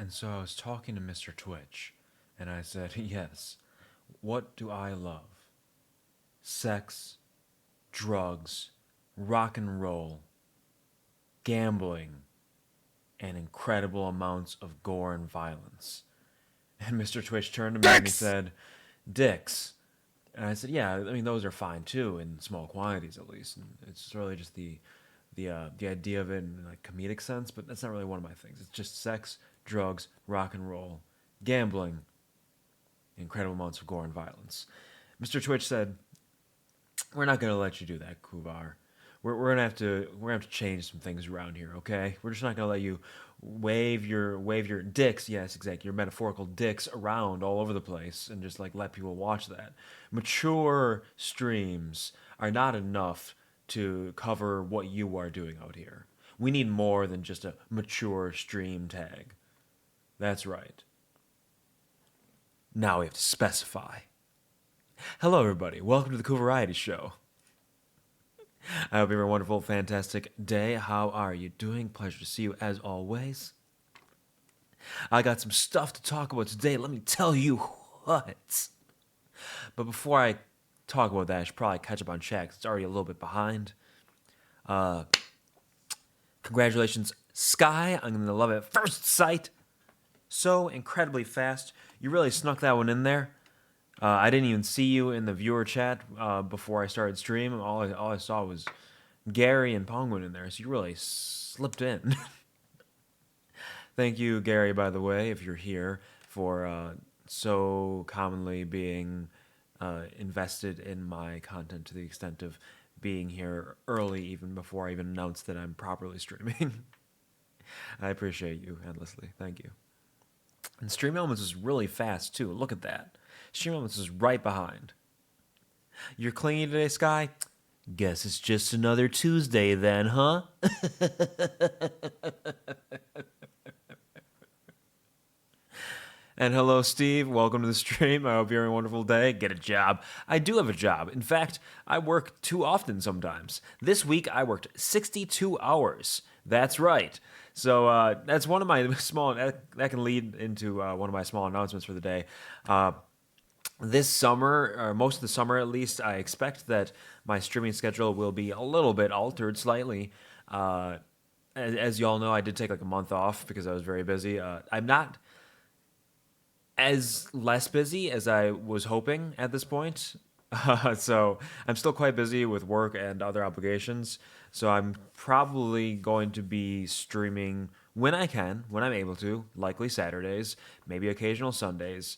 And so I was talking to Mr. Twitch, and I said, yes, what do I love? Sex, drugs, rock and roll, gambling, and incredible amounts of gore and violence. And Mr. Twitch turned to me and he said, dicks. And I said, yeah, I mean, those are fine too, in small quantities at least. And it's really just the idea of it in like comedic sense, but that's not really one of my things. It's just sex, drugs, rock and roll, gambling, incredible amounts of gore and violence. Mr. Twitch said, "We're not gonna let you do that, Kuvar. We're gonna have to change some things around here, okay? We're just not gonna let you wave your dicks, yes, exactly, your metaphorical dicks around all over the place and just like let people watch that. Mature streams are not enough to cover what you are doing out here. We need more than just a mature stream tag. That's right. Now we have to specify. Hello, everybody. Welcome to the QuvarTV show. I hope you have a wonderful, fantastic day. How are you doing? Pleasure to see you as always. I got some stuff to talk about today. Let me tell you what. But before I talk about that, I should probably catch up on chat 'cause it's already a little bit behind. Congratulations, Sky. I'm going to love it at first sight. So incredibly fast. You really snuck that one in there. I didn't even see you in the viewer chat before I started streaming. All I saw was Gary and Penguin in there, so you really slipped in. Thank you, Gary, by the way, if you're here, for so commonly being invested in my content to the extent of being here early, even before I even announced that I'm properly streaming. I appreciate you endlessly. Thank you. And Stream Elements is really fast, too. Look at that. Stream Elements is right behind. You're clingy today, Sky? Guess it's just another Tuesday then, huh? And hello, Steve. Welcome to the stream. I hope you're having a wonderful day. Get a job. I do have a job. In fact, I work too often sometimes. This week, I worked 62 hours. That's right. So that's one of my small, that can lead into one of my small announcements for the day. This summer, or most of the summer at least, I expect that my streaming schedule will be a little bit altered slightly. As you all know, I did take like a month off because I was very busy. I'm not as less busy as I was hoping at this point. So I'm still quite busy with work and other obligations. So I'm probably going to be streaming when I can, when I'm able to, likely Saturdays, maybe occasional Sundays,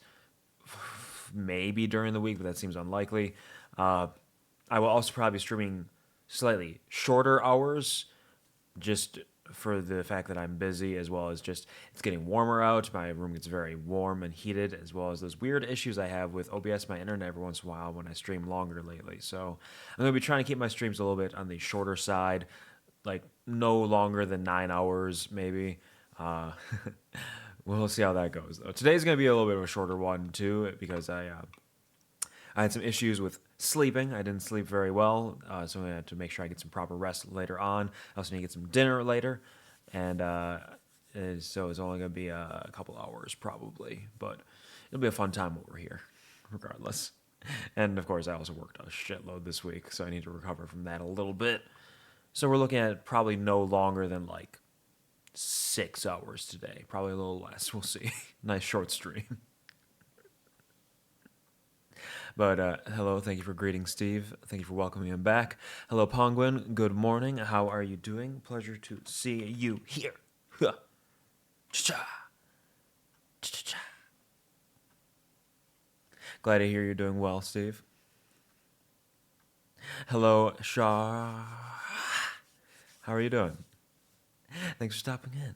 maybe during the week, but that seems unlikely. I will also probably be streaming slightly shorter hours, just for the fact that I'm busy, as well as just it's getting warmer out. My room gets very warm and heated, as well as those weird issues I have with OBS, my internet, every once in a while when I stream longer lately. So I'm going to be trying to keep my streams a little bit on the shorter side, like no longer than 9 hours, maybe. We'll see how that goes, though. Today's going to be a little bit of a shorter one, too, because I had some issues with sleeping. I didn't sleep very well, so I'm going to have to make sure I get some proper rest later on. I also need to get some dinner later, and so it's only going to be a couple hours probably, but it'll be a fun time over here, regardless. And, of course, I also worked a shitload this week, so I need to recover from that a little bit. So we're looking at probably no longer than, like, 6 hours today. Probably a little less. We'll see. Nice short stream. But hello, thank you for greeting, Steve. Thank you for welcoming him back. Hello, Penguin. Good morning. How are you doing? Pleasure to see you here. Cha-cha. Cha-cha-cha. Glad to hear you're doing well, Steve. Hello, Shah. How are you doing? Thanks for stopping in.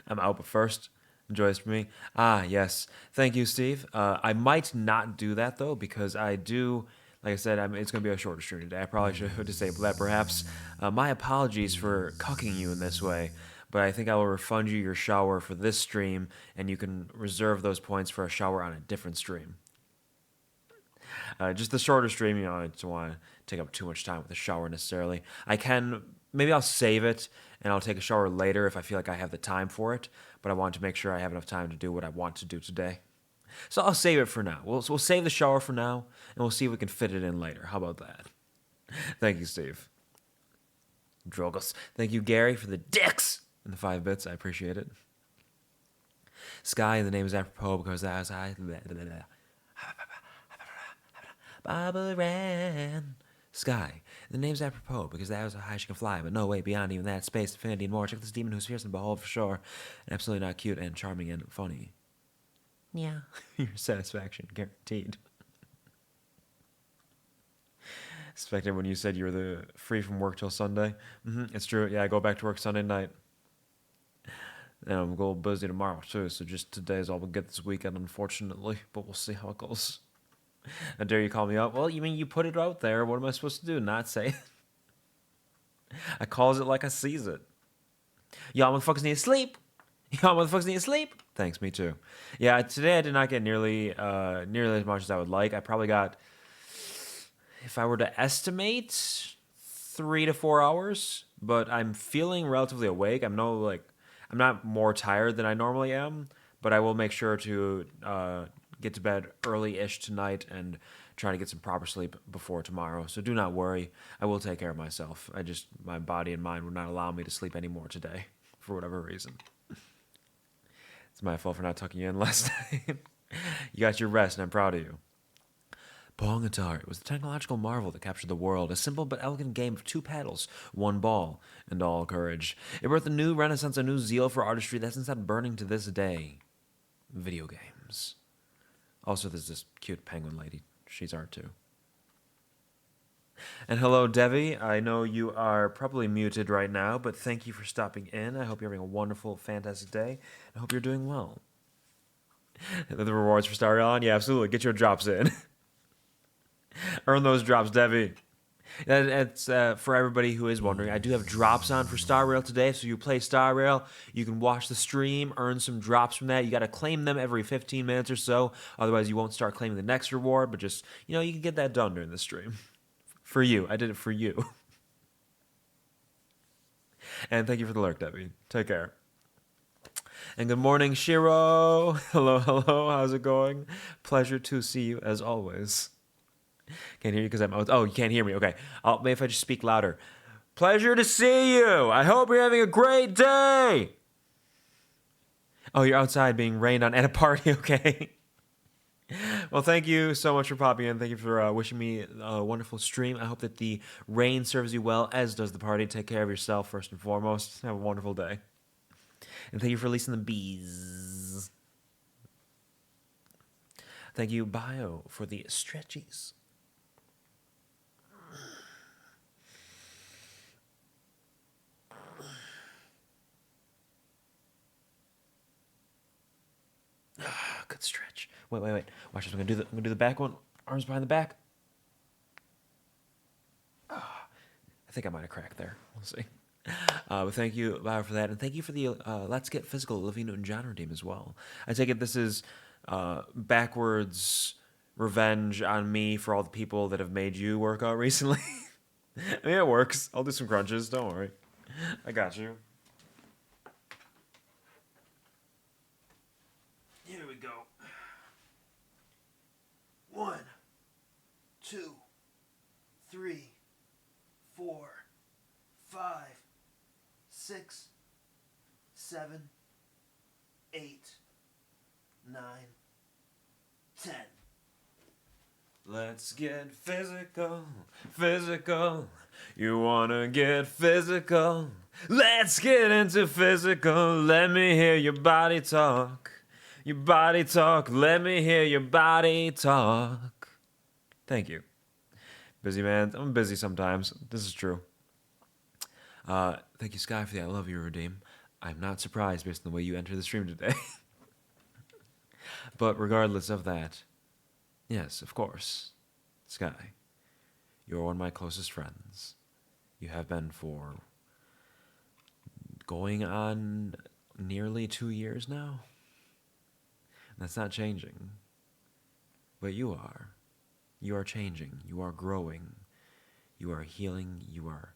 I'm out, but first, enjoy this for me. Ah, yes. Thank you, Steve. I might not do that, though, because I do, like I said, it's going to be a shorter stream today. I probably should disable that, perhaps. My apologies for cucking you in this way, but I think I will refund you your shower for this stream, and you can reserve those points for a shower on a different stream. Just the shorter stream, I don't want to take up too much time with the shower necessarily. I can maybe I'll save it and I'll take a shower later if I feel like I have the time for it. But I want to make sure I have enough time to do what I want to do today. So I'll save it for now. We'll save the shower for now, and we'll see if we can fit it in later. How about that? Thank you, Steve. Drogos. Thank you, Gary, for the dicks and the 5 bits. I appreciate it. Sky, the name is apropos because that was I. Barbara Ann. Sky, the name's apropos because that was how high she can fly, but no way beyond even that. Space, infinity, and more. Check this demon who's fierce and behold for sure. And absolutely not cute and charming and funny. Yeah. Your satisfaction guaranteed. Expected when you said you were the free from work till Sunday. It's true. Yeah, I go back to work Sunday night. And I'm a little busy tomorrow too, so just today is all we'll get this weekend, unfortunately. But we'll see how it goes. How dare you call me up? Well, you mean you put it out there. What am I supposed to do? Not say it? I calls it like I sees it. Y'all motherfuckers need to sleep. Y'all motherfuckers need to sleep. Thanks, me too. Yeah, today I did not get nearly as much as I would like. I probably got, if I were to estimate, 3 to 4 hours. But I'm feeling relatively awake. I'm not more tired than I normally am. But I will make sure to get to bed early-ish tonight and try to get some proper sleep before tomorrow. So do not worry. I will take care of myself. My body and mind would not allow me to sleep anymore today for whatever reason. It's my fault for not tucking you in last night. You got your rest and I'm proud of you. Pong Atari was the technological marvel that captured the world, a simple but elegant game of 2 paddles, 1 ball, and all courage. It birthed a new renaissance, a new zeal for artistry that's inside burning to this day. Video games. Also, there's this cute penguin lady. She's art too. And hello, Devi. I know you are probably muted right now, but thank you for stopping in. I hope you're having a wonderful, fantastic day. I hope you're doing well. The rewards for Star on? Yeah, absolutely. Get your drops in. Earn those drops, Devi. It's for everybody who is wondering. I do have drops on for Star Rail today, so you play Star Rail, you can watch the stream, earn some drops from that. You got to claim them every 15 minutes or so, otherwise you won't start claiming the next reward. But just you can get that done during the stream. For you, I did it for you. And thank you for the lurk, Debbie. Take care. And good morning, Shiro. Hello, hello. How's it going? Pleasure to see you as always. Can't hear you because I'm out. Oh, you can't hear me. Okay. Maybe if I just speak louder. Pleasure to see you. I hope you're having a great day. Oh, you're outside being rained on at a party. Okay. Well, thank you so much for popping in. Thank you for wishing me a wonderful stream. I hope that the rain serves you well, as does the party. Take care of yourself first and foremost. Have a wonderful day. And thank you for releasing the bees. Thank you, Bio, for the stretchies. Good stretch. Wait. Watch this. I'm gonna do the back one. Arms behind the back. I think I might have cracked there. We'll see. But thank you, Bio, for that, and thank you for the Let's Get Physical Olivia Newton-John redeem as well. I take it this is backwards revenge on me for all the people that have made you work out recently. I mean, it works. I'll do some crunches. Don't worry. I got you. Here we go. 1, 2, 3, 4, 5, 6, 7, 8, 9, 10. Let's get physical, physical. You wanna get physical? Let's get into physical. Let me hear your body talk. Your body talk. Let me hear your body talk. Thank you. Busy man. I'm busy sometimes. This is true. Thank you, Sky, for the I love you redeem. I'm not surprised based on the way you entered the stream today. But regardless of that, yes, of course, Sky, you're one of my closest friends. You have been for going on nearly 2 years now. That's not changing. But you are. You are changing. You are growing. You are healing. You are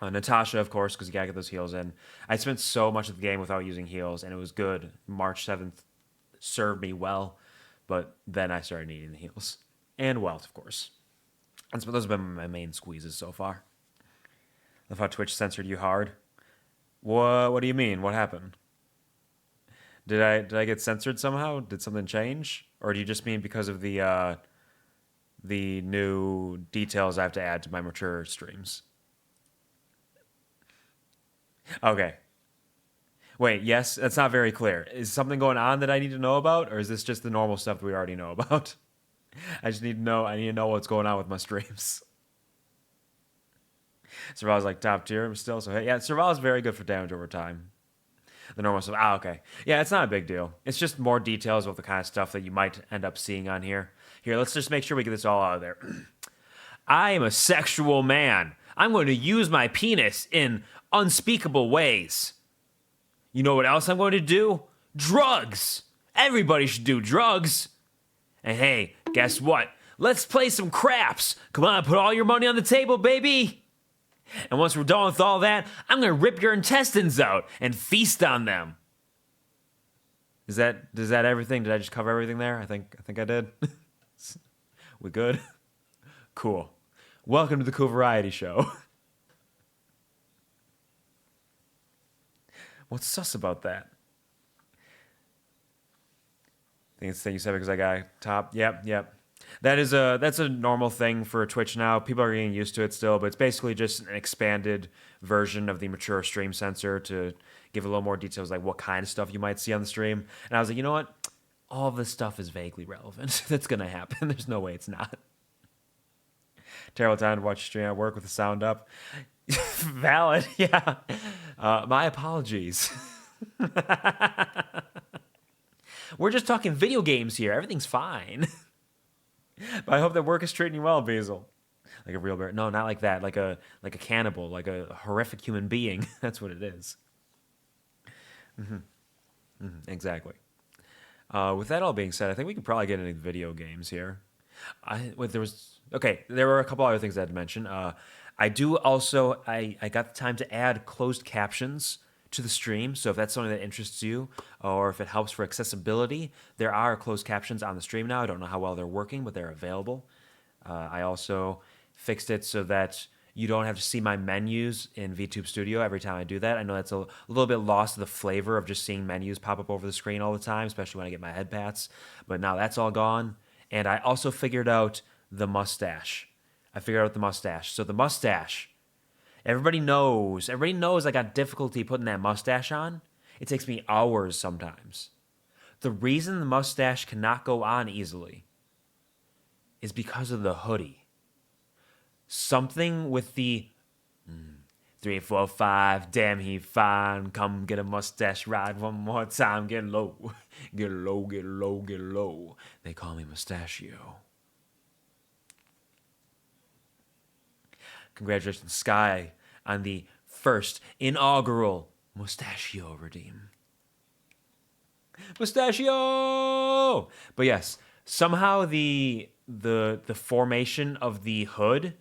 Natasha, of course, because you gotta get those heals in. I spent so much of the game without using heals, and it was good. March 7th served me well, but then I started needing the heals. And wealth, of course. And so those have been my main squeezes so far. Love how Twitch censored you hard. What do you mean? What happened? Did I get censored somehow? Did something change? Or do you just mean because of the new details I have to add to my mature streams? Okay. Wait, yes, that's not very clear. Is something going on that I need to know about, or is this just the normal stuff that we already know about? I just need to know. I need to know what's going on with my streams. Survival's like top tier still, so hey, yeah, Survival's very good for damage over time. The normal stuff. Okay. Yeah, it's not a big deal. It's just more details of the kind of stuff that you might end up seeing on here. Here, let's just make sure we get this all out of there. I am a sexual man. I'm going to use my penis in unspeakable ways. You know what else I'm going to do? Drugs. Everybody should do drugs. And hey, guess what? Let's play some craps. Come on, put all your money on the table, baby. And once we're done with all that, I'm going to rip your intestines out and feast on them. Is that everything? Did I just cover everything there? I think I did. We good? Cool. Welcome to the Cool Variety Show. What's sus about that? I think it's the thing you said because I got top. Yep. That's a normal thing for Twitch now. People are getting used to it still, but it's basically just an expanded version of the mature stream censor to give a little more details, like what kind of stuff you might see on the stream. And I was like, you know what? All of this stuff is vaguely relevant. That's gonna happen. There's no way it's not. Terrible time to watch stream at work with the sound up. Valid, yeah. My apologies. We're just talking video games here. Everything's fine. But I hope that work is treating you well, Basil. Like a real bear. No, not like that. Like a cannibal, like a horrific human being. That's what it is. Exactly. With that all being said, I think we could probably get into video games here. There were a couple other things I had to mention. I got the time to add closed captions to the stream. So if that's something that interests you, or if it helps for accessibility, there are closed captions on the stream now. I don't know how well they're working, but they're available. I also fixed it so that you don't have to see my menus in VTube Studio every time I do that. I know that's a little bit lost the flavor of just seeing menus pop up over the screen all the time, especially when I get my head pats. But now that's all gone. And I also figured out the mustache. So the mustache, everybody knows I got difficulty putting that mustache on. It takes me hours sometimes. The reason the mustache cannot go on easily is because of the hoodie. Something with the 3, 4, 5, damn he fine. Come get a mustache ride one more time. Get low, get low, get low, get low. They call me Mustachio. Congratulations, Sky, on the first inaugural Mustachio redeem. Mustachio! But yes, somehow the formation of the hood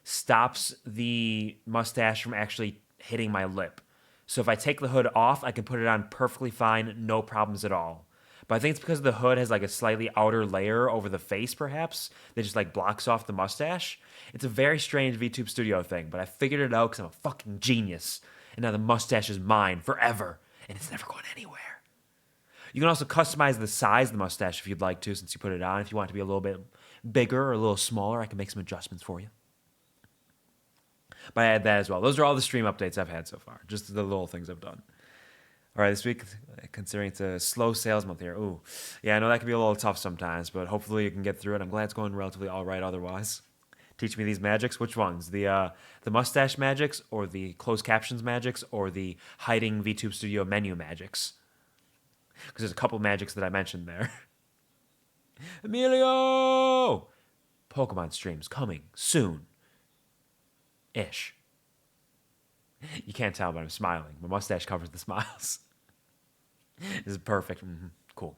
stops the mustache from actually hitting my lip. So if I take the hood off, I can put it on perfectly fine, no problems at all. But I think it's because the hood has like a slightly outer layer over the face, perhaps, that just like blocks off the mustache. It's a very strange VTube Studio thing, but I figured it out because I'm a fucking genius. And now the mustache is mine forever, and it's never going anywhere. You can also customize the size of the mustache if you'd like to, since you put it on. If you want it to be a little bit bigger or a little smaller, I can make some adjustments for you. But I add that as well. Those are all the stream updates I've had so far, just the little things I've done. All right, this week, considering it's a slow sales month here. Ooh, yeah, I know that can be a little tough sometimes, but hopefully you can get through it. I'm glad it's going relatively all right otherwise. Teach me these magics. Which ones? The mustache magics, or the closed captions magics, or the hiding VTube Studio menu magics? Because there's a couple magics that I mentioned there. Emilio! Pokemon streams coming soon. Ish. You can't tell, but I'm smiling. My mustache covers the smiles. This is perfect. Cool.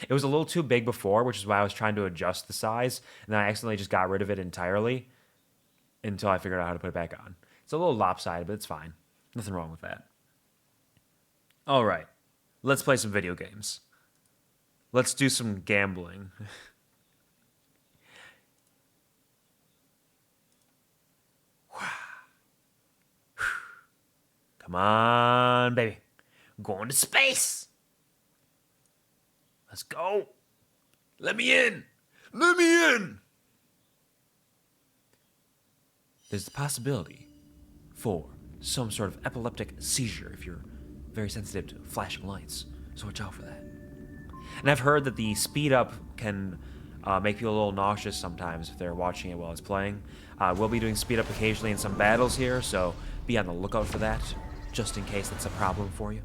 It was a little too big before, which is why I was trying to adjust the size, and then I accidentally just got rid of it entirely until I figured out how to put it back on. It's a little lopsided, but it's fine. Nothing wrong with that. All right. Let's play some video games. Let's do some gambling. Come on, baby. Going to space. Let's go. Let me in. Let me in. There's the possibility for some sort of epileptic seizure if you're very sensitive to flashing lights. So watch out for that. And I've heard that the speed up can make people a little nauseous sometimes if they're watching it while it's playing. We'll be doing speed up occasionally in some battles here, so be on the lookout for that, just in case that's a problem for you.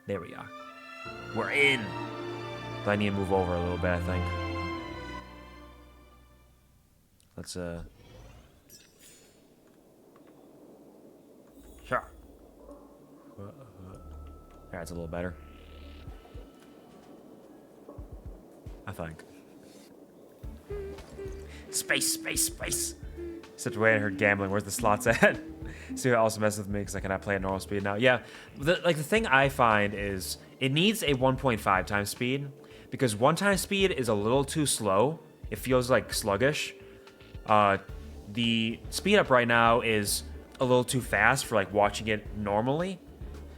There we are. We're in. But I need to move over a little bit, I think. Let's, Sure. That's a little better. I think. Space, space, space. Such a way I heard gambling. Where's the slots at? See, it also messes with me because I cannot play at normal speed now. Yeah, the thing I find is it needs a 1.5 times speed because 1 time speed is a little too slow. It feels like sluggish. The speed up right now is a little too fast for like watching it normally.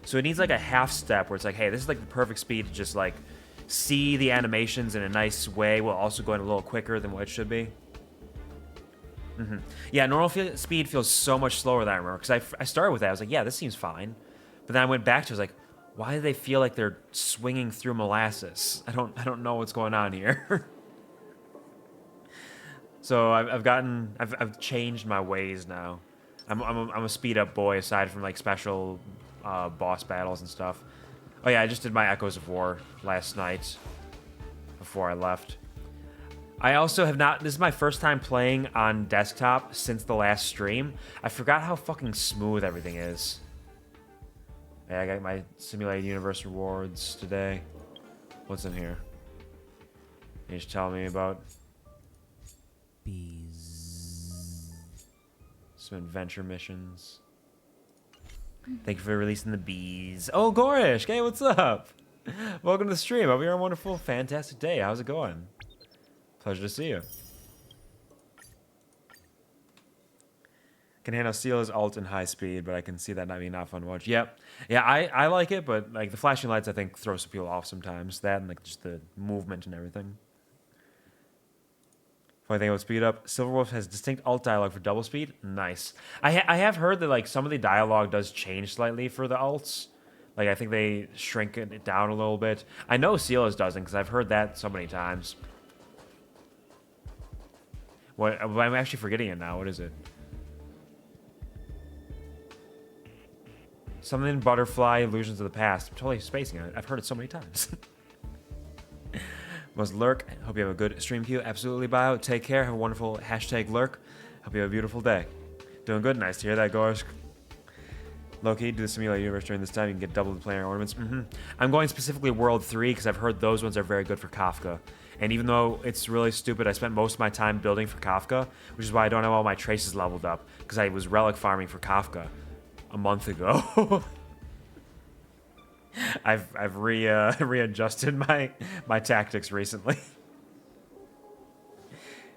So it needs like a half step where it's like, hey, this is like the perfect speed to just like see the animations in a nice way while also going a little quicker than what it should be. Yeah, normal speed feels so much slower than I remember. Because I started with that. I was like, yeah, this seems fine. But then I went back to it. I was like, why do they feel like they're swinging through molasses? I don't know what's going on here. So I've changed my ways now. I'm a speed up boy aside from like special boss battles and stuff. Oh yeah, I just did my Echoes of War last night before I left. I also have not... This is my first time playing on desktop since the last stream. I forgot how fucking smooth everything is. Yeah, I got my Simulated Universe rewards today. What's in here? You just tell me about... Bees. Some adventure missions. Thank you for releasing the bees. Oh, Gorish! Hey, what's up? Welcome to the stream. Hope you're having a wonderful, fantastic day. How's it going? Pleasure to see you. Can handle Seal's ult in high speed, but I can see that not being not fun to watch. Yep. Yeah, I like it, but like the flashing lights I think throw some people off sometimes. That and like just the movement and everything. Funny thing about speed up, Silverwolf has distinct alt dialogue for double speed. Nice. I have heard that like some of the dialogue does change slightly for the alts. Like I think they shrink it down a little bit. I know Seal's doesn't because I've heard that so many times. What? I'm actually forgetting it now. What is it? Something butterfly, illusions of the past. I'm totally spacing it. I've heard it so many times. Must lurk. Hope you have a good stream queue. Absolutely, Bio. Take care. Have a wonderful hashtag lurk. Hope you have a beautiful day. Doing good. Nice to hear that, Gorsk. Low-key, do the Simulated Universe during this time. You can get double the player ornaments. I'm going specifically World 3 because I've heard those ones are very good for Kafka. And even though it's really stupid, I spent most of my time building for Kafka, which is why I don't have all my traces leveled up, because I was relic farming for Kafka a month ago. I've readjusted my tactics recently.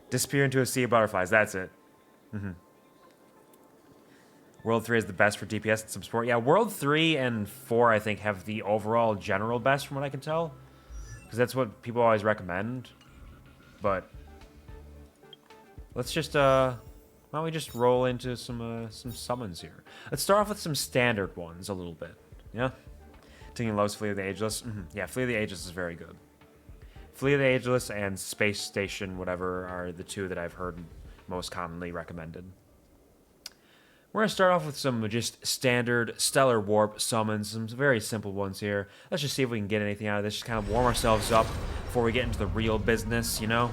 Disappear into a sea of butterflies. That's it. World 3 is the best for DPS and some support. Yeah, World 3 and 4, I think, have the overall general best from what I can tell. Because that's what people always recommend. But let's just, why don't we just roll into some summons here. Let's start off with some standard ones a little bit. Yeah? Taking Lowe's Fleet of the Ageless. Yeah, Fleet of the Ageless is very good. Fleet of the Ageless and Space Station, whatever, are the two that I've heard most commonly recommended. We're going to start off with some just standard Stellar Warp summons, some very simple ones here. Let's just see if we can get anything out of this, just kind of warm ourselves up before we get into the real business, you know?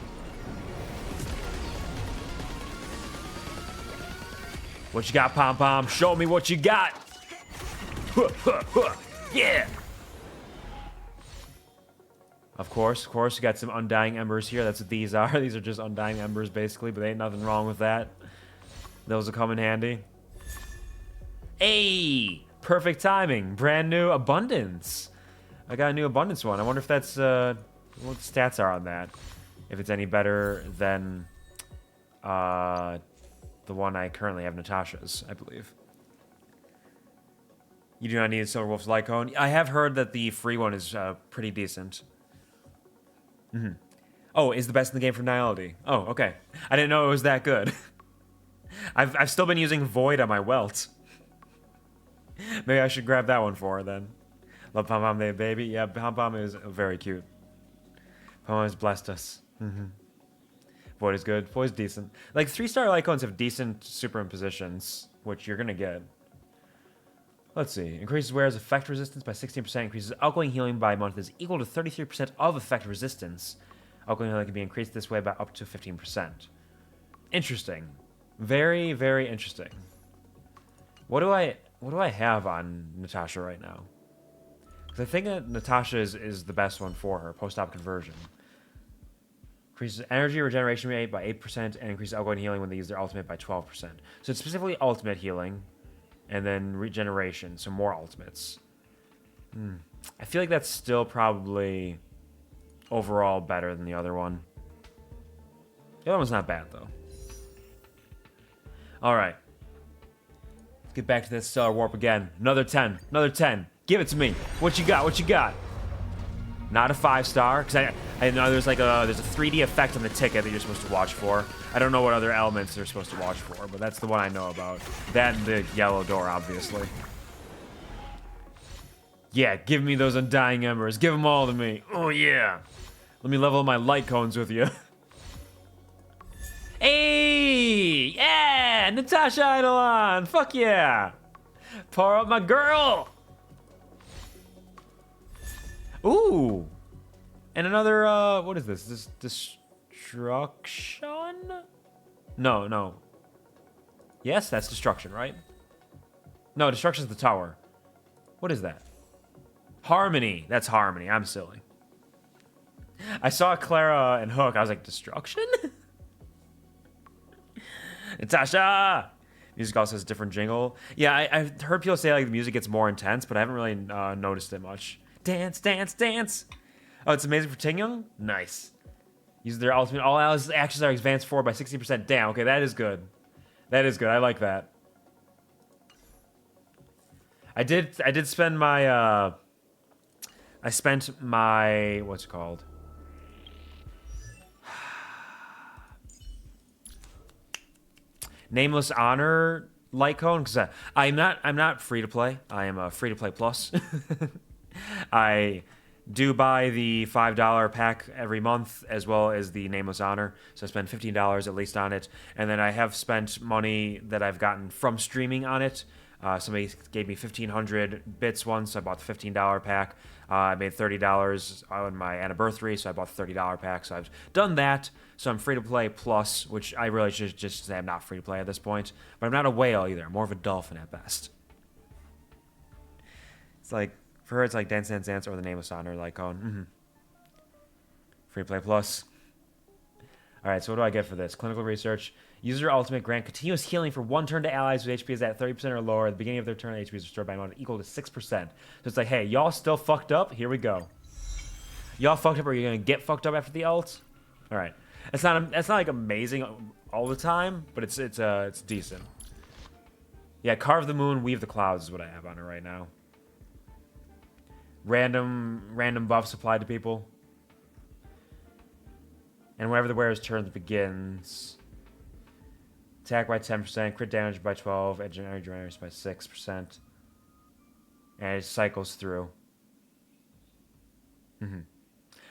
What you got, Pom Pom? Show me what you got! Yeah! Of course, we got some Undying Embers here. That's what these are. These are just Undying Embers, basically, but ain't nothing wrong with that. Those will come in handy. Hey! Perfect timing. Brand new abundance. I got a new abundance one. I wonder if that's, what the stats are on that. If it's any better than, the one I currently have, Natasha's, I believe. You do not need a Silver Wolf's Lycone. I have heard that the free one is, pretty decent. Oh, is the best in the game for Nihility. Oh, okay. I didn't know it was that good. I've still been using Void on my welt. Maybe I should grab that one for her then. Love Pom Pom baby. Yeah, Pom Pom is very cute. Pom Pom has blessed us. Void is good. Void is decent. Like 3-star Lycones have decent superimpositions, which you're gonna get. Let's see. Increases wearer's effect resistance by 16%. Increases outgoing healing by a month is equal to 33% of effect resistance. Outgoing healing can be increased this way by up to 15%. Interesting. Very, very interesting. What do I have on Natasha right now? Because I think that Natasha is the best one for her. Post-op conversion. Increases energy regeneration rate by 8% and increases outgoing healing when they use their ultimate by 12%. So it's specifically ultimate healing. And then regeneration, so more ultimates. I feel like that's still probably overall better than the other one. The other one's not bad, though. Alright. Let's get back to this Stellar Warp again. Another 10. Another 10. Give it to me. What you got? What you got? Not a 5-star, because I know there's a 3D effect on the ticket that you're supposed to watch for. I don't know what other elements they're supposed to watch for, but that's the one I know about. That and the yellow door, obviously. Yeah, give me those Undying Embers. Give them all to me. Oh, yeah. Let me level my light cones with you. Hey! Yeah! Natasha Eidolon! Fuck yeah! Power up my girl! Ooh! And another, what is this? This destruction? No. Yes, that's destruction, right? No, destruction's the tower. What is that? Harmony. That's harmony. I'm silly. I saw Clara and Hook. I was like, destruction? Natasha! Music also has a different jingle. Yeah, I've heard people say like the music gets more intense, but I haven't really noticed it much. Dance, dance, dance. Oh, it's amazing for Tingyung? Nice. Use their ultimate. All actions are advanced forward by 60%. Damn, okay, that is good. That is good. I like that. I did spend my I spent my what's it called? Nameless Honor Lycone, because I'm not free to play. I am a free to play plus. I do buy the $5 pack every month, as well as the Nameless Honor. So I spend $15 at least on it. And then I have spent money that I've gotten from streaming on it. Somebody gave me 1,500 bits once, so I bought the $15 pack. I made $30 on my anniversary, so I bought the $30 pack. So I've done that. So I'm free to play plus, which I really should just say I'm not free to play at this point. But I'm not a whale either. I'm more of a dolphin at best. It's like, for her, it's like Dance Dance Dance or the Nameless Honor Lycone. Free to play plus. Alright, so what do I get for this? Clinical research. User ultimate grant continuous healing for 1 turn to allies whose HP is at 30% or lower. At the beginning of their turn, HP is restored by an amount equal to 6%. So it's like, hey, y'all still fucked up? Here we go. Y'all fucked up, or you're gonna get fucked up after the ult? Alright. It's not like amazing all the time, but it's decent. Yeah, Carve the Moon, Weave the Clouds is what I have on it right now. Random buffs applied to people. And whenever the wearer's turn begins, attack by 10%, crit damage by 12%, edge and energy generation by 6%. And it cycles through.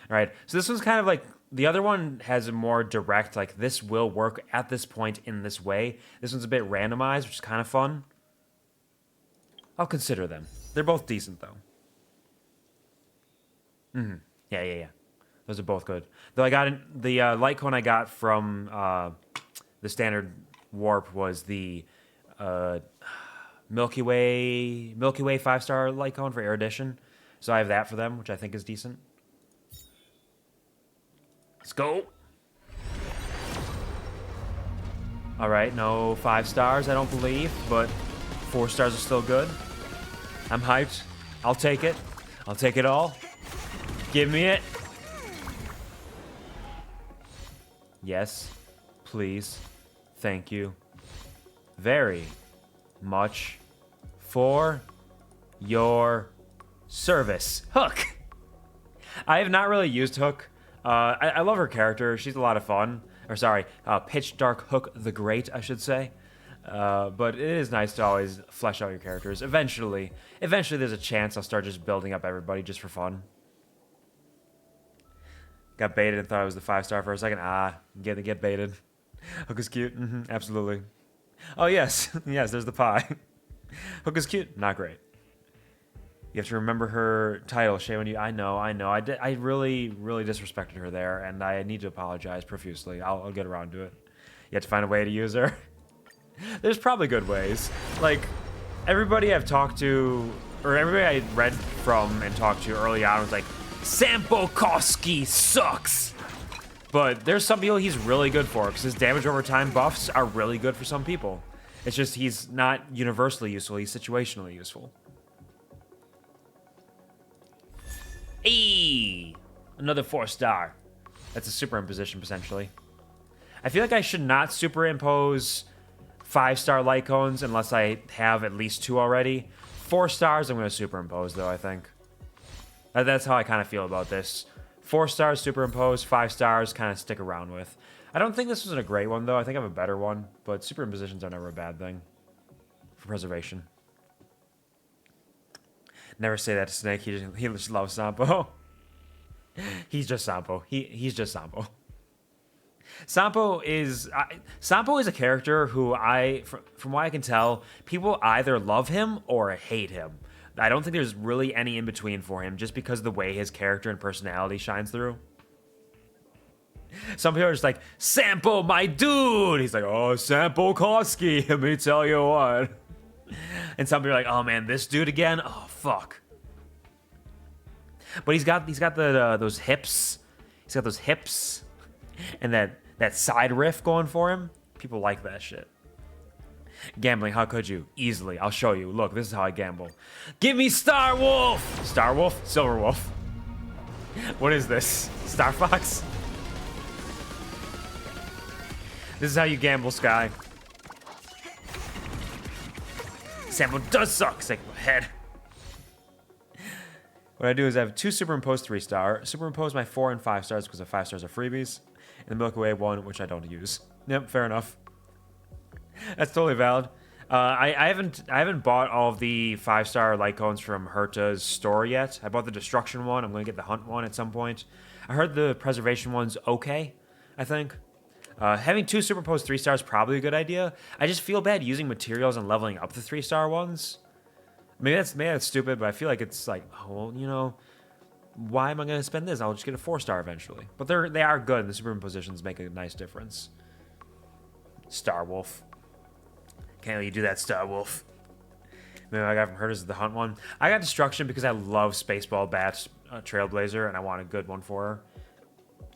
Alright, so this one's kind of like, the other one has a more direct, like, this will work at this point in this way. This one's a bit randomized, which is kind of fun. I'll consider them. They're both decent, though. Yeah. Those are both good. Though I got the light cone I got from the standard warp was the Milky Way 5-star light cone for erudition. So I have that for them, which I think is decent. Let's go. All right, no 5 stars, I don't believe, but 4 stars are still good. I'm hyped. I'll take it. I'll take it all. Give me it. Yes, please. Thank you very much for your service. Hook! I have not really used Hook. I love her character. She's a lot of fun. Or sorry, Pitch Dark Hook the Great, I should say. But it is nice to always flesh out your characters. Eventually there's a chance I'll start just building up everybody just for fun. Got baited and thought I was the 5-star for a second. Get baited. Hook is cute. Absolutely. Oh, yes. Yes, there's the pie. Hook is cute. Not great. You have to remember her title. Shame on you. I know. I really disrespected her there, and I need to apologize profusely. I'll get around to it. You have to find a way to use her. There's probably good ways. Like, everybody I've talked to, or everybody I read from and talked to early on was like, Sampo Koski sucks! But there's some people he's really good for, because his damage over time buffs are really good for some people. It's just he's not universally useful, he's situationally useful. Eee! Another 4-star. That's a superimposition, potentially. I feel like I should not superimpose 5-star Lycones unless I have at least 2 already. 4 stars I'm going to superimpose, though, I think. That's how I kind of feel about this. 4 stars superimpose, 5 stars kind of stick around with. I don't think this was a great one, though. I think I have a better one, but superimpositions are never a bad thing for preservation. Never say that to Snake. He just loves Sampo. He's just Sampo. He's just Sampo. Sampo is a character who from what I can tell, people either love him or hate him. I don't think there's really any in between for him, just because of the way his character and personality shines through. Some people are just like, Sampo, my dude. He's like, oh, Sampo Koski. Let me tell you what. And some people are like, oh man, this dude again. Oh fuck. But he's got those hips. He's got those hips, and that side riff going for him. People like that shit. Gambling, how could you? Easily, I'll show you. Look, this is how I gamble. Give me Star Wolf! Star Wolf? Silver Wolf. What is this? Star Fox? This is how you gamble, Sky. Sampo does suck. Say, go ahead. What I do is I have 2 superimposed 3-star. Superimpose my 4 and 5 stars because the 5 stars are freebies. And the Milky Way one, which I don't use. Yep, fair enough. That's totally valid. I haven't bought all of the 5-star Lycones from Herta's store yet. I bought the Destruction one. I'm going to get the Hunt one at some point. I heard the Preservation one's okay, I think. Having 2 superimposed 3 stars is probably a good idea. I just feel bad using materials and leveling up the 3-star ones. Maybe that's stupid, but I feel like it's like, oh, well, you know, why am I going to spend this? I'll just get a 4-star eventually. But they are good, and the superimpositions make a nice difference. Star Wolf. Can't let you do that, Star Wolf. Maybe I got from Herta's the Hunt one. I got Destruction because I love Spaceball Bat's Trailblazer, and I want a good one for her.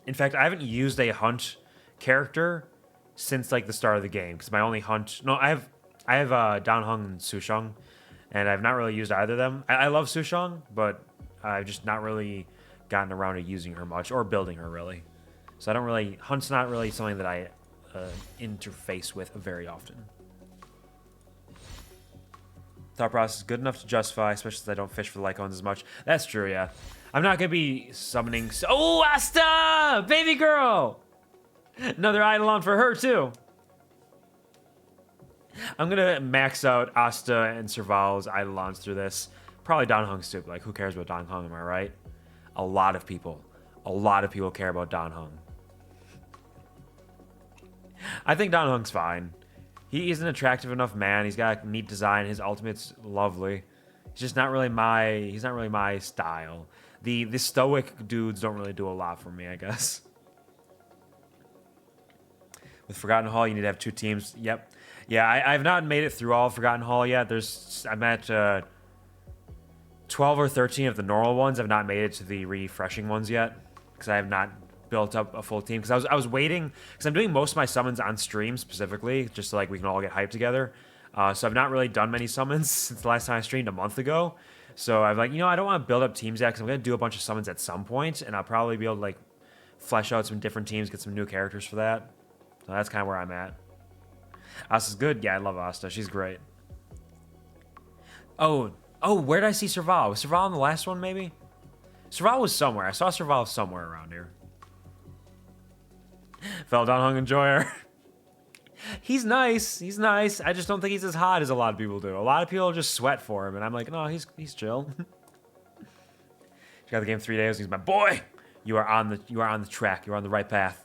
In fact, I haven't used a Hunt character since like the start of the game, because my only Hunt... No, I have Danheng and Susheng, and I've not really used either of them. I love Susheng, but I've just not really gotten around to using her much, or building her, really. So I don't really... Hunt's not really something that I interface with very often. Thought process is good enough to justify, especially since I don't fish for the Lycones as much. That's true, yeah. I'm not going to be summoning... Oh, Asta! Baby girl! Another Eidolon for her, too. I'm going to max out Asta and Serval's Eidolons through this. Probably Danheng's too. Like, who cares about Danheng, am I right? A lot of people care about Danheng. I think Danheng's fine. He is an attractive enough man. He's got a neat design. His ultimate's lovely. He's just not really my style. The stoic dudes don't really do a lot for me, I guess. With Forgotten Hall, you need to have 2 teams. Yep. Yeah, I've not made it through all of Forgotten Hall yet. I'm at 12 or 13 of the normal ones. I've not made it to the refreshing ones yet, because I have not built up a full team, because I was waiting, because I'm doing most of my summons on stream specifically, just so like we can all get hyped together. So I've not really done many summons since the last time I streamed a month ago. So I'm like, I don't want to build up teams yet, because I'm going to do a bunch of summons at some point, and I'll probably be able to like flesh out some different teams, get some new characters for that. So that's kind of where I'm at. Asta's good. Yeah, I love Asta. She's great. Oh, where did I see Serval? Was Serval in the last one, maybe? Serval was somewhere. I saw Serval somewhere around here. Fell down hung enjoyer. He's nice. He's nice. I just don't think he's as hot as a lot of people do. A lot of people just sweat for him, and I'm like, no, he's chill. He got the game 3 days. He's my boy. You are on the track. You're on the right path.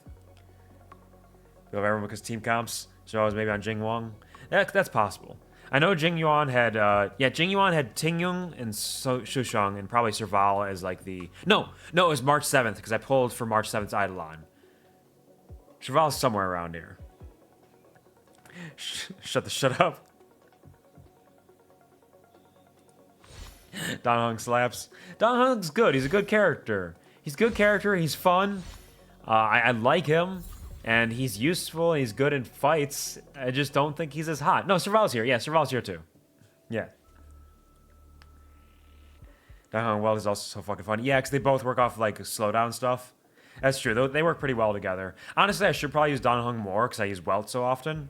You have everyone because team comps. So I was maybe on Jing Wang. That's possible. I know Jing Yuan had Jing Yuan had Tingyung and Shusheng, and probably Serval as like the no, it was March 7th, because I pulled for March 7th's Eidolon. Serval's somewhere around here. Shut up. Don Hung slaps. Don Hung's good. He's a good character. He's fun. I like him. And he's useful. He's good in fights. I just don't think he's as hot. No, Serval's here. Yeah, Serval's here too. Yeah. Don Hung Weld is also so fucking fun. Yeah, because they both work off like slowdown stuff. That's true. They work pretty well together. Honestly, I should probably use Don Hung more, because I use Welt so often.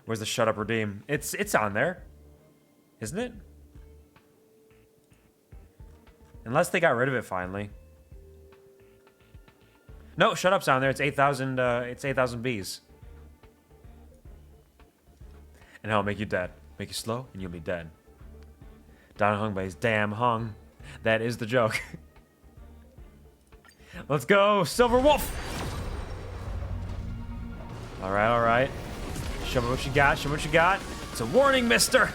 Where's the shut up redeem? It's on there, isn't it? Unless they got rid of it finally. No, shut up's on there. It's 8,000. It's 8,000 bees. And it'll make you dead. Make you slow, and you'll be dead. Don Hung by his damn hung. That is the joke. Let's go, Silver Wolf. All right. Show me what you got. It's a warning, mister.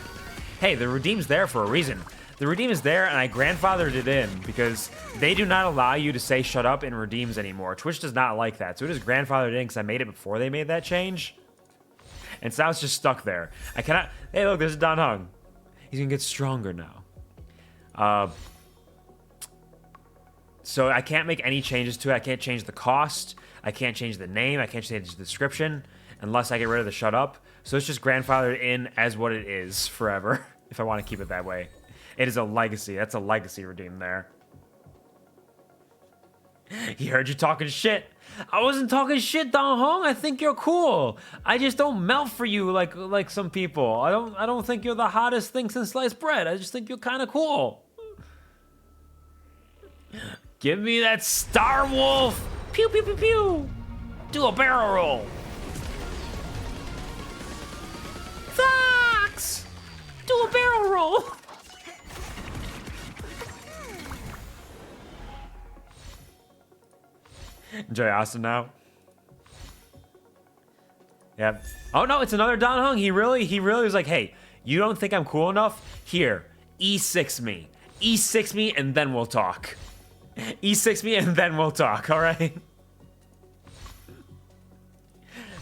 Hey, the redeem's there for a reason. The redeem is there, and I grandfathered it in because they do not allow you to say shut up in redeems anymore. Twitch does not like that, so it is grandfathered in because I made it before they made that change. And so now it's just stuck there. I cannot... Hey, look, there's Don Hung. He's going to get stronger now. So I can't make any changes to it. I can't change the cost. I can't change the name. I can't change the description unless I get rid of the shut up. So it's just grandfathered in as what it is forever, if I want to keep it that way. It is a legacy. That's a legacy redeem there. He heard you talking shit. I wasn't talking shit, Don Hong. I think you're cool. I just don't melt for you like some people. I don't think you're the hottest thing since sliced bread. I just think you're kind of cool. Give me that Star Wolf. Pew pew pew pew. Do a barrel roll. Fox. Do a barrel roll. Enjoy Austin now. Yep. Oh no, it's another Don Hung. He really was like, hey, you don't think I'm cool enough? Here, E6 me. E6 me and then we'll talk. E6 me and then we'll talk, alright?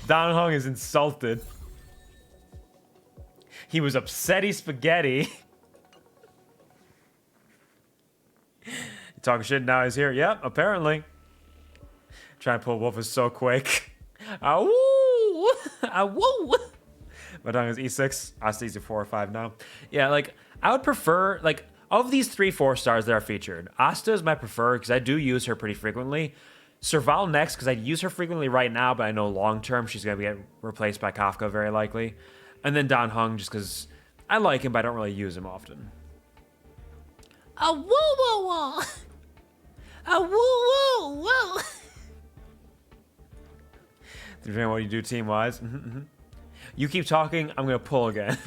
Don Hung is insulted. He was upsetty spaghetti. Talking shit now he's here. Yep, apparently. Trying to pull Wolf is so quick. Woo! Woo! Madang is E6. Asta is 4 or 5 now. Yeah, like, I would prefer, like, of these 3 4-stars that are featured, Asta is my preferred because I do use her pretty frequently. Serval next because I use her frequently right now, but I know long term she's going to get replaced by Kafka very likely. And then Don Hung just because I like him, but I don't really use him often. Woo woo woo! Woo woo woo! Depending on what you do team-wise. You keep talking, I'm gonna pull again.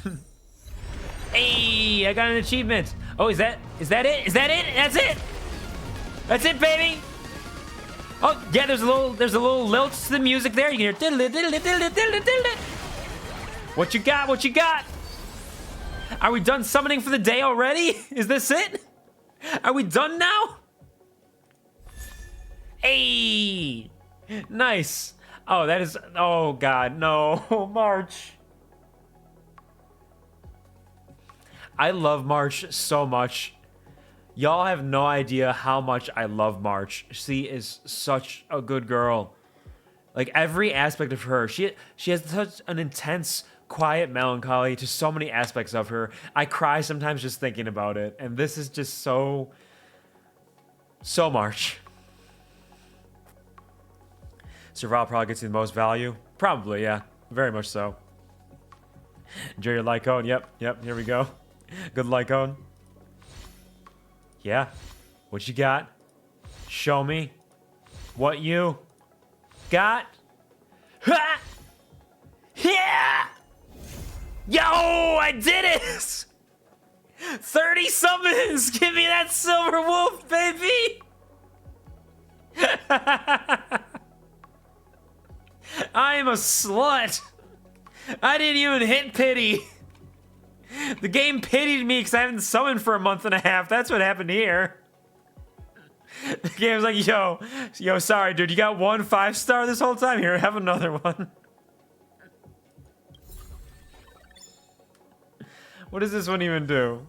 Hey, I got an achievement. Oh, is that it? Is that it? That's it? That's it, baby? Oh, yeah, there's a little lilt to the music there. You can hear diddle-it. What you got? Are we done summoning for the day already? Is this it? Are we done now? Hey, nice. Oh, that is... Oh, God, no. March. I love March so much. Y'all have no idea how much I love March. She is such a good girl. Like, every aspect of her, she has such an intense, quiet melancholy to so many aspects of her. I cry sometimes just thinking about it, and this is just so March. Survival probably gets you the most value. Probably, yeah. Very much so. Enjoy your Lycone. Yep, here we go. Good Lycone. Yeah. What you got? Show me what you got. Ha! Yeah! Yo, I did it! 30 summons! Give me that silver wolf, baby! I am a slut! I didn't even hit pity! The game pitied me because I haven't summoned for a month and a half. That's what happened here. The game's like, yo, sorry, dude. You got 1 5-star this whole time? Here, have another one. What does this one even do?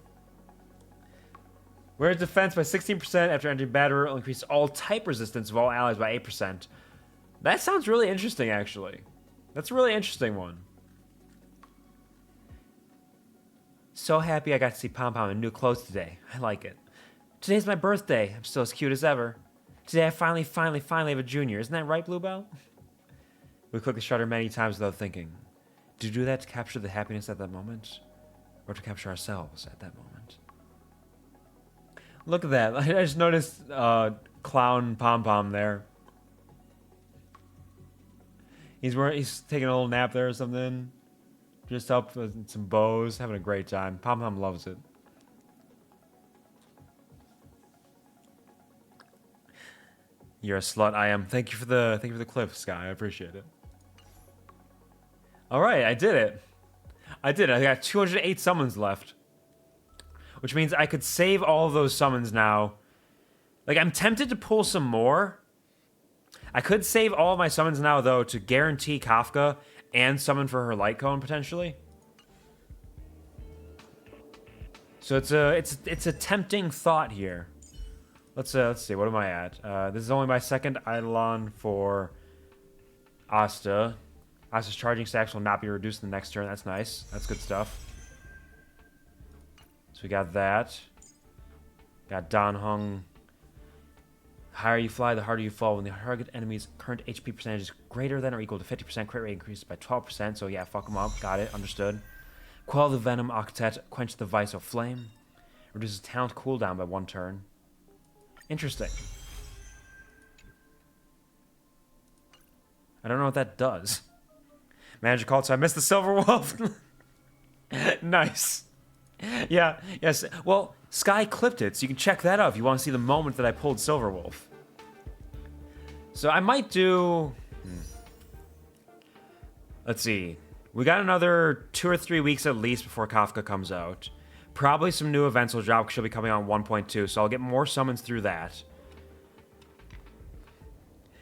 Whereas defense by 16% after entering battle will increase all type resistance of all allies by 8%. That sounds really interesting, actually. That's a really interesting one. So happy I got to see Pom Pom in new clothes today. I like it. Today's my birthday. I'm still as cute as ever. Today I finally have a junior. Isn't that right, Bluebell? We click the shutter many times without thinking. Do you do that to capture the happiness at that moment? Or to capture ourselves at that moment? Look at that. I just noticed clown Pom Pom there. He's taking a little nap there or something. Just up with some bows, having a great time. Pom Pom loves it. You're a slut. I am. Thank you for the clip, Sky. I appreciate it. All right, I did it. I got 208 summons left, which means I could save all of those summons now. Like, I'm tempted to pull some more. I could save all of my summons now, though, to guarantee Kafka and summon for her light cone potentially. So it's a tempting thought here. Let's see. What am I at? This is only my second Eidolon for Asta. Asta's charging stacks will not be reduced in the next turn. That's nice. That's good stuff. So we got that. Got Dan Heng. The higher you fly, the harder you fall. When the target enemy's current HP percentage is greater than or equal to 50%, crit rate increases by 12%. So yeah, fuck them up. Got it. Understood. Quell the Venom Octet. Quench the Vice of Flame. Reduces talent cooldown by 1 turn. Interesting. I don't know what that does. Magic cult, so I missed the Silver Wolf. Nice. Yeah, yes. Well, Sky clipped it, so you can check that out if you want to see the moment that I pulled Silver Wolf. So I might do... Let's see. We got another 2 or 3 weeks at least before Kafka comes out. Probably some new events will drop because she'll be coming on 1.2, so I'll get more summons through that.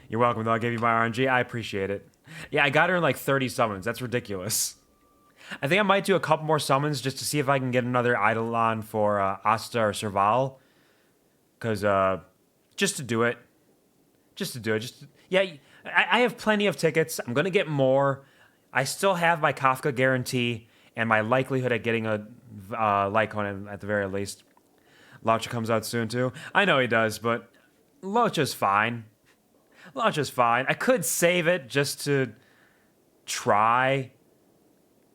You're welcome, though. I gave you my RNG. I appreciate it. Yeah, I got her in like 30 summons. That's ridiculous. I think I might do a couple more summons just to see if I can get another Eidolon for Asta or Serval. Because, just to do it. Yeah, I have plenty of tickets. I'm going to get more. I still have my Kafka guarantee and my likelihood at getting a Lycone at the very least. Laucha comes out soon, too. I know he does, but Laucha's fine. I could save it just to try,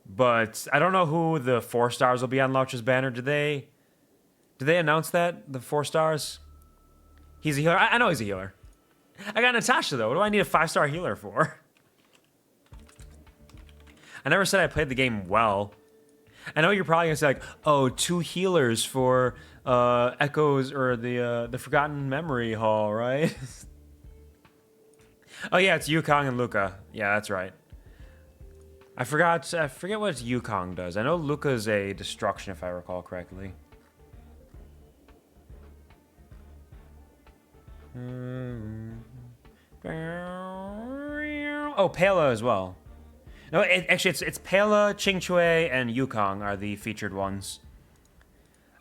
but I don't know who the 4 stars will be on Laucha's banner. Did they announce that, the 4 stars? He's a healer. I know he's a healer. I got Natasha, though. What do I need a 5-star healer for? I never said I played the game well. I know you're probably gonna say like, oh, 2 healers for Echoes or the Forgotten Memory Hall, right? Oh yeah, it's Yukong and Luca. Yeah, that's right. I forget what Yukong does. I know Luca's a destruction, if I recall correctly. Oh, Pela as well. No, actually, it's Pela, Qingchui, and Yukong are the featured ones.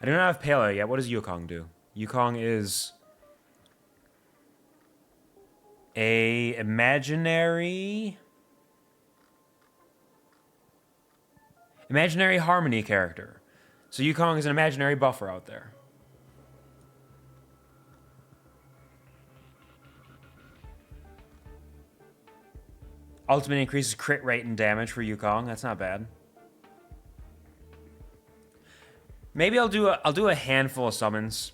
I do not have Pela yet. What does Yukong do? Yukong is a imaginary harmony character. So Yukong is an imaginary buffer out there. Ultimate increases crit rate and damage for Yukong. That's not bad. Maybe I'll do a handful of summons.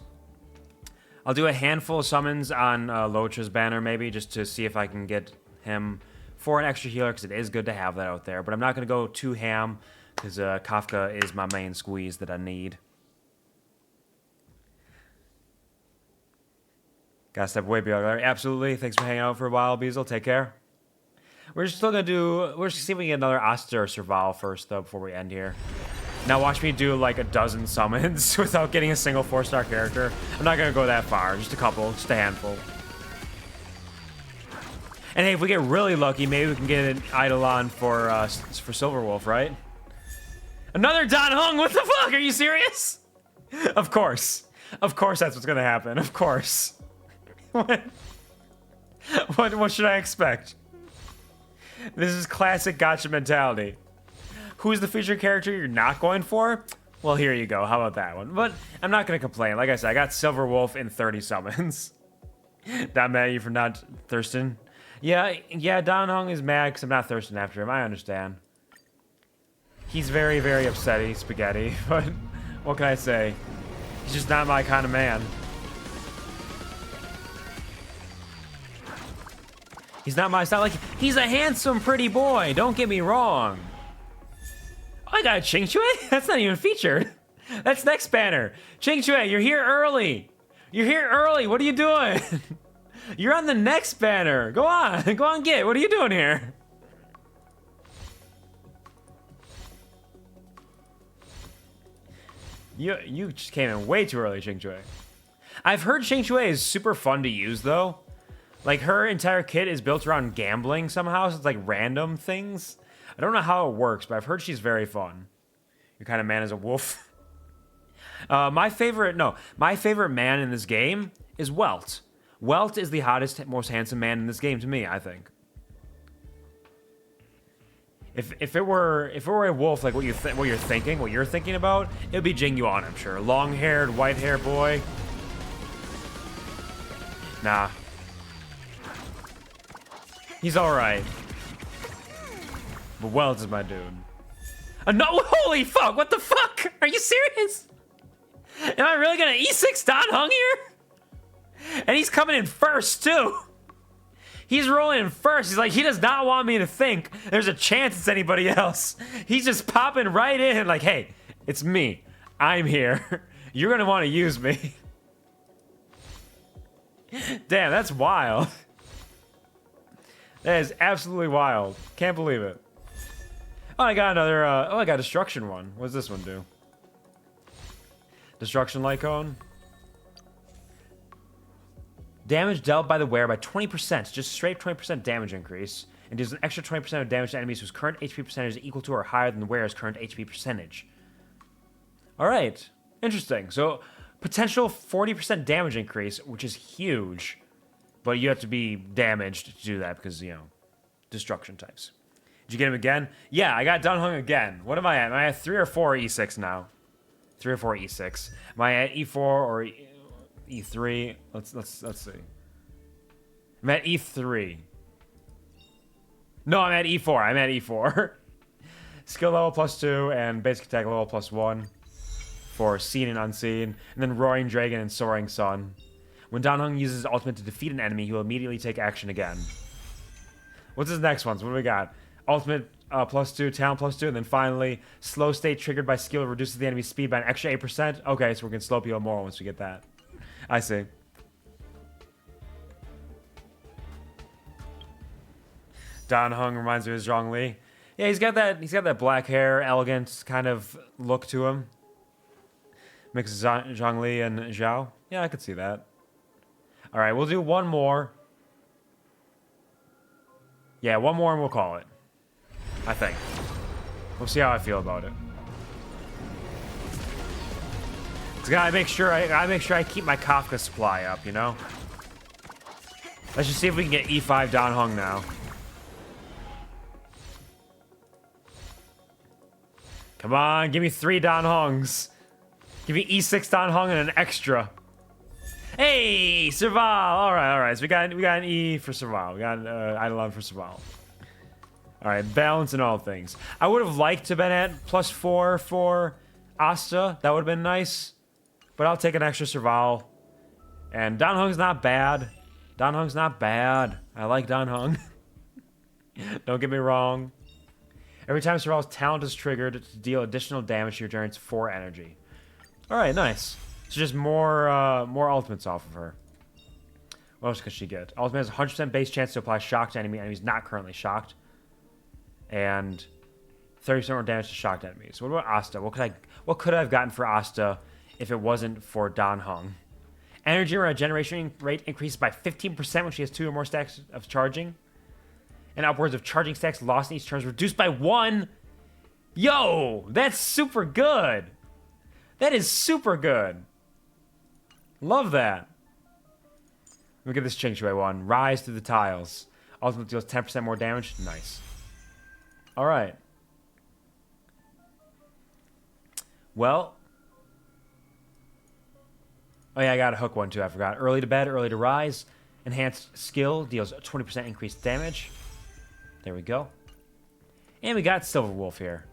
I'll do a handful of summons on Locha's banner, maybe, just to see if I can get him for an extra healer, because it is good to have that out there. But I'm not going to go too ham, because Kafka is my main squeeze that I need. Gotta step away, Larry. Absolutely. Thanks for hanging out for a while, Beazle. Take care. We're still going to do... We're just see if we can get another Asta or Serval first, though, before we end here. Now watch me do like a dozen summons without getting a single 4-star character. I'm not going to go that far. Just a couple. Just a handful. And hey, if we get really lucky, maybe we can get an Eidolon for Silverwolf, right? Another Dan Heng? What the fuck? Are you serious? Of course. Of course that's what's going to happen. Of course. What should I expect? This is classic gacha mentality. Who's the featured character you're not going for? Well, here you go. How about that one? But I'm not going to complain. Like I said, I got Silverwolf in 30 summons. Not mad at you for not thirsting. Yeah, Dan Heng is mad because I'm not thirsting after him. I understand. He's very, very upsetty, spaghetti. But what can I say? He's just not my kind of man. He's not my style. Like, he's a handsome, pretty boy. Don't get me wrong. Oh, I got Ching Chui? That's not even featured. That's next banner. Ching Chui, you're here early. You're here early. What are you doing? You're on the next banner. Go on. Go on, get. What are you doing here? You just came in way too early, Ching Chui. I've heard Ching Chui is super fun to use, though. Like, her entire kit is built around gambling somehow, so it's like random things. I don't know how it works, but I've heard she's very fun. Your kind of man is a wolf. My favorite man in this game is Welt. Welt is the hottest, most handsome man in this game to me, I think. If it were a wolf, like what you're thinking about, it would be Jing Yuan, I'm sure. Long-haired, white-haired boy. Nah. He's alright. But Welt is my dude. No, holy fuck, what the fuck? Are you serious? Am I really gonna E6 Dan Heng here? And he's coming in first, too. He's rolling in first. He's like, he does not want me to think there's a chance it's anybody else. He's just popping right in like, hey, it's me. I'm here. You're gonna want to use me. Damn, that's wild. That is absolutely wild. Can't believe it. Oh, I got another, I got a Destruction one. What does this one do? Destruction Light Cone. Damage dealt by the wearer by 20%. Just straight 20% damage increase. And deals an extra 20% of damage to enemies whose current HP percentage is equal to or higher than the wearer's current HP percentage. Alright. Interesting. So, potential 40% damage increase, which is huge. But you have to be damaged to do that because, you know, destruction types. Did you get him again? Yeah, I got Dan Heng again. What am I at? Am I at 3 or 4 E6 now? 3 or 4 E6. Am I at E4 or E3? Let's see. I'm at E3. No, I'm at E4. I'm at E4. Skill level +2 and basic attack level +1 for Seen and Unseen. And then Roaring Dragon and Soaring Sun. When Dan Heng uses his ultimate to defeat an enemy, he will immediately take action again. What's his next one? So what do we got? Ultimate +2, talent +2, and then finally, slow state triggered by skill reduces the enemy's speed by an extra 8%. Okay, so we can slow people more once we get that. I see. Dan Heng reminds me of Zhongli. Yeah, he's got that black hair, elegant kind of look to him. Mixes Zhongli and Zhao. Yeah, I could see that. All right, we'll do one more. Yeah, one more and we'll call it. I think. We'll see how I feel about it. Gotta make sure I keep my Kafka supply up, you know? Let's just see if we can get E5 Dan Heng now. Come on, give me 3 Dan Hengs. Give me E6 Dan Heng and an extra. Hey, Serval! Alright. So we got an E for Serval. We got an Eidolon for Serval. Alright, balance in all things. I would have liked to have been at +4 for Asta. That would have been nice. But I'll take an extra Serval. And Dan Heng's not bad. Dan Heng's not bad. I like Dan Heng. Don't get me wrong. Every time Serval's talent is triggered to deal additional damage, she regenerates 4 energy. Alright, nice. So just more ultimates off of her. What else could she get? Ultimate has a 100% base chance to apply shock to enemies not currently shocked. And 30% more damage to shocked enemies. What about Asta? What could I have gotten for Asta if it wasn't for Dan Heng? Energy regeneration rate increases by 15% when she has 2 or more stacks of charging. And upwards of charging stacks lost in each turn is reduced by 1. Yo, that's super good. That is super good. Love that. Look at this Ching Shui one. Rise through the tiles. Ultimate deals 10% more damage. Nice. Alright. Well. Oh yeah, I got a hook one too. I forgot. Early to bed, early to rise. Enhanced skill deals 20% increased damage. There we go. And we got Silver Wolf here.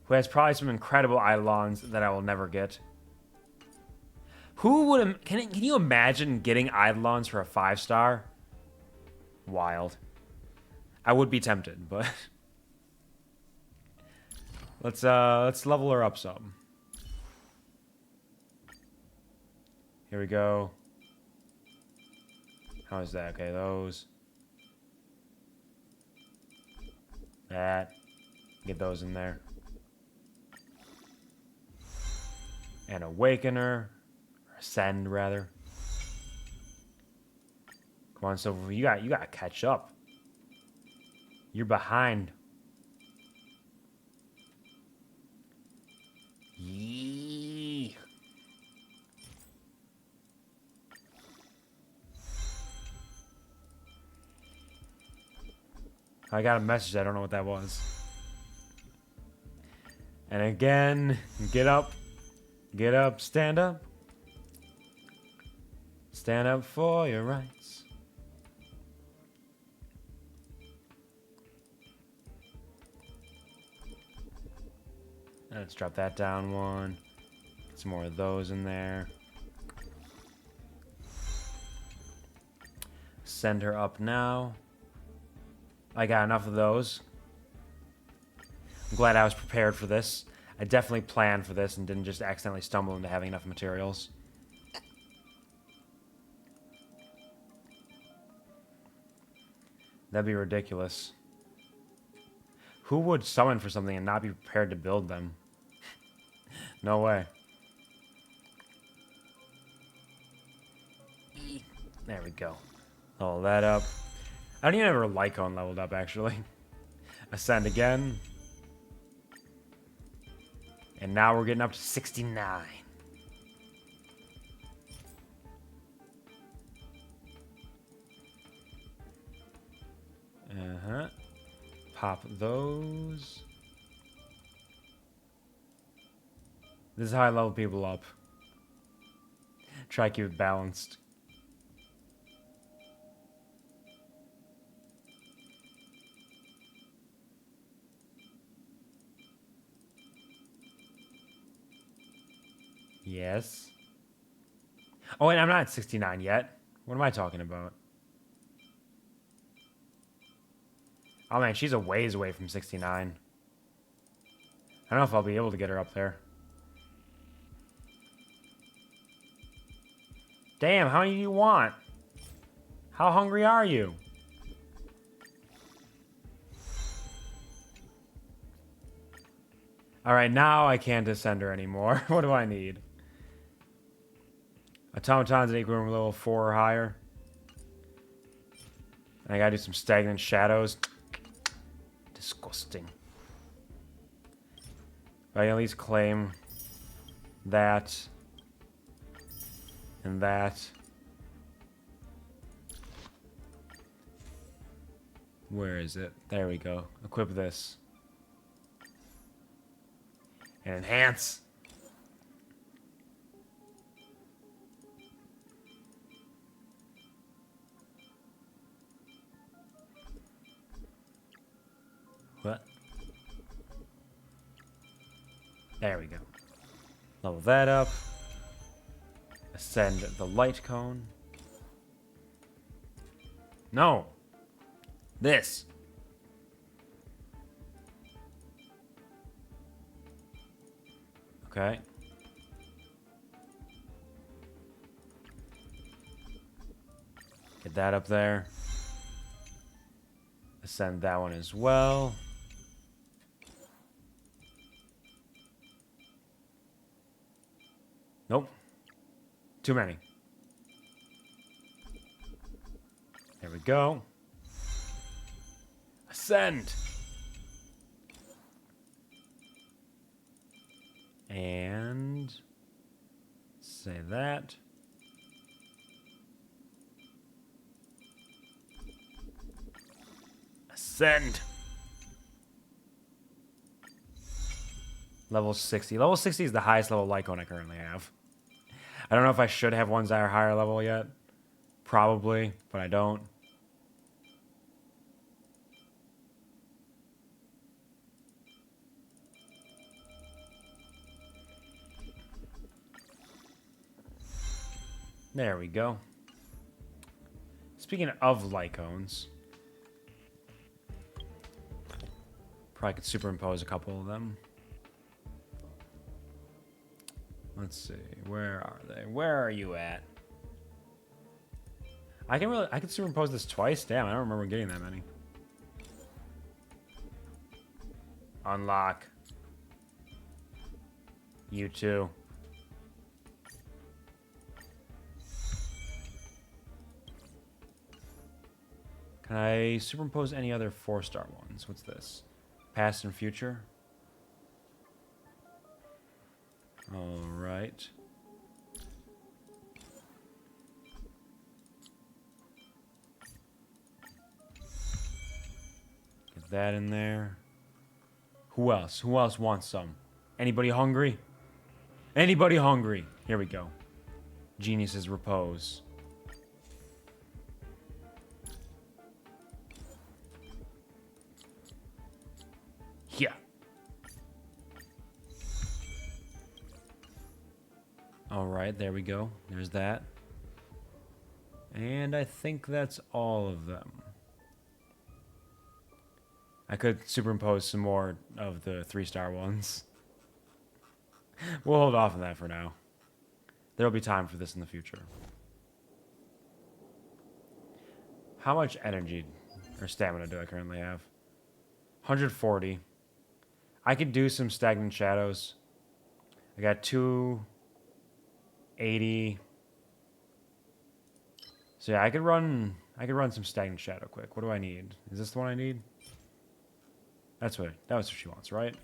Who has probably some incredible Eidolons that I will never get. Who would... Can you imagine getting Eidolons for a 5-star? Wild. I would be tempted, but... let's level her up some. Here we go. How is that? Okay, those. That. Get those in there. And Awakener. Or Ascend, rather. Come on, Silver. You gotta catch up. You're behind. Yee. I got a message. I don't know what that was. And again, get up. Get up, stand up. Stand up for your rights. Let's drop that down one. Get some more of those in there. Send her up now. I got enough of those. I'm glad I was prepared for this. I definitely planned for this and didn't just accidentally stumble into having enough materials. That'd be ridiculous. Who would summon for something and not be prepared to build them? No way. There we go. Level that up. I don't even have her Lycon leveled up, actually. Ascend again. And now we're getting up to 69. Uh-huh. Pop those. This is how I level people up. Try to keep it balanced. Yes. Oh, and I'm not at 69 yet. What am I talking about? Oh, man, she's a ways away from 69. I don't know if I'll be able to get her up there. Damn, how many do you want? How hungry are you? Alright, now I can't ascend her anymore. What do I need? Automatons at equilibrium level 4 or higher. And I gotta do some stagnant shadows. Disgusting. But I can at least claim that, and that. Where is it? There we go. Equip this. And enhance. What? There we go. Level that up. Ascend the light cone. No! This! Okay. Get that up there. Ascend that one as well. Nope. Too many. There we go. Ascend. And say that. Ascend. Level 60. Level 60 is the highest level light cone I currently have. I don't know if I should have ones that are higher level yet. Probably, but I don't. There we go. Speaking of light cones, probably could superimpose a couple of them. Let's see, where are they? Where are you at? I could superimpose this twice? Damn, I don't remember getting that many. Unlock. You too. Can I superimpose any other 4-star ones? What's this? Past and future? Alright. Get that in there. Who else? Who else wants some? Anybody hungry? Anybody hungry? Here we go. Genius's repose. Yeah. Alright, there we go. There's that. And I think that's all of them. I could superimpose some more of the 3-star ones. We'll hold off on that for now. There'll be time for this in the future. How much energy or stamina do I currently have? 140. I could do some stagnant shadows. I got 280. So yeah, I could run some stagnant shadow quick. What do I need? Is this the one I need? That was what she wants, right?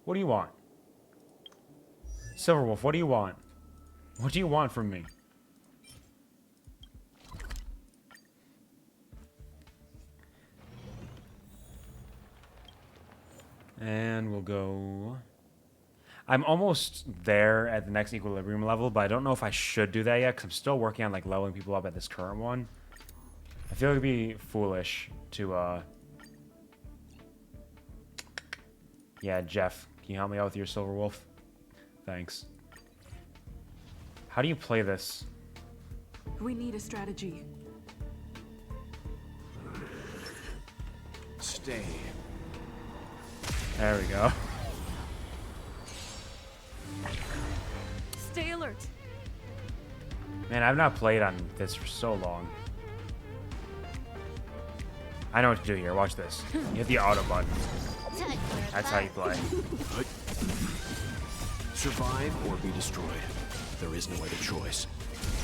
What do you want? Silverwolf, what do you want? What do you want from me? And we'll go... I'm almost there at the next equilibrium level, but I don't know if I should do that yet, because I'm still working on, like, leveling people up at this current one. I feel like it'd be foolish to, Yeah, Jeff, can you help me out with your Silverwolf? Thanks. How do you play this? We need a strategy. Stay. There we go. Stay alert. Man, I've not played on this for so long. I know what to do here. Watch this. You hit the auto button. That's how you play. Survive or be destroyed. There is no other choice.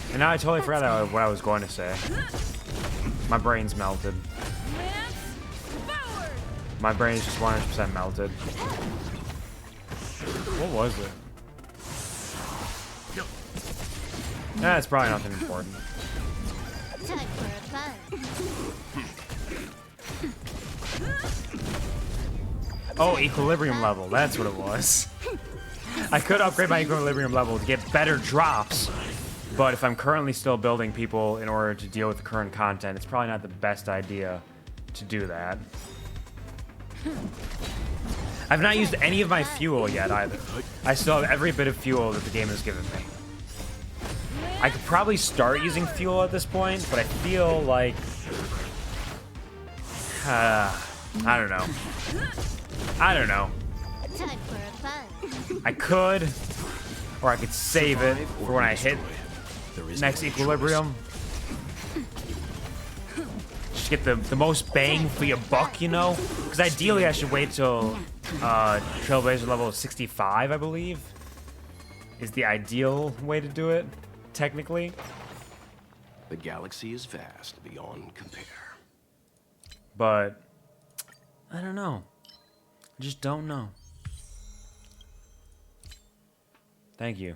And now I totally forgot what I was going to say. My brain's melted. My brain's just 100% melted. What was it? That's probably nothing important. Time for a fun. Oh, equilibrium level. That's what it was. I could upgrade my equilibrium level to get better drops, but if I'm currently still building people in order to deal with the current content, it's probably not the best idea to do that. I've not used any of my fuel yet either. I still have every bit of fuel that the game has given me. I could probably start using fuel at this point, but I feel like... I don't know. I don't know. Time for a fun. I could, or I could save it for when I hit next equilibrium. Just get the most bang for your buck, you know? Because ideally I should wait till Trailblazer level 65, I believe, is the ideal way to do it, technically. The galaxy is vast beyond compare. But I don't know. I just don't know. Thank you.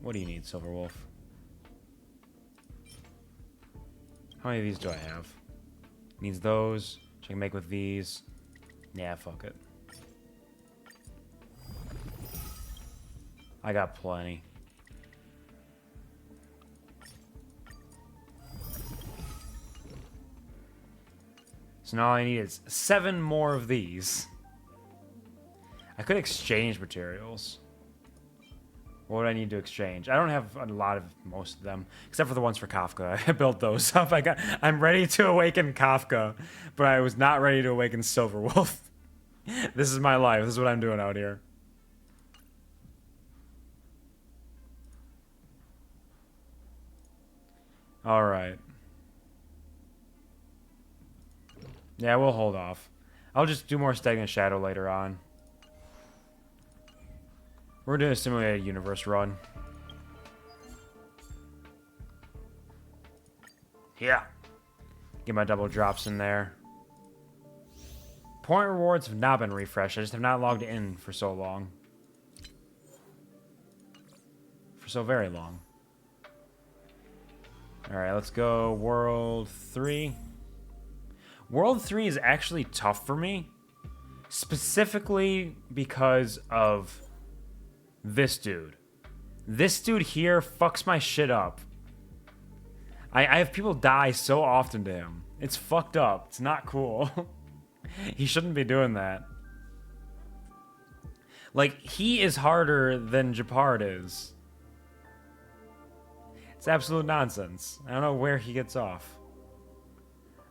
What do you need, Silverwolf? How many of these do I have? Needs those, which I can make with these. Yeah, fuck it. I got plenty. So now all I need is 7 more of these. I could exchange materials. What would I need to exchange? I don't have a lot of most of them, except for the ones for Kafka. I built those up. I'm ready to awaken Kafka, but I was not ready to awaken Silverwolf. This is my life. This is what I'm doing out here. All right. Yeah, we'll hold off. I'll just do more Stagnant Shadow later on. We're doing a simulated universe run. Yeah. Get my double drops in there. Point rewards have not been refreshed. I just have not logged in for so long. For so very long. Alright, let's go World 3. World 3 is actually tough for me. Specifically because of this dude. This dude here fucks my shit up. I have people die so often to him. It's fucked up. It's not cool. He shouldn't be doing that. Like, he is harder than Japard is. It's absolute nonsense. I don't know where he gets off.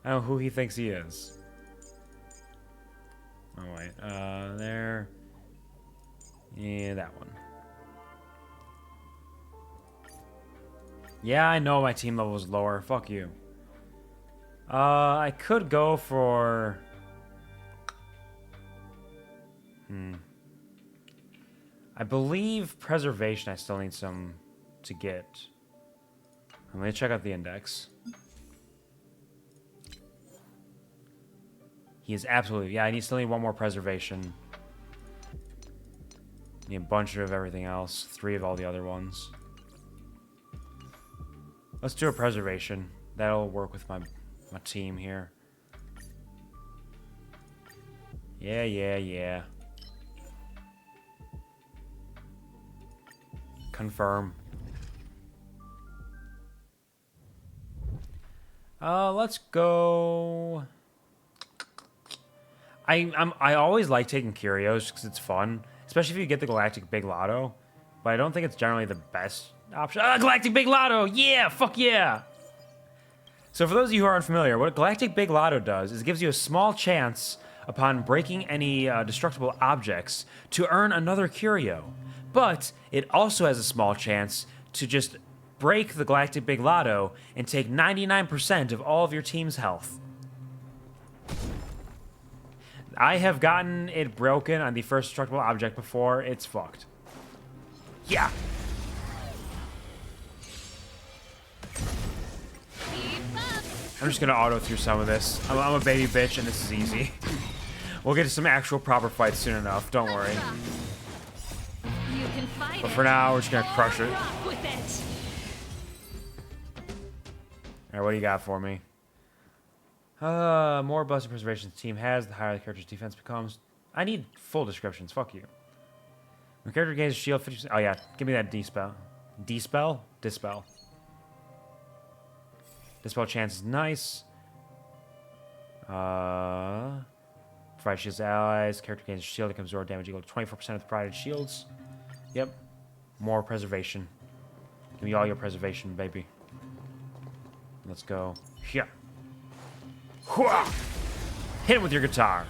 I don't know who he thinks he is. Oh, wait. There. Yeah, that one. Yeah, I know my team level is lower. Fuck you. I could go for... I believe Preservation I still need some to get. Let me check out the index. He is absolutely... Yeah, I still need 1 more Preservation. Need a bunch of everything else. 3 of all the other ones. Let's do a Preservation. That'll work with my team here. Yeah. Confirm. Let's go... I always like taking Curios because it's fun. Especially if you get the Galactic Big Lotto. But I don't think it's generally the best option. Galactic Big Lotto! Yeah! Fuck yeah! So for those of you who aren't familiar, what Galactic Big Lotto does is it gives you a small chance upon breaking any destructible objects to earn another Curio. But it also has a small chance to just break the Galactic Big Lotto and take 99% of all of your team's health. I have gotten it broken on the first destructible object before. It's fucked. Yeah. Keep up. I'm just gonna auto through some of this. I'm a baby bitch, and this is easy. We'll get to some actual proper fights soon enough. Don't worry. You can fight But it. for now, we're just gonna crush it. Rock with it. All right, what do you got for me? More blessed preservation the team has, the higher the character's defense becomes. I need full descriptions. Fuck you. When character gains a shield 50%. Oh yeah, give me that dispel. Dispel? Dispel. Dispel chance is nice. Provide shields to allies. Character gains a shield that comes absorb damage equal to 24% of the provided shields. Yep. More preservation. Give me all your preservation, baby. Let's go. Here. Hit him with your guitar.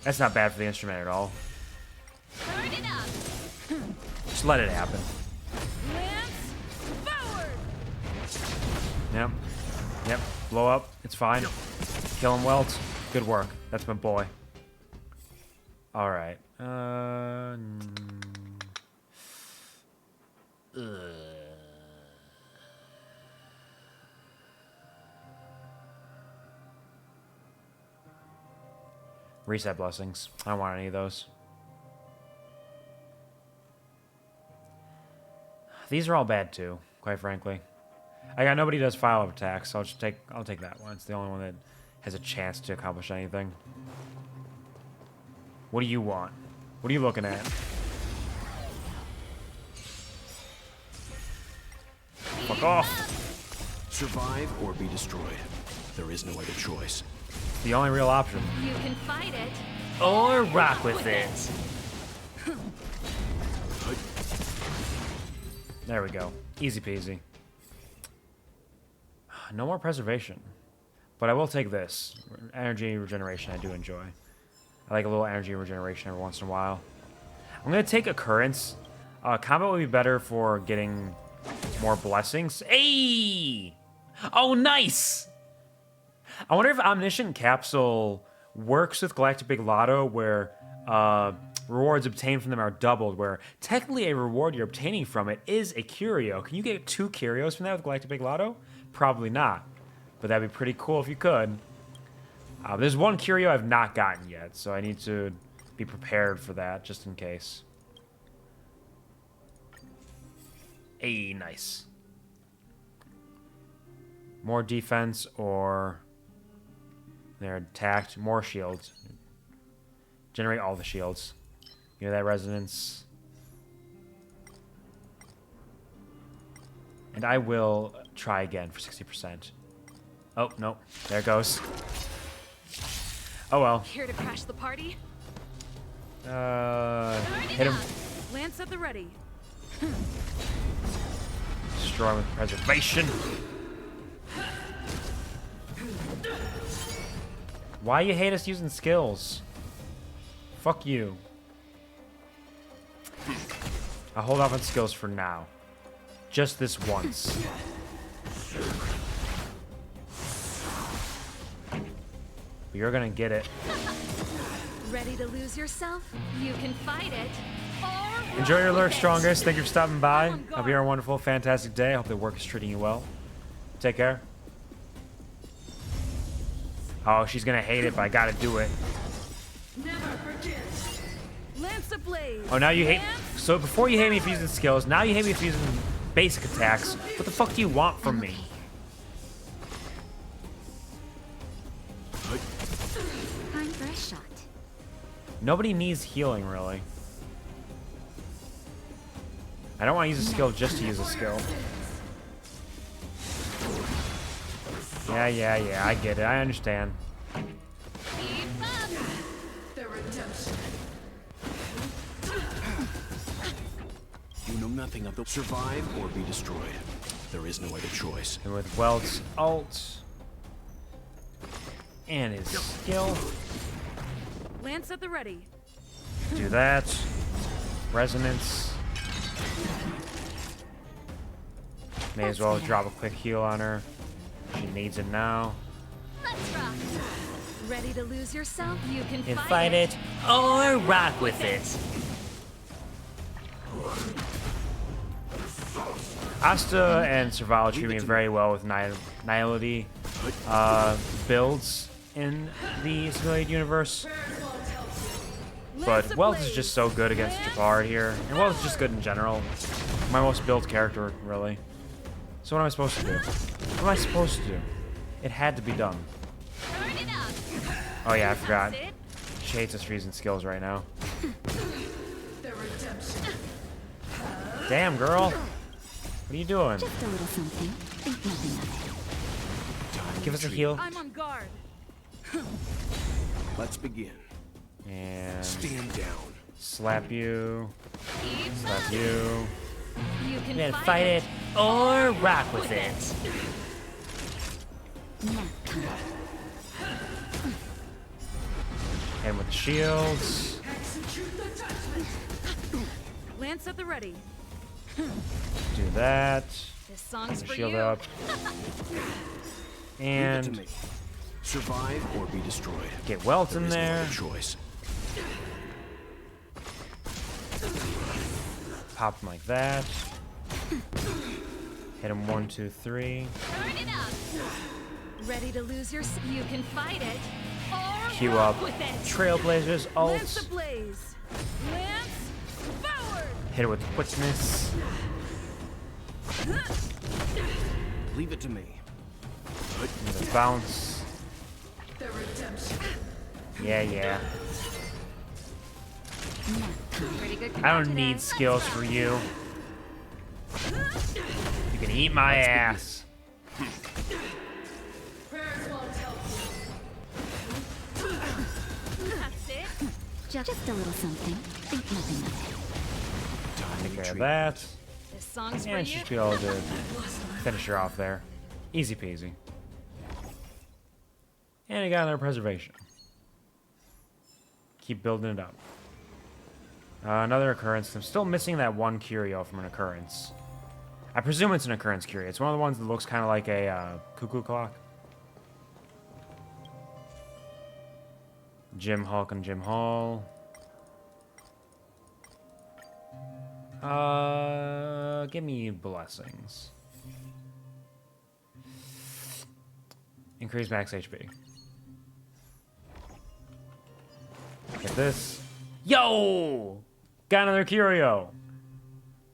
That's not bad for the instrument at all. Burn it up. Just let it happen. Lance forward. Yep. Yep. Blow up. It's fine. Kill him, Welt. Good work. That's my boy. All right. Reset blessings. I don't want any of those. These are all bad too, quite frankly. I got nobody does file of attack, so I'll take that one. It's the only one that has a chance to accomplish anything. What do you want? What are you looking at? Fuck off. Survive or be destroyed. There is no other choice. The only real option. You can fight it. Or rock with it. There we go. Easy peasy. No more preservation. But I will take this. Energy regeneration I do enjoy. I like a little energy regeneration every once in a while. I'm going to take Occurrence. Combat would be better for getting more blessings. Hey! Oh, nice! I wonder if Omniscient Capsule works with Galactic Big Lotto where rewards obtained from them are doubled, where technically a reward you're obtaining from it is a curio. Can you get 2 curios from that with Galactic Big Lotto? Probably not. But that'd be pretty cool if you could. There's one curio I've not gotten yet, so I need to be prepared for that, just in case. Hey, nice. More defense or... They're attacked. More shields. Generate all the shields. You know that resonance. And I will try again for 60%. Oh, no. There it goes. Oh, well. Here to crash the party? Hit him. Lance at the ready. Destroy him with preservation. Why you hate us using skills? Fuck you. I'll hold off on skills for now. Just this once. But you're gonna get it. Ready to lose yourself? You can fight it. Or Enjoy your rock lurk, with it. strongest. Thank you for stopping by. Hope you're a wonderful, fantastic day. I hope the work is treating you well. Take care. Oh, she's gonna hate it, but I gotta do it. Never forget. Lance ablaze. Oh, now you hate... Lance So before you hate me for using skills, now you hate me for using basic attacks. What the fuck do you want from me? Time for a shot. Nobody needs healing, really. I don't want to use a skill just to use a skill. Yeah, I get it. I understand. Keep up. the redemption. You know nothing of the survive or be destroyed. There is no other choice. And with Welt's ult and his skill, Lance at the ready. do that. Resonance. May as well drop a quick heal on her. She needs it now. Let's rock. Ready to lose yourself? You can And fight, fight it or rock with it. Asta and Serval treat me very well with Nihility. builds in the simulated universe. But Wealth is just so good against Jabbar here. And Wealth is just good in general. My most built character, really. So what am I supposed to do? What am I supposed to do? It had to be done. Turn it up. Oh yeah, I forgot. That's it. She hates us using skills right now. Damn, girl. What are you doing? Just a little something. Think nothing of it. Give us a heal. I'm on guard. Let's begin. And Stand down. slap you. Keep Slap up. you. You can You gotta fight it or rock with it. And with the shields. Lance at the ready. Do that. This song's The for shield you. up. Leave it to And me. Survive or be destroyed. get Welt in There is no there. other choice. Pop him like that. Hit him 1, 2, 3. Turn it up. Ready to lose your You can fight it or Queue rock up with it. Trailblazers Lance ult. ablaze. Lance forward. Hit it with quickness. Leave it to me. The bounce. The redemption. Yeah, yeah. Pretty good. I don't today. need skills for you. You can eat my ass. That's it. Just a little something. Think nothing of it. Time to Take care of retreat. that. This song's for And you. should be able to finish her off there. Easy peasy. And you got another preservation. Keep building it up. Another occurrence. I'm still missing that one curio from an occurrence. I presume it's an occurrence curio. It's one of the ones that looks kind of like a cuckoo clock. Jim Hulk and Jim Hall. Give me blessings. Increase max HP. Get this. Yo! Got another curio.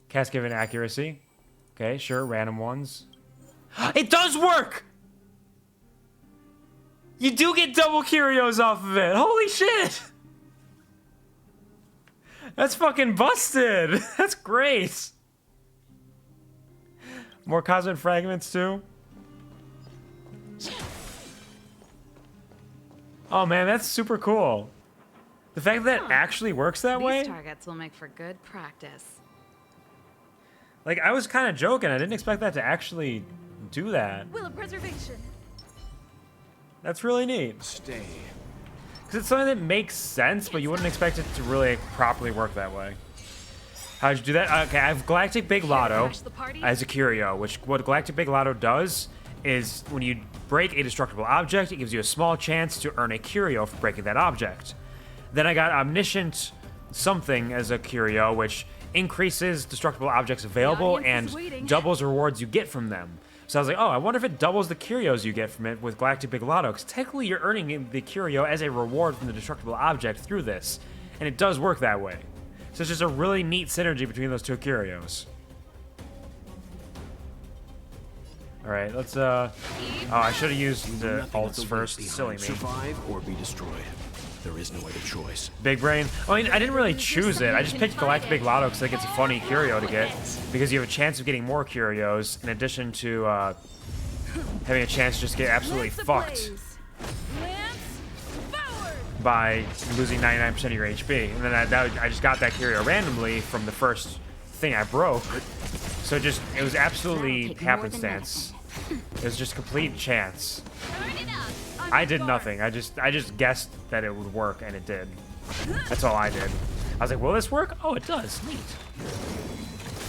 Cast given accuracy. Okay, sure, random ones. It does work! You do get double curios off of it. Holy shit! That's fucking busted. That's great. More cosmic fragments too. Oh man, that's super cool. The fact that it actually works that way. These targets will make for good practice. Like, I was kind of joking. I didn't expect that to actually do that. Will of preservation. That's really neat. Stay. Because it's something that makes sense, but you wouldn't expect it to really properly work that way. How'd you do that? Okay, I have Galactic Big Lotto crash the party? as a curio, which what Galactic Big Lotto does is when you break a destructible object, it gives you a small chance to earn a curio for breaking that object. Then I got Omniscient something as a curio, which increases destructible objects available audience is and waiting. doubles rewards you get from them. So I was like, oh, I wonder if it doubles the curios you get from it with Galactic Big Lotto, because technically you're earning the curio as a reward from the destructible object through this, and it does work that way. So it's just a really neat synergy between those two curios. Alright, let's, oh, I should have used the Nothing ults but the first. weight Silly behind. me. Survive or be destroyed. There is no other choice. Big brain. I mean, I didn't really choose it. I just picked Galactic Big Lotto because I think it's a funny curio to get. Because you have a chance of getting more curios in addition to having a chance to just get absolutely Lance fucked ablaze. Lance forward. by losing 99% of your HP. And then I just got that curio randomly from the first thing I broke. So it was absolutely That'll take more than happenstance. It was just complete chance. Turn it up. I'm I on did guard. nothing. I just guessed that it would work, and it did. That's all I did. I was like, will this work? Oh, it does. Neat.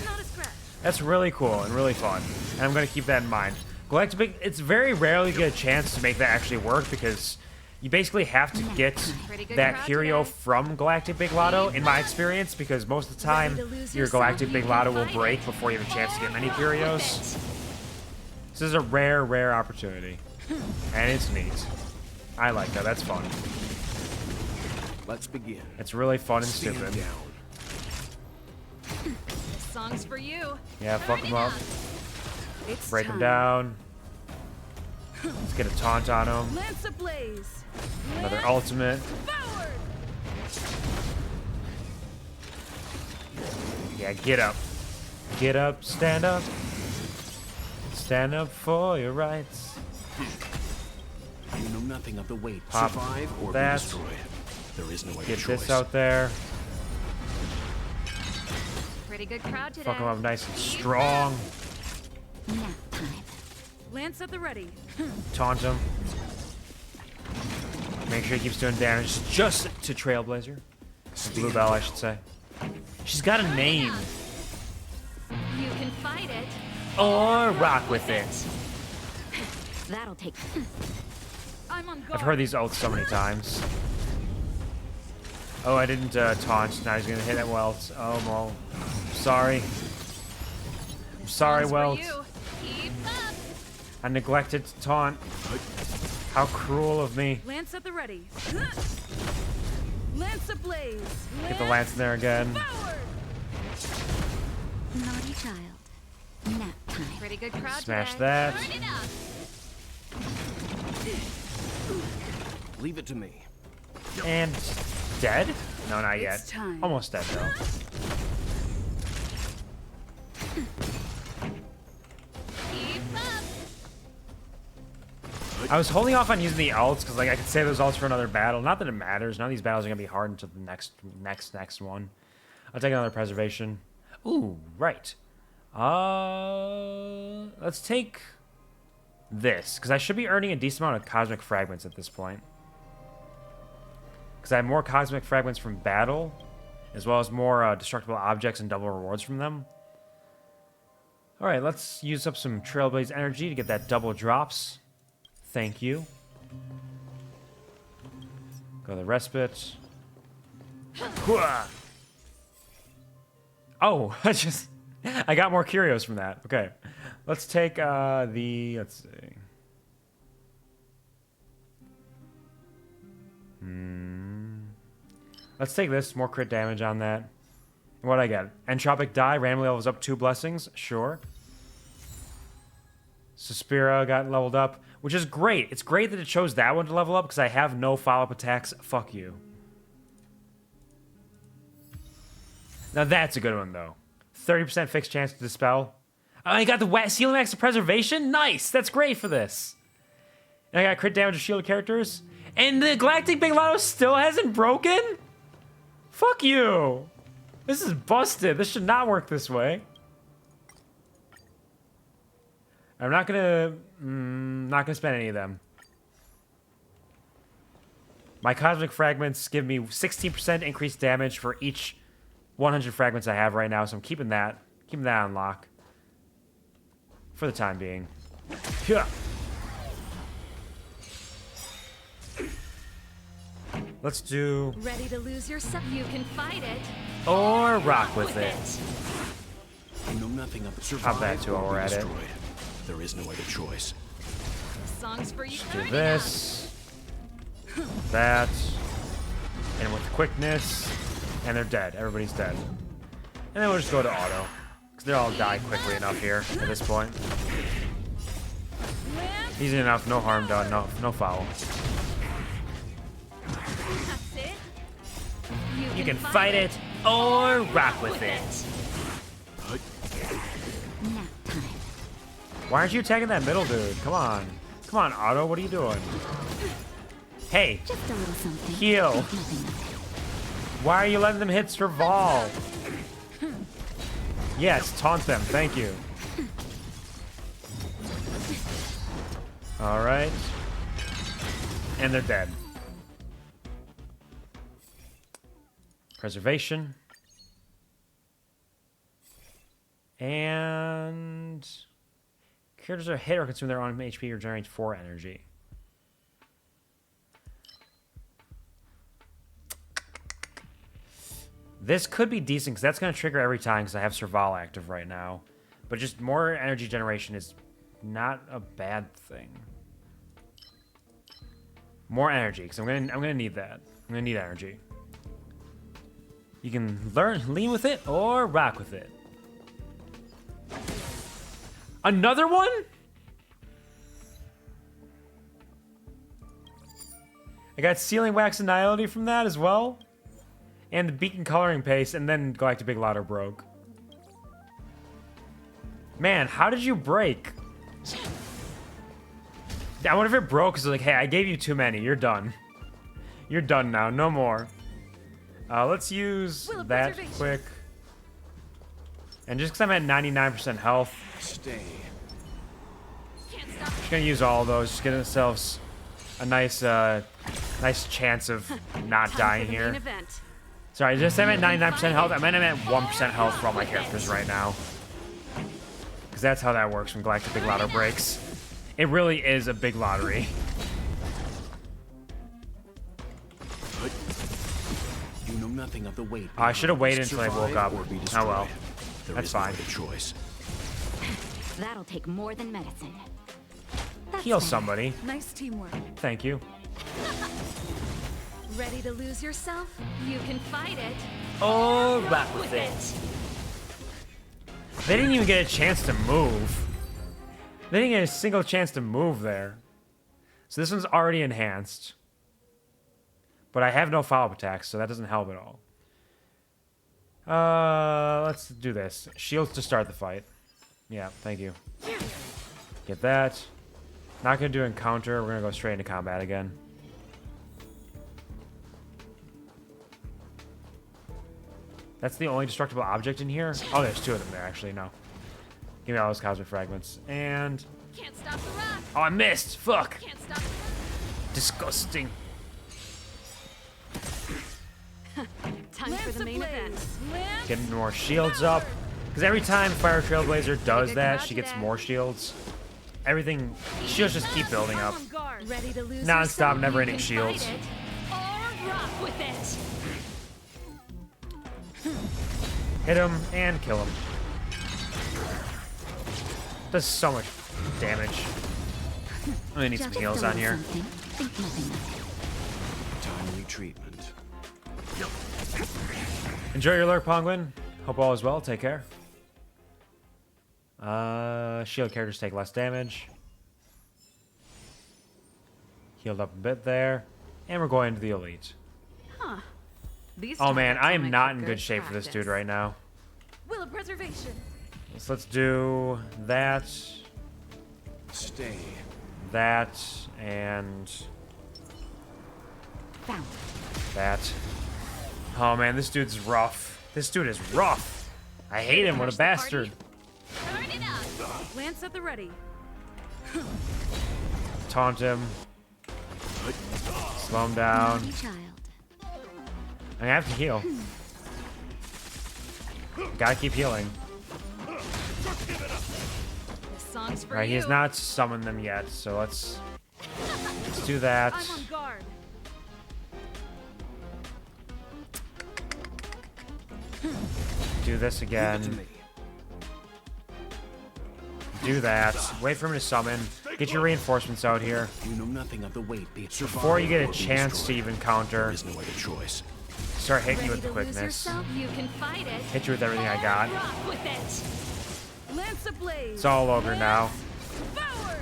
Not a scratch. That's really cool and really fun. And I'm going to keep that in mind. Galactic Big, it's very rarely get a chance to make that actually work because you basically have to get Pretty good that crowd curio today. from Galactic Big Lotto, in my experience, because most of the time Ready to lose your yourself? Galactic Big Lotto will break before you have a chance to get many curios. So this is a rare, rare opportunity. And it's neat. I like that. That's fun. Let's begin. It's really fun and Stand stupid. down. This song's for you. Yeah, fuck Turn him it up. It's Break him time. down. Let's get a taunt on him. Lance ablaze. Another Lance ultimate. forward. Yeah, get up. Get up, stand up. Stand up for your rights. You know nothing of the weight. Pop Survive or that. be destroyed. There is no other Get choice. this out there. Pretty good crowd today. Fuck him up nice and strong. Nap time. Lance at the ready. Taunt him. Make sure he keeps doing damage just to Trailblazer. Bluebell, I should say. She's got a name. You can fight it. Or rock with it. That'll take. I'm on guard. I've heard these ults so many times. Oh, I didn't taunt. Now he's gonna hit at Welt. Oh, well. Sorry. I'm sorry, Song's for Welt. you. Keep up. I neglected to taunt. How cruel of me. Lance at the ready. Lance ablaze. Get the lance in there again. Forward. Naughty child. Nap time. Pretty good crowd Smash today. that. Turn it up. Leave it to me. And dead? No, not yet. It's time. Almost dead, though. Keep up. I was holding off on using the ults because like I could save those ults for another battle. Not that it matters. None of these battles are gonna be hard until the next one. I'll take another preservation. Ooh, right. Let's take this because I should be earning a decent amount of cosmic fragments at this point. Because I have more cosmic fragments from battle, as well as more destructible objects and double rewards from them. All right, let's use up some Trailblaze energy to get that double drops. Thank you. Go to the respite. Hooah! Oh, I got more curios from that. Okay, let's take let's see. Let's take this, more crit damage on that. And what I get? Entropic Die, randomly levels up 2 blessings, sure. Suspira got leveled up, which is great. It's great that it chose that one to level up because I have no follow-up attacks. Fuck you. Now that's a good one, though. 30% fixed chance to dispel. Oh, I got the Ceiling Max of Preservation? Nice! That's great for this. And I got crit damage of shielded characters. And the Galactic Big Lotto still hasn't broken? Fuck you! This is busted. This should not work this way. I'm not gonna spend any of them. My cosmic fragments give me 16% increased damage for each 100 fragments I have right now, so I'm keeping that on lock for the time being. Yeah. Let's do Ready to lose yourself? You can fight it. or rock with it. You know nothing of the Pop that survive too while or we're be at it. destroyed. There is no other choice. This song's for you. Do Turn it this. That. And with quickness. And they're dead. Everybody's dead. And then we'll just go to auto. Because they all die quickly enough here at this point. up. Lance, Easy enough. No harm done. No foul. that's it. You can fight it or rock with it. Nap time. Why aren't you attacking that middle dude? Come on. Come on, Otto. What are you doing? Hey, Just a little something. heal. Think nothing of it. Why are you letting them hit Serval? Yes, taunt them. Thank you. All right. And they're dead. Preservation. And characters are hit or consume their own HP or generate 4 energy. This could be decent because that's going to trigger every time because I have Serval active right now. But just more energy generation is not a bad thing. More energy, because I'm gonna need that. I'm gonna need energy. You can lean with it or rock with it. Another one? I got Sealing Wax Annihility from that as well. And the Beacon Coloring Paste, and then Galactic Big Lotter broke. Man, how did you break? I wonder if it broke because like, hey, I gave you too many. You're done. You're done now. No more. Let's use Will of that preservation. quick. And just because I'm at 99% health, Stay. Can't stop. just gonna use all of those. Just get ourselves a nice, nice chance of not Time dying for the here. main event. Sorry, just I'm at 99% health. I mean, I'm at 1% health for all my characters right now. Because that's how that works when Galactic Big Lotto breaks. It really is a big lottery. You know nothing of the weight. I should have waited until I Survive woke up. or be Oh destroyed. well. There That's is no fine. other choice. That'll take more than medicine. Heal somebody. Nice teamwork. Thank you. Ready to lose yourself? You can fight it. Oh, rock With with it. it. They didn't even get a chance to move. They didn't get a single chance to move there. So this one's already enhanced. But I have no follow-up attacks, so that doesn't help at all. Let's do this. Shields to start the fight. Yeah, thank you. Get that. Not gonna do encounter. We're gonna go straight into combat again. That's the only destructible object in here? Oh, there's two of them there, actually. No. Give me all those cosmic fragments. And... Can't stop the rock. oh, I missed! Fuck! Can't stop the rock. Disgusting. Time for the main event. Getting more shields up. Because every time Fire Trailblazer does that, she gets more shields. Everything... shields just keep building up. On guard. Ready to lose Non-stop, yourself? never-ending You can shields. fight it or rock with it. Hit him and kill him. Does so much damage. I'm gonna need some Just heals a on here. something. Think nothing of it. Timely treatment. Enjoy your lurk, Penguin. Hope all is well. Take care. Shield characters take less damage. Healed up a bit there. And we're going to the elite. These Oh man, targets I will am make not for in good good shape for this dude practice. right now. Will of preservation. So let's do that, Stay. that, and Found. that. Oh man, this dude's rough. This dude is rough. I hate him. What a bastard. Turn it up. Lance at the ready. Taunt him. Slow him down. Naughty child. I have to heal. Gotta keep healing. This song's for Alright, he you. has not summoned them yet, so let's do that. I'm on guard. Do this Leave it to again. me. Do that. Wait for him to summon. Get your reinforcements out here. You know nothing of the weight. Before you get a chance to to even There counter, is no other choice. start hitting you Ready with the to lose quickness. yourself? You can fight it. Hit you with everything I got. Or rock with it. Lance ablaze. It's all over now. Forward.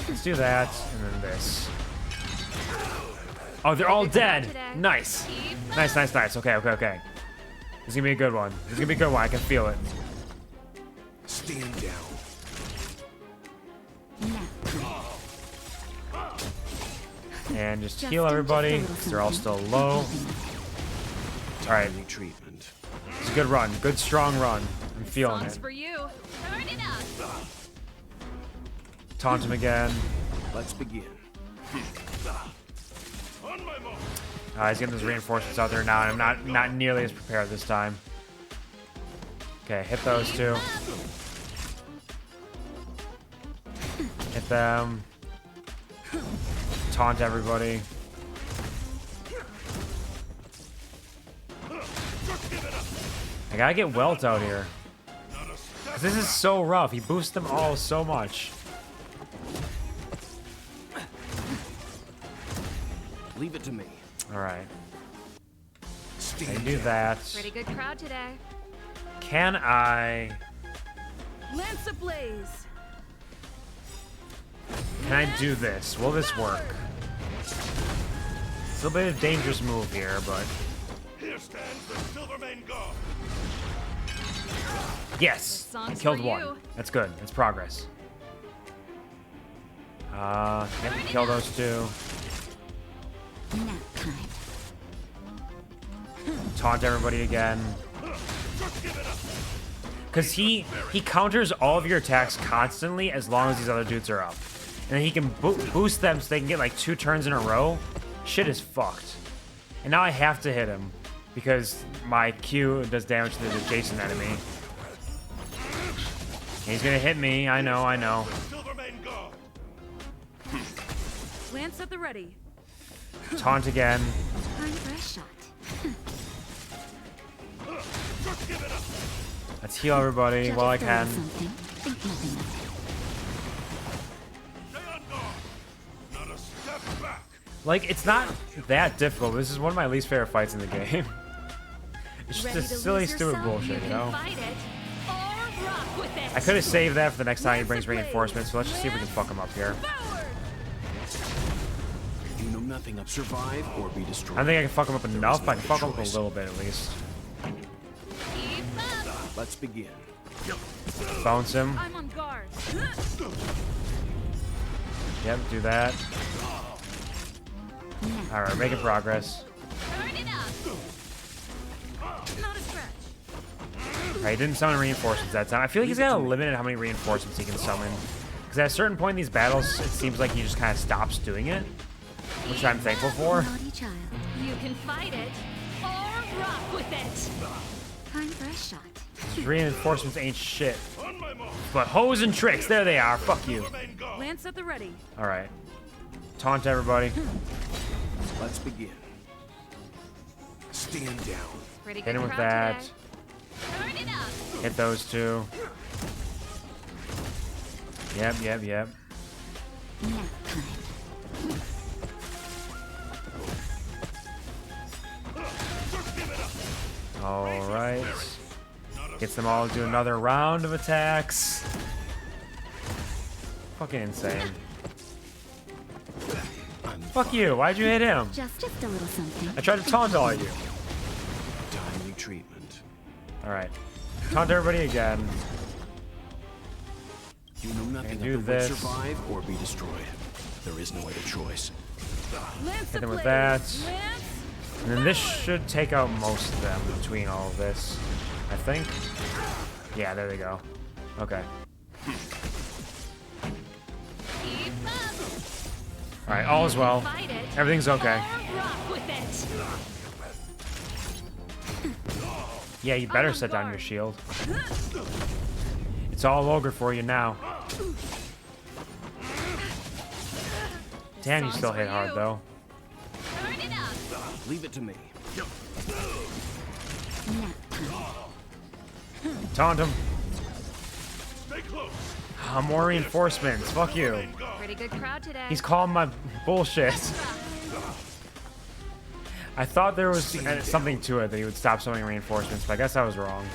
Let's do that, and then this. Oh, they're all dead. Nice. Nice, nice, nice. Okay, okay, okay. This is gonna be a good one. This is gonna be a good one. I can feel it. Stand down. And just Just heal a everybody, little 'cause they're all still something. low. Think nothing Alright, Timely treatment. it's a good run. Good, strong run. I'm feeling Songs it. for you. Turn it up. Taunt him again. Let's begin. He's getting those reinforcements out there now, and I'm not nearly as prepared this time. Okay, hit those two. Hit them. Taunt everybody. I gotta get Welt out here. Because This is so rough. He boosts them all so much. Leave it to me. All right. I Stand can do down. that. Pretty good crowd today. Can I? Lance ablaze. Can I do this? Will this work? It's a little bit of a dangerous move here, but Here stands the Silvermane God. yes, song's killed for one. you. That's good. That's progress. Yep, kill those two. Nap time. Taunt everybody again. Just give it up. Because he counters all of your attacks constantly as long as these other dudes are up. And then he can boost them so they can get like 2 turns in a row. Shit is fucked. And now I have to hit him because my Q does damage to the adjacent enemy. And he's gonna hit me. I know. Silvermane God. Lance at the ready. Taunt again. Time for a shot. Just give it up. Let's heal everybody Just while I a can. little something. Think nothing of it. Stay on guard. Not a step back. Like, it's not that difficult. This is one of my least favorite fights in the game. It's just Ready a to silly, lose stupid yourself? bullshit, You you know? can fight it or rock with it. I could have saved that for the next time he Lance brings ablaze. reinforcements, so let's just see if we can fuck him up here. Forward. You know nothing of survive or be destroyed. I think I can fuck him up enough, no but I can fuck him up a choice. little bit at least. Keep up. Let's begin. Bounce him. I'm on guard. Yep, do that. Nap. Alright, making progress. Turn it up. Not a stretch. Alright, he didn't summon reinforcements that time. I feel like he's got a limit at how many reinforcements he can summon. Because at a certain point in these battles, it seems like he just kind of stops doing it. Which I'm thankful for. Naughty child. You can fight it or rock with it. Time for a shot. These reinforcements ain't shit. On my mark. But hoes and tricks, there they are. Fuck you. Silvermane God. Lance at the ready. Alright. Taunt everybody. Let's begin. Stand down. Pretty good Hit him with crowd that. today. Turn it up. Hit those two. Yep. Nap time. Just give it up. Alright. Gets them all to do another round of attacks. Fucking insane. Fuck you. Why'd you hit him? Just a little something. I tried to taunt all of you. Timely treatment. Alright. Taunt everybody again. You know nothing do of the this. survive or be destroyed. There is no other choice. Lance Hit them with ablaze. that. Lance. And then this should take out most of them between all of this. I think. Yeah, there they go. Okay. Keep up. Alright, all is well. Fight it Everything's okay. or rock with it. Yeah, you better on set down guard. your shield. It's all ogre for you now. Damn, you song's still for hit hard you. though. Turn it up. Leave it to me. Nap time. Taunt him. Stay close. More reinforcements. Fuck you. Silvermane God. Pretty good crowd today. He's calling my bullshit. I thought there was something to it that he would stop summoning reinforcements, but I guess I was wrong.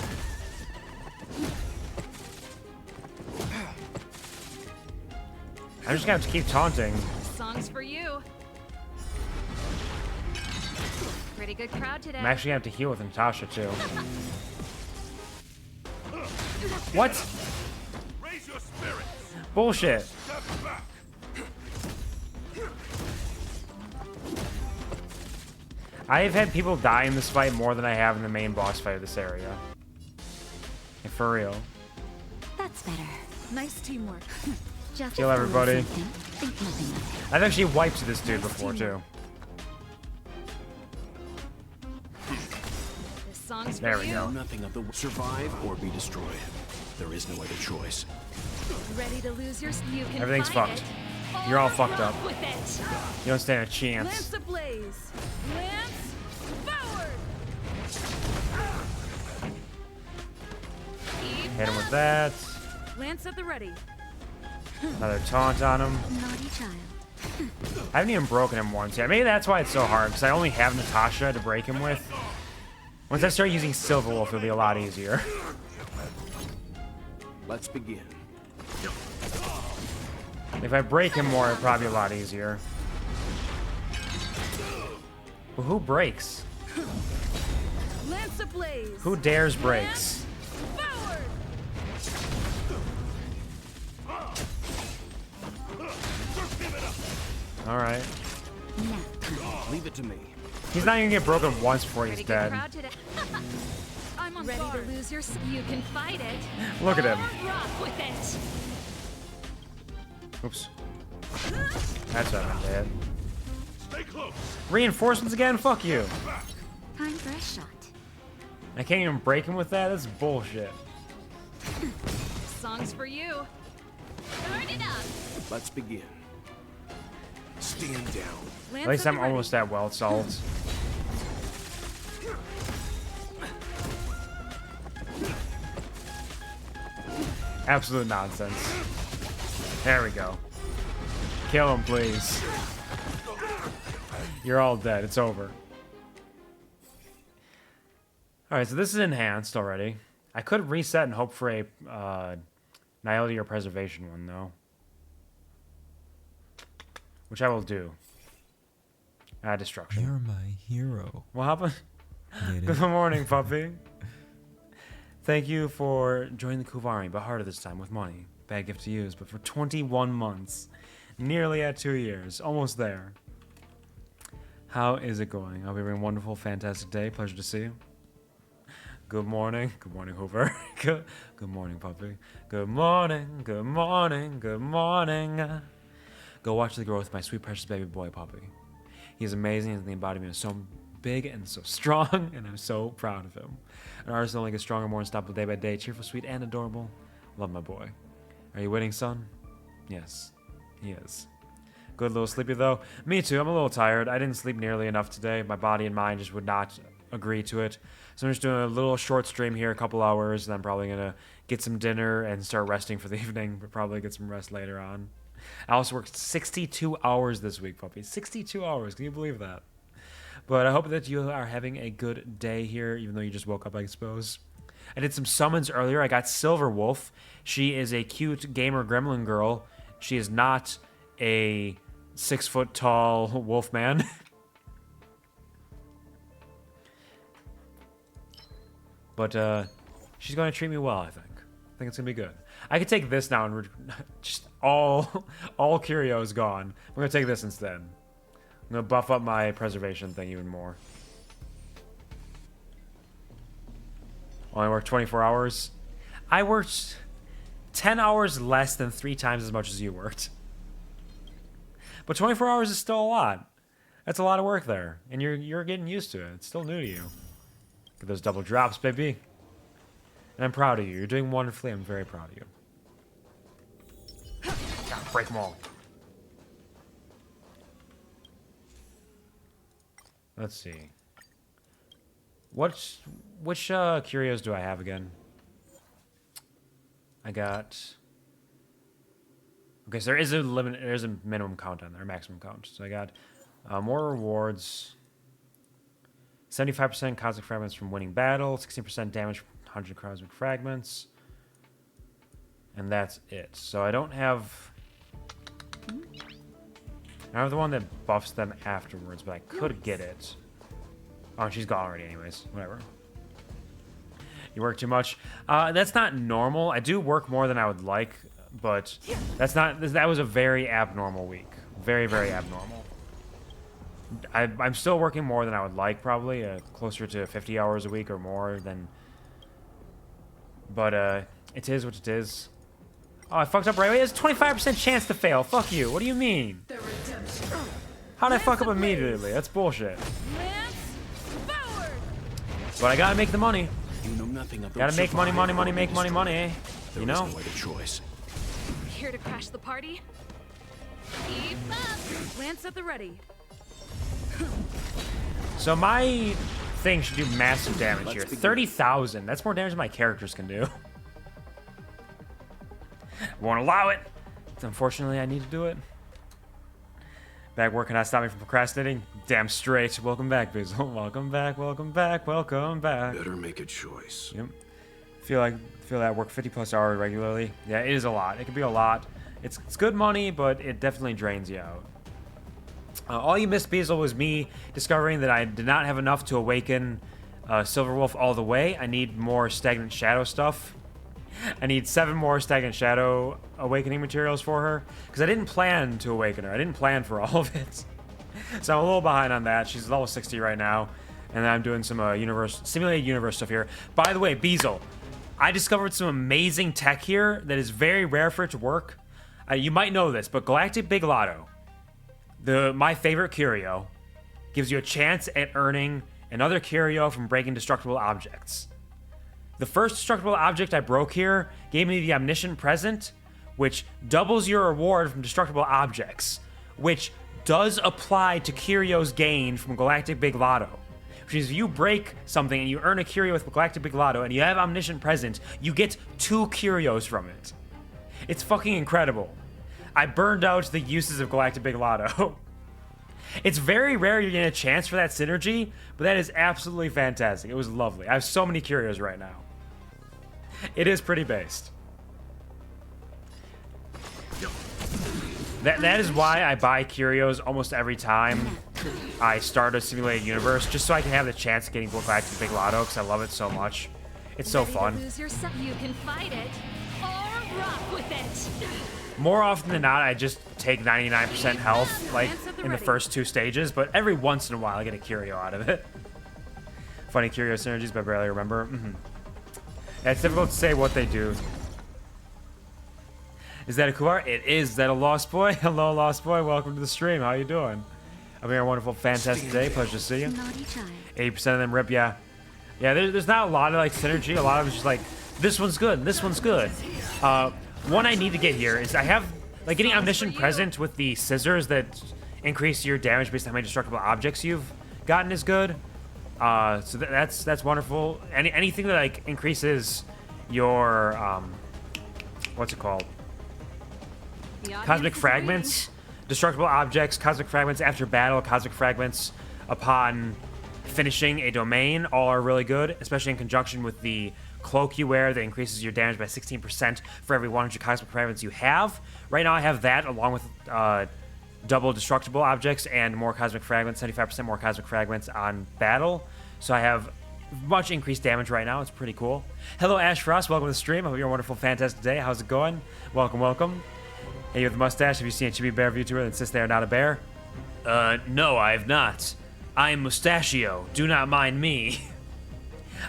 I'm just gonna have to keep taunting. Songs for you. Pretty good crowd today. I'm actually gonna have to heal with Natasha too. What? Raise your spirits. Bullshit. Step back. I've had people die in this fight more than I have in the main boss fight of this area. And for real. That's better. Nice teamwork. Just Kill a little everybody. something. Think nothing of it. I've actually wiped this dude before too. This song's There for we you. go. Nothing of the survive or be destroyed. There is no other choice. Ready to lose your. You can Everything's fight fucked. it You're all or fucked rock up. With it. You don't stand a chance. Lance ablaze. Lance forward. Keep Hit him with that. Lance at the ready. Another taunt on him. Naughty child. I haven't even broken him once yet. Maybe that's why it's so hard, because I only have Natasha to break him with. Once I start using Silverwolf, it'll be a lot easier. Let's begin. If I break him more, it'll probably be a lot easier. Well, who breaks? Lance ablaze. Who dares breaks? Forward. Alright. Leave it to me. He's not even gonna get broken once before he's Pretty good dead. crowd today. I'm on ready to lose your. You can fight it. Look at him. Or rock with it. Oops. That's what I'm dead. Stay close. Reinforcements again? Fuck you. Time for a shot. I can't even break him with that? That's bullshit. Songs for you. Turn it up. Let's begin. Stand down. Lance At least at I'm the ready. almost at well salt. Absolute nonsense. There we go. Kill him, please. You're all dead. It's over. Alright, so this is enhanced already. I could reset and hope for a Nihility or Preservation one, though. Which I will do. Destruction. You're my hero. What happened? Get Good it? morning, puppy. Thank you for joining the QuvarTV, but harder this time with money. Bad gift to use, but for 21 months. Nearly at 2 years. Almost there. How is it going? I'll be having a wonderful, fantastic day. Pleasure to see you. Good morning. Good morning, Hoover. Good morning, puppy. Good morning. Good morning. Good morning. Go watch the growth of my sweet, precious baby boy, puppy. He's amazing, and the embodiment is so big and so strong, and I'm so proud of him. An artist only gets stronger, more unstoppable day by day, cheerful, sweet, and adorable. Love my boy. Are you winning, son? Yes, he is. Good, little sleepy, though. Me too, I'm a little tired. I didn't sleep nearly enough today. My body and mind just would not agree to it. So I'm just doing a little short stream here, a couple hours, and I'm probably going to get some dinner and start resting for the evening, but probably get some rest later on. I also worked 62 hours this week, puppy. 62 hours. Can you believe that? But I hope that you are having a good day here, even though you just woke up, I suppose. I did some summons earlier. I got Silverwolf. She is a cute gamer gremlin girl. She is not a 6-foot-tall wolf man. But she's going to treat me well, I think. I think it's going to be good. I could take this now and just all Curio is gone. I'm going to take this instead. I'm going to buff up my preservation thing even more. Only worked 24 hours. I worked 10 hours less than 3 times as much as you worked. But 24 hours is still a lot. That's a lot of work there. And you're getting used to it. It's still new to you. Get those double drops, baby. And I'm proud of you. You're doing wonderfully. I'm very proud of you. God, break them all. Let's see. Which curios do I have again? I got... Okay, so there is a limit. There is a minimum count on there, maximum count. So I got more rewards. 75% cosmic fragments from winning battle. 16% damage from 100 cosmic fragments. And that's it. So I don't have... I have the one that buffs them afterwards, but I could get it. Oh, she's gone already anyways. Whatever. You work too much. That's not normal. I do work more than I would like, but that's not... That was a very abnormal week. Very, very abnormal. I'm still working more than I would like, probably. Closer to 50 hours a week or more than... But, it is what it is. Oh, I fucked up right away. There's a 25% chance to fail. Fuck you. What do you mean? How'd I fuck up immediately? That's bullshit. Lance forward. But I gotta make the money. You know nothing of Gotta make money, money, money, make money, money, eh? There You know? is no other choice. Here to crash the party. Keep up. Lance at the ready. So my thing should do massive damage here. Let's begin. 30,000. That's more damage than my characters can do. Won't allow it. Unfortunately, I need to do it. Back work cannot stop me from procrastinating. Damn straight. Welcome back, Bizzle. Welcome back, welcome back, welcome back. Better make a choice. Yep. Feel that I work 50+ hours regularly. Yeah, it is a lot. It can be a lot. It's good money, but it definitely drains you out. All you missed, Beazle, was me discovering that I did not have enough to awaken Silverwolf all the way. I need more Stagnant Shadow stuff. I need 7 more Stagnant Shadow awakening materials for her, because I didn't plan to awaken her. I didn't plan for all of it. So I'm a little behind on that. She's level 60 right now, and then I'm doing some simulated universe stuff here. By the way, Beazle, I discovered some amazing tech here that is very rare for it to work. You might know this, but Galactic Big Lotto, my favorite curio, gives you a chance at earning another curio from breaking destructible objects. The first destructible object I broke here gave me the Omniscient Present, which doubles your reward from destructible objects, which does apply to curios gained from Galactic Big Lotto. Which is if you break something and you earn a curio with Galactic Big Lotto and you have Omniscient Present, you get 2 curios from it. It's fucking incredible. I burned out the uses of Galactic Big Lotto. It's very rare you're getting a chance for that synergy, but that is absolutely fantastic. It was lovely. I have so many curios right now. It is pretty based. That is why I buy curios almost every time I start a simulated universe, just so I can have the chance of getting Galactic Big Lotto, because I love it so much. It's so fun. You can fight it or rock with it. More often than not, I just take 99% health, like, in the first 2 stages, but every once in a while I get a curio out of it. Funny curio synergies, but I barely remember. Yeah, it's difficult to say what they do. Is that a Quvar? It is. Is that a Lost Boy? Hello, Lost Boy. Welcome to the stream. How you doing? I'm here. A wonderful, fantastic day. Pleasure to see you. 80% of them rip, yeah. Yeah, there's not a lot of, like, synergy. A lot of it's just like, this one's good, this one's good. One I need to get here is I have, like, getting Omniscient Present with the scissors that increase your damage based on how many destructible objects you've gotten is good. So that's wonderful. Anything that, like, increases your, what's it called? Cosmic Fragments, destructible objects, Cosmic Fragments after battle, Cosmic Fragments upon finishing a domain, all are really good, especially in conjunction with the cloak you wear that increases your damage by 16% for every 100 Cosmic Fragments you have. Right now I have that along with double destructible objects and more Cosmic Fragments, 75% more Cosmic Fragments on battle. So I have much increased damage right now. It's pretty cool. Hello, Ash Frost. Welcome to the stream. I hope you're a wonderful, fantastic day. How's it going? Welcome, welcome. Hey, you with the mustache, have you seen a Chibi Bear VTuber that insists they are not a bear? No, I have not. I am Mustachio. Do not mind me.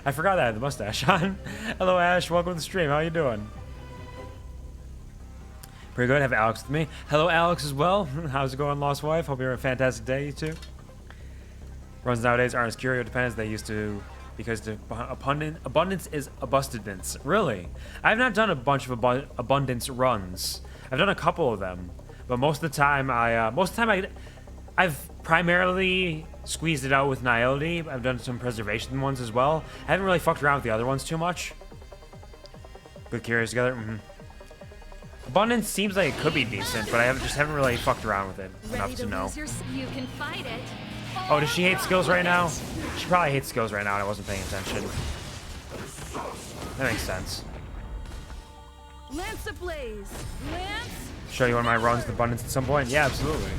I forgot that I had the mustache on. Hello, Ash. Welcome to the stream. How you doing? Pretty good. I have Alex with me. Hello, Alex, as well. How's it going, Lost Wife? Hope you're having a fantastic day, you two. Runs nowadays aren't as curio dependent as they used to because the abundance is abundance. Really? I have not done a bunch of abundance runs. I've done a couple of them, but most of the time I've primarily squeezed it out with Nihility. I've done some preservation ones as well. I haven't really fucked around with the other ones too much. Good curios together. Abundance seems like it could be decent, but I just haven't really fucked around with it enough to know. You can fight it. Oh, does she hate skills right now? She probably hates skills right now and I wasn't paying attention. That makes sense. Lance ablaze. Lance. Show you one of my runs with Abundance at some point? Yeah, absolutely.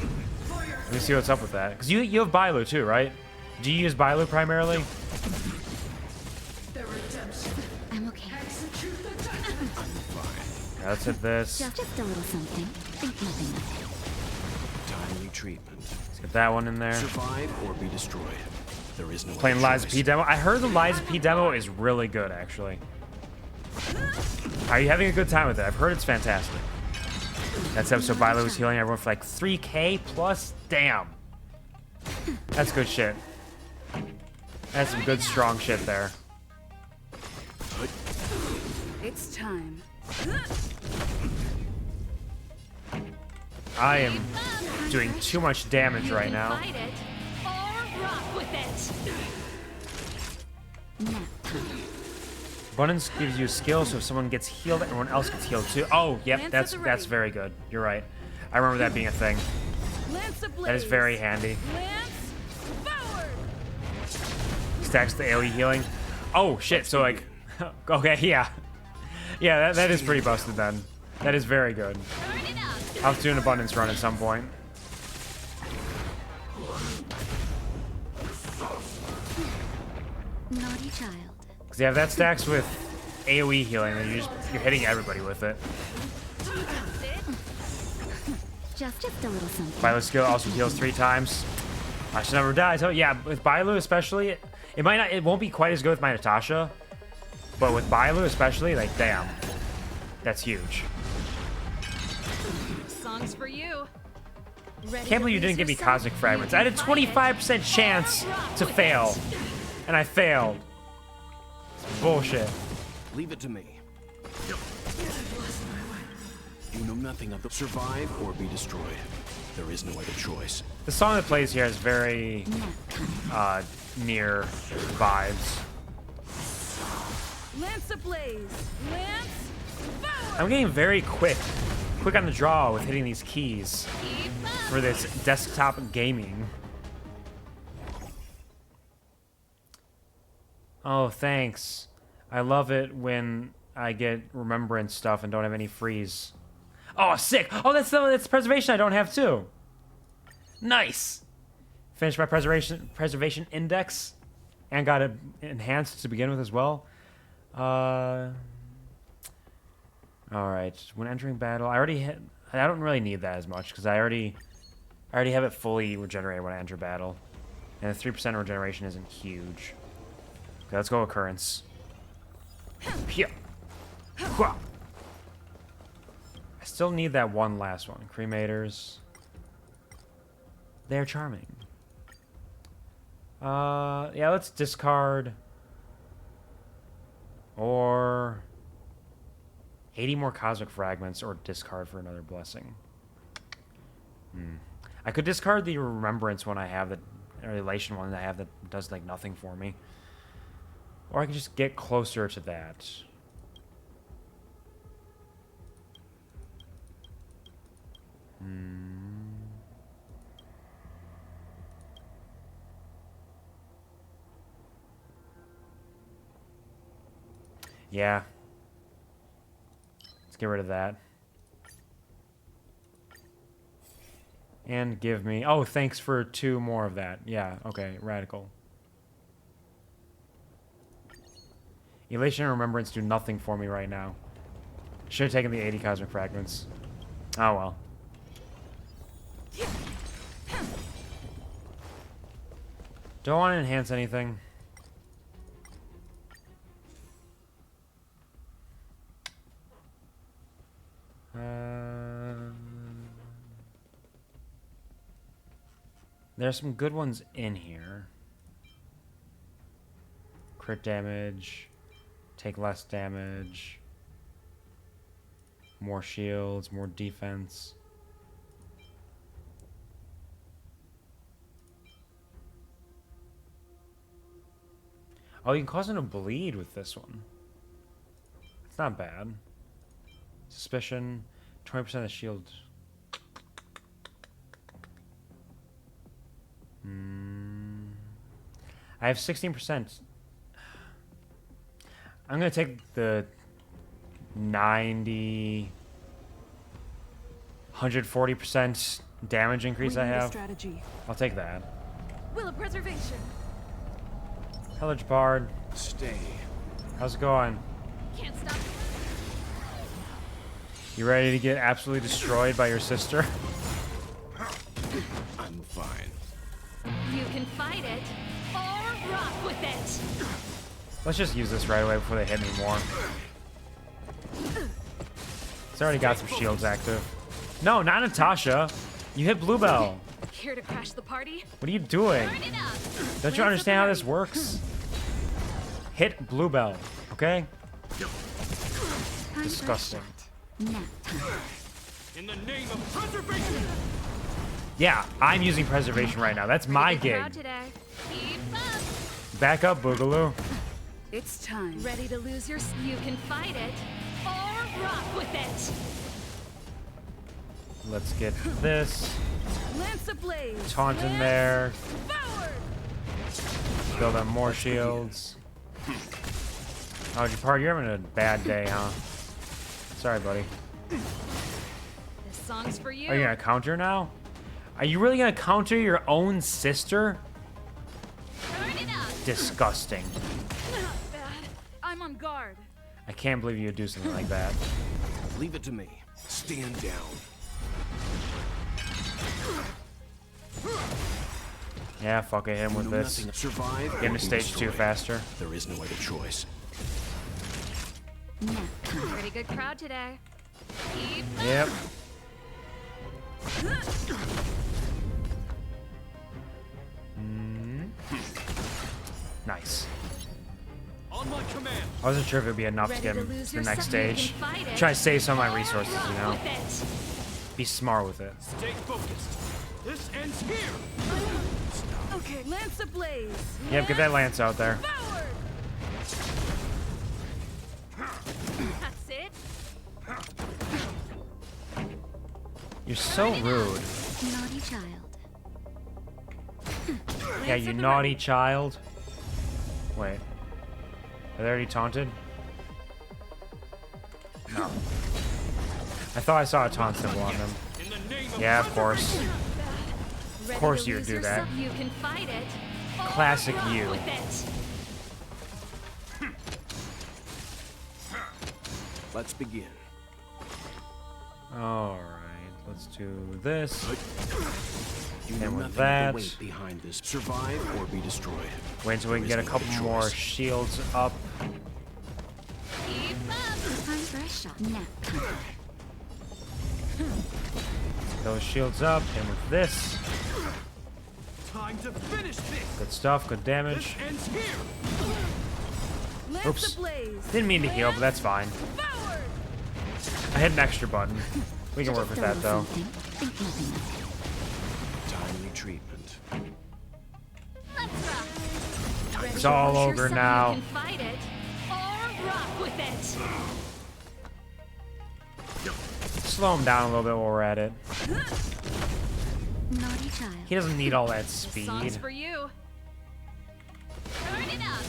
Let me see what's up with that. Because you have Bailu too, right? Do you use Bailu primarily? I'm okay. Yeah, let's hit this. Just a little something. Think nothing of it. Timely treatment. Let's get that one in there. Survive or be destroyed. There is no Playing other Liza choice. P demo. I heard the Liza P demo is really good, actually. Are you having a good time with it? I've heard it's fantastic. That's episode Bailu was healing everyone for like 3K plus. Damn. That's good shit. That's some good strong shit there. It's time. I am doing too much damage right now. Fight it or rock with it. Nap time. Abundance gives you a skill, so if someone gets healed, everyone else gets healed too. Oh, yep, Lance that's at the ready. very good. You're right. I remember that being a thing. Lance ablaze. That is very handy. Lance forward. Stacks the AoE healing. Oh shit! So like, okay, yeah, yeah, that is pretty busted then. That is very good. I'll have to do an abundance run at some point. Naughty child. Because yeah, if that stacks with AoE healing, then you're hitting everybody with it. Just a little something. Bailu skill also heals 3 times. I should never die. So yeah, with Bailu especially, it won't be quite as good with my Natasha, but with Bailu especially, like damn, that's huge. Songs for you. Ready Can't to believe you didn't lose give me yourself? cosmic fragments. You I had a can fight it. 25% chance to fail, and I failed. It's bullshit. Leave it to me. You know nothing of the survive or be destroyed. There is no other choice. The song that plays here is very near vibes. Lance ablaze. Lance forward. I'm getting very quick on the draw with hitting these keys Keep up. for this desktop gaming. Oh, thanks. I love it when I get remembrance stuff and don't have any freeze. Oh, sick! Oh, that's preservation I don't have too. Nice. Finished my preservation index, and got it enhanced to begin with as well. All right. When entering battle, I don't really need that as much because I already have it fully regenerated when I enter battle, and the 3% regeneration isn't huge. Okay, let's go occurrence. Here. I still need that one last one. Cremators. They're charming. Yeah, let's discard. Or 80 more cosmic fragments, or discard for another blessing. I could discard the remembrance one I have, that relation one I have that does like nothing for me. Or I can just get closer to that. Yeah. Let's get rid of that. And give me... Oh, thanks for 2 more of that. Yeah, okay, radical. Elation and Remembrance do nothing for me right now. Should have taken the 80 cosmic fragments. Oh well. Don't want to enhance anything. There's some good ones in here. Crit damage. Take less damage. More shields, more defense. Oh, you can cause them to bleed with this one. It's not bad. Suspicion, 20% of the shield. I have 16%. I'm going to take the 90... 140% damage increase I have. Strategy. I'll take that. Will of preservation. Hello, Jabard. Stay. How's it going? Can't stop. You ready to get absolutely destroyed by your sister? I'm fine. You can fight it or rock with it. Let's just use this right away before they hit me more. It's already got some shields active. No, not Natasha. You hit Bluebell. Here to crash the party? What are you doing? Burn it up. Don't you understand how this works? Hit Bluebell, okay? Disgusting. Nap time. In the name of preservation! Yeah, I'm using preservation right now. That's my Big gig. crowd today. Keep up. Back up, Boogaloo. It's time. Ready to lose your... You can fight it or rock with it. Let's get this. Lance ablaze. Taunt in there. Forward. Build up more shields. Oh, Japar, you're having a bad day, huh? Sorry, buddy. This song's for you. Are you gonna counter now? Are you really gonna counter your own sister? Turn it up. Disgusting. Not bad. I'm on guard. I can't believe you would do something like that. Leave it to me. Stand down. Yeah, fuck it, hit him with You know this. nothing. Survive Get or into be stage 2 destroyed. faster. There is no other choice. Nap time. Pretty good crowd today. Keep up. Yep. Nice. On my command. I wasn't sure if it would be enough to Ready get to him lose to the next yourself? You stage. can fight it. Try to save some of my Or resources, you rock know? with it. Be smart with it. Stay focused. This ends here. Okay, Lance ablaze. Yep, get that lance out there. Forward. That's it. You're so rude. Naughty child. Yeah, Lance you at the naughty ready. child. Wait. Are they already taunted? No. I thought I saw a taunt symbol on them. In the name of Yeah, of course. Ready course to you would lose do yourself? that. You can fight it. or Classic rock you. with it. Let's begin. Alright, let's do this. You And know with nothing that- of the weight behind this. Survive or be destroyed. Wait until we can get a There is no couple other more choice. shields up. Keep up. Time for a shot. Nap time. Those shields up, and with this. time to finish this. Good stuff, good This damage. ends here. Lance Oops. ablaze. Didn't mean to heal, but that's fine. Forward. I hit an extra button. We can work with Just a that little though. something. Think nothing of it. Timely treatment. Let's rock. Ready It's to all lose over yourself? now. You can fight it or rock with it. Slow him down a little bit while we're at it. Naughty child. He doesn't need all that This song's speed. for you. Turn it up.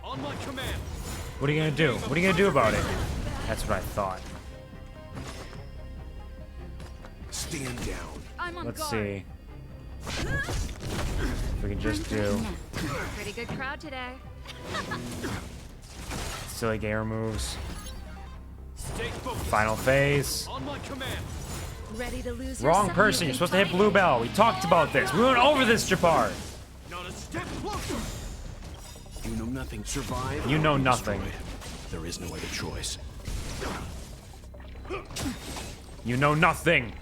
On my command. What are you gonna do? What are you gonna do about it? That's what I thought. Stand down. I'm on Let's guard. see. If we can just do Nap time. Pretty good crowd today. silly gamer moves. Stay focused. Final phase. On my command. Ready to lose Wrong yourself? person. You You're can supposed to hit fight blue it. bell. We talked about this. We went over this, Japar. Not a step closer. You know nothing. Survive. You or know be nothing. destroyed. There is no other choice. You know nothing.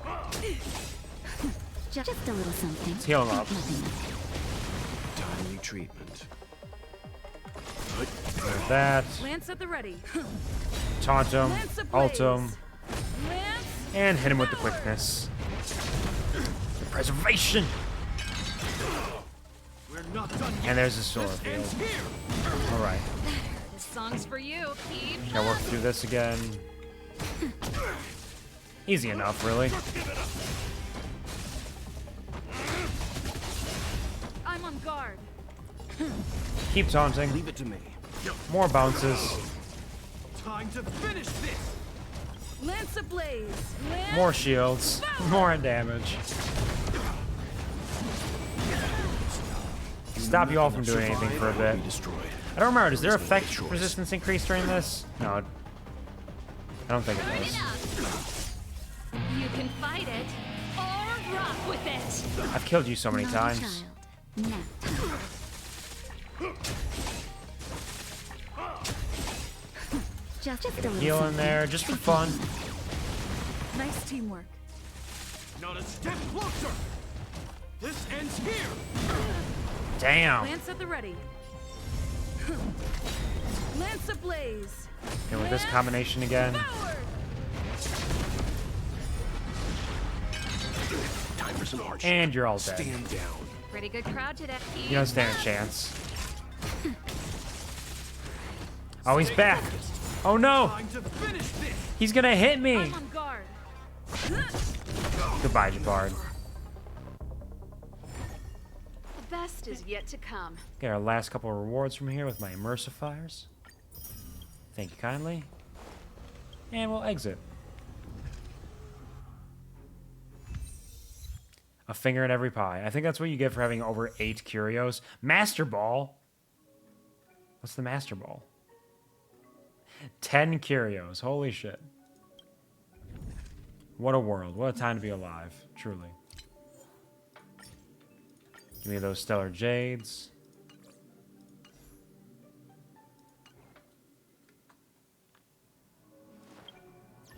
Just a little something. Let's heal him Think up. nothing of it. Timely treatment. There's that. Lance at the ready. Taunt him. Lance Ult him. ablaze. Lance. And hit him with the forward. quickness. The preservation. We're not done yet. And there's a sword This ends field. here. Alright. This song's for you. Keep Gotta work up. through this again. Easy enough, really. I'm on guard. Keep taunting. Leave it to me. More bounces. Time to finish this. Lance ablaze. Lance. More shields. More damage. Stop you all from doing anything for a Survive or bit. be destroyed. I don't remember. Does their There is no other effect choice. resistance increase during this? No. I don't think it Turn does. it up. You can fight it or rock with it. I've killed you so many Naughty times. child. Nap time. Just a little Heal in something. there just for fun. Nice teamwork. Not a step closer. This ends here. Damn. Lance at the ready. Lance ablaze. And with this combination again. Forward. Time for some hardship. And you're all dead. Stand down. Pretty good crowd today. You don't stand a chance. Oh, he's back. Oh no! Time to finish this. He's gonna hit me! I'm on guard. Goodbye, Jabard. The best is yet to come. Get our last couple of rewards from here with my emulsifiers. Thank you kindly. And we'll exit. A finger in every pie. I think that's what you get for having over 8 curios. Master Ball? What's the Master Ball? 10 curios. Holy shit. What a world. What a time to be alive. Truly. Give me those Stellar Jades.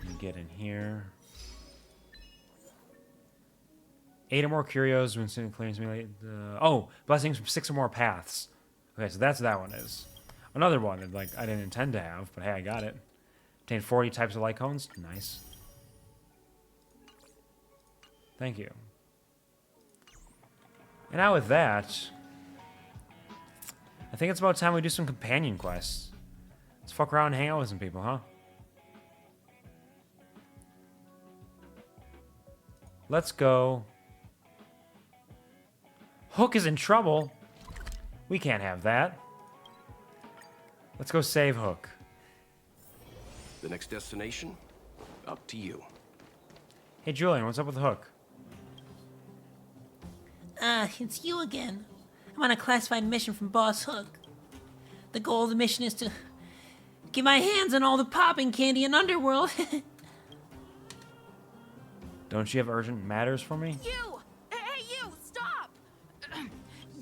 You get in here. 8 or more curios when soon clearing simulate. Oh, blessings from 6 or more paths. Okay, so that's what that one is. Another one that like I didn't intend to have, but hey, I got it. Obtain 40 types of light cones. Nice. Thank you. And now with that, I think it's about time we do some companion quests. Let's fuck around and hang out with some people, huh? Let's go. Hook is in trouble. We can't have that. Let's go save Hook. The next destination? Up to you. Hey, Julian, what's up with Hook? It's you again. I'm on a classified mission from Boss Hook. The goal of the mission is to get my hands on all the popping candy in Underworld. Don't you have urgent matters for me? You! Hey, you! Stop!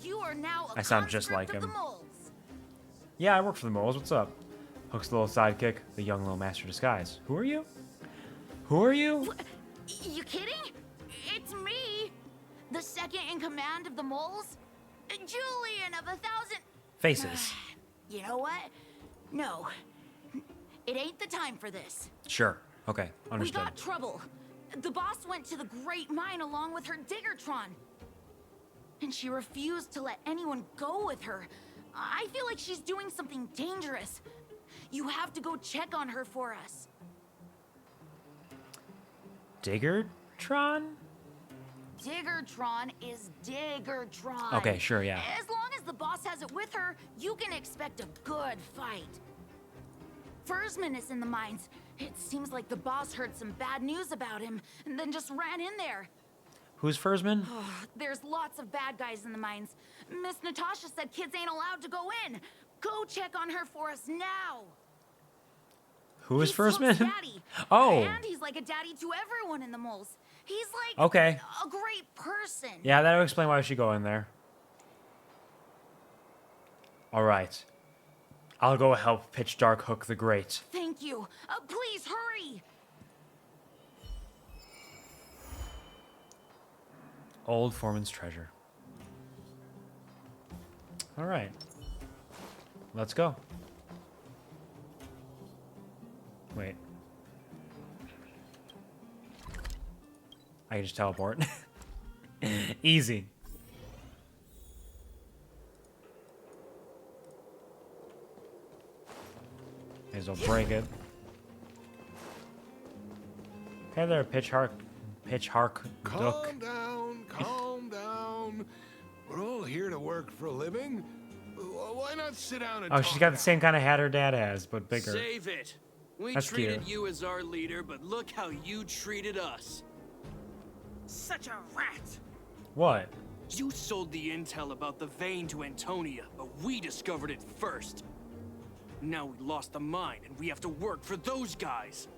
You are now a I sound just like conscript of him. the moles. Yeah, I work for the moles. What's up? Hook's little sidekick, the young little master of disguise. Who are you? Who are you? You kidding? It's me, the second in command of the moles, Julian of 1,000. Faces. You know what? No, it ain't the time for this. Sure. Okay, We understood. got trouble. The boss went to the Great Mine along with her Diggertron, and she refused to let anyone go with her. I feel like she's doing something dangerous. You have to go check on her for us. Diggertron? Diggertron is Diggertron. Okay, sure, yeah. As long as the boss has it with her, you can expect a good fight. Fursman is in the mines. It seems like the boss heard some bad news about him and then just ran in there. Who's Fursman? There's lots of bad guys in the mines. Miss Natasha said kids ain't allowed to go in. Go check on her for us now. Who is He's Hook's Fursman? daddy. Oh. And he's like a daddy to everyone in the moles. He's like Okay. a great person. Yeah, that'll explain why we should go in there. Alright. I'll go help Pitch Dark Hook the Great. Thank you. Please hurry. Old Foreman's treasure. Alright. Let's go. Wait. I can just teleport. Easy. May as well break it. Okay there, Pitch Hark Duck. Calm down. We're all here to work for a living. Why not sit down and Oh, talk she's got the now? same kind of hat her dad has, but bigger. Save it. We That's treated cute. you as our leader, but look how you treated us. Such a rat. What? You sold the intel about the vein to Antonia, but we discovered it first. Now we lost the mine, and we have to work for those guys.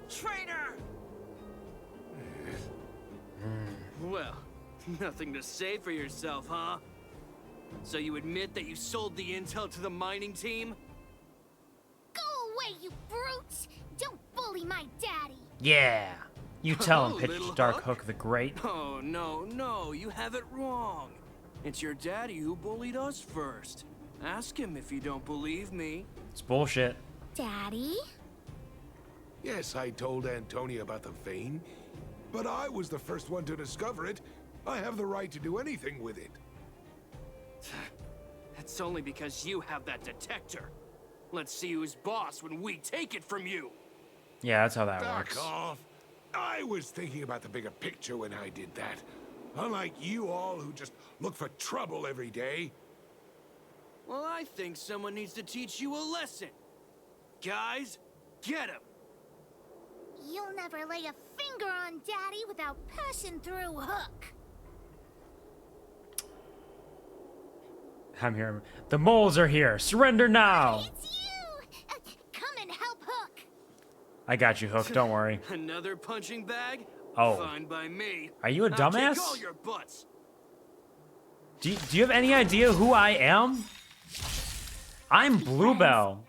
Traitor! Well, nothing to say for yourself, huh? So you admit that you sold the intel to the mining team? Go away, you brutes! Don't bully my daddy. Yeah. You tell him, Oh, Pitch little Dark Hook. Hook the Great. Oh, no, you have it wrong. It's your daddy who bullied us first. Ask him if you don't believe me. It's bullshit. Daddy? Yes, I told Antonia about the vein, but I was the first one to discover it. I have the right to do anything with it. It's only because you have that detector. Let's see who's boss when we take it from you. Yeah, that's how that Back works. off. I was thinking about the bigger picture when I did that. Unlike you all who just look for trouble every day. Well, I think someone needs to teach you a lesson. Guys, get him! You'll never lay a finger on Daddy without passing through Hook. I'm here. The moles are here. Surrender now. It's you! Come and help Hook. I got you, Hook. Don't worry. Another punching bag? Oh. Fine by me. Are you a I'll dumbass? kick all your butts. Do you have any idea who I am? I'm Bluebell.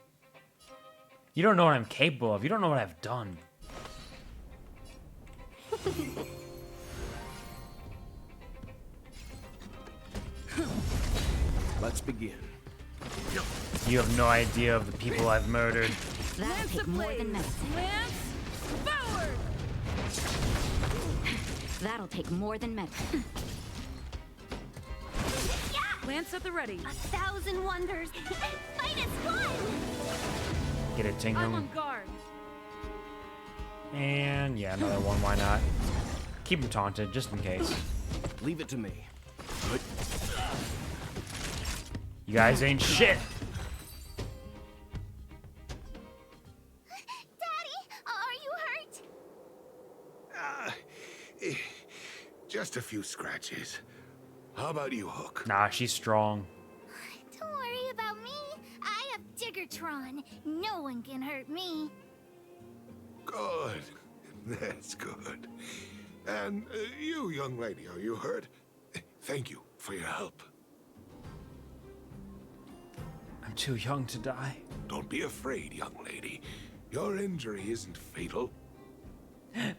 You don't know what I'm capable of. You don't know what I've done. Let's begin. You have no idea of the people I've murdered. That'll Lance take more than ablaze. medicine. Lance forward. That'll take more than medicine. Lance at the ready. 1,000 wonders. Fight as one. Get it, I'm Tingham. on guard. And yeah, another one. Why not? Keep him taunted, just in case. Leave it to me. Good. You guys ain't shit. Daddy, are you hurt? Just a few scratches. How about you, Hook? Nah, she's strong. Don't worry about me. I have Diggertron. No one can hurt me. Good. That's good. And you, young lady, are you hurt? Thank you for your help. I'm too young to die. Don't be afraid, young lady. Your injury isn't fatal.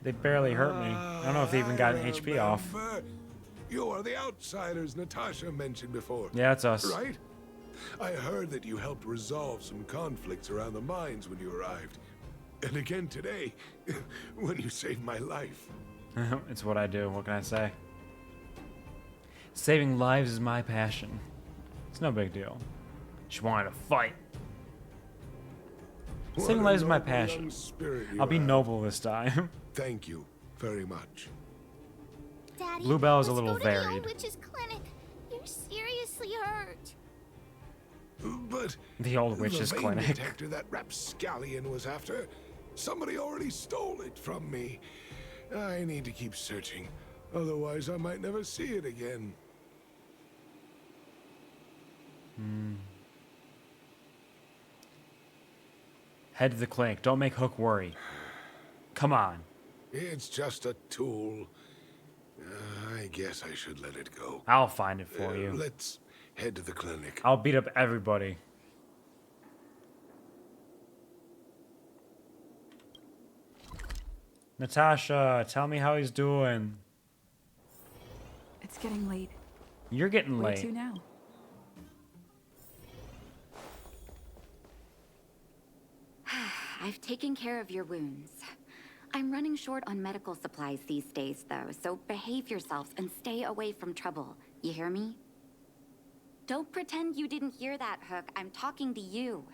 They barely hurt me. I don't know if they even got an HP off. Remember. You are the outsiders Natasha mentioned before. Yeah, it's us. Right? I heard that you helped resolve some conflicts around the mines when you arrived. And again today, when you saved my life. It's what I do. What can I say? Saving lives is my passion. It's no big deal. She wanted to fight. Saving What a lives is my noble young passion. spirit you I'll be have. noble this time. Thank you very much. Daddy, Bluebell is a let's little go to the varied. old witch's clinic. You're seriously hurt. But The old witch's the vein clinic. detector that rapscallion was after, somebody already stole it from me. I need to keep searching, otherwise I might never see it again. Head to the clinic. Don't make Hook worry. Come on. It's just a tool. I guess I should let it go. I'll find it for you. Let's head to the clinic. I'll beat up everybody. Natasha, tell me how he's doing. It's getting late. You're getting Where late. to now? I've taken care of your wounds. I'm running short on medical supplies these days, though, so behave yourselves and stay away from trouble. You hear me? Don't pretend you didn't hear that, Hook. I'm talking to you.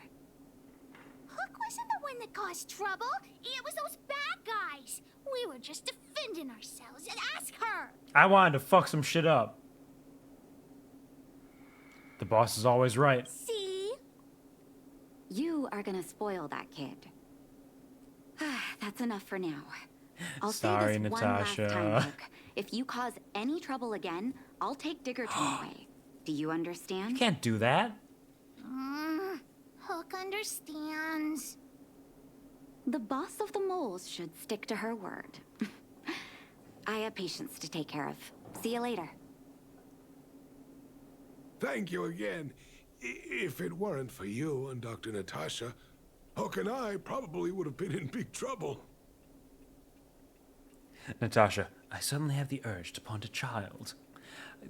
Hook wasn't the one that caused trouble. It was those bad guys. We were just defending ourselves. Ask her. I wanted to fuck some shit up. The boss is always right. See? You are gonna spoil that kid. That's enough for now. I'll Sorry, say this one last Natasha. time, Hook. If you cause any trouble again, I'll take Diggerton away. Do you understand? You can't do that. Hook understands. The boss of the moles should stick to her word. I have patients to take care of. See you later. Thank you again. If it weren't for you and Dr. Natasha, Hook and I probably would have been in big trouble. Natasha, I suddenly have the urge to punt a child.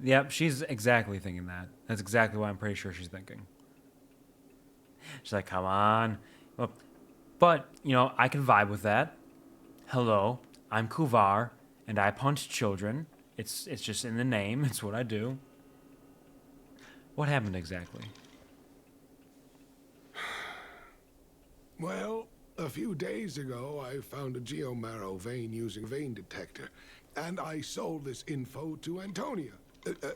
Yep, she's exactly thinking that. That's exactly what I'm pretty sure she's thinking. She's like, come on. Well, but, you know, I can vibe with that. Hello, I'm Kuvar, and I punch children. It's just in the name. It's what I do. What happened exactly? Well, a few days ago, I found a geomarrow vein using a vein detector, and I sold this info to Antonia,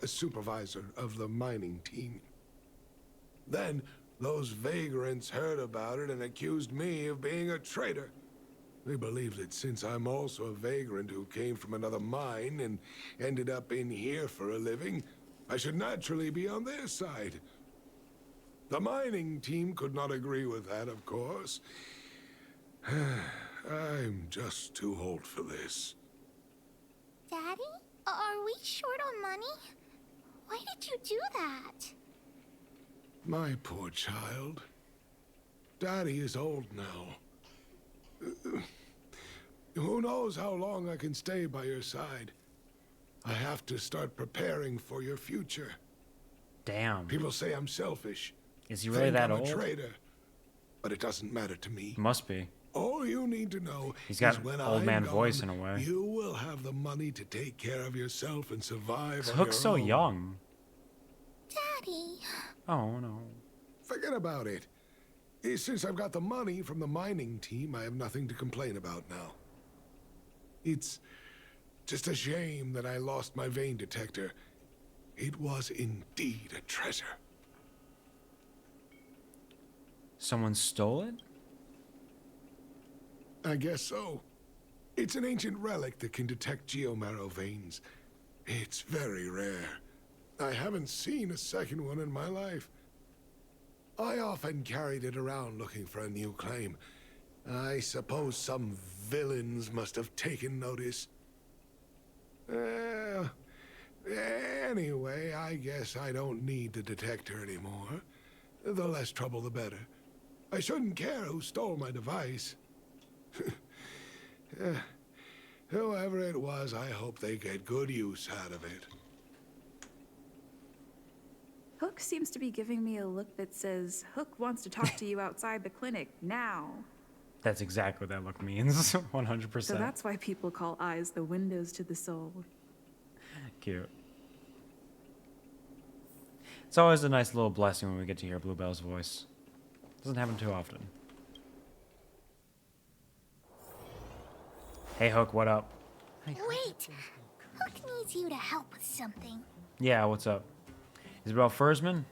a supervisor of the mining team. Then, those vagrants heard about it and accused me of being a traitor. They believe that since I'm also a vagrant who came from another mine and ended up in here for a living, I should naturally be on their side. The mining team could not agree with that, of course. I'm just too old for this. Daddy? Are we short on money? Why did you do that? My poor child. Daddy is old now. Who knows how long I can stay by your side? I have to start preparing for your future. Damn. People say I'm selfish. Is he really Think that I'm old? a traitor. But it doesn't matter to me. Must be. All you need to know He's got is an when old I'm man gone, voice in a way. you will have the money to take care of yourself and survive on Hook's so your own. young. Daddy. Oh, no. Forget about it. Since I've got the money from the mining team, I have nothing to complain about now. It's just a shame that I lost my vein detector. It was indeed a treasure. Someone stole it? I guess so. It's an ancient relic that can detect geomarrow veins. It's very rare. I haven't seen a second one in my life. I often carried it around looking for a new claim. I suppose some villains must have taken notice. Anyway, I guess I don't need the detector anymore. The less trouble, the better. I shouldn't care who stole my device. Whoever it was, I hope they get good use out of it. Hook seems to be giving me a look that says, Hook wants to talk to you outside the clinic now. That's exactly what that look means. 100%. So that's why people call eyes the windows to the soul. Cute. It's always a nice little blessing when we get to hear Bluebell's voice. Doesn't happen too often. Hey, Hook, what up? Wait! Hook needs you to help with something. Yeah, what's up? Is it about Fursman?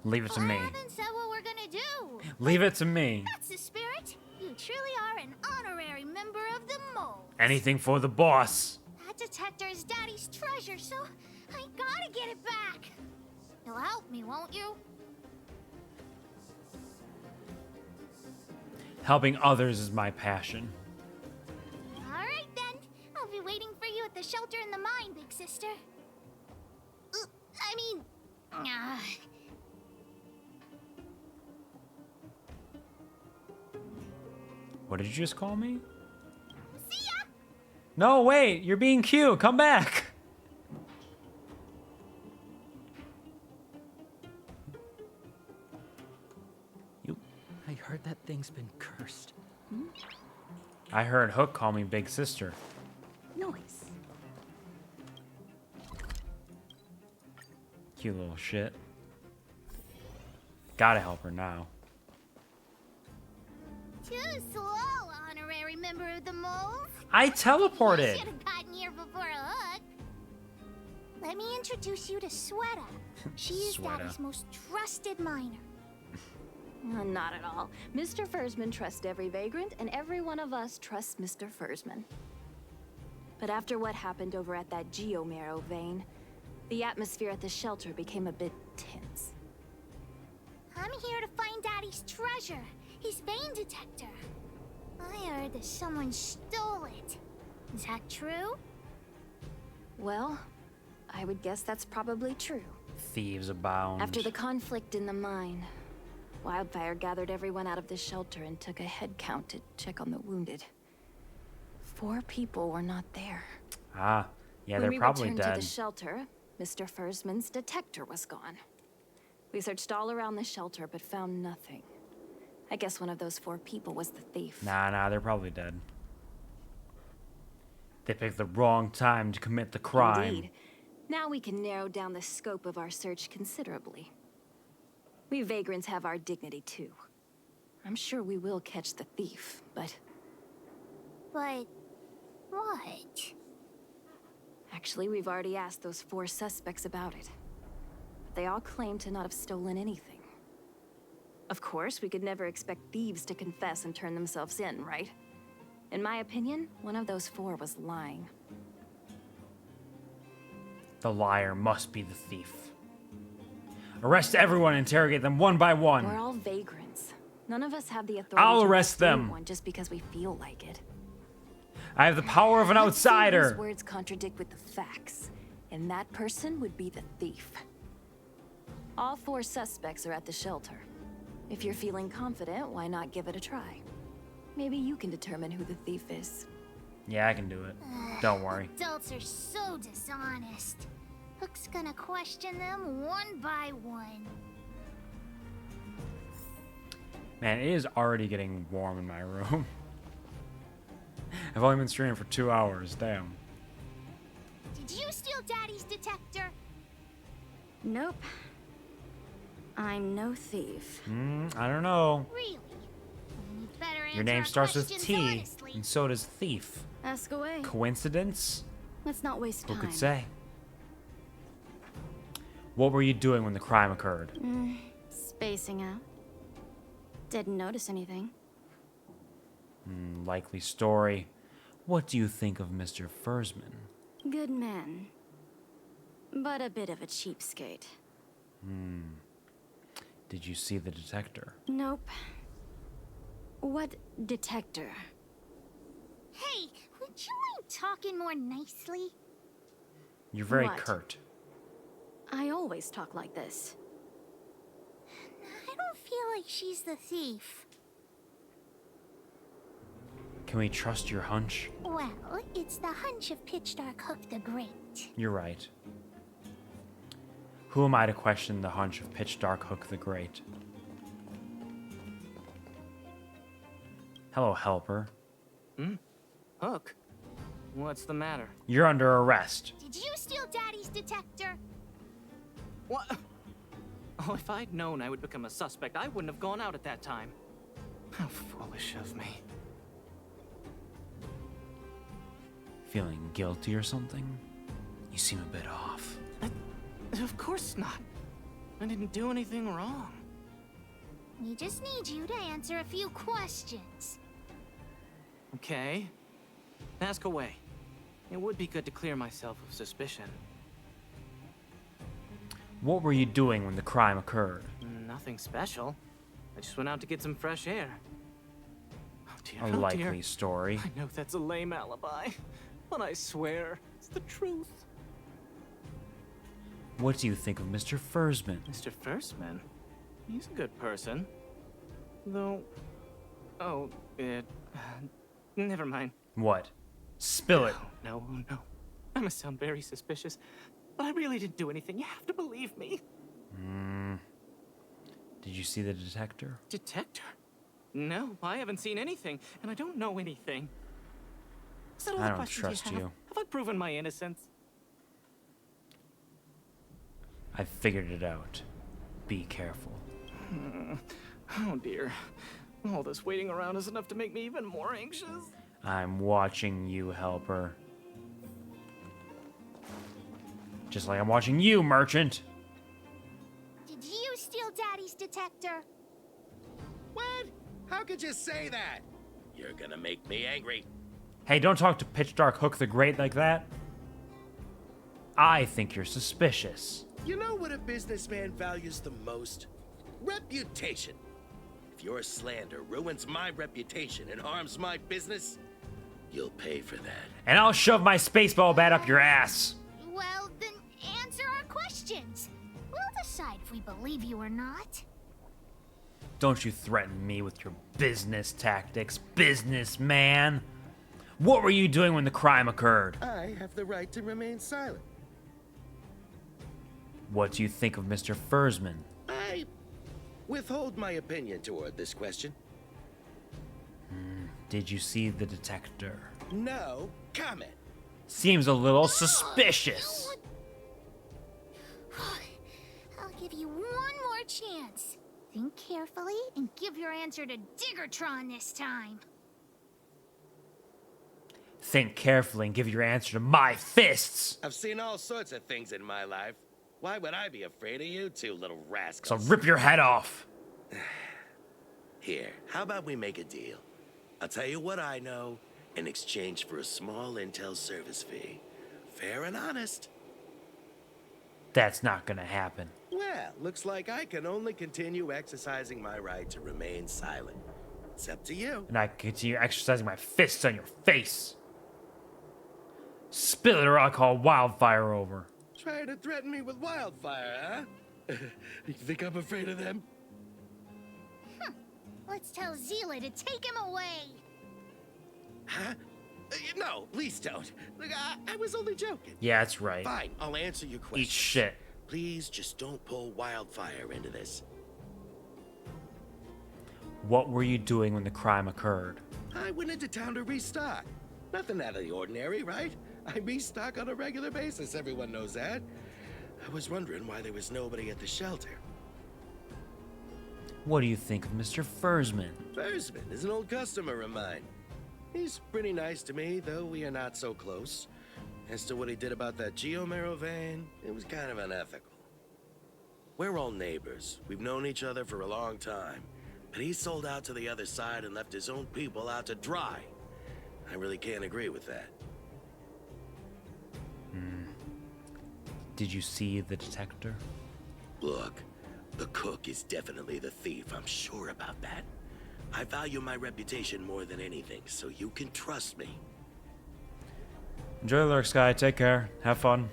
Leave it to me. I haven't said what we're gonna do. Leave it to me. That's the spirit. You truly are an honorary member of the mole. Anything for the boss. That detector is Daddy's treasure, so I gotta get it back. You'll help me, won't you? Helping others is my passion. All right, then. I'll be waiting for you at the shelter in the mine, big sister. What did you just call me? See ya! No, wait, you're being cute. Come back. I heard that thing's been cursed. I heard Hook call me big sister. Noise. Cute little shit. Gotta help her now. Too slow, honorary member of the moles. I You teleported. should have gotten here before Hook. Let me introduce you to Sweta. She is Sweta. Daddy's most trusted miner. Not at all. Mr. Fursman trusts every vagrant, and every one of us trusts Mr. Fursman. But after what happened over at that geomarrow vein, the atmosphere at the shelter became a bit tense. I'm here to find Daddy's treasure, his vein detector. I heard that someone stole it. Is that true? Well, I would guess that's probably true. Thieves abound. After the conflict in the mine, Wildfire gathered everyone out of the shelter and took a head count to check on the wounded. 4 people were not there. Ah, yeah, When they're we probably returned dead. to the shelter, Mr. Fursman's detector was gone. We searched all around the shelter but found nothing. I guess one of those 4 people was the thief. Nah, they're probably dead. They picked the wrong time to commit the crime. Indeed. Now we can narrow down the scope of our search considerably. We vagrants have our dignity too. I'm sure we will catch the thief, but... But... what? Actually, we've already asked those 4 suspects about it. But they all claim to not have stolen anything. Of course, we could never expect thieves to confess and turn themselves in, right? In my opinion, one of those 4 was lying. The liar must be the thief. Arrest everyone and interrogate them one by one. We're all vagrants. None of us have the authority I'll to arrest them. anyone just because we feel like it. I have the power of an Let's see outsider. whose words contradict with the facts, and that person would be the thief. All 4 suspects are at the shelter. If you're feeling confident, why not give it a try? Maybe you can determine who the thief is. Yeah, I can do it. Don't worry. Adults are so dishonest. Hook's gonna question them one by one. Man, it is already getting warm in my room. I've only been streaming for 2 hours. Damn. Did you steal Daddy's detector? Nope. I'm no thief. I don't know. Really? You better answer Your name our starts with questions T, honestly. and so does thief. Ask away. Coincidence? Let's not waste Who time. could say? What were you doing when the crime occurred? Spacing out. Didn't notice anything. Likely story. What do you think of Mr. Fursman? Good man. But a bit of a cheapskate. Did you see the detector? Nope. What detector? Hey, would you mind talking more nicely? You're very What? curt. I always talk like this. I don't feel like she's the thief. Can we trust your hunch? Well, it's the hunch of Pitch Dark Hook the Great. You're right. Who am I to question the hunch of Pitch Dark Hook the Great? Hello, helper. Hook? What's the matter? You're under arrest. Did you steal Daddy's detector? What? Oh, if I'd known I would become a suspect, I wouldn't have gone out at that time. How foolish of me. Feeling guilty or something? You seem a bit off. Of course not. I didn't do anything wrong. We just need you to answer a few questions. Okay. Ask away. It would be good to clear myself of suspicion. What were you doing when the crime occurred? Nothing special. I just went out to get some fresh air. Oh dear, A oh likely dear. story. I know that's a lame alibi, but I swear it's the truth. What do you think of Mr. Fursman? Mr. Fursman? He's a good person. Though... Oh, never mind. What? Spill it. No. I must sound very suspicious, but I really didn't do anything. You have to believe me. Did you see the detector? Detector? No, I haven't seen anything, and I don't know anything. Is that all I the don't questions trust you have? you. Have I proven my innocence? I figured it out. Be careful. Oh dear. All this waiting around is enough to make me even more anxious. I'm watching you, helper. Just like I'm watching you, merchant. Did you steal Daddy's detector? What? How could you say that? You're gonna make me angry. Hey, don't talk to Pitch Dark Hook the Great like that. I think you're suspicious. You know what a businessman values the most? Reputation. If your slander ruins my reputation and harms my business, you'll pay for that. And I'll shove my spaceball bat up your ass. Well, then answer our questions. We'll decide if we believe you or not. Don't you threaten me with your business tactics, businessman. What were you doing when the crime occurred? I have the right to remain silent. What do you think of Mr. Fursman? I withhold my opinion toward this question. Did you see the detector? No comment. Seems a little suspicious. I'll give you one more chance. Think carefully and give your answer to Diggertron this time. Think carefully and give your answer to my fists. I've seen all sorts of things in my life. Why would I be afraid of you two little So rascals? rip your head off. Here, how about we make a deal? I'll tell you what I know in exchange for a small intel service fee. Fair and honest. That's not gonna happen. Well, looks like I can only continue exercising my right to remain silent. It's up to you. And I can continue exercising my fists on your face. Spill it or I'll call wildfire over. Trying to threaten me with wildfire, huh? You think I'm afraid of them? Let's tell Zila to take him away. Huh? No, please don't. Look, I was only joking. Yeah, that's right. Fine, I'll answer your question. Eat shit. Please just don't pull wildfire into this. What were you doing when the crime occurred? I went into town to restock. Nothing out of the ordinary, right? I restock on a regular basis, everyone knows that. I was wondering why there was nobody at the shelter. What do you think of Mr. Fursman? Fursman is an old customer of mine. He's pretty nice to me, though we are not so close. As to what he did about that Geomero vein, it was kind of unethical. We're all neighbors. We've known each other for a long time. But he sold out to the other side and left his own people out to dry. I really can't agree with that. Did you see the detector? Look, the cook is definitely the thief. I'm sure about that. I value my reputation more than anything, so you can trust me. Enjoy the lurks, guy. Take care. Have fun.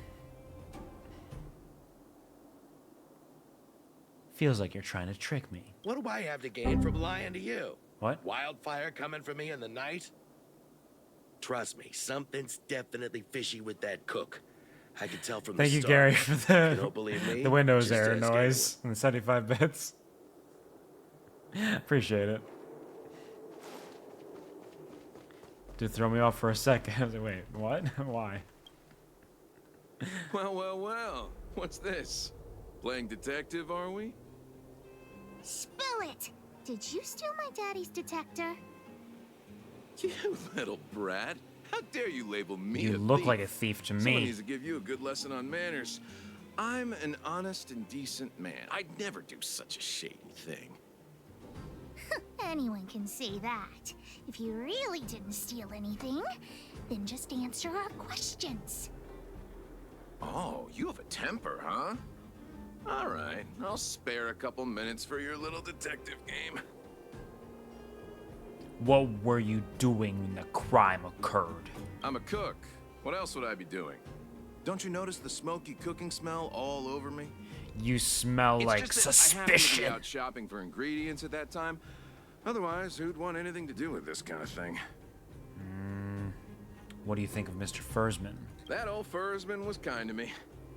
Feels like you're trying to trick me. What do I have to gain from lying to you? What? Wildfire coming for me in the night? Trust me, something's definitely fishy with that cook. I could tell from Thank the you, start. Gary, for You don't believe me? the Windows Just error ask noise and the 75 bits. Appreciate it. Did throw me off for a second. I was like, wait, what? Why? Well, well, well. What's this? Playing detective, are we? Spill it! Did you steal my daddy's detector? You little brat. How dare you label me a You look thief? like a thief to Someone me. needs to give you a good lesson on manners. I'm an honest and decent man. I'd never do such a shady thing. Anyone can say that. If you really didn't steal anything, then just answer our questions. Oh, you have a temper, huh? All right, I'll spare a couple minutes for your little detective game. What were you doing when the crime occurred? I'm a cook. What else would I be doing? Don't you notice the smoky cooking smell all over me? You smell like just that I happened to suspicion. be out shopping for ingredients at that time. Otherwise, who'd want anything to do with this kind of thing? What do you think of Mr. Fursman? That old Fursman was kind to me.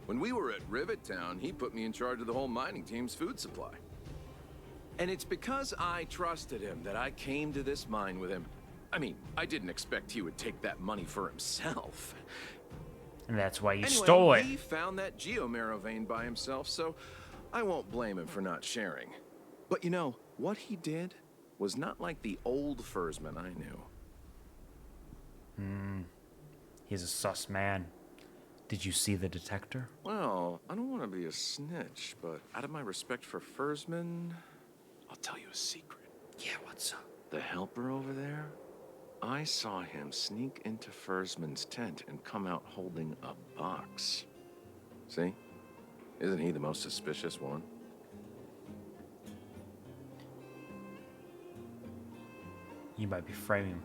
When we were at Rivet Town, he put me in charge of the whole mining team's food supply. And it's because I trusted him that I came to this mine with him. I mean, I didn't expect he would take that money for himself. And that's why you Anyway, stole it. He found that Geomero vein by himself, so I won't blame him for not sharing. But you know, what he did was not like the old Fursman I knew. He's a sus man. Did you see the detector? Well, I don't want to be a snitch, but out of my respect for Fursman, I'll tell you a secret. Yeah, what's up? The helper over there, I saw him sneak into Fursman's tent and come out holding a box. See? Isn't he the most suspicious one? You might be framing him.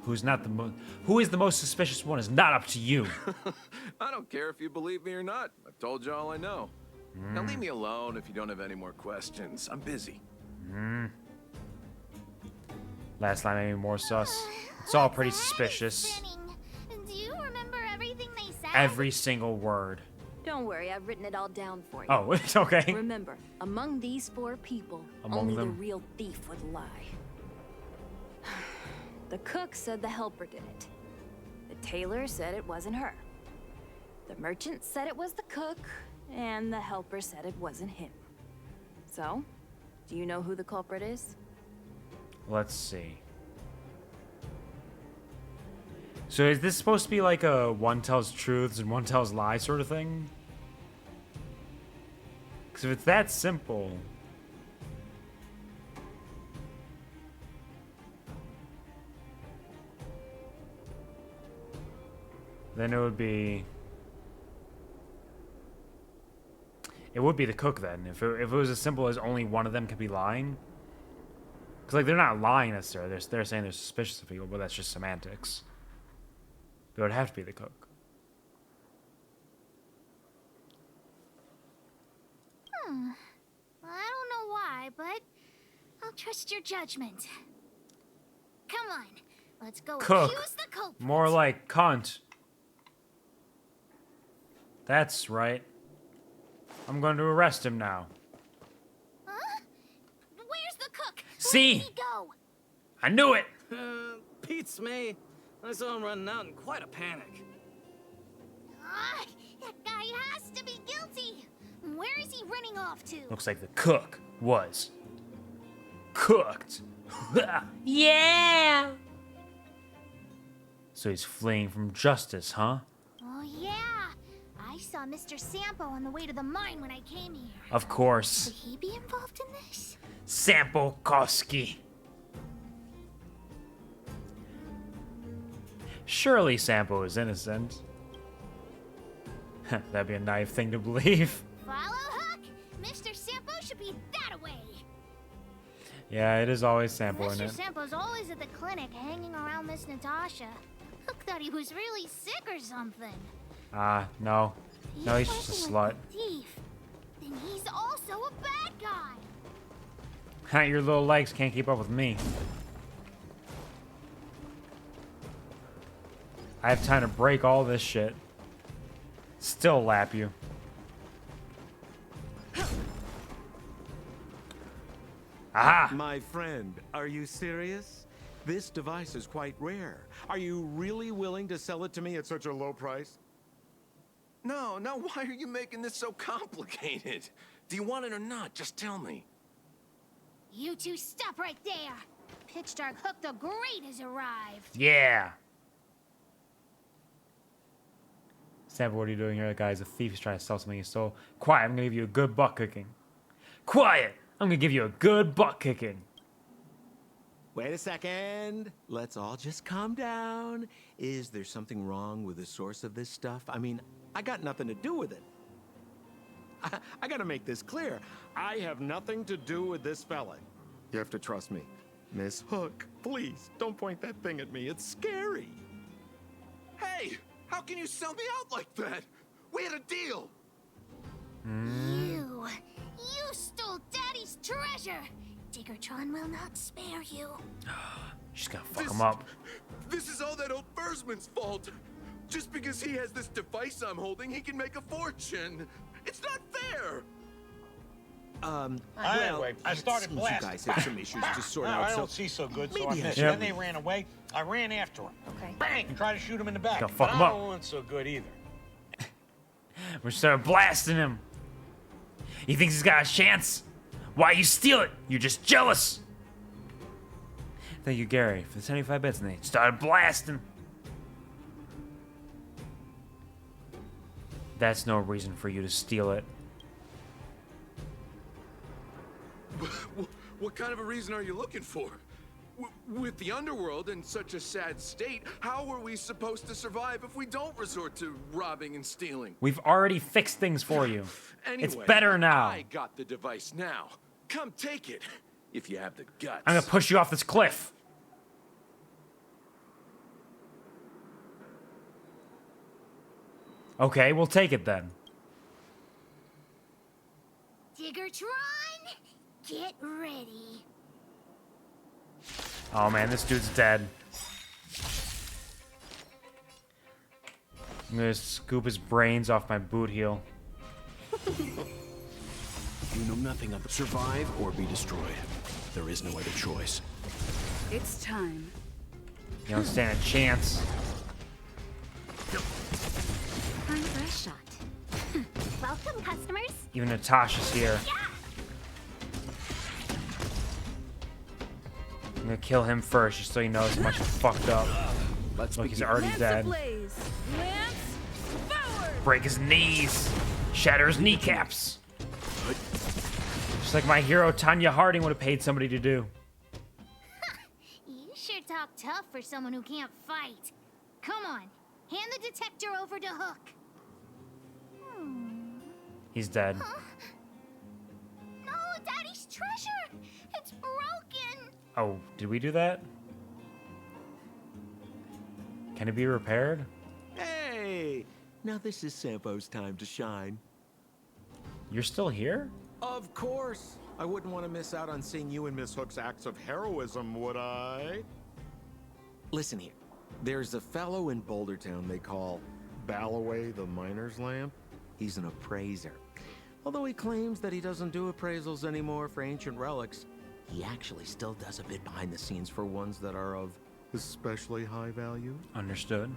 Who is the most suspicious one is not up to you. I don't care if you believe me or not. I've told you all I know. Now leave me alone if you don't have any more questions. I'm busy. Last line made me more sus. It's all pretty suspicious. Do you remember everything they said? Every single word. Don't worry, I've written it all down for you. Oh, it's okay. Remember, among these 4 people, Among only them? the real thief would lie. The cook said the helper did it. The tailor said it wasn't her. The merchant said it was the cook, and the helper said it wasn't him. So, Do you know who the culprit is? Let's see. So is this supposed to be like a one tells truths and one tells lies sort of thing? Because if it's that simple... then it would be... it would be the cook then. If it was as simple as only one of them could be lying. Because like they're not lying necessarily. They're saying they're suspicious of people, but that's just semantics. It would have to be the cook. I don't know why, but I'll trust your judgment. Come on, let's go Cook. accuse the culprit. More like cunt. That's right. I'm going to arrest him now. Huh? Where's the cook? See? Where did he go? I knew it! Pete's me. I saw him running out in quite a panic. That guy has to be guilty. Where is he running off to? Looks like the cook was cooked. Yeah! So he's fleeing from justice, huh? Oh yeah, I saw Mr. Sampo on the way to the mine when I came here. Of course. Could he be involved in this? Sampo Koski. Surely Sampo is innocent. That'd be a naive thing to believe. Follow Hook. Mr. Sampo should be that way. Yeah, it is always Sampo in Mr. it. Sampo's always at the clinic hanging around Miss Natasha. Hook thought he was really sick or something. No. No, he's just a slut. Thief. Then he's also a bad guy. Your little legs can't keep up with me. I have time to break all this shit. Still lap you. Aha! My friend, are you serious? This device is quite rare. Are you really willing to sell it to me at such a low price? No, why are you making this so complicated? Do you want it or not? Just tell me. You two stop right there. Pitch Dark Hook the Great has arrived. Yeah! Sampo, what are you doing here? That guy's a thief. He's trying to sell something he stole. Quiet, I'm gonna give you a good butt kicking. Quiet! I'm gonna give you a good butt kicking. Wait a second. Let's all just calm down. Is there something wrong with the source of this stuff? I mean, I got nothing to do with it. I gotta make this clear. I have nothing to do with this fella. You have to trust me. Miss Hook, please, don't point that thing at me. It's scary. Hey! How can you sell me out like that? We had a deal! You stole Daddy's treasure. Diggertron will not spare you. She's gonna fuck him up. This is all that old Bursman's fault. Just because he has this device I'm holding, he can make a fortune. It's not fair! Anyway, I started You blasting. guys have some issues to sort out, I so don't see so good, so I maybe I missed. should- Then they ran away. I ran after them. Okay. Bang! Try to shoot him in the back. Gonna fuck but him I up. don't want so good either. We started blasting him. He thinks he's got a chance. Why you steal it? You're just jealous. Thank you, Gary, for the 75 bits, and they started blasting. That's no reason for you to steal it. What kind of a reason are you looking for? With the underworld in such a sad state, how are we supposed to survive if we don't resort to robbing and stealing? We've already fixed things for you. Anyway, It's better now. I got the device now. Come take it, if you have the guts. I'm gonna push you off this cliff. Okay, we'll take it then. Diggertron, get ready. Oh man, this dude's dead. I'm gonna scoop his brains off my boot heel. You know nothing of the survive or be destroyed. There is no other choice. It's time. You don't stand a chance. Time for a shot. Welcome, customers. Even Natasha's here. gonna kill him first, just so he knows how much he's fucked up. Look, he's already Lance dead. ablaze. Lance forward. Break his knees. Shatter his kneecaps. Just like my hero Tanya Harding would have paid somebody to do. You sure talk tough for someone who can't fight. Come on, hand the detector over to Hook. He's dead. Huh? No, Daddy's treasure! It's broken! Oh, did we do that? Can it be repaired? Hey! Now this is Sampo's time to shine. You're still here? Of course! I wouldn't want to miss out on seeing you and Miss Hook's acts of heroism, would I? Listen here. There's a fellow in Bouldertown they call Balloway the Miner's Lamp. He's an appraiser. Although he claims that he doesn't do appraisals anymore for ancient relics, he actually still does a bit behind the scenes for ones that are of especially high value. Understood.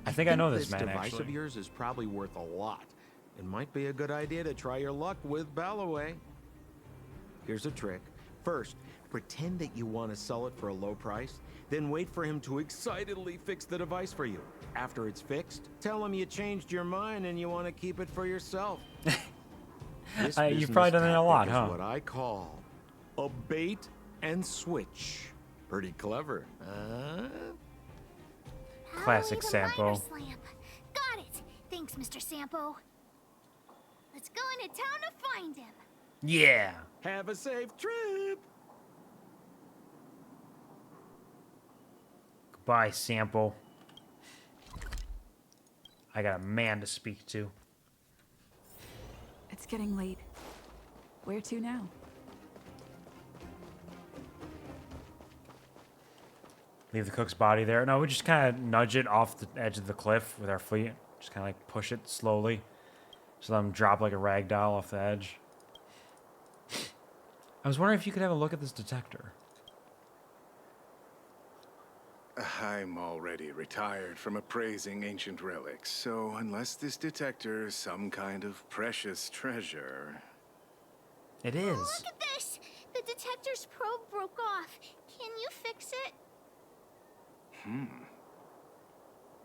I think I know this man, device actually. of yours is probably worth a lot. It might be a good idea to try your luck with Balloway. Here's a trick. First, pretend that you want to sell it for a low price, then wait for him to excitedly fix the device for you. After it's fixed, tell him you changed your mind and you want to keep it for yourself. This You've probably done that a lot, business huh? is what I call a bait and switch. Pretty clever, huh? Classic Balloway the Sampo. Miner's Lamp. Got it. Thanks, Mr. Sampo. Let's go into town to find him. Yeah. Have a safe trip. Goodbye, Sampo. I got a man to speak to. It's getting late. Where to now? Leave the cook's body there. No, we just kind of nudge it off the edge of the cliff with our feet. Just kind of like push it slowly. Just let him drop like a rag doll off the edge. I was wondering if you could have a look at this detector. I'm already retired from appraising ancient relics, so unless this detector is some kind of precious treasure... It is. Look at this! The detector's probe broke off. Can you fix it?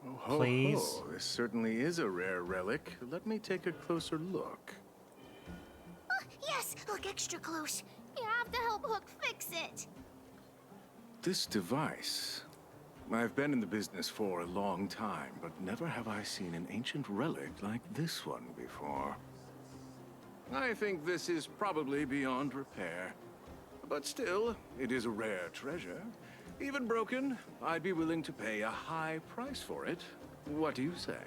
Oh, ho, Please. ho. This certainly is a rare relic. Let me take a closer look. Yes, look extra close. You have to help Hook fix it. This device... I've been in the business for a long time, but never have I seen an ancient relic like this one before. I think this is probably beyond repair. But still, it is a rare treasure. Even broken, I'd be willing to pay a high price for it. What do you say?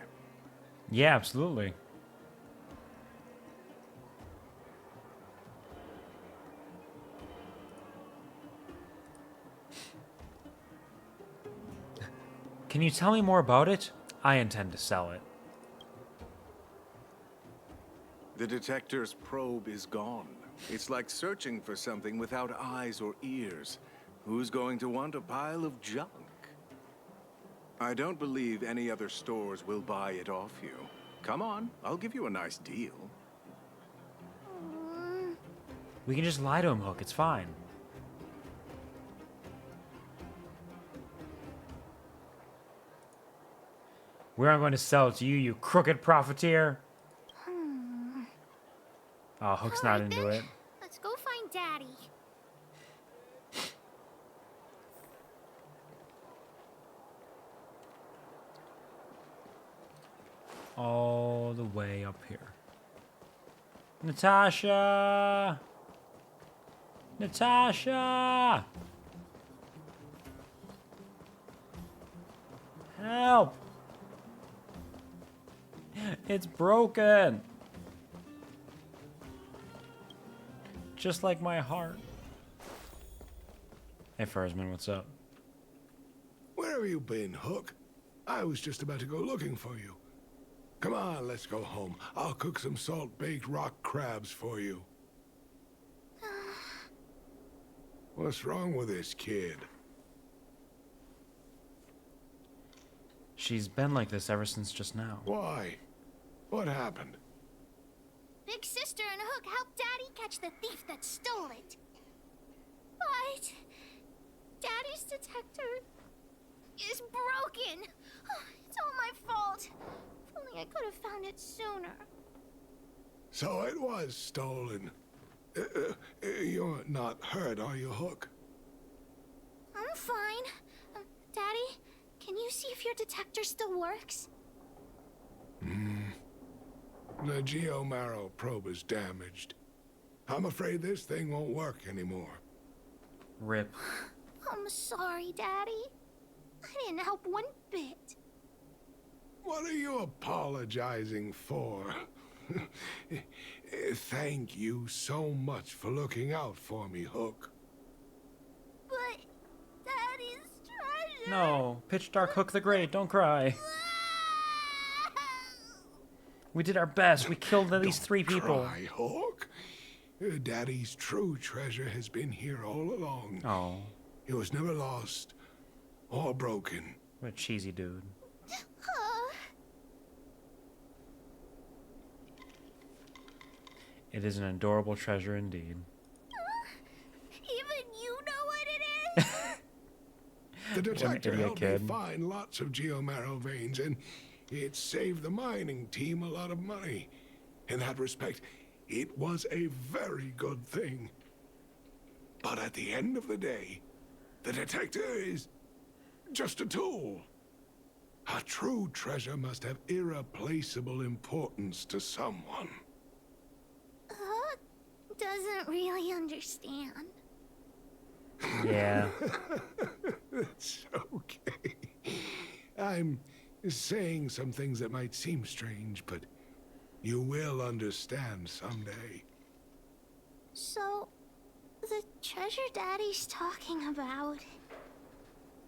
Yeah, absolutely. Can you tell me more about it? I intend to sell it. The detector's probe is gone. It's like searching for something without eyes or ears. Who's going to want a pile of junk? I don't believe any other stores will buy it off you. Come on, I'll give you a nice deal. We can just lie to him, Hook. It's fine. Where I'm going to sell it to you, you crooked profiteer. Oh, Hook's not into it. Let's go find Daddy. All the way up here. Natasha! Natasha! Help! It's broken! Just like my heart. Hey, Fursman, what's up? Where have you been, Hook? I was just about to go looking for you. Come on, let's go home. I'll cook some salt-baked rock crabs for you. What's wrong with this kid? She's been like this ever since just now. Why? What happened? Big Sister and Hook helped Daddy catch the thief that stole it. But Daddy's detector is broken. It's all my fault. If only I could have found it sooner. So it was stolen. You're not hurt, are you, Hook? I'm fine. Daddy, can you see if your detector still works? The geomarrow probe is damaged. I'm afraid this thing won't work anymore. Rip. I'm sorry, Daddy. I didn't help one bit. What are you apologizing for? Thank you so much for looking out for me, Hook. But Daddy's treasure... No, Pitch Dark Hook the Great, don't cry. We did our best. We killed at least 3 people. Cry, Hook. Daddy's true treasure has been here all along. Oh. It was never lost or broken. What a cheesy dude. It is an adorable treasure indeed. Even you know what it is? The detector idiot helped kid. me find lots of geomarrow veins, and it saved the mining team a lot of money. In that respect, it was a very good thing. But at the end of the day, the detector is just a tool. A true treasure must have irreplaceable importance to someone. Doesn't really understand. Yeah. It's okay. I'm saying some things that might seem strange, but you will understand someday. So, the treasure Daddy's talking about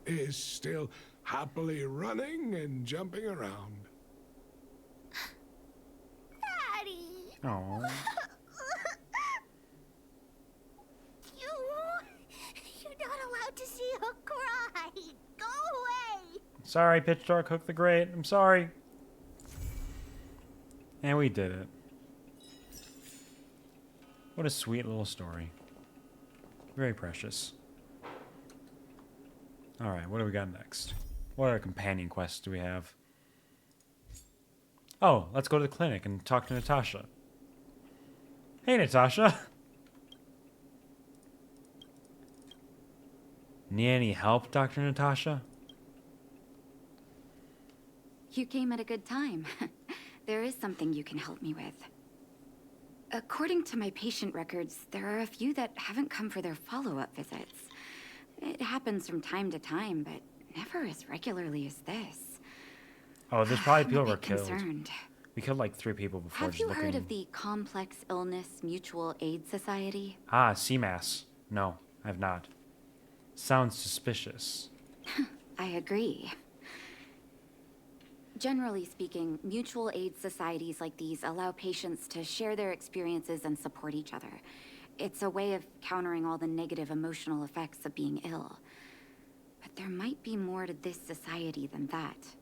Is still happily running and jumping around. Daddy! Oh. You're not allowed to see her cry. Go away. Sorry, Pitch Dark Hook the Great. I'm sorry. And we did it. What a sweet little story. Very precious. Alright, what do we got next? What other companion quests do we have? Oh, let's go to the clinic and talk to Natasha. Hey, Natasha. Need any help, Dr. Natasha? You came at a good time. There is something you can help me with. According to my patient records, there are a few that haven't come for their follow-up visits. It happens from time to time, but never as regularly as this. Oh, there's probably people I'm who a were bit killed. concerned. We killed like 3 people before. Have you heard of the Complex Illness Mutual Aid Society? Ah, CMAS. No, I have not. Sounds suspicious. I agree. Generally speaking, mutual aid societies like these allow patients to share their experiences and support each other. It's a way of countering all the negative emotional effects of being ill. But there might be more to this society than that.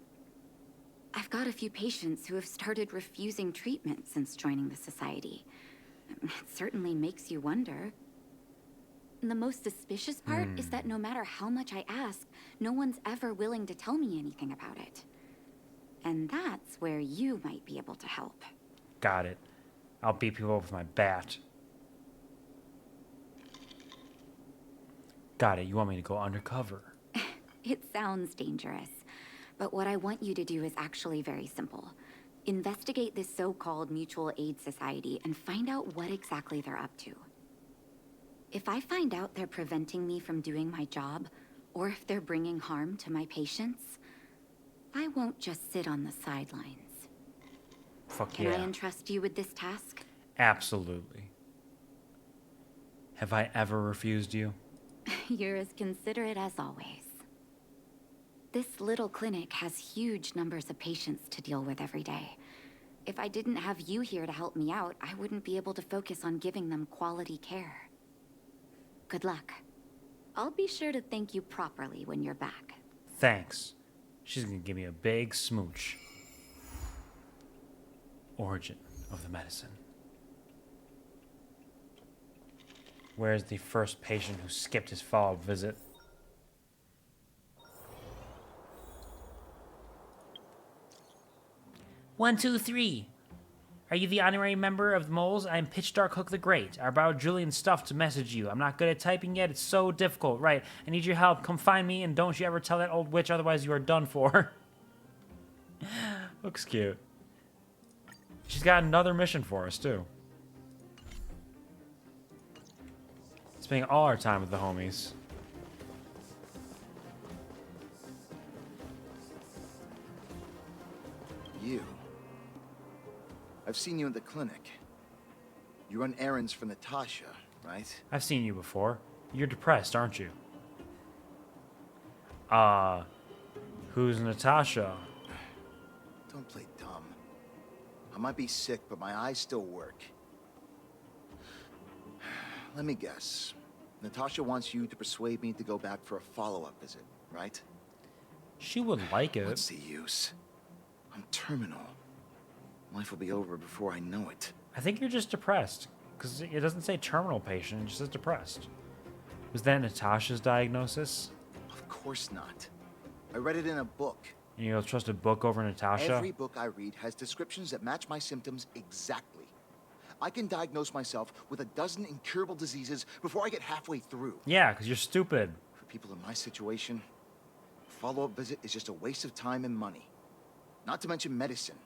I've got a few patients who have started refusing treatment since joining the society. It certainly makes you wonder. And the most suspicious part is that no matter how much I ask, no one's ever willing to tell me anything about it. And that's where you might be able to help. Got it. I'll beat people up with my bat. Got it. You want me to go undercover? It sounds dangerous, but what I want you to do is actually very simple. Investigate this so-called mutual aid society and find out what exactly they're up to. If I find out they're preventing me from doing my job, or if they're bringing harm to my patients, I won't just sit on the sidelines. Fuck Can yeah. I entrust you with this task? Absolutely. Have I ever refused you? You're as considerate as always. This little clinic has huge numbers of patients to deal with every day. If I didn't have you here to help me out, I wouldn't be able to focus on giving them quality care. Good luck. I'll be sure to thank you properly when you're back. Thanks. She's gonna give me a big smooch. Origin of the medicine. Where's the first patient who skipped his follow-up visit? 1, 2, 3. Are you the honorary member of the Moles? I'm Pitch Dark Hook the Great. I borrowed Julian's stuff to message you. I'm not good at typing yet. It's so difficult. Right. I need your help. Come find me, and don't you ever tell that old witch, otherwise you are done for. Looks cute. She's got another mission for us, too. Spending all our time with the homies. You. I've seen you in the clinic. You run errands for Natasha, right? I've seen you before. You're depressed, aren't you? Who's Natasha? Don't play dumb. I might be sick, but my eyes still work. Let me guess. Natasha wants you to persuade me to go back for a follow-up visit, right? She would like it. What's the use? I'm terminal. Life will be over before I know it. I think you're just depressed. Because it doesn't say terminal patient, it just says depressed. Was that Natasha's diagnosis? Of course not. I read it in a book. And you'll trust a book over Natasha? Every book I read has descriptions that match my symptoms exactly. I can diagnose myself with a dozen incurable diseases before I get halfway through. Yeah, because you're stupid. For people in my situation, a follow-up visit is just a waste of time and money. Not to mention medicine.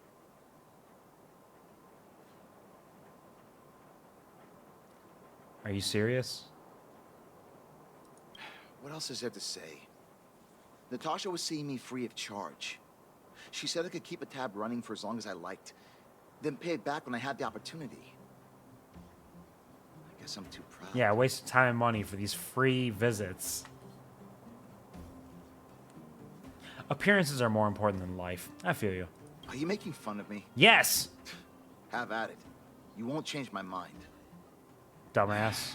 Are you serious? What else is there to say? Natasha was seeing me free of charge. She said I could keep a tab running for as long as I liked, then pay it back when I had the opportunity. I guess I'm too proud. Yeah, waste of time and money for these free visits. Appearances are more important than life. I feel you. Are you making fun of me? Yes! Have at it. You won't change my mind. Dumbass.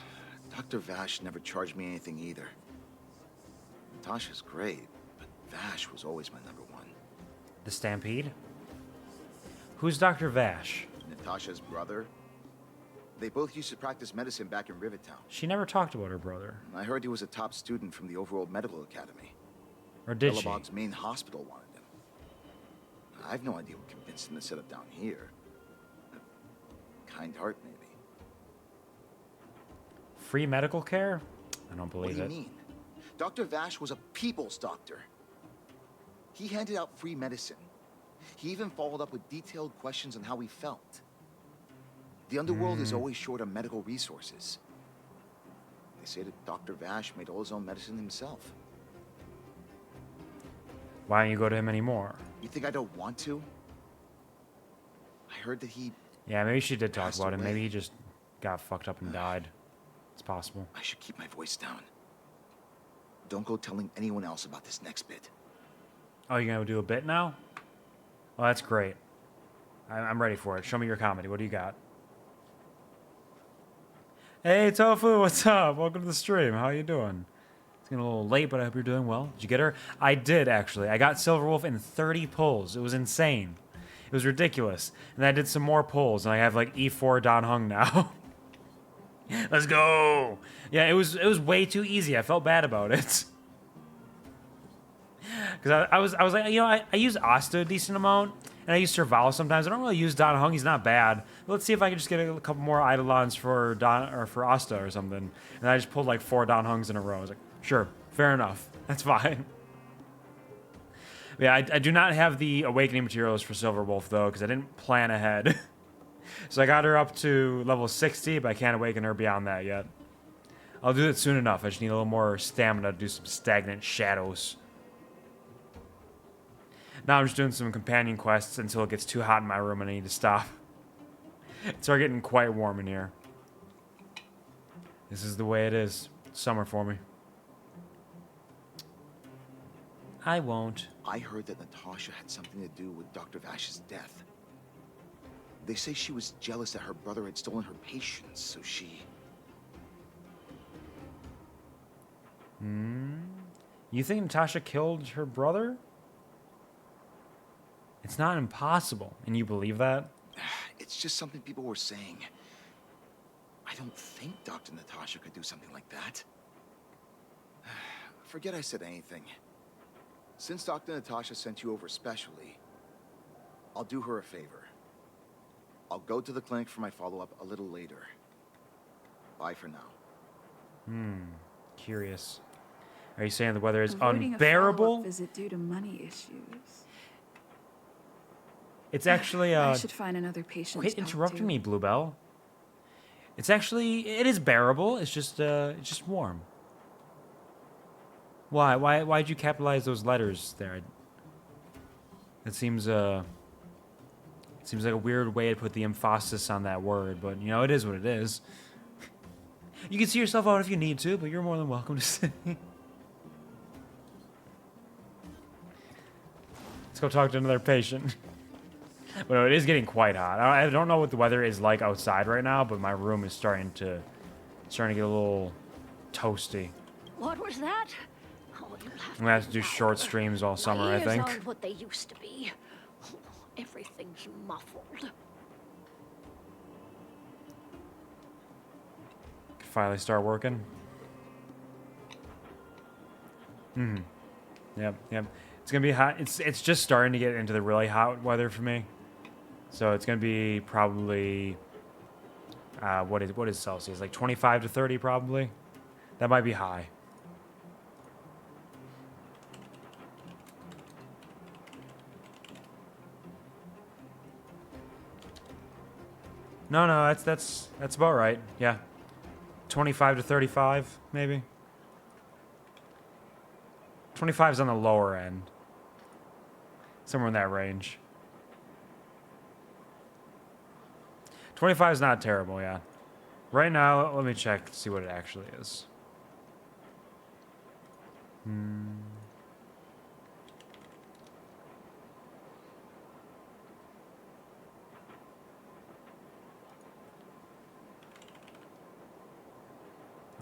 Dr. Vash never charged me anything either. Natasha's great, but Vash was always my number one. The Stampede? Who's Dr. Vash? Natasha's brother. They both used to practice medicine back in Rivettown. She never talked about her brother. I heard he was a top student from the Overworld Medical Academy. Or did she? Billabog's main hospital wanted him. I have no idea what convinced him to set up down here. A kind heart, maybe. Free medical care? I don't believe it. What do you mean? Dr. Vash was a people's doctor. He handed out free medicine. He even followed up with detailed questions on how he felt. The underworld is always short on medical resources. They say that Dr. Vash made all his own medicine himself. Why don't you go to him anymore? You think I don't want to? I heard that he... Yeah, maybe she did talk about him. away. Maybe he just got fucked up and died. It's possible. I should keep my voice down. Don't go telling anyone else about this next bit. Oh, you're gonna do a bit now? Oh, that's great. I'm ready for it. Show me your comedy. What do you got? Hey, Tofu, what's up? Welcome to the stream. How you doing? It's getting a little late, but I hope you're doing well. Did you get her? I did, actually. I got Silverwolf in 30 pulls. It was insane. It was ridiculous. And I did some more pulls, and I have like E4 Don Hung now. Let's go! Yeah, it was way too easy. I felt bad about it. Because I was like, you know, I use Asta a decent amount, and I use Serval sometimes. I don't really use Don Hung. He's not bad. But let's see if I can just get a couple more Eidolons for for Asta or something. And I just pulled like 4 Don Hungs in a row. I was like, sure, fair enough. That's fine. But yeah, I do not have the Awakening materials for Silverwolf, though, because I didn't plan ahead. So I got her up to level 60, but I can't awaken her beyond that yet. I'll do it soon enough. I just need a little more stamina to do some stagnant shadows. Now I'm just doing some companion quests until it gets too hot in my room and I need to stop. It's already getting quite warm in here. This is the way it is. It's summer for me. I won't. I heard that Natasha had something to do with Dr. Vash's death. They say she was jealous that her brother had stolen her patients, so she... You think Natasha killed her brother? It's not impossible. And you believe that? It's just something people were saying. I don't think Dr. Natasha could do something like that. Forget I said anything. Since Dr. Natasha sent you over specially, I'll do her a favor. I'll go to the clinic for my follow-up a little later. Bye for now. Curious. Are you saying the weather is Avoiding a unbearable? follow-up visit due to money issues. It's actually I should find another patient. quit to talk interrupting to. me, Bluebell. It is bearable. It's just warm. Why'd you capitalize those letters there? It seems like a weird way to put the emphasis on that word, but you know, it is what it is. You can see yourself out if you need to, but you're more than welcome to stay. Let's go talk to another patient. But no, it is getting quite hot. I don't know what the weather is like outside right now, but my room is starting to get a little toasty. What was that? Oh, you'll have I'm gonna have to do short streams all summer, I My ears think. aren't what they used to be. Everything's muffled. Can finally start working. Yep. It's gonna be hot. It's just starting to get into the really hot weather for me. So it's gonna be probably what is Celsius? Like 25 to 30 probably. That might be high. No, that's about right. Yeah. 25 to 35 maybe. 25 is on the lower end. Somewhere in that range. 25 is not terrible, yeah. Right now, let me check to see what it actually is.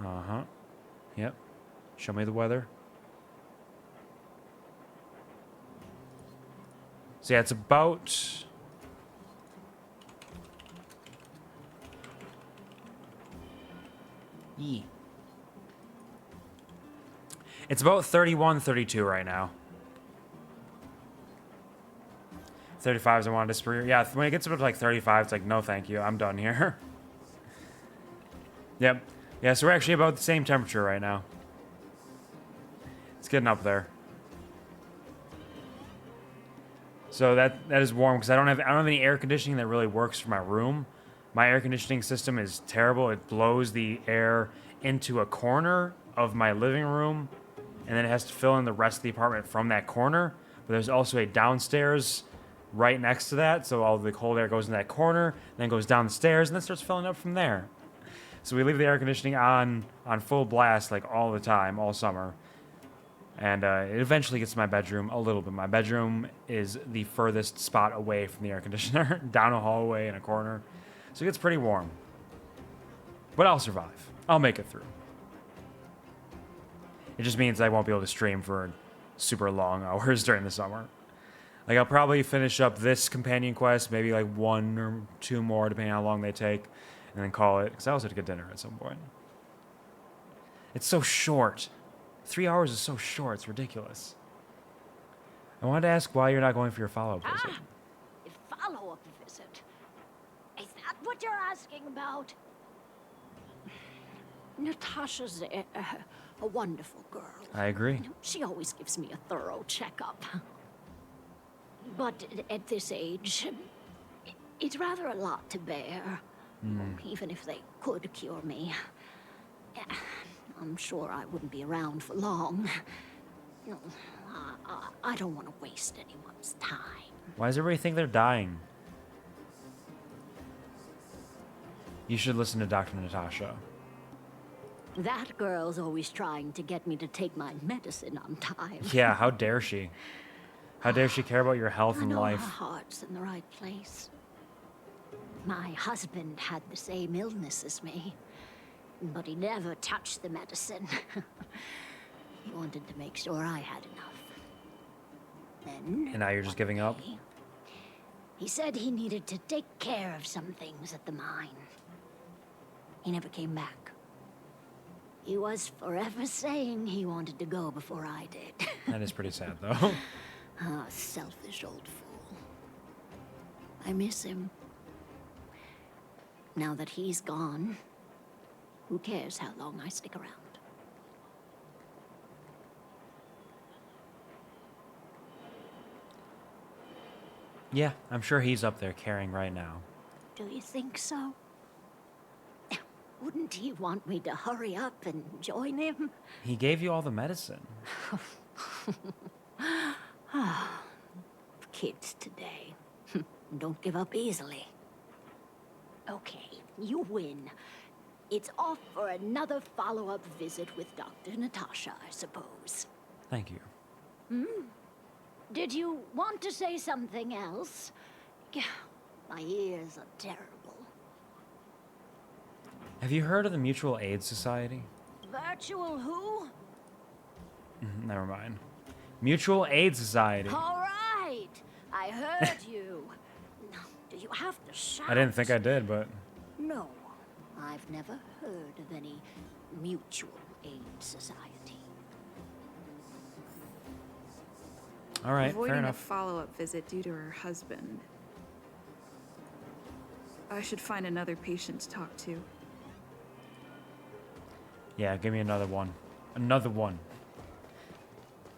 Uh-huh. Yep. Show me the weather. So yeah, it's about... It's about 31, 32 right now. 35 is I wanted to spree. Yeah, when it gets up to like 35, it's like, no thank you, I'm done here. Yep. Yeah, so we're actually about the same temperature right now. It's getting up there. So that is warm because I don't have any air conditioning that really works for my room. My air conditioning system is terrible. It blows the air into a corner of my living room, and then it has to fill in the rest of the apartment from that corner. But there's also a downstairs right next to that, so all the cold air goes in that corner, then goes down the stairs, and then starts filling up from there. So we leave the air conditioning on full blast like all the time, all summer. And it eventually gets to my bedroom a little bit. My bedroom is the furthest spot away from the air conditioner, down a hallway in a corner. So it gets pretty warm. But I'll survive. I'll make it through. It just means I won't be able to stream for super long hours during the summer. Like, I'll probably finish up this companion quest, maybe like 1 or 2 more, depending on how long they take, and then call it, because I also have to get dinner at some point. It's so short. 3 hours is so short, it's ridiculous. I wanted to ask why you're not going for your follow-up visit. A follow-up visit. Is that what you're asking about? Natasha's a wonderful girl. I agree. She always gives me a thorough checkup. But at this age, it's rather a lot to bear. Even if they could cure me, I'm sure I wouldn't be around for long. I don't want to waste anyone's time. Why does everybody think they're dying? You should listen to Dr. Natasha. That girl's always trying to get me to take my medicine on time. Yeah, how dare she? How dare she care about your health I and know life? her heart's in the right place. My husband had the same illness as me, but he never touched the medicine. He wanted to make sure I had enough. Then, And now you're just giving up? he said he needed to take care of some things at the mine. He never came back. He was forever saying he wanted to go before I did. That is pretty sad, though. Ah, selfish old fool. I miss him. Now that he's gone, who cares how long I stick around? Yeah, I'm sure he's up there caring right now. Do you think so? Wouldn't he want me to hurry up and join him? He gave you all the medicine. Kids today. Don't give up easily. Okay, you win. It's off for another follow-up visit with Dr. Natasha, I suppose. Thank you. Hmm? Did you want to say something else? My ears are terrible. Have you heard of the Mutual Aid Society? Virtual who? Never mind. Mutual Aid Society. All right, I heard you. Do you have to shout? I didn't think I did, but... No, I've never heard of any mutual aid society. All right, Avoiding fair enough. a follow-up visit due to her husband. I should find another patient to talk to. Yeah, give me another one. Another one.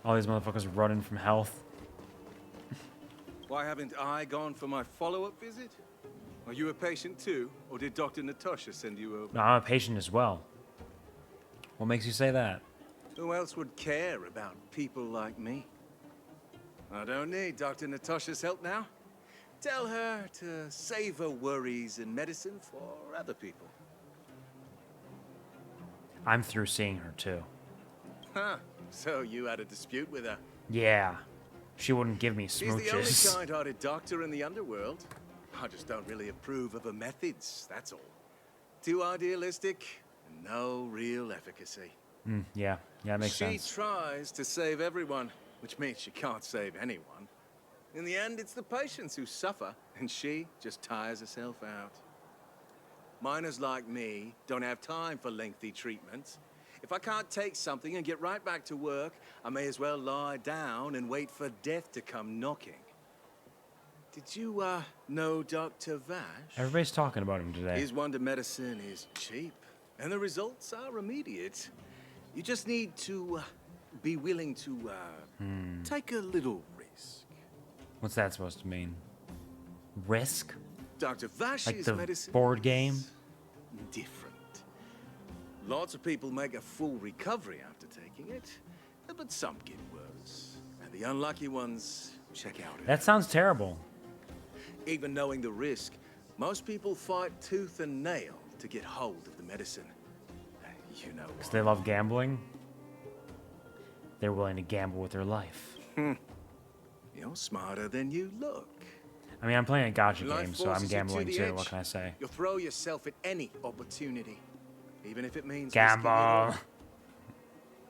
All these motherfuckers running from health. Why haven't I gone for my follow-up visit? Are you a patient too, or did Dr. Natasha send you over? No, I'm a patient as well. What makes you say that? Who else would care about people like me? I don't need Dr. Natasha's help now. Tell her to save her worries and medicine for other people. I'm through seeing her too. Huh, so you had a dispute with her? Yeah. She wouldn't give me She's the only smooches. kind-hearted doctor in the underworld. I just don't really approve of her methods, that's all. Too idealistic, and no real efficacy. Yeah, that makes sense. She tries to save everyone, which means she can't save anyone. In the end, it's the patients who suffer, and she just tires herself out. Miners like me don't have time for lengthy treatments. If I can't take something and get right back to work, I may as well lie down and wait for death to come knocking. Did you, know Dr. Vash? Everybody's talking about him today. His wonder medicine is cheap, and the results are immediate. You just need to, be willing to, take a little risk. What's that supposed to mean? Risk? Dr. Vash's Like the medicine board game? different. Lots of people make a full recovery after taking it, but some get worse. And the unlucky ones check out. That sounds terrible. Even knowing the risk, most people fight tooth and nail to get hold of the medicine. You know Because they love gambling. They're willing to gamble with their life. You're smarter than you look. I mean, I'm playing a gacha Life game, so I'm forces you to gambling the too. edge. What can I say? You'll throw yourself at any opportunity, even if it means risking it Gamble. all.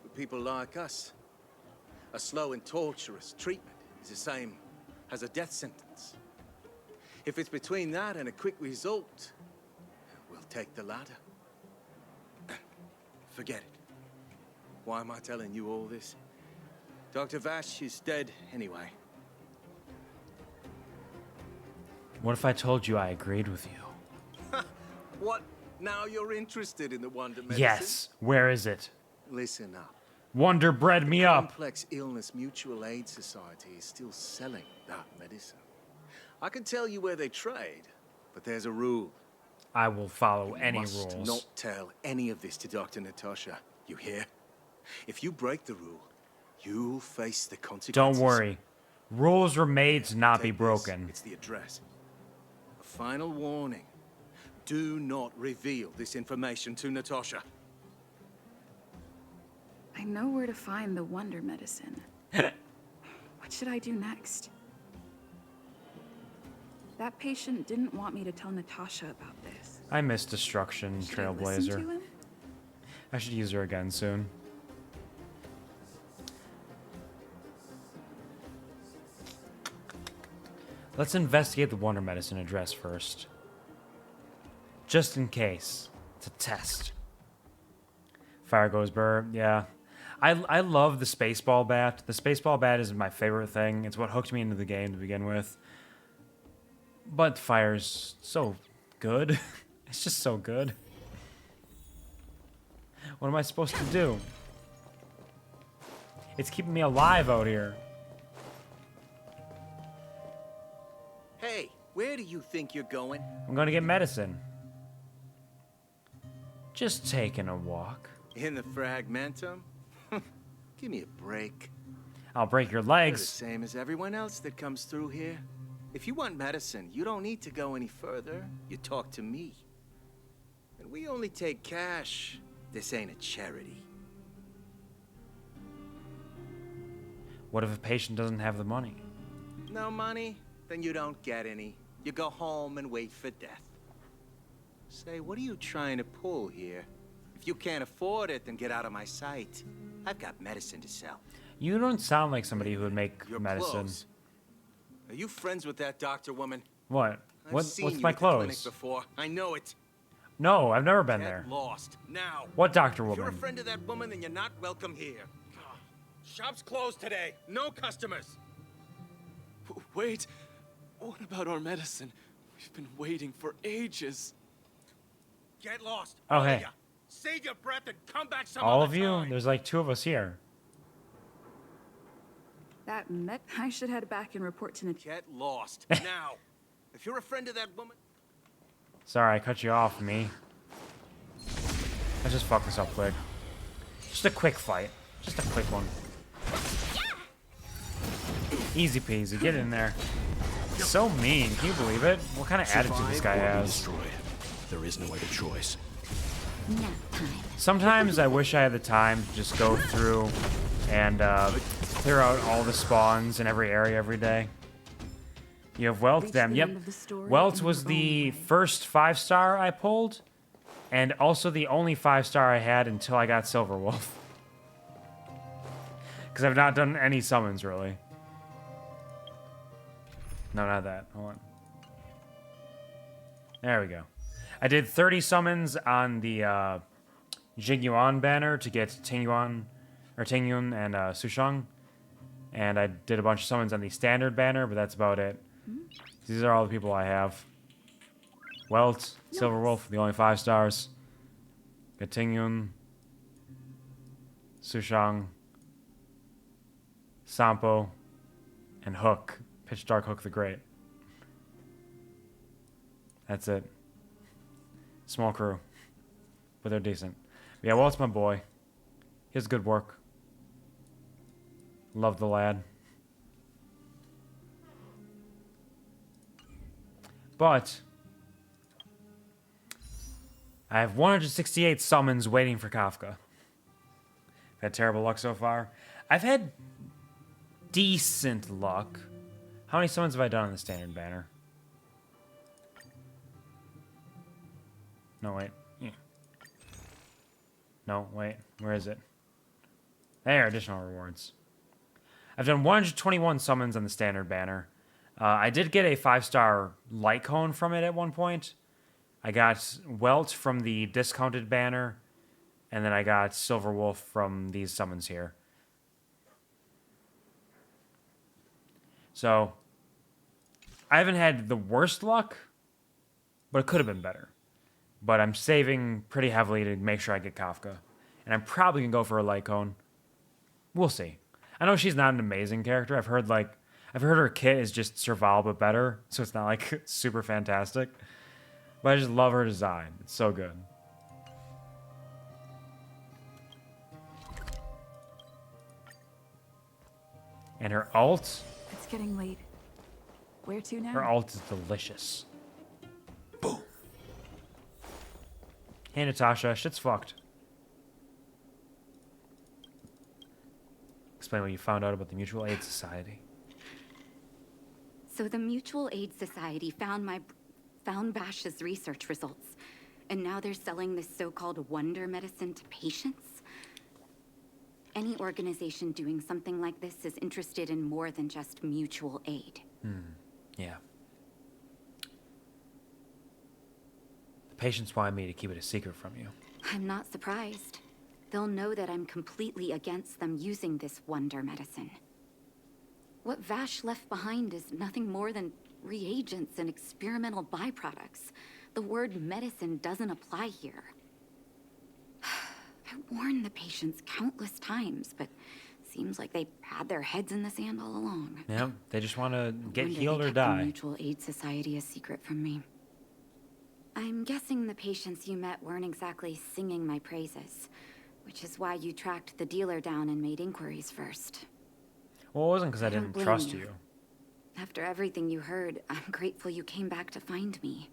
With people like us, a slow and torturous treatment is the same as a death sentence. If it's between that and a quick result, we'll take the latter. Forget it. Why am I telling you all this? Dr. Vash is dead anyway. What if I told you I agreed with you? What? Now you're interested in the wonder medicine? Yes. Where is it? Listen up. Wonder bred me up. Complex Illness Mutual Aid Society is still selling that medicine. I can tell you where they trade, but there's a rule. I will follow any Must rules. not tell any of this to Dr. Natasha. You hear? If you break the rule, you'll face the consequences. Don't worry. Rules were made to not be Take this. broken. It's the address. A final warning. Do not reveal this information to Natasha. I know where to find the wonder medicine. What should I do next? That patient didn't want me to tell Natasha about this. I miss Destruction Should I listen to Trailblazer. him? I should use her again soon. Let's investigate the Wonder Medicine address first. Just in case. It's a test. Fire goes burr. Yeah. I love the Spaceball Bat. The Spaceball Bat is my favorite thing. It's what hooked me into the game to begin with. But fire's so good. It's just so good. What am I supposed to do? It's keeping me alive out here. Hey, where do you think you're going? I'm gonna get medicine. Just taking a walk. In the fragmentum? Give me a break. I'll break your You're the legs. same as everyone else that comes through here. If you want medicine, you don't need to go any further. You talk to me. And we only take cash. This ain't a charity. What if a patient doesn't have the money? No money? Then you don't get any. You go home and wait for death. Say, what are you trying to pull here? If you can't afford it, then get out of my sight. I've got medicine to sell. You don't sound like somebody who would make Your medicine. clothes. Are you friends with that doctor woman? What? I've seen What's you my at the clinic clothes? before. I know it. No, I've never been Get there. lost now. What doctor If you're a woman? friend of that woman, then you're not welcome here. Shop's closed today. No customers. Wait. What about our medicine? We've been waiting for ages. Get lost. Oh, all of hey. ya. Save your breath and come back some All other of you? time. There's like 2 of us here. That met. I should head back and report to Get lost now. If you're a friend of that woman. Sorry, I cut you off, me. Let's just fuck this up quick. Just a quick fight. Just a quick one. Easy peasy. Get in there. So mean. Can you believe it? What kind of attitude this guy Survive or be has? destroyed. There is no other choice. Sometimes I wish I had the time to just go through and clear out all the spawns in every area every day. You have Welt, them. Yep. Welt was the first 5-star I pulled, and also the only 5-star I had until I got Silver Wolf. Because I've not done any summons, really. No, not that. Hold on. There we go. I did 30 summons on the Jingyuan banner to get Tingyuan and Sushang. And I did a bunch of summons on the standard banner, but that's about it. These are all the people I have. Welt, Silver Wolf, the only 5 stars. Got Tingyun, Sushang, Sampo, and Hook. Pitch Dark Hook the Great. That's it. Small crew. But they're decent. But yeah, Walt's my boy. He has good work. Love the lad. But I have 168 summons waiting for Kafka. I've had terrible luck so far. I've had decent luck. How many summons have I done on the standard banner? No, wait. Yeah. No, wait. Where is it? There, additional rewards. I've done 121 summons on the standard banner. I did get a 5-star light cone from it at one point. I got Welt from the discounted banner. And then I got Silver Wolf from these summons here. So, I haven't had the worst luck, but it could have been better. But I'm saving pretty heavily to make sure I get Kafka. And I'm probably going to go for a light cone. We'll see. I know she's not an amazing character. I've heard her kit is just Serval but better, so it's not like super fantastic. But I just love her design. It's so good. And her ult, It's getting late. Where to now? her ult is delicious. Boom. Hey Natasha, shit's fucked. Explain what you found out about the Mutual Aid Society. So the Mutual Aid Society found Vash's research results, and now they're selling this so-called wonder medicine to patients? Any organization doing something like this is interested in more than just mutual aid. Yeah. The patients wanted me to keep it a secret from you. I'm not surprised. They'll know that I'm completely against them using this wonder medicine. What Vash left behind is nothing more than reagents and experimental byproducts. The word medicine doesn't apply here. I warned the patients countless times, but seems like they had their heads in the sand all along. Yeah, they just want to get Wonder healed they or kept the die. Mutual Aid Society a secret from me. I'm guessing the patients you met weren't exactly singing my praises, which is why you tracked the dealer down and made inquiries first. Well, it wasn't because I don't didn't blame trust you. you. After everything you heard, I'm grateful you came back to find me.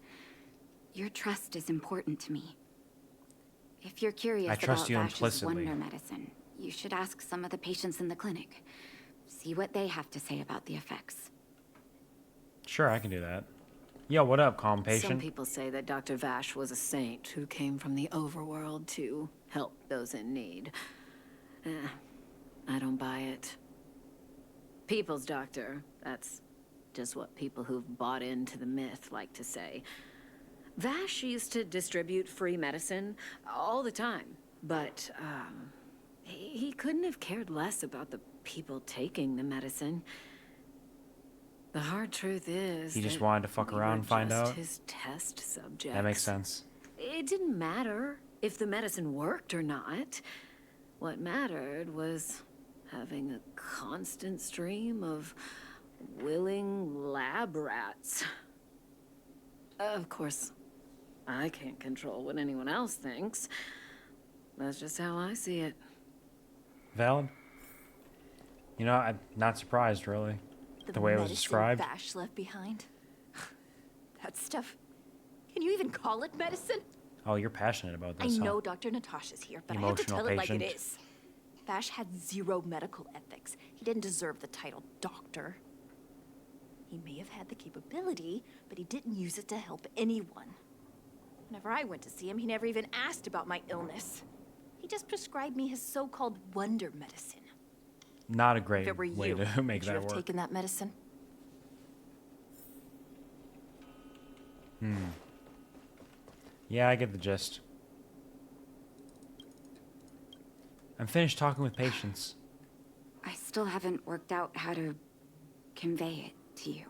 Your trust is important to me. If you're curious I trust about you Vash's implicitly. wonder medicine, you should ask some of the patients in the clinic. See what they have to say about the effects. Sure, I can do that. Yo, what up, calm Some patient? people say that Dr. Vash was a saint who came from the overworld to help those in need. I don't buy it. People's doctor, that's just what people who've bought into the myth like to say. Vash used to distribute free medicine all the time, but he couldn't have cared less about the people taking the medicine. The hard truth is He just that wanted to fuck we around were and find just out? his test subjects. That makes sense. It didn't matter if the medicine worked or not. What mattered was having a constant stream of willing lab rats. Of course, I can't control what anyone else thinks. That's just how I see it. Valid? You know, I'm not surprised, really. The way it was described. Vash left behind. That stuff. Can you even call it medicine? Oh, you're passionate about I this, huh? know Dr. Natasha's here, but I have to Emotional tell it like it patient. is. Vash had zero medical ethics. He didn't deserve the title doctor. He may have had the capability, but he didn't use it to help anyone. Whenever I went to see him, he never even asked about my illness. He just prescribed me his so-called wonder medicine. Not a great If it were way you, to make would you that have work. taken that medicine? Yeah, I get the gist. I'm finished talking with patients. I still haven't worked out how to convey it to you.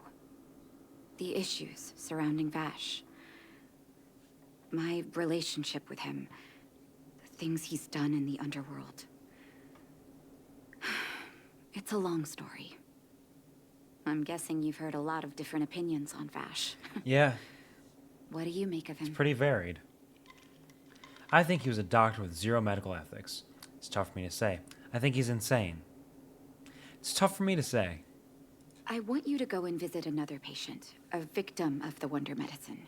The issues surrounding Vash. My relationship with him. The things he's done in the underworld. It's a long story. I'm guessing you've heard a lot of different opinions on Vash. Yeah, What do you make of him? it's pretty varied. I think he was a doctor with zero medical ethics. It's tough for me to say. I think he's insane. It's tough for me to say. I want you to go and visit another patient, a victim of the wonder medicine.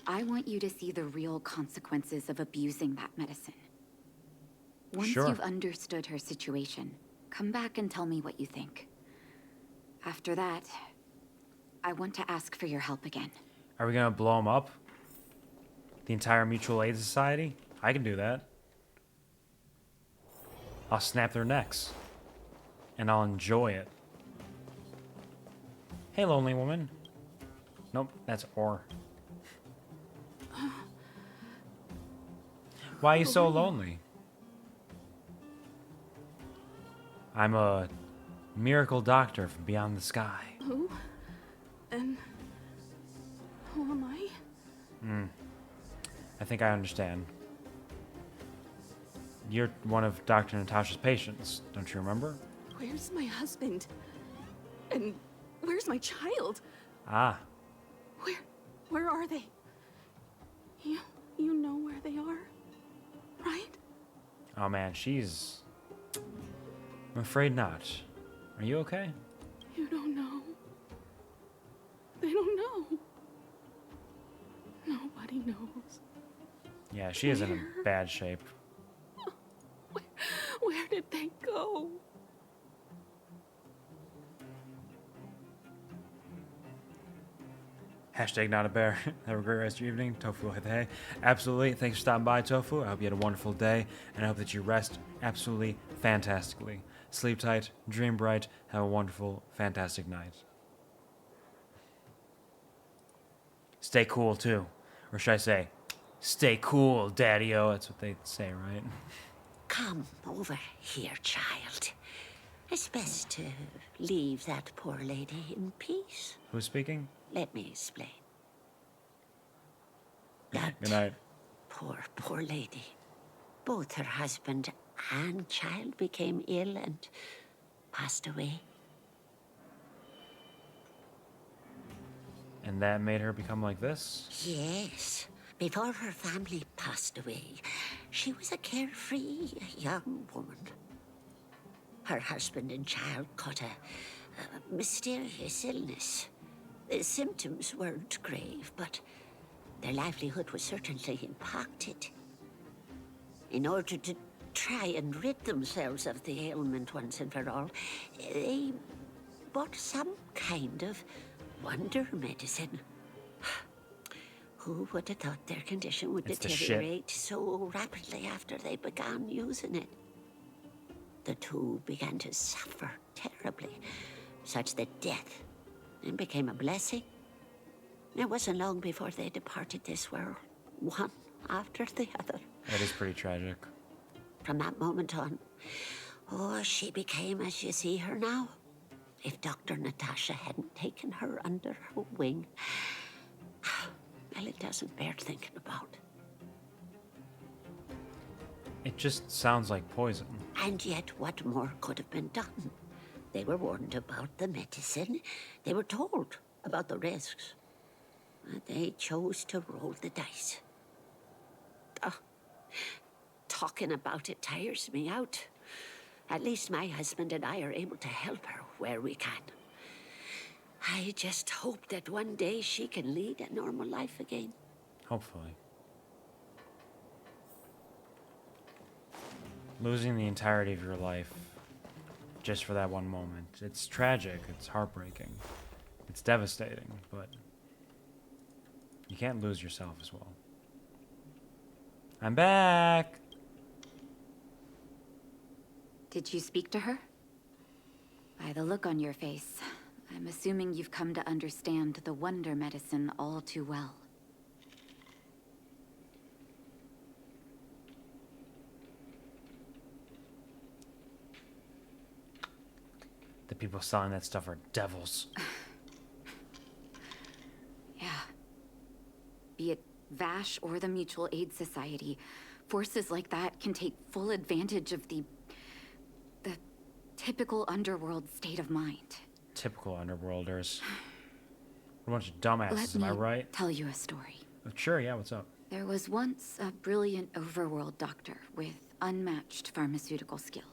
I want you to see the real consequences of abusing that medicine. Once Sure. you've understood her situation, come back and tell me what you think. After that, I want to ask for your help again. Are we gonna blow him up? The entire Mutual Aid Society? I can do that. I'll snap their necks. And I'll enjoy it. Hey, lonely woman. Nope, that's Or. Why are you so lonely? I'm a miracle doctor from beyond the sky. Who? And who am I? I think I understand. You're one of Dr. Natasha's patients, don't you remember? Where's my husband? And where's my child? Ah, Where are they? You know where they are, right? oh man, she's... I'm afraid not. Are you okay? You don't know. They don't know. Nobody knows. Yeah, she is in a bad shape. Where did they go? Hashtag not a bear. Have a great rest of your evening. Tofu will hit the hay. Absolutely. Thanks for stopping by, Tofu. I hope you had a wonderful day, and I hope that you rest absolutely fantastically. Sleep tight, dream bright, have a wonderful, fantastic night. Stay cool, too. Or should I say, stay cool, daddy-o. That's what they say, right? Come over here, child. It's best to leave that poor lady in peace. Who's speaking? Let me explain. Good night. Poor lady. Both her husband and child became ill and passed away. And that made her become like this? Yes. Before her family passed away, she was a carefree young woman. Her husband and child caught a mysterious illness. The symptoms weren't grave, but their livelihood was certainly impacted. In order to try and rid themselves of the ailment once and for all, they bought some kind of wonder medicine. Who would have thought their condition would deteriorate so rapidly after they began using it? The two began to suffer terribly, such that death became a blessing. It wasn't long before they departed this world, one after the other. That is pretty tragic. From that moment on, she became as you see her now. If Dr. Natasha hadn't taken her under her wing, well, it doesn't bear thinking about. It just sounds like poison. And yet, what more could have been done? They were warned about the medicine. They were told about the risks. They chose to roll the dice. Talking about it tires me out. At least my husband and I are able to help her where we can. I just hope that one day she can lead a normal life again. Hopefully. Losing the entirety of your life just for that one moment. It's tragic, it's heartbreaking, it's devastating, but you can't lose yourself as well. I'm back! Did you speak to her? By the look on your face, I'm assuming you've come to understand the wonder medicine all too well. The people selling that stuff are devils. Yeah. Be it Vash or the Mutual Aid Society, forces like that can take full advantage of the typical underworld state of mind. Typical underworlders. We're a bunch of dumbasses, am I right? Let me tell you a story. Sure, yeah, what's up? There was once a brilliant overworld doctor with unmatched pharmaceutical skill.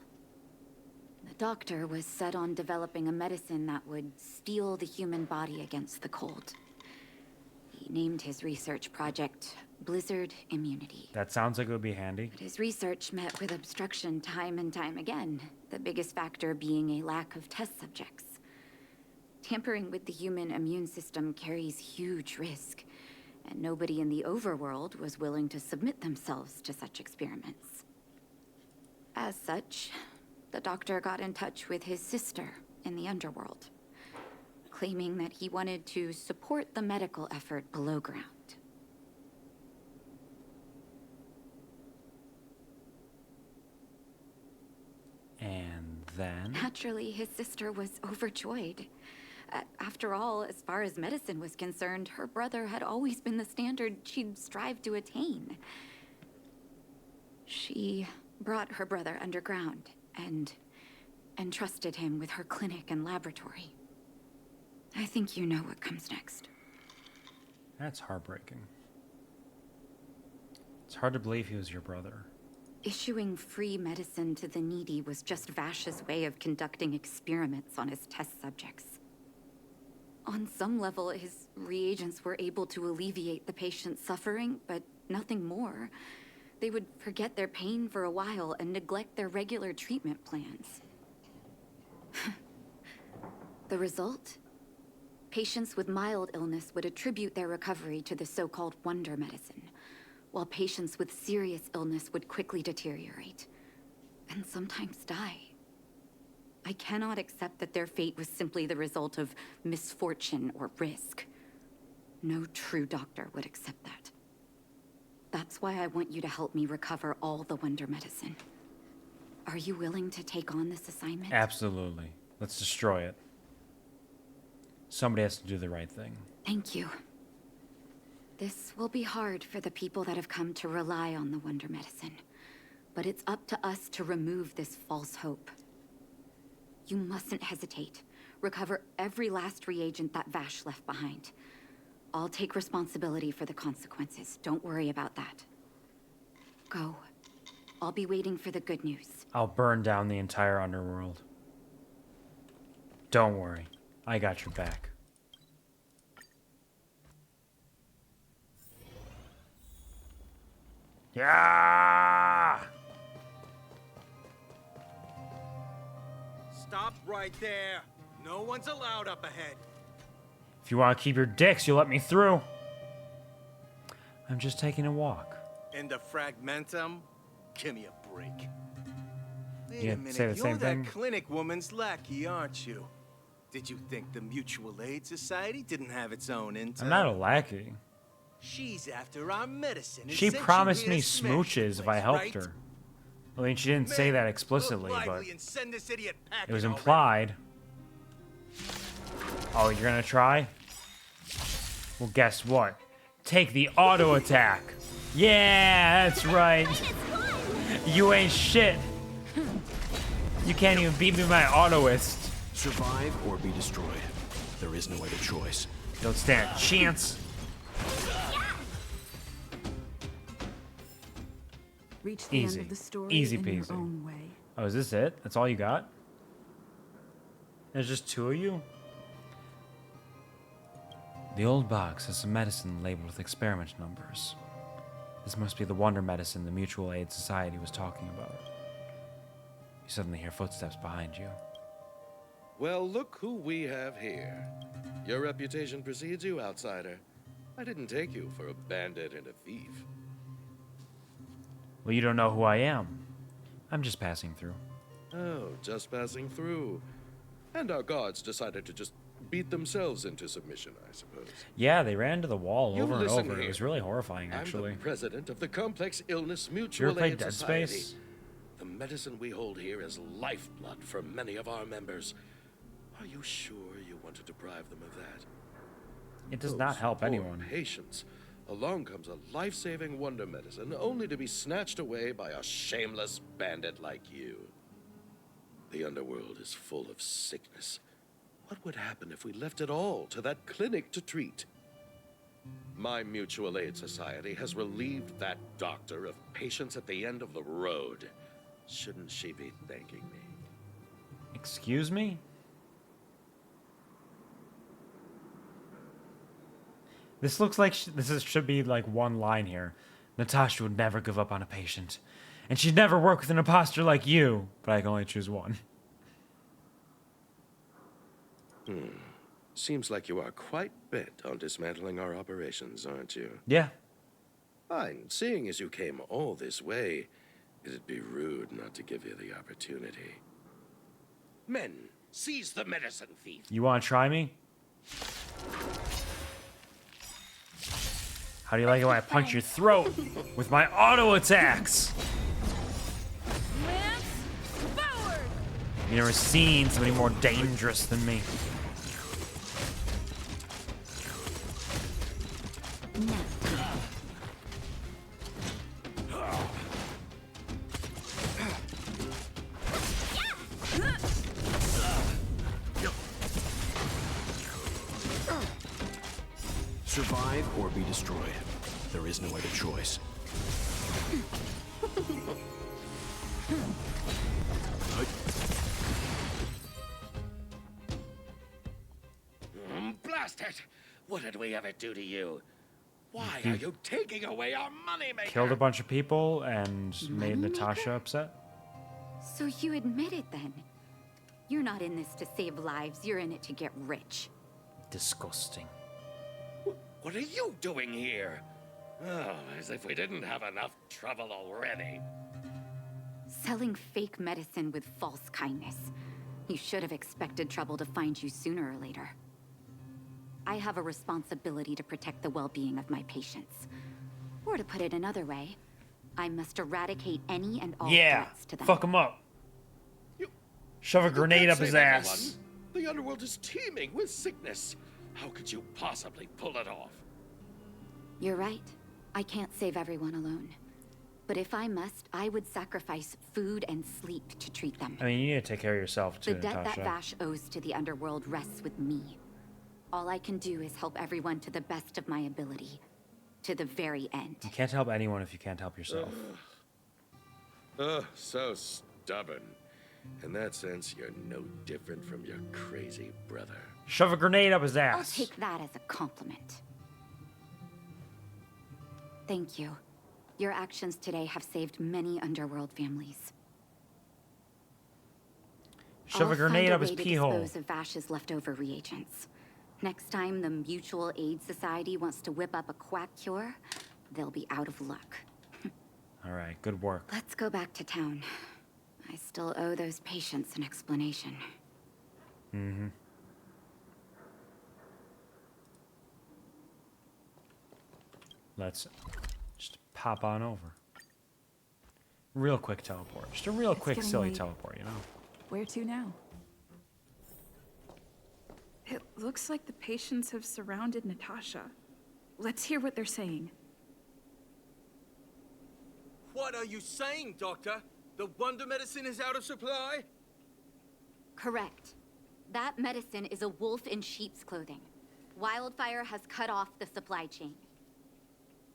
The doctor was set on developing a medicine that would steel the human body against the cold. He named his research project Blizzard Immunity. That sounds like it would be handy. But his research met with obstruction time and time again, the biggest factor being a lack of test subjects. Tampering with the human immune system carries huge risk, and nobody in the overworld was willing to submit themselves to such experiments. As such, the doctor got in touch with his sister in the underworld, claiming that he wanted to support the medical effort below ground. And then? Naturally, his sister was overjoyed. After all, as far as medicine was concerned, her brother had always been the standard she'd strived to attain. She brought her brother underground and entrusted him with her clinic and laboratory. I think you know what comes next. That's heartbreaking. It's hard to believe he was your brother. Issuing free medicine to the needy was just Vash's way of conducting experiments on his test subjects. On some level, his reagents were able to alleviate the patient's suffering, but nothing more. They would forget their pain for a while and neglect their regular treatment plans. The result? Patients with mild illness would attribute their recovery to the so-called wonder medicine, while patients with serious illness would quickly deteriorate, and sometimes die. I cannot accept that their fate was simply the result of misfortune or risk. No true doctor would accept that. That's why I want you to help me recover all the wonder medicine. Are you willing to take on this assignment? Absolutely. Let's destroy it. Somebody has to do the right thing. Thank you. This will be hard for the people that have come to rely on the Wonder Medicine. But it's up to us to remove this false hope. You mustn't hesitate. Recover every last reagent that Vash left behind. I'll take responsibility for the consequences. Don't worry about that. Go. I'll be waiting for the good news. I'll burn down the entire underworld. Don't worry. I got your back. Yeah! Stop right there. No one's allowed up ahead. If you want to keep your dicks, you'll let me through. I'm just taking a walk. In the Fragmentum? Give me a break. Wait You a say minute, the you're same that thing? clinic woman's lackey, aren't you? Did you think the Mutual Aid Society didn't have its own intel? I'm not a lackey. She's after our medicine. and She sent you promised here me to smash the smooches if place, I helped right? her. I mean, she didn't say that explicitly, Look but lively and send this idiot it packing was already. implied. Oh, you're gonna try? Well, guess what? Take the auto attack. Yeah, that's right. You ain't shit. You can't even beat me with my autoist. Survive or be destroyed. There is no other choice. Don't stand a chance. Reach the Easy. end of the story Easy in peasy. your own way. Oh, is this it? That's all you got? There's just two of you? The old box has some medicine labeled with experiment numbers. This must be the wonder medicine the Mutual Aid Society was talking about. You suddenly hear footsteps behind you. Well, look who we have here. Your reputation precedes you, outsider. I didn't take you for a bandit and a thief. Well, you don't know who I am. I'm just passing through. Oh, just passing through. And our guards decided to just beat themselves into submission, I suppose. Yeah, they ran into the wall You over and listen over. It here. was really horrifying, actually. I'm the president of the Complex Illness You ever Mutual played Aid Dead Society. Space? The medicine we hold here is lifeblood for many of our members. Are you sure you want to deprive them of that? It does not help Poor anyone. Patients. Along comes a life-saving wonder medicine, only to be snatched away by a shameless bandit like you. The underworld is full of sickness. What would happen if we left it all to that clinic to treat? My Mutual Aid Society has relieved that doctor of patients at the end of the road. Shouldn't she be thanking me? Excuse me? This looks like should be like one line here. Natasha would never give up on a patient. And she'd never work with an imposter like you. But I can only choose one. Seems like you are quite bent on dismantling our operations, aren't you? Yeah. Fine. Seeing as you came all this way, it'd be rude not to give you the opportunity. Men, seize the medicine thief. You want to try me? How do you like it when I punch your throat with my auto attacks? Lance, forward! You've never seen somebody more dangerous than me. Survive or be destroyed. There is no other choice. Blast it! What did we ever do to you? Why are you taking away our moneymaker? Killed a bunch of people and made Natasha upset. So you admit it then? You're not in this to save lives, you're in it to get rich. Disgusting. What are you doing here? Oh, as if we didn't have enough trouble already. Selling fake medicine with false kindness. You should have expected trouble to find you sooner or later. I have a responsibility to protect the well-being of my patients. Or to put it another way, I must eradicate any and all Yeah, threats to them. fuck them up. Shove a You grenade can't up his save ass. everyone. The underworld is teeming with sickness. How could you possibly pull it off? You're right. I can't save everyone alone. But if I must, I would sacrifice food and sleep to treat them. I mean, you need to take care of yourself too, The debt that Natasha. Vash owes to the underworld rests with me. All I can do is help everyone to the best of my ability. To the very end. You can't help anyone if you can't help yourself. Oh, so stubborn. In that sense, you're no different from your crazy brother. Shove a grenade up his I'll ass. take that as a compliment. Thank you. Your actions today have saved many underworld families. Shove a grenade up his pee hole. I'll dispose of Vash's leftover reagents. Next time the Mutual Aid Society wants to whip up a quack cure, they'll be out of luck. All right, good work. Let's go back to town. I still owe those patients an explanation. Mm-hmm. Let's just pop on over. Real quick teleport. Just a real quick, getting silly late. teleport, you know? Where to now? It looks like the patients have surrounded Natasha. Let's hear what they're saying. What are you saying, Doctor? The wonder medicine is out of supply? Correct. That medicine is a wolf in sheep's clothing. Wildfire has cut off the supply chain.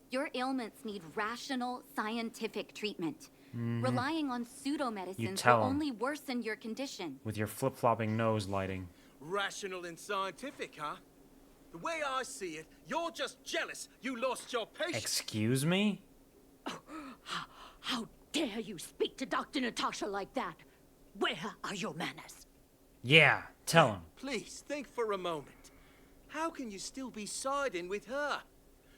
Your ailments need rational, scientific treatment. Mhm. Relying on You pseudomedicines tell will 'em. only worsen your condition. With your flip-flopping nose lighting. Rational and scientific, huh? The way I see it, you're just jealous you lost your patient. Excuse me? How dare you speak to Dr. Natasha like that? Where are your manners? Yeah, tell him. Please, think for a moment. How can you still be siding with her?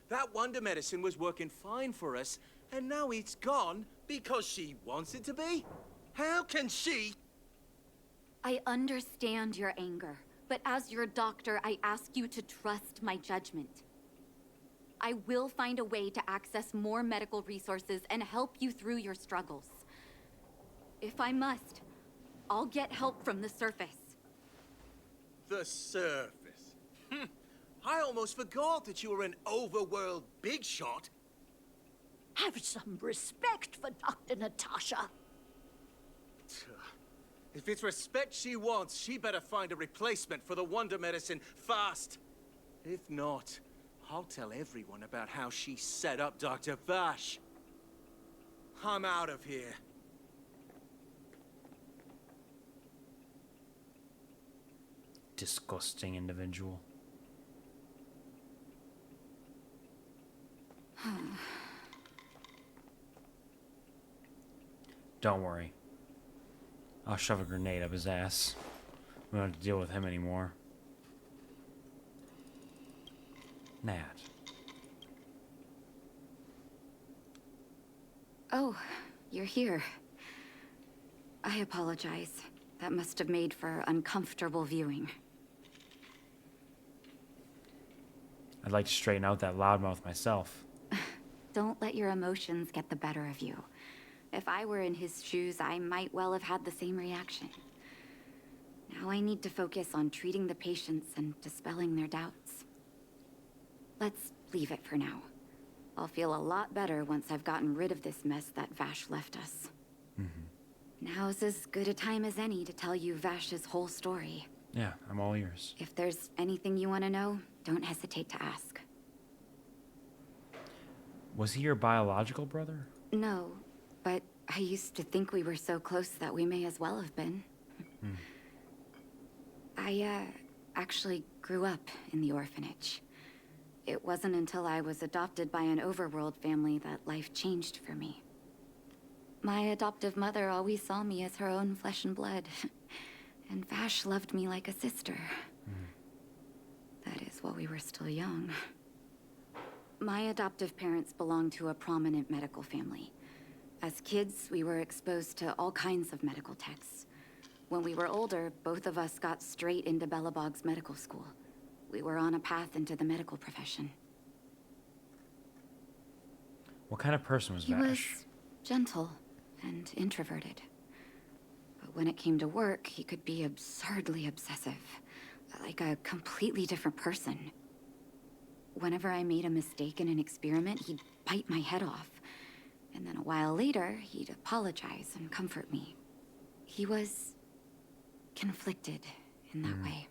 That wonder medicine was working fine for us, and now it's gone because she wants it to be? How can she? I understand your anger, but as your doctor, I ask you to trust my judgment. I will find a way to access more medical resources and help you through your struggles. If I must, I'll get help from the surface. The surface. I almost forgot that you were an overworld big shot. Have some respect for Dr. Natasha. If it's respect she wants, she better find a replacement for the wonder medicine fast. If not, I'll tell everyone about how she set up Dr. Vash. I'm out of here. Disgusting individual. Don't worry. I'll shove a grenade up his ass. We don't have to deal with him anymore. Nat. Oh, you're here. I apologize. That must have made for uncomfortable viewing. I'd like to straighten out that loudmouth myself. Don't let your emotions get the better of you. If I were in his shoes, I might well have had the same reaction. Now I need to focus on treating the patients and dispelling their doubts. Let's leave it for now. I'll feel a lot better once I've gotten rid of this mess that Vash left us. Now's as good a time as any to tell you Vash's whole story. Yeah, I'm all ears. If there's anything you want to know, don't hesitate to ask. Was he your biological brother? No, but I used to think we were so close that we may as well have been. I, actually grew up in the orphanage. It wasn't until I was adopted by an overworld family that life changed for me. My adoptive mother always saw me as her own flesh and blood. And Vash loved me like a sister. That is while we were still young. My adoptive parents belonged to a prominent medical family. As kids, we were exposed to all kinds of medical texts. When we were older, both of us got straight into Belobog's medical school. We were on a path into the medical profession. What kind of person was He Vash? was gentle and introverted. But when it came to work, he could be absurdly obsessive. Like a completely different person. Whenever I made a mistake in an experiment, he'd bite my head off. And then a while later, he'd apologize and comfort me. He was conflicted in that way.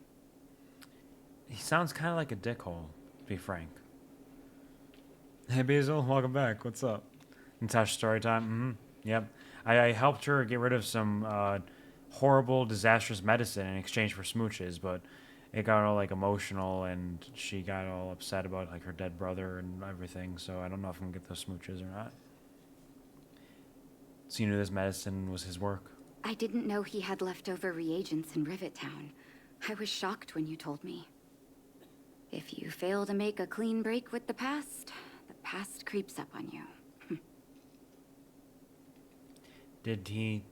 He sounds kind of like a dickhole, to be frank. Hey Basil, welcome back. What's up? Natasha story time. Yep. I helped her get rid of some horrible, disastrous medicine in exchange for smooches, but it got all like emotional, and she got all upset about like her dead brother and everything. So I don't know if I'm gonna get those smooches or not. So you knew this medicine was his work? I didn't know he had leftover reagents in Rivet Town. I was shocked when you told me. If you fail to make a clean break with the past creeps up on you. Did he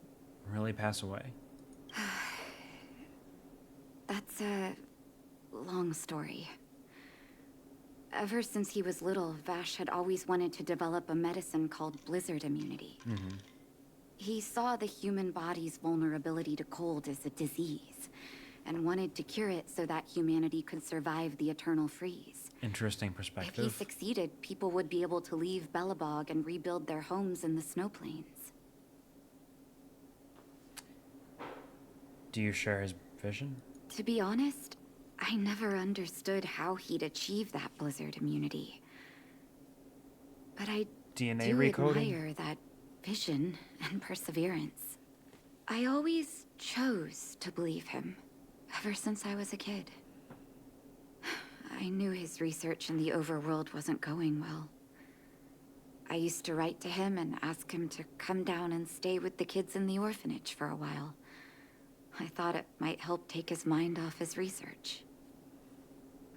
really pass away? That's a long story. Ever since he was little, Vash had always wanted to develop a medicine called blizzard immunity. He saw the human body's vulnerability to cold as a disease, and wanted to cure it so that humanity could survive the eternal freeze. Interesting If he perspective. succeeded, people would be able to leave Belobog and rebuild their homes in the snow plains. Do you share his vision? To be honest, I never understood how he'd achieve that blizzard immunity. But I DNA do recoding? admire that vision and perseverance. I always chose to believe him, ever since I was a kid. I knew his research in the overworld wasn't going well. I used to write to him and ask him to come down and stay with the kids in the orphanage for a while. I thought it might help take his mind off his research.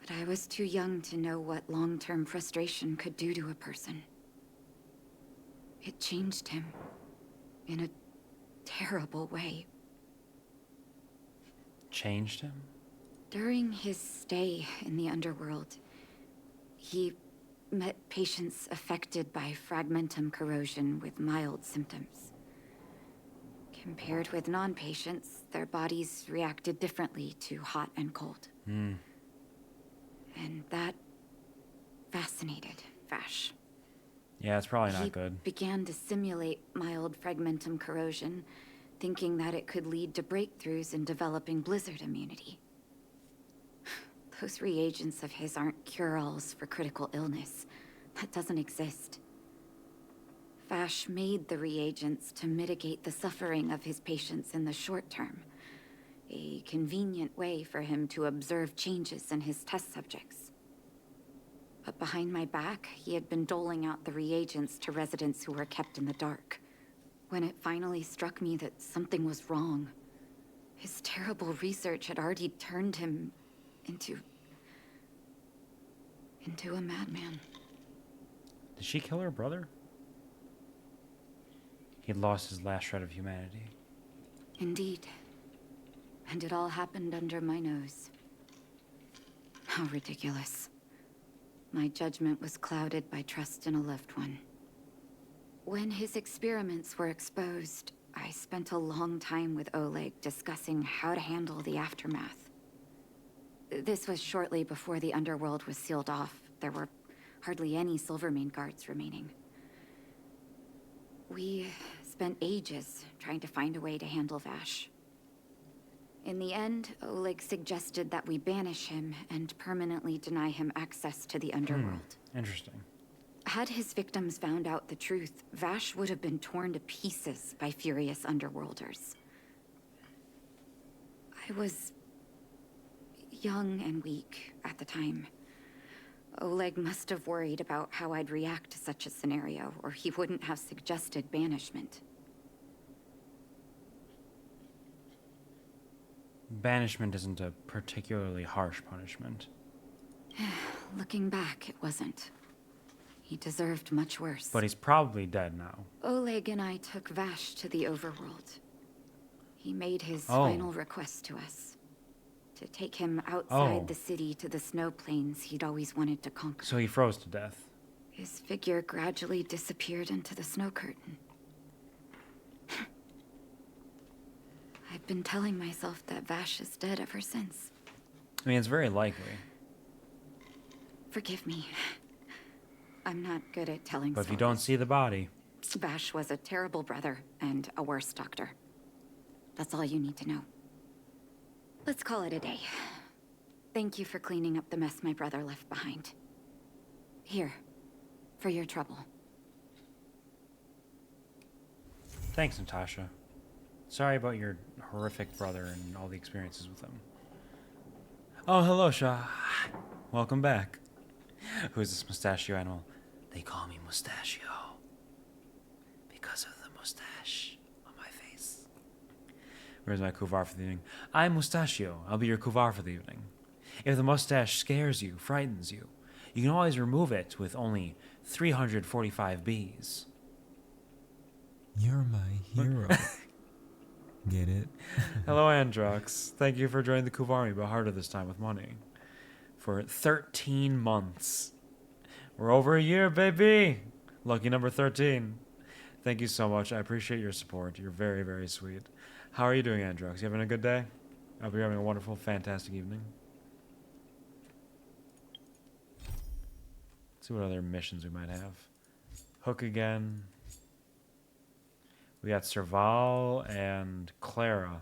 But I was too young to know what long-term frustration could do to a person. It changed him in a terrible way. Changed him? During his stay in the underworld, he met patients affected by fragmentum corrosion with mild symptoms. Compared with non-patients, their bodies reacted differently to hot and cold. And that fascinated Vash. Yeah, it's probably not He good. began to simulate mild fragmentum corrosion, thinking that it could lead to breakthroughs in developing blizzard immunity. Those reagents of his aren't cure-alls for critical illness. That doesn't exist. Vash made the reagents to mitigate the suffering of his patients in the short term. A convenient way for him to observe changes in his test subjects. But behind my back, he had been doling out the reagents to residents who were kept in the dark. When it finally struck me that something was wrong, his terrible research had already turned him into a madman. Did she kill her brother? He'd lost his last shred of humanity. Indeed. And it all happened under my nose. How ridiculous. My judgment was clouded by trust in a loved one. When his experiments were exposed, I spent a long time with Oleg discussing how to handle the aftermath. This was shortly before the underworld was sealed off. There were hardly any Silvermane guards remaining. We spent ages trying to find a way to handle Vash. In the end, Oleg suggested that we banish him and permanently deny him access to the underworld. Interesting. Had his victims found out the truth, Vash would have been torn to pieces by furious underworlders. I was young and weak at the time. Oleg must have worried about how I'd react to such a scenario, or he wouldn't have suggested banishment. Banishment isn't a particularly harsh punishment. Looking back, it wasn't. He deserved much worse. But he's probably dead now. Oleg and I took Vash to the overworld. He made his final request to us. To take him outside the city to the snow plains he'd always wanted to conquer. So he froze to death. His figure gradually disappeared into the snow curtain. I been telling myself that Vash is dead ever since. I mean, it's very likely. Forgive me. I'm not good at telling But if you stories. don't see the body... Vash was a terrible brother and a worse doctor. That's all you need to know. Let's call it a day. Thank you for cleaning up the mess my brother left behind. Here, for your trouble. Thanks, Natasha. Sorry about your horrific brother and all the experiences with him. Oh, hello, Shah. Welcome back. Who's this mustachio animal? They call me Mustachio. Because of the mustache on my face. Where's my Quvar for the evening? I'm Mustachio. I'll be your Quvar for the evening. If the mustache scares you, frightens you, you can always remove it with only 345 bees. You're my hero. Get it? Hello, Androx. Thank you for joining the Kuvarmi, but harder this time with money. For 13 months. We're over a year, baby! Lucky number 13. Thank you so much. I appreciate your support. You're very, very sweet. How are you doing, Androx? You having a good day? I hope you're having a wonderful, fantastic evening. Let's see what other missions we might have. Hook again. We got Serval and Clara.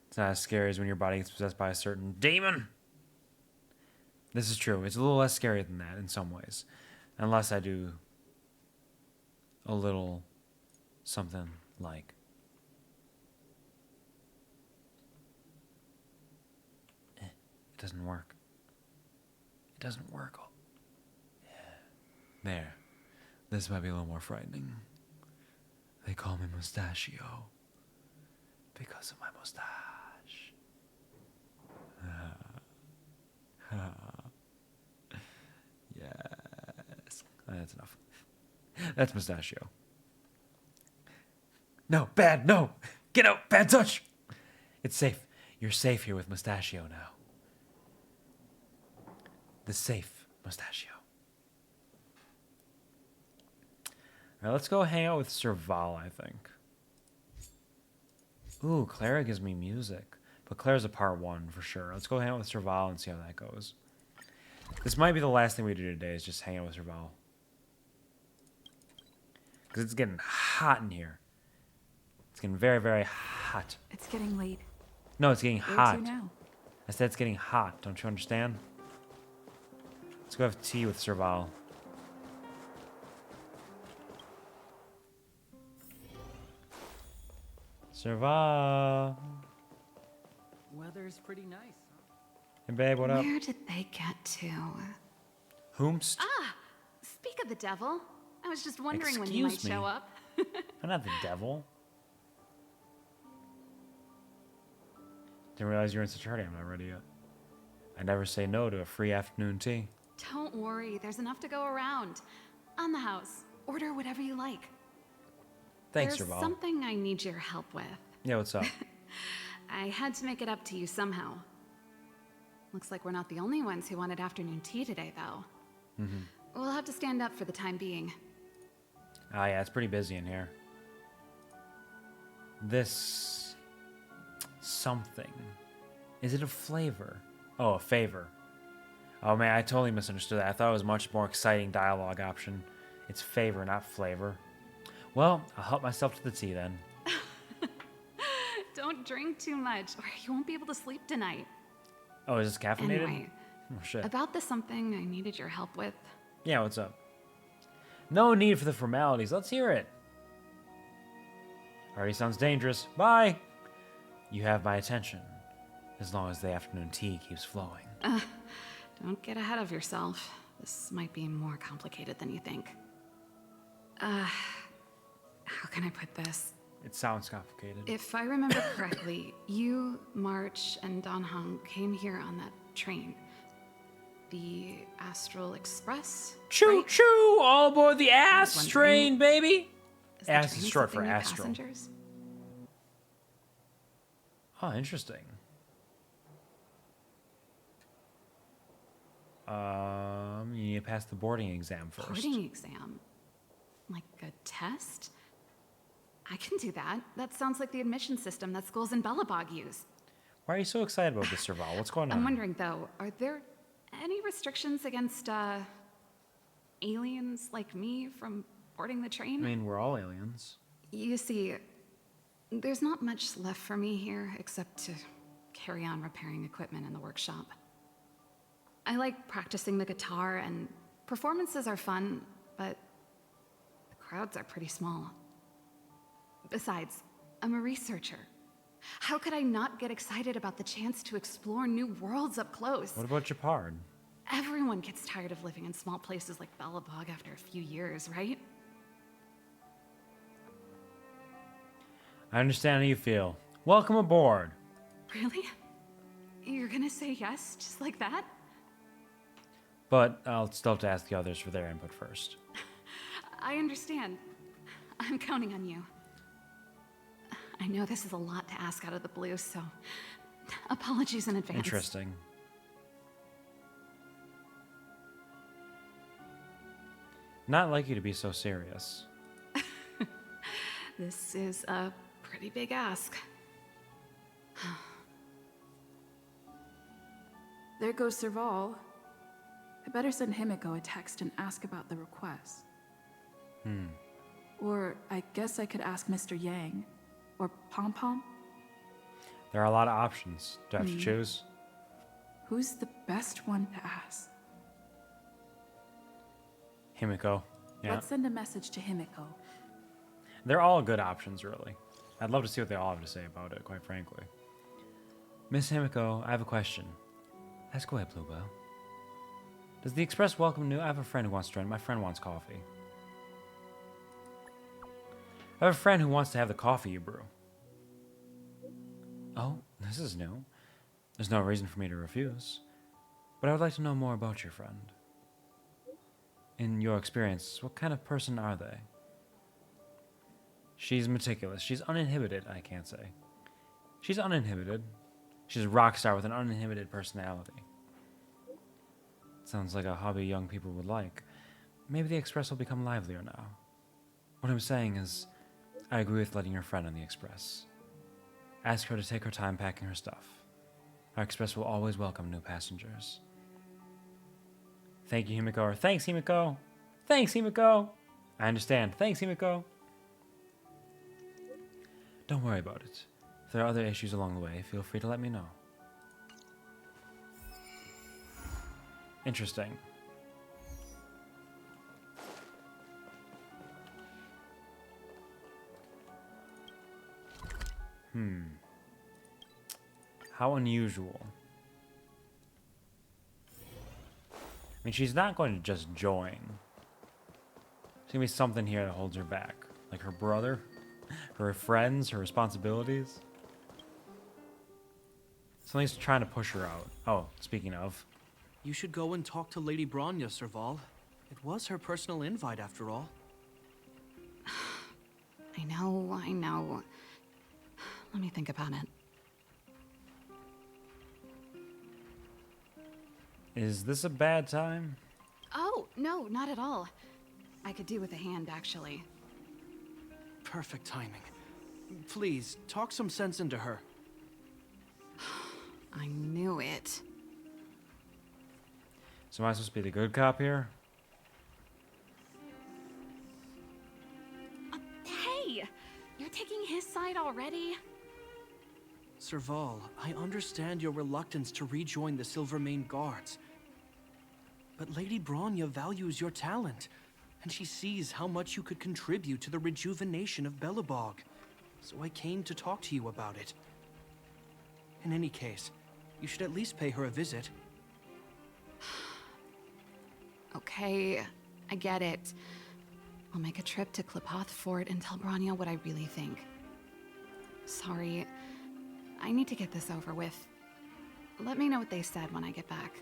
It's not as scary as when your body gets possessed by a certain demon. This is true. It's a little less scary than that in some ways. Unless I do a little something like... It doesn't work. It doesn't work. There. This might be a little more frightening. They call me Mustachio because of my mustache. Yes. That's enough. That's Mustachio. No, bad, no! Get out, bad touch! It's safe. You're safe here with Mustachio now. The safe Mustachio. Alright, let's go hang out with Serval, I think. Ooh, Clara gives me music. But Clara's a part 1 for sure. Let's go hang out with Serval and see how that goes. This might be the last thing we do today, is just hang out with Serval. Because it's getting hot in here. It's getting very, very hot. It's getting late. No, it's getting Where hot. to now? I said it's getting hot. Don't you understand? Let's go have tea with Serval. Serval. Weather's pretty nice. Hey, babe, what up? Where did they get to? Whomst? Ah! Speak of the devil. I was just wondering when you might Excuse me. show up. I'm not the devil. Didn't realize you were in such a hurry. I'm not ready yet. I never say no to a free afternoon tea. Don't worry, there's enough to go around. On the house. Order whatever you like. Thanks, There's Serval. something I need your help with. Yeah, what's up? I had to make it up to you somehow. Looks like we're not the only ones who wanted afternoon tea today, though. Mm-hmm. We'll have to stand up for the time being. Ah, yeah, it's pretty busy in here. This... something. Is it a flavor? Oh, a favor. Oh, man, I totally misunderstood that. I thought it was a much more exciting dialogue option. It's favor, not flavor. Well, I'll help myself to the tea, then. Don't drink too much, or you won't be able to sleep tonight. Oh, is this caffeinated? Anyway, Oh, shit. about the something I needed your help with. Yeah, what's up? No need for the formalities. Let's hear it. Already sounds dangerous. Bye. You have my attention, as long as the afternoon tea keeps flowing. Don't get ahead of yourself. This might be more complicated than you think. How can I put this? It sounds complicated. If I remember correctly, you, March, and Don Hung came here on that train. The Astral Express? Choo choo! All aboard the ass train, baby! the Ass train is short for accepting new astral. passengers? Oh, interesting. You need to pass the boarding exam first. Boarding exam? Like a test? I can do that. That sounds like the admission system that schools in Belobog use. Why are you so excited about this, Serval? What's going on? I'm wondering, though, are there any restrictions against, aliens like me from boarding the train? I mean, we're all aliens. You see, there's not much left for me here except to carry on repairing equipment in the workshop. I like practicing the guitar, and performances are fun, but the crowds are pretty small. Besides, I'm a researcher. How could I not get excited about the chance to explore new worlds up close? What about Japard? Everyone gets tired of living in small places like Belobog after a few years, right? I understand how you feel. Welcome aboard. Really? You're gonna say yes, just like that? But I'll still have to ask the others for their input first. I understand. I'm counting on you. I know this is a lot to ask out of the blue, so apologies in advance. Interesting. Not like you to be so serious. This is a pretty big ask. There goes Serval. I better send Himiko a text and ask about the request. Or I guess I could ask Mr. Yang. Or Pom Pom. There are a lot of options. Do I have to choose? Who's the best one to ask? Himiko. Yeah. Let's send a message to Himiko. They're all good options, really. I'd love to see what they all have to say about it, quite frankly. Miss Himiko, I have a question. Ask away, Bluebell. Does the Express welcome new? I have a friend who wants to join. My friend wants coffee. I have a friend who wants to have the coffee you brew. Oh, this is new. There's no reason for me to refuse. But I would like to know more about your friend. In your experience, what kind of person are they? She's meticulous. She's uninhibited, I can't say. She's uninhibited. She's a rock star with an uninhibited personality. Sounds like a hobby young people would like. Maybe the Express will become livelier now. What I'm saying is, I agree with letting your friend on the Express. Ask her to take her time packing her stuff. Our Express will always welcome new passengers. Thank you, Himiko. Or thanks, Himiko. Thanks, Himiko. I understand. Thanks, Himiko. Don't worry about it. If there are other issues along the way, feel free to let me know. Interesting. How unusual. I mean, she's not going to just join. There's gonna be something here that holds her back. Like her brother, her friends, her responsibilities. Something's trying to push her out. Oh, speaking of. You should go and talk to Lady Bronya, Serval. It was her personal invite, after all. I know. Let me think about it. Is this a bad time? Oh, no, not at all. I could do with a hand, actually. Perfect timing. Please, talk some sense into her. I knew it. So am I supposed to be the good cop here? Hey! You're taking his side already? Serval, I understand your reluctance to rejoin the Silvermane Guards. But Lady Bronya values your talent, and she sees how much you could contribute to the rejuvenation of Belobog. So I came to talk to you about it. In any case, you should at least pay her a visit. Okay, I get it. I'll make a trip to Klipoth Fort and tell Bronya what I really think. Sorry, I need to get this over with. Let me know what they said when I get back.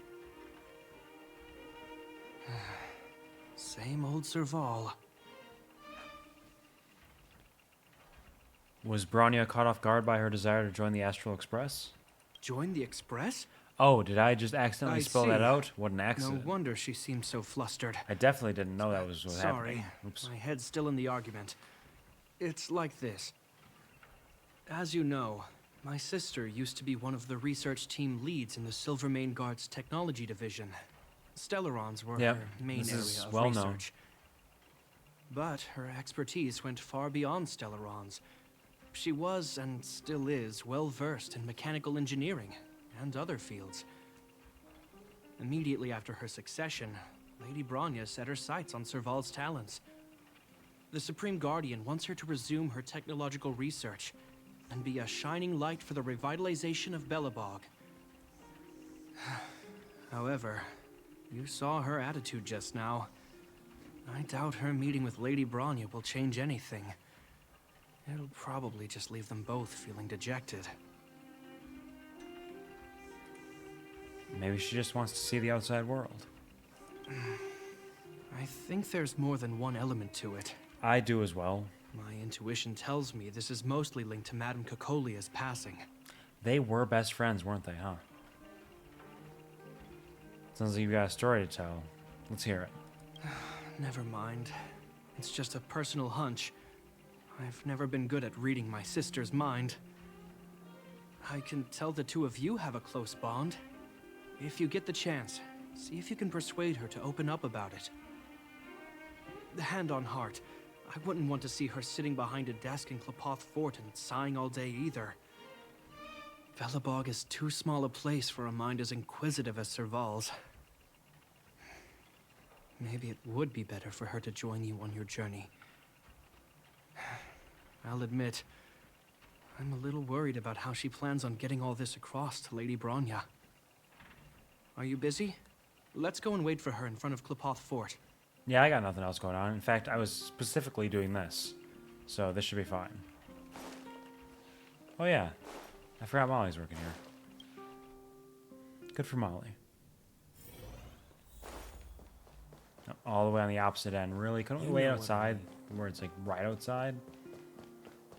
Same old Serval. Was Bronya caught off guard by her desire to join the Astral Express? Join the Express? Oh, did I just accidentally spell that out? What an accident. No wonder she seems so flustered. I definitely didn't know that was what happened. Sorry, Oops. my head's still in the argument. It's like this. As you know, my sister used to be one of the research team leads in the Silvermane Guard's technology division. Stellarons were her main this area is of well known. research. But her expertise went far beyond Stellarons. She was, and still is, well versed in mechanical engineering and other fields. Immediately after her succession, Lady Bronya set her sights on Serval's talents. The Supreme Guardian wants her to resume her technological research and be a shining light for the revitalization of Belobog. However, you saw her attitude just now. I doubt her meeting with Lady Bronya will change anything. It'll probably just leave them both feeling dejected. Maybe she just wants to see the outside world. I think there's more than one element to it. I do as well. My intuition tells me this is mostly linked to Madame Cocolia's passing. They were best friends, weren't they, huh? Sounds like you've got a story to tell. Let's hear it. Never mind. It's just a personal hunch. I've never been good at reading my sister's mind. I can tell the two of you have a close bond. If you get the chance, see if you can persuade her to open up about it. Hand on heart, I wouldn't want to see her sitting behind a desk in Klapoth Fort and sighing all day either. Belobog is too small a place for a mind as inquisitive as Serval's. Maybe it would be better for her to join you on your journey. I'll admit, I'm a little worried about how she plans on getting all this across to Lady Bronya. Are you busy? Let's go and wait for her in front of Klapoth Fort. Yeah, I got nothing else going on. In fact, I was specifically doing this. So this should be fine. Oh yeah, I forgot Molly's working here. Good for Molly. All the way on the opposite end. Really? Couldn't we wait outside where it's like right outside?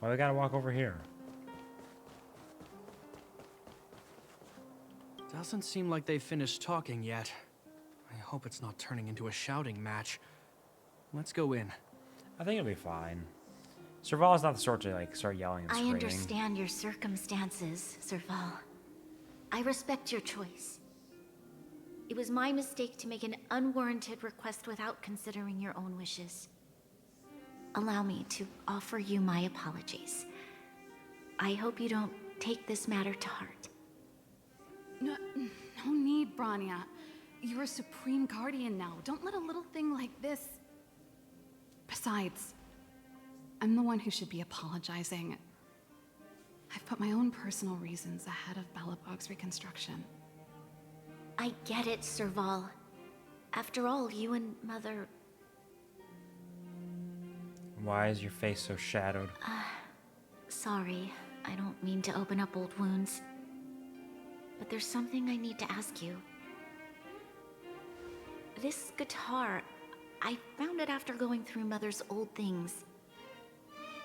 Why we gotta walk over here? Doesn't seem like they've finished talking yet. I hope it's not turning into a shouting match. Let's go in. I think it'll be fine. Serval's not the sort to like start yelling and screaming. I understand your circumstances, Serval. I respect your choice. It was my mistake to make an unwarranted request without considering your own wishes. Allow me to offer you my apologies. I hope you don't take this matter to heart. No need, Bronya. You're a Supreme Guardian now. Don't let a little thing like this... Besides, I'm the one who should be apologizing. I've put my own personal reasons ahead of Belobog's reconstruction. I get it, Serval. After all, you and Mother... Why is your face so shadowed? Sorry, I don't mean to open up old wounds. But there's something I need to ask you. This guitar, I found it after going through Mother's old things.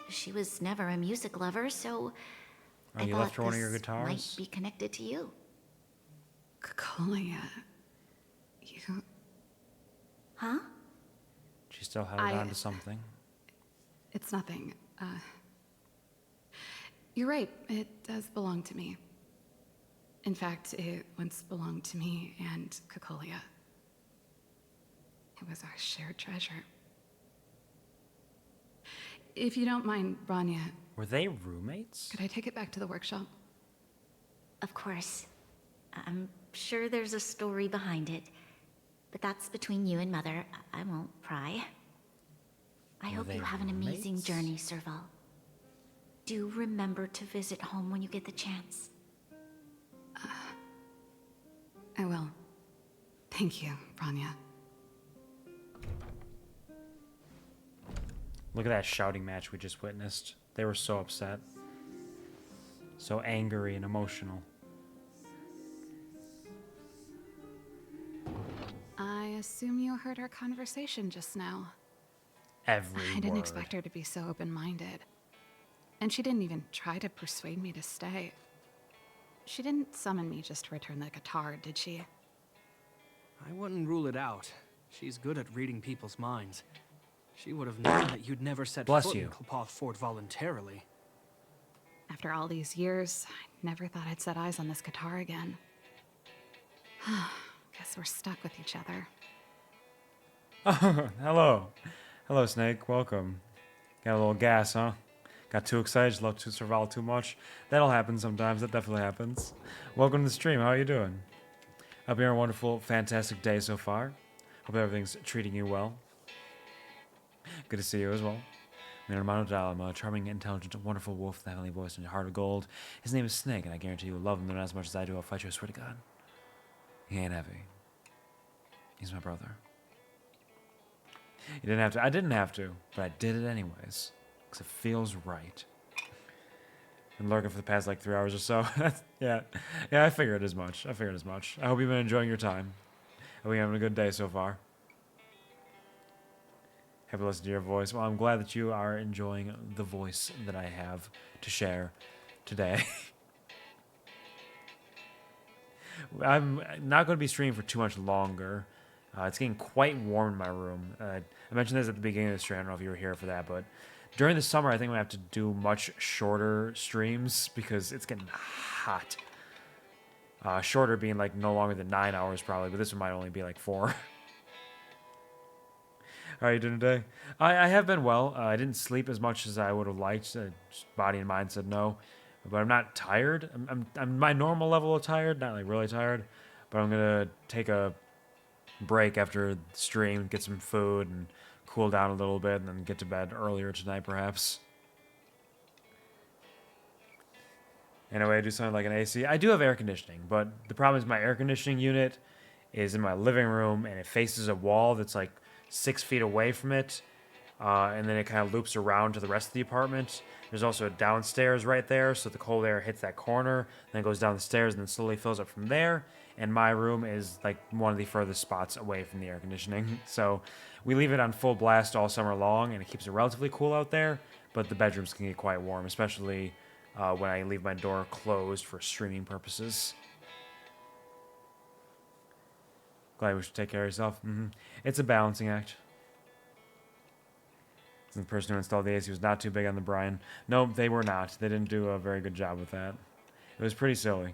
She was never a music lover, so I you thought left her one of your this guitars? might be connected to you. Cocolia, you... Huh? She still held on to something. It's nothing. You're right, it does belong to me. In fact, it once belonged to me and Cocolia. It was our shared treasure. If you don't mind, Bronya... Were they roommates? Could I take it back to the workshop? Of course. I'm sure there's a story behind it. But that's between you and Mother. I won't pry. I hope you have an amazing journey, Serval. Do remember to visit home when you get the chance. I will. Thank you, Bronya. Look at that shouting match we just witnessed. They were so upset. So angry and emotional. I assume you heard our conversation just now. Every I didn't word. expect her to be so open-minded. And she didn't even try to persuade me to stay. She didn't summon me just to return the guitar, did she? I wouldn't rule it out. She's good at reading people's minds. She would have known that you'd never set Bless foot you. in Klopoth Fort voluntarily. After all these years, I never thought I'd set eyes on this guitar again. Guess we're stuck with each other. Hello. Hello, Snake. Welcome. Got a little gas, huh? Got too excited, loved to survive too much. That'll happen sometimes. That definitely happens. Welcome to the stream. How are you doing? Hope you're having a wonderful, fantastic day so far. Hope everything's treating you well. Good to see you as well. I'm Hermano Dalma, a charming, intelligent, wonderful wolf with a heavenly voice and a heart of gold. His name is Snake, and I guarantee you will love him not as much as I do. I'll fight you, I swear to God. He ain't heavy. He's my brother. You didn't have to. I didn't have to, but I did it anyways. Because it feels right. Been lurking for the past like 3 hours or so. yeah, I figured as much. I hope you've been enjoying your time. Hope you're having a good day so far. Happy to listen to your voice. Well, I'm glad that you are enjoying the voice that I have to share today. I'm not going to be streaming for too much longer. It's getting quite warm in my room. I mentioned this at the beginning of the stream. I don't know if you were here for that, but during the summer, I think I'm going to have to do much shorter streams because it's getting hot. Shorter being like no longer than 9 hours probably, but this one might only be like 4. How are you doing today? I have been well. I didn't sleep as much as I would have liked. Just body and mind said no. But I'm not tired. I'm my normal level of tired, not like really tired. But I'm going to take a break after the stream, get some food, and cool down a little bit, and then get to bed earlier tonight, perhaps. Anyway, I do something like an AC. I do have air conditioning, but the problem is my air conditioning unit is in my living room, and it faces a wall that's like 6 feet away from it, and then it kind of loops around to the rest of the apartment. There's also a downstairs right there, so the cold air hits that corner, then it goes down the stairs, and then slowly fills up from there. And my room is like one of the furthest spots away from the air conditioning. So we leave it on full blast all summer long, and it keeps it relatively cool out there, but the bedrooms can get quite warm, especially when I leave my door closed for streaming purposes. Glad we should take care of yourself. It's a balancing act. The person who installed the AC was not too big on the brine. No, they were not. They didn't do a very good job with that. It was pretty silly.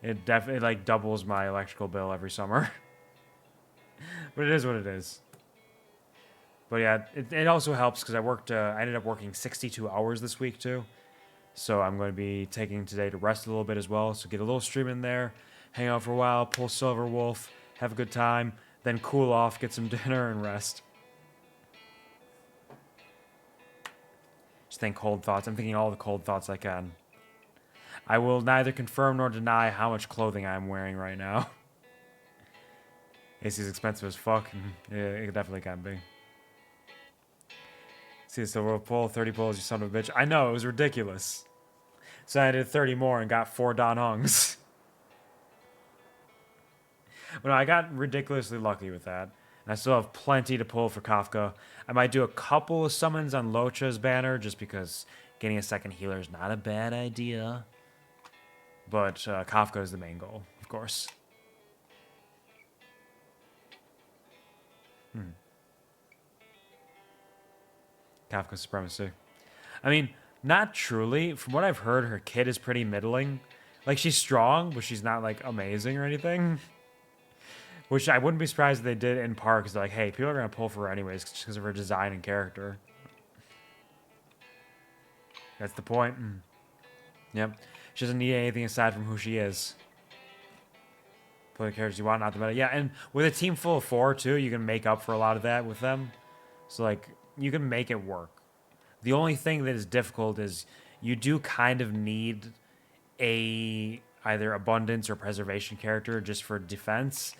It definitely like doubles my electrical bill every summer. But it is what it is. But yeah, it also helps because I ended up working 62 hours this week too. So I'm going to be taking today to rest a little bit as well. So get a little stream in there, hang out for a while, pull Silver Wolf, have a good time, then cool off, get some dinner, and rest. Just think cold thoughts. I'm thinking all the cold thoughts I can. I will neither confirm nor deny how much clothing I'm wearing right now. AC is expensive as fuck. Yeah, it definitely can be. See, so we'll pull 30 pulls, you son of a bitch. I know, it was ridiculous. So I did 30 more and got 4 Dan Hungs. But no, I got ridiculously lucky with that. And I still have plenty to pull for Kafka. I might do a couple of summons on Locha's banner, just because getting a second healer is not a bad idea. But Kafka is the main goal, of course. Kafka supremacy. I mean, not truly. From what I've heard, her kid is pretty middling. Like, she's strong, but she's not, like, amazing or anything. Which I wouldn't be surprised if they did in part, because they're like, hey, people are going to pull for her anyways, just because of her design and character. That's the point. Yep. She doesn't need anything aside from who she is. Play the characters you want, not the meta. Yeah, and with a team full of 4, too, you can make up for a lot of that with them. So, like, you can make it work. The only thing that is difficult is you do kind of need a either abundance or preservation character just for defense.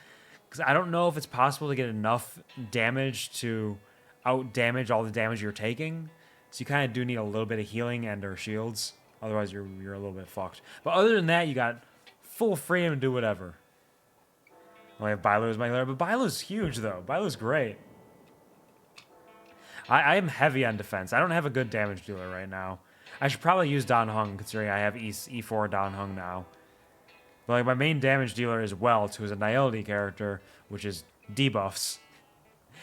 Because I don't know if it's possible to get enough damage to out-damage all the damage you're taking. So you kind of do need a little bit of healing and or shields. Otherwise, you're a little bit fucked. But other than that, you got full freedom to do whatever. I have Bailu as my healer, but Bailu's huge, though. Bailu's great. I am heavy on defense. I don't have a good damage dealer right now. I should probably use Dan Heng, considering I have E4 Dan Heng now. But like my main damage dealer is Welt, who is a Nayeldi character, which is debuffs.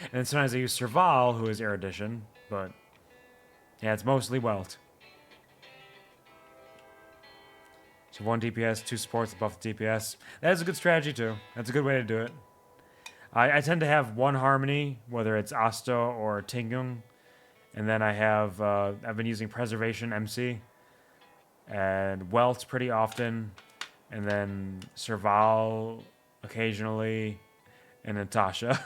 And then sometimes I use Serval, who is erudition, but yeah, it's mostly Welt. So 1 DPS, 2 supports to buff the DPS. That is a good strategy too. That's a good way to do it. I tend to have 1 Harmony, whether it's Asta or Tingyung. And then I have, I've been using Preservation MC. And Welt pretty often. And then Serval occasionally. And Natasha.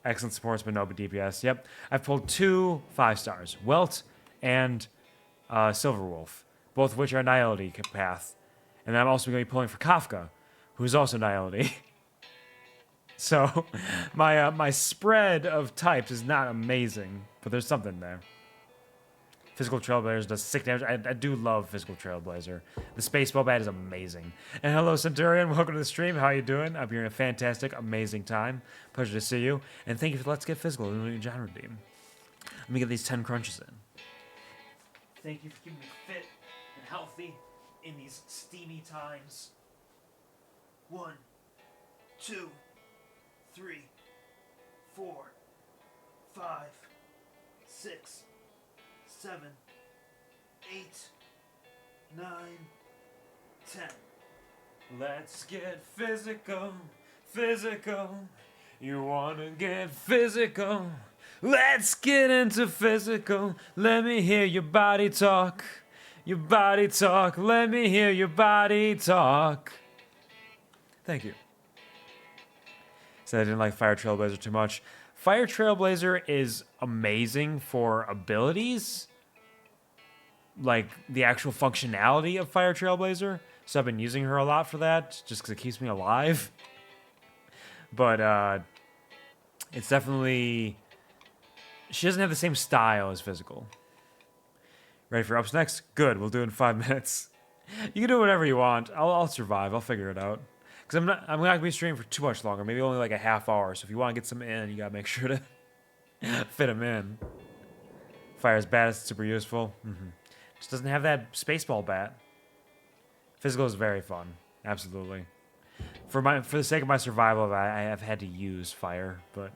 Excellent supports, but no DPS. Yep. I've pulled 2 5-stars. Welt and Silverwolf. Both of which are Nihility path. And then I'm also going to be pulling for Kafka, who's also Nihility. So, my spread of types is not amazing, but there's something there. Physical Trailblazer does 6 damage. I do love Physical Trailblazer. The Space Bat is amazing. And hello, Centurion. Welcome to the stream. How are you doing? I'm having a fantastic, amazing time. Pleasure to see you. And thank you for Let's Get Physical in John Redeem. Let me get these 10 crunches in. Thank you for keeping me fit and healthy in these steamy times. 1, 2, 3, 4, 5, 6, 7, 8, 9, 10. Let's get physical, physical. You wanna get physical? Let's get into physical. Let me hear your body talk. Your body talk. Let me hear your body talk. Thank you. Said I didn't like Fire Trailblazer too much. Fire Trailblazer is amazing for abilities. Like the actual functionality of Fire Trailblazer. So I've been using her a lot for that, just because it keeps me alive. But it's definitely... She doesn't have the same style as Physical. Ready for ups next? Good, we'll do it in 5 minutes. You can do whatever you want. I'll survive. I'll figure it out. Because I'm not going to be streaming for too much longer. Maybe only like a half hour. So if you want to get some in, you got to make sure to fit them in. Fire's bad, it's super useful. Just doesn't have that Spaceball bat. Physical is very fun. Absolutely. For the sake of my survival, I have had to use Fire, but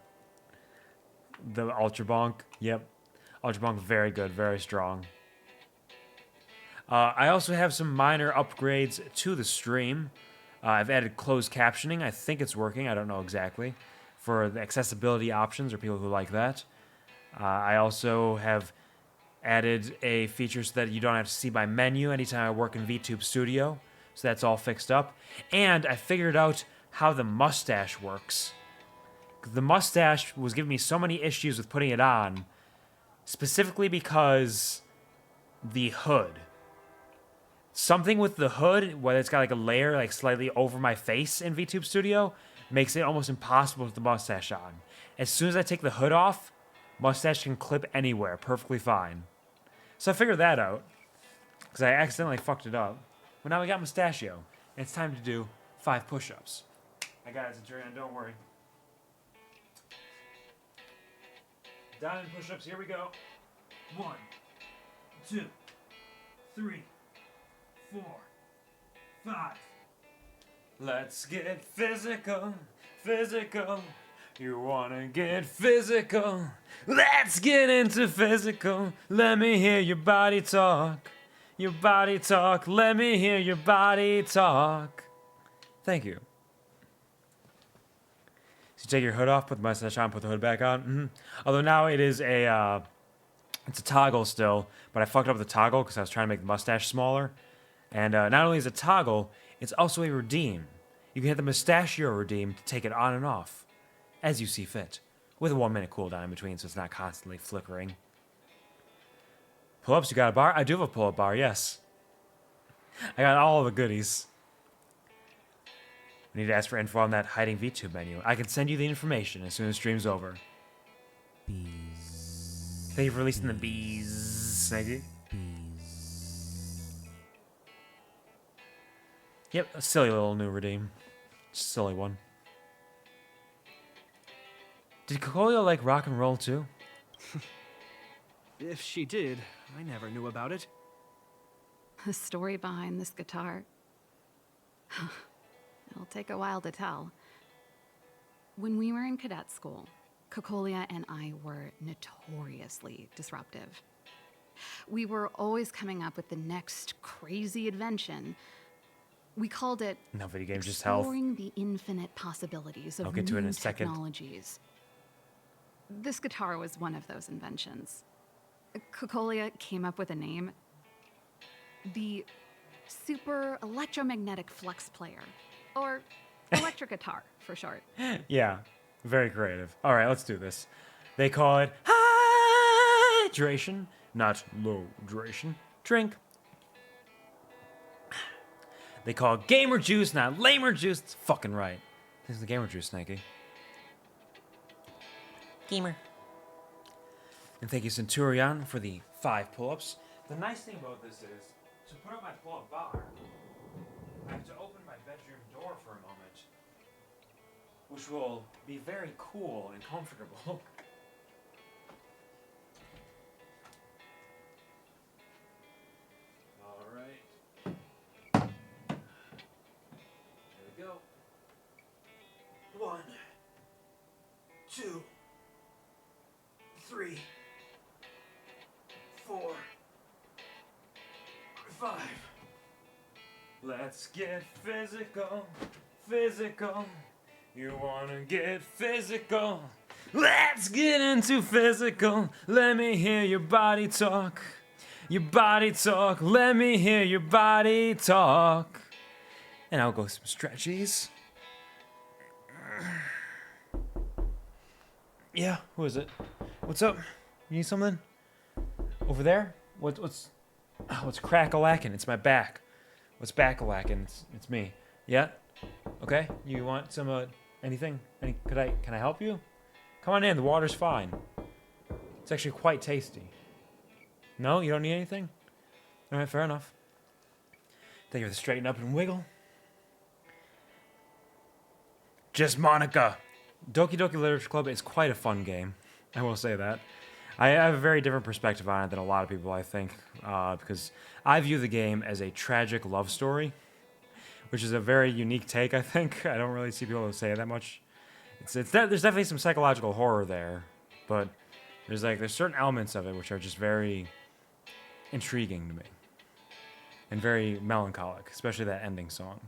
the Ultra Bonk, yep. Ultra Bonk, very good, very strong. I also have some minor upgrades to the stream. I've added closed captioning. I think it's working. I don't know exactly. For the accessibility options or people who like that. I also have added a feature so that you don't have to see my menu anytime I work in VTube Studio. So that's all fixed up. And I figured out how the mustache works. The mustache was giving me so many issues with putting it on. Specifically because the hood. Something with the hood, whether it's got like a layer like slightly over my face in VTube Studio, makes it almost impossible with the mustache on. As soon as I take the hood off, mustache can clip anywhere perfectly fine. So I figured that out. Because I accidentally fucked it up. But now we got Mustachio. And it's time to do 5 push-ups. I got it, Centurion, don't worry. Diamond push-ups, here we go. 1, 2, 3, 4, 5. Let's get physical, physical. You wanna get physical? Let's get into physical. Let me hear your body talk. Your body talk. Let me hear your body talk. Thank you. So you take your hood off, put the mustache on, put the hood back on. Although now it is a, it's a toggle still, but I fucked up the toggle because I was trying to make the mustache smaller. And not only is it a toggle, it's also a redeem. You can hit the Mustachio redeem to take it on and off, as you see fit, with a 1-minute cooldown in between so it's not constantly flickering. Pull-ups, you got a bar? I do have a pull-up bar, yes. I got all the goodies. We need to ask for info on that hiding VTube menu. I can send you the information as soon as stream's over. Bees. Thank you for releasing the bees. Thank you. Yep, a silly little new redeem. Silly one. Did Kokolio like rock and roll too? If she did, I never knew about it. The story behind this guitar. It'll take a while to tell. When we were in cadet school, Cocolia and I were notoriously disruptive. We were always coming up with the next crazy invention. We called it No video games, just health. exploring the infinite possibilities of I'll get to it in new a second. technologies. This guitar was one of those inventions. Cocolia came up with a name, the Super Electromagnetic Flux Player, or electric guitar for short. Yeah, very creative. All right, let's do this. They call it hydration, not low duration. Drink. They call it gamer juice, not lamer juice. It's fucking right. This is the gamer juice, Snakey. Gamer. And thank you, Centurion, for the 5 pull-ups. The nice thing about this is, to put up my pull-up bar, I have to open my bedroom door for a moment, which will be very cool and comfortable. All right. There we go. 1, 2, 3, 4, 5. Let's get physical, physical. You wanna get physical? Let's get into physical. Let me hear your body talk. Your body talk. Let me hear your body talk. And I'll go some stretchies. Yeah, who is it? What's up? You need something? Over there? What's crack-a-lackin'? It's my back. What's back-a-lackin'? It's me. Yeah? Okay. You want some anything? Can I help you? Come on in. The water's fine. It's actually quite tasty. No, you don't need anything? All right, fair enough. Thank you for the straighten up and wiggle. Just Monica. Doki Doki Literature Club is quite a fun game. I will say that. I have a very different perspective on it than a lot of people, I think, because I view the game as a tragic love story, which is a very unique take, I think. I don't really see people say that much. There's definitely some psychological horror there, but there's certain elements of it which are just very intriguing to me and very melancholic, especially that ending song.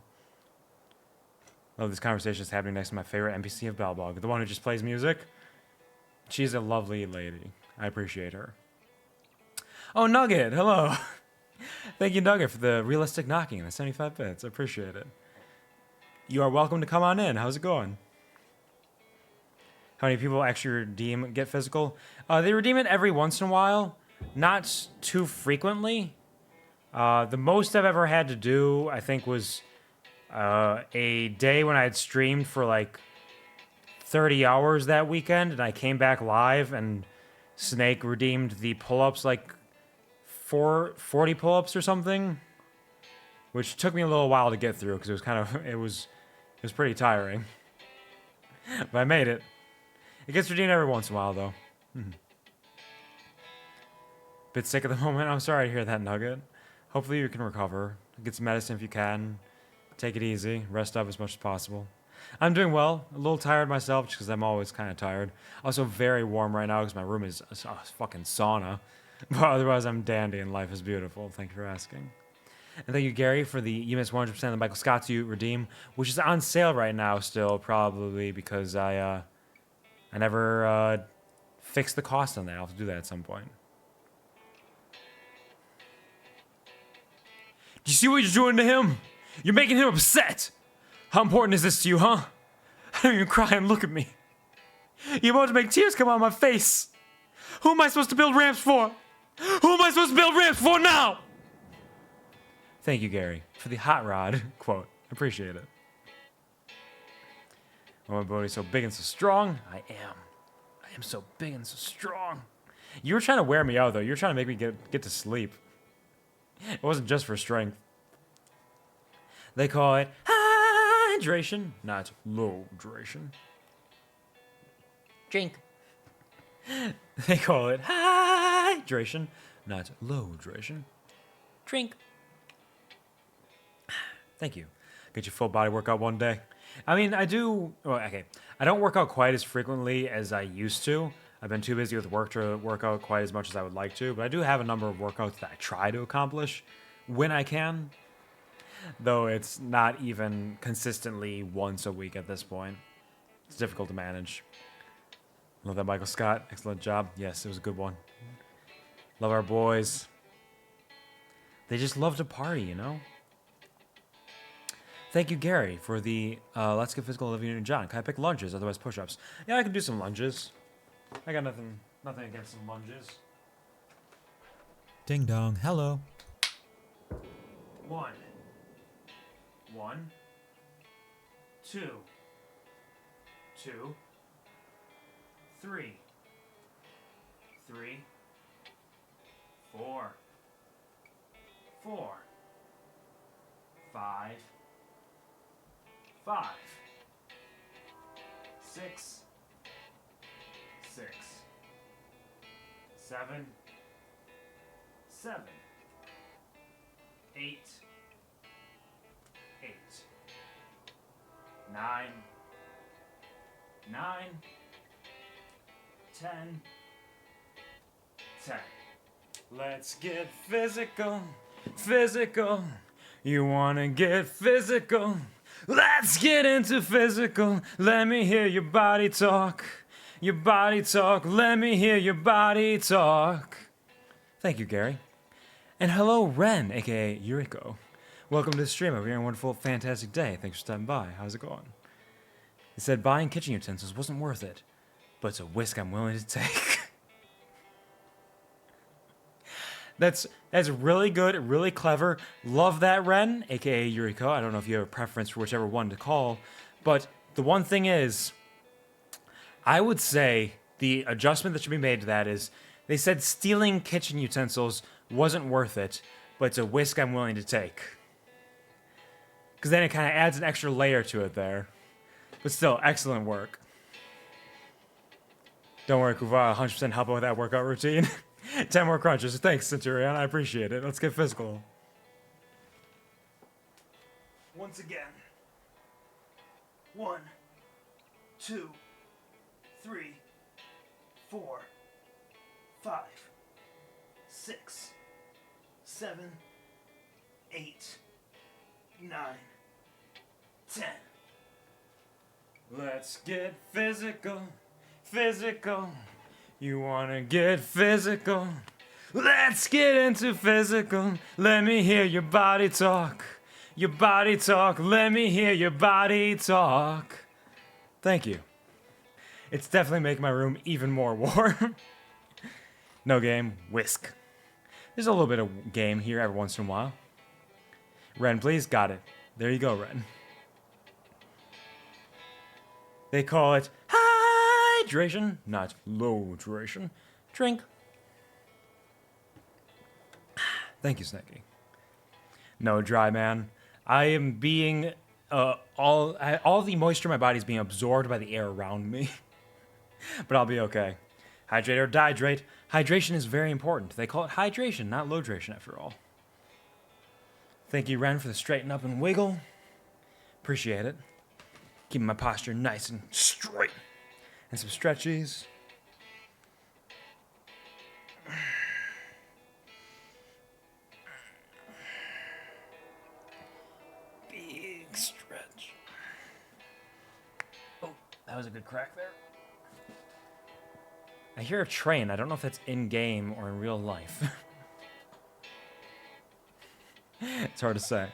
Oh, this conversation is happening next to my favorite NPC of Belbog, the one who just plays music. She's a lovely lady. I appreciate her. Oh, Nugget, hello. Thank you, Nugget, for the realistic knocking and the 75 bits. I appreciate it. You are welcome to come on in. How's it going? How many people actually redeem Get Physical? They redeem it every once in a while, not too frequently. The most I've ever had to do, I think, was a day when I had streamed for like 30 hours that weekend, and I came back live, and Snake redeemed the pull-ups, like 40 pull-ups or something, which took me a little while to get through because it was pretty tiring. But I made it. It gets redeemed every once in a while, though. Bit sick at the moment. I'm sorry to hear that, Nugget. Hopefully you can recover. Get some medicine if you can. Take it easy. Rest up as much as possible. I'm doing well. A little tired myself just because I'm always kind of tired. Also very warm right now because my room is a fucking sauna. But otherwise I'm dandy and life is beautiful. Thank you for asking. And thank you, Gary, for the you missed 100% of the Michael Scott you redeem, which is on sale right now still, probably because I never fixed the cost on that. I'll have to do that at some point. Do you see what you're doing to him? You're making him upset. How important is this to you, huh? I don't even cry and look at me. You're about to make tears come out of my face. Who am I supposed to build ramps for? Who am I supposed to build ramps for now? Thank you, Gary, for the hot rod quote. Appreciate it. Oh, my body's so big and so strong. I am so big and so strong. You were trying to wear me out, though. You were trying to make me get to sleep. It wasn't just for strength. They call it hydration, not low duration. Drink. They call it hydration, not low duration. Drink. Thank you. Get your full body workout one day. I mean, I do. Well, okay, I don't work out quite as frequently as I used to. I've been too busy with work to work out quite as much as I would like to, but I do have a number of workouts that I try to accomplish when I can. Though it's not even consistently once a week at this point. It's difficult to manage. Love that, Michael Scott. Excellent job. Yes, it was a good one. Love our boys. They just love to party, you know? Thank you, Gary, for the Let's Get Physical Olivia and John. Can I pick lunges, otherwise push-ups? Yeah, I can do some lunges. I got nothing against some lunges. Ding dong. Hello. 1, 2, 2, 3, 4, 5, 6, 7, 8, 9, 10. Let's get physical, physical. You wanna get physical? Let's get into physical. Let me hear your body talk. Your body talk. Let me hear your body talk. Thank you, Gary. And hello, Ren, aka Yuriko. Welcome to the stream. Hope you're having a wonderful, fantastic day. Thanks for stopping by. How's it going? He said buying kitchen utensils wasn't worth it, but it's a risk I'm willing to take. That's really good, really clever. Love that, Ren, aka Yuriko. I don't know if you have a preference for whichever one to call, but the one thing is, I would say the adjustment that should be made to that is, they said stealing kitchen utensils wasn't worth it, but it's a risk I'm willing to take. Because then it kind of adds an extra layer to it there. But still, excellent work. Don't worry, Kuva, 100% help out with that workout routine. 10 more crunches. Thanks, Centurion. I appreciate it. Let's get physical. Once again. 1, 2, 3, 4, 5, 6, 7, 8, 9, 10. Let's get physical, physical. You wanna get physical? Let's get into physical. Let me hear your body talk. Your body talk. Let me hear your body talk. Thank you. It's definitely making my room even more warm. No game, whisk. There's a little bit of game here every once in a while. Ren, please. Got it. There you go, Ren. They call it hydration, not low duration. Drink. Thank you, Snaky. No, dry man. I am being all the moisture in my body is being absorbed by the air around me. But I'll be okay. Hydrate or dihydrate. Hydration is very important. They call it hydration, not low duration after all. Thank you, Ren, for the straighten up and wiggle. Appreciate it. Keeping my posture nice and straight. And some stretchies. Big stretch. Oh, that was a good crack there. I hear a train. I don't know if that's in-game or in real life. It's hard to say.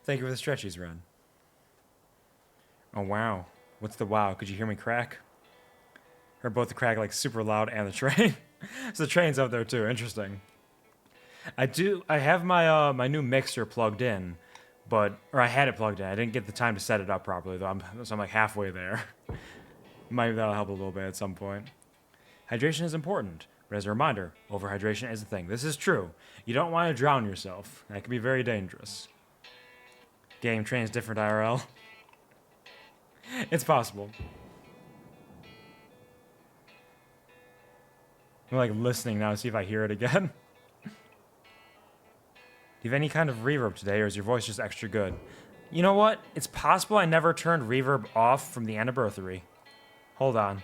Thank you for the stretchies, Ren. Oh, wow. What's the wow? Could you hear me crack? Heard both the crack like super loud and the train. So the train's up there too. Interesting. I have my my new mixer plugged in, or I had it plugged in. I didn't get the time to set it up properly though. So I'm like halfway there. Maybe that'll help a little bit at some point. Hydration is important, but as a reminder, overhydration is a thing. This is true. You don't want to drown yourself. That can be very dangerous. Game trains different IRL. It's possible. I'm like listening now to see if I hear it again. you have any kind of reverb today, or is your voice just extra good? You know what? It's possible I never turned reverb off from the anniversary. Hold on.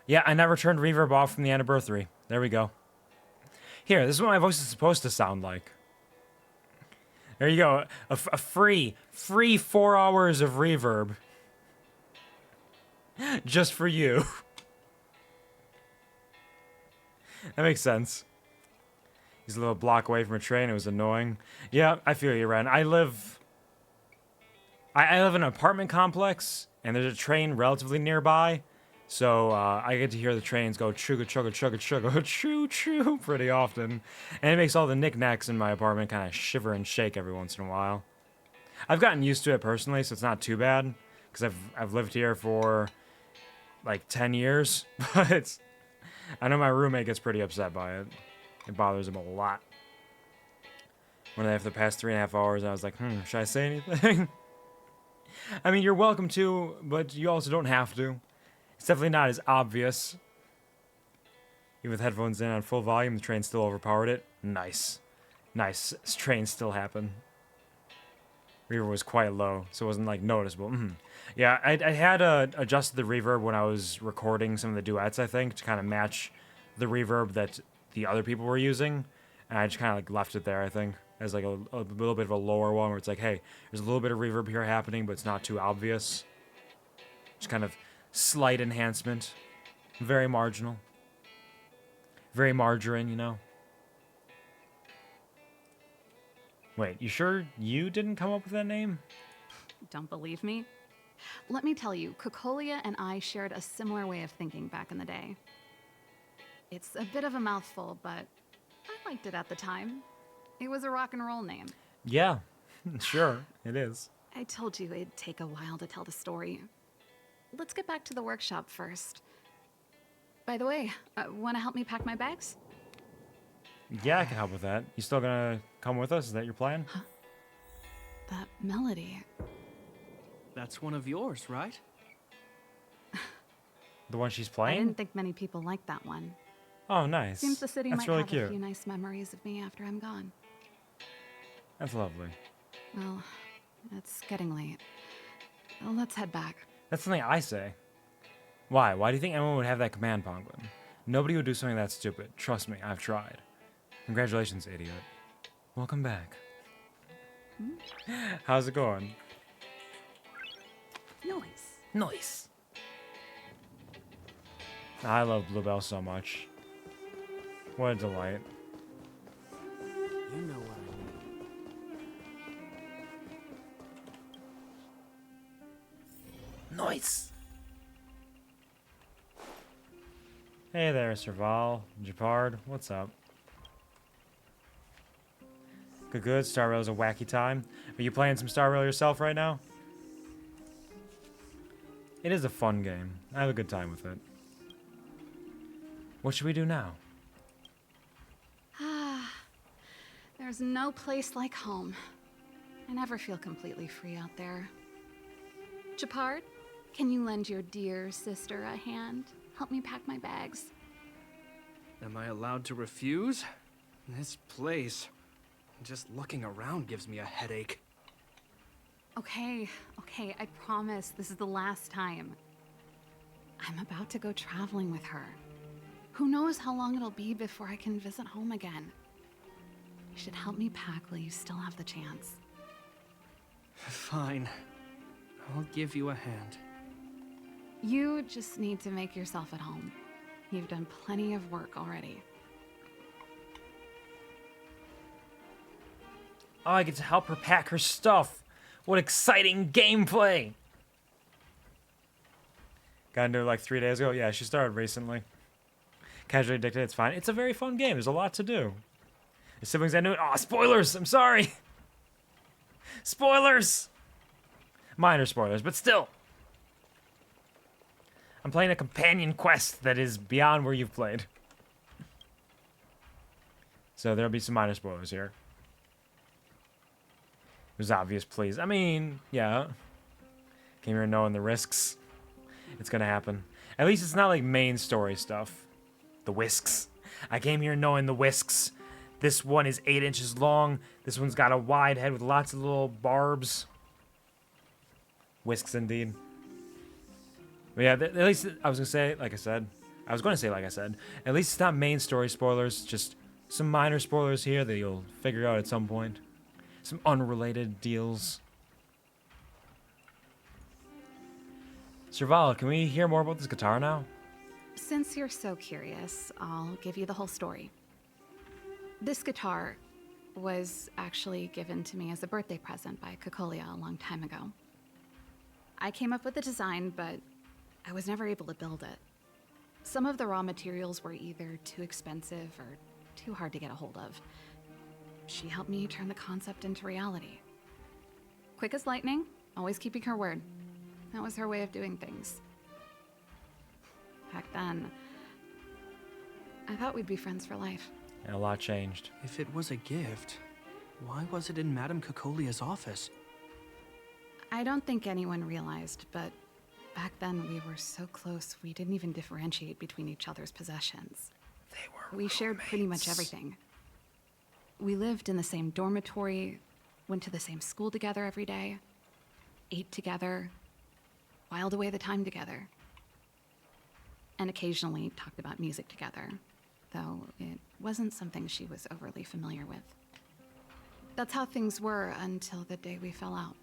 Yeah, I never turned reverb off from the anniversary. There we go. Here, this is what my voice is supposed to sound like. There you go. A free 4 hours of reverb. Just for you. That makes sense. He's a little block away from a train. It was annoying. Yeah, I feel you, Ren. I live in an apartment complex, and there's a train relatively nearby. So I get to hear the trains go chugga chugga chugga chugga choo choo pretty often. And it makes all the knickknacks in my apartment kind of shiver and shake every once in a while. I've gotten used to it personally, so it's not too bad. Because I've lived here for like 10 years. But I know my roommate gets pretty upset by it. It bothers him a lot. One day for the past 3.5 hours, I was like, should I say anything? I mean, you're welcome to, but you also don't have to. It's definitely not as obvious. Even with headphones in on full volume, the train still overpowered it. Nice. Nice. This train still happened. Reverb was quite low, so it wasn't, like, noticeable. Yeah, I had adjusted the reverb when I was recording some of the duets, I think, to kind of match the reverb that the other people were using. And I just kind of, like, left it there, I think, as, like, a little bit of a lower one where it's like, hey, there's a little bit of reverb here happening, but it's not too obvious. Just kind of slight enhancement. Very marginal. Very margarine, you know? Wait, you sure you didn't come up with that name? Don't believe me? Let me tell you, Cocolia and I shared a similar way of thinking back in the day. It's a bit of a mouthful, but I liked it at the time. It was a rock and roll name. Yeah, sure, it is. I told you it'd take a while to tell the story. Let's get back to the workshop first. By the way, want to help me pack my bags? Yeah, I can help with that. You still gonna come with us? Is that your plan? Huh? That melody. That's one of yours, right? The one she's I playing? didn't think many people liked that one. Oh, nice. Seems the city That's might really have cute. a few nice memories of me after I'm gone. That's lovely. Well, it's getting late. Let's head back. That's something I say. Why? Why do you think anyone would have that command penguin? Nobody would do something that stupid. Trust me, I've tried. Congratulations, idiot. Welcome back. How's it going? Nice. I love Bluebell so much. What a delight. You know what I mean. Nice. Hey there, Serval. Japard, what's up? Good. Star Rail's a wacky time. Are you playing some Star Rail yourself right now? It is a fun game. I have a good time with it. What should we do now? There's no place like home. I never feel completely free out there. Japard, can you lend your dear sister a hand? Help me pack my bags. Am I allowed to refuse? This place, just looking around gives me a headache. Okay, I promise this is the last time. I'm about to go traveling with her. Who knows how long it'll be before I can visit home again. You should help me pack while you still have the chance. Fine. I'll give you a hand. You just need to make yourself at home. You've done plenty of work already. Oh, I get to help her pack her stuff. What exciting gameplay! Got into it like 3 days ago. Yeah, she started recently. Casually addicted, it's fine. It's a very fun game. There's a lot to do. The siblings that knew it. Oh, spoilers! I'm sorry! Spoilers! Minor spoilers, but still. I'm playing a companion quest that is beyond where you've played. So there'll be some minor spoilers here. It was obvious, please. I mean, yeah. Came here knowing the risks. It's gonna happen. At least it's not like main story stuff. The whisks. I came here knowing the whisks. This one is 8 inches long. This one's got a wide head with lots of little barbs. Whisks indeed. But yeah, at least I was going to say, like I said, at least it's not main story spoilers, just some minor spoilers here that you'll figure out at some point. Some unrelated deals. Serval, can we hear more about this guitar now? Since you're so curious, I'll give you the whole story. This guitar was actually given to me as a birthday present by Cocolia a long time ago. I came up with the design, but I was never able to build it. Some of the raw materials were either too expensive or too hard to get a hold of. She helped me turn the concept into reality. Quick as lightning, always keeping her word. That was her way of doing things. Back then, I thought we'd be friends for life. And a lot changed. If it was a gift, why was it in Madame Cocolia's office? I don't think anyone realized, but back then we were so close we didn't even differentiate between each other's possessions. We shared pretty much everything. We lived in the same dormitory, went to the same school together every day, ate together, whiled away the time together, and occasionally talked about music together, though it wasn't something she was overly familiar with. That's how things were until the day we fell out.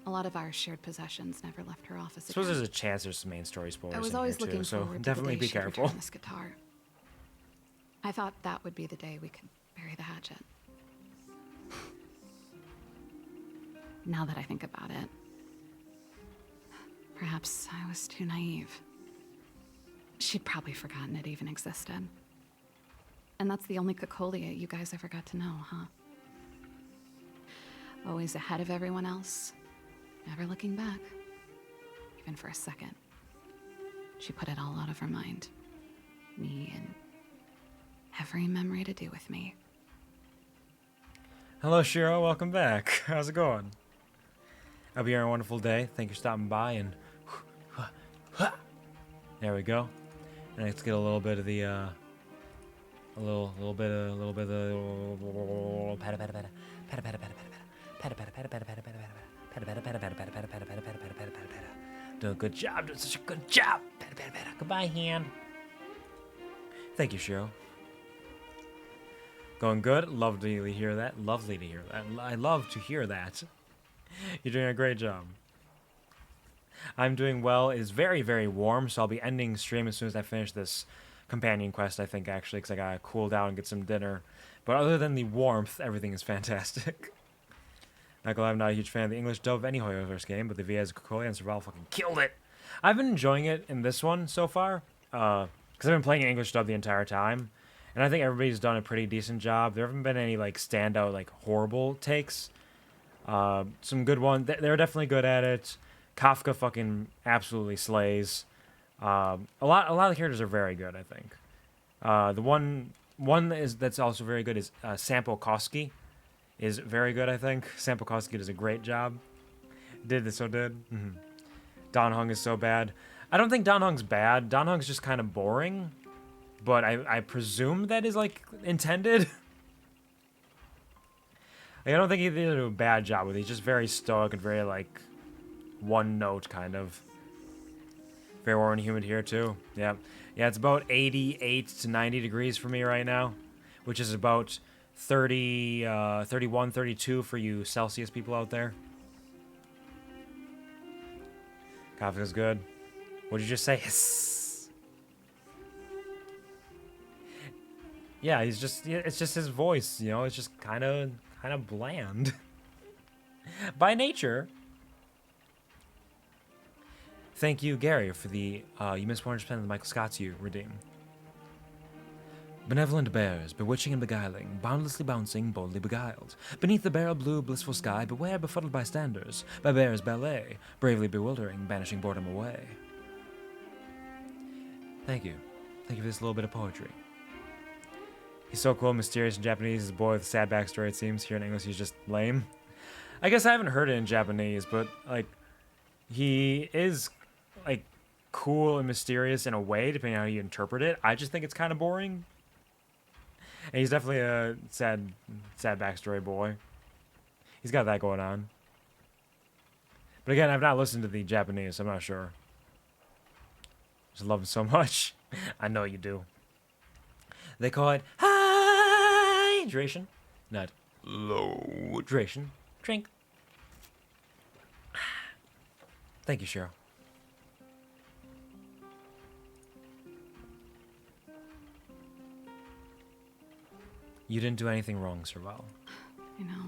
A lot of our shared possessions never left her office I suppose again. there's a chance there's some main story spoilers I was in always here looking too, so forward to definitely the day be she'd careful. return this guitar. I thought that would be the day we could bury the hatchet. Now that I think about it, perhaps I was too naive. She'd probably forgotten it even existed. And that's the only Cocolia you guys ever got to know, huh? Always ahead of everyone else, never looking back, even for a second. She put it all out of her mind. Me and every memory to do with me. Hello, Shiro. Welcome back. How's it going? I hope you're having a wonderful day. Thank you for stopping by. And there we go. And let's get a little bit of the a little bit of doing a good job. Doing such a good job. Goodbye, hand. Thank you, Shiro. Going good. Lovely to hear that. Lovely to hear that. I love to hear that. You're doing a great job. I'm doing well. It is very, very warm, so I'll be ending stream as soon as I finish this companion quest, I think, actually, because I gotta cool down and get some dinner. But other than the warmth, everything is fantastic. Michael, I'm not a huge fan of the English dub of any Hoyoverse game, but the VA's Cocolia and Survival fucking killed it. I've been enjoying it in this one so far, because I've been playing English dub the entire time, and I think everybody's done a pretty decent job. There haven't been any, like, standout, like, horrible takes. Some good ones. They're definitely good at it. Kafka fucking absolutely slays. A lot of the characters are very good, I think. The one that's also very good is Sampo Koski is very good, I think. Sampo Koski does a great job. Don Hung is so bad. I don't think Don Hung's bad. Don Hung's just kind of boring, but I presume that is, like, intended. Like, I don't think he did a bad job with it. He's just very stoic and very, like, one note, kind of. Very warm and humid here, too. Yeah. Yeah, it's about 88 to 90 degrees for me right now, which is about 30, 31, 32 for you Celsius people out there. Kafka's good. What'd you just say? Hiss. Yeah, it's just his voice, you know, it's just kind of bland. By nature. Thank you, Gary, for the, you missed 100% of the Michael Scott's you redeem. Benevolent bears, bewitching and beguiling, boundlessly bouncing, boldly beguiled. Beneath the barrel blue, blissful sky, beware befuddled bystanders, by bears' ballet, bravely bewildering, banishing boredom away. Thank you. Thank you for this little bit of poetry. He's so cool, mysterious in Japanese, he's a boy with a sad backstory, it seems. Here in English, he's just lame. I guess I haven't heard it in Japanese, but, like, he is, like, cool and mysterious in a way, depending on how you interpret it. I just think it's kind of boring. And he's definitely a sad backstory boy. He's got that going on. But again, I've not listened to the Japanese, so I'm not sure. Just love him so much. I know you do. They call it hydration, not low-dration. Drink. Thank you, Cheryl. You didn't do anything wrong, Serval. I know.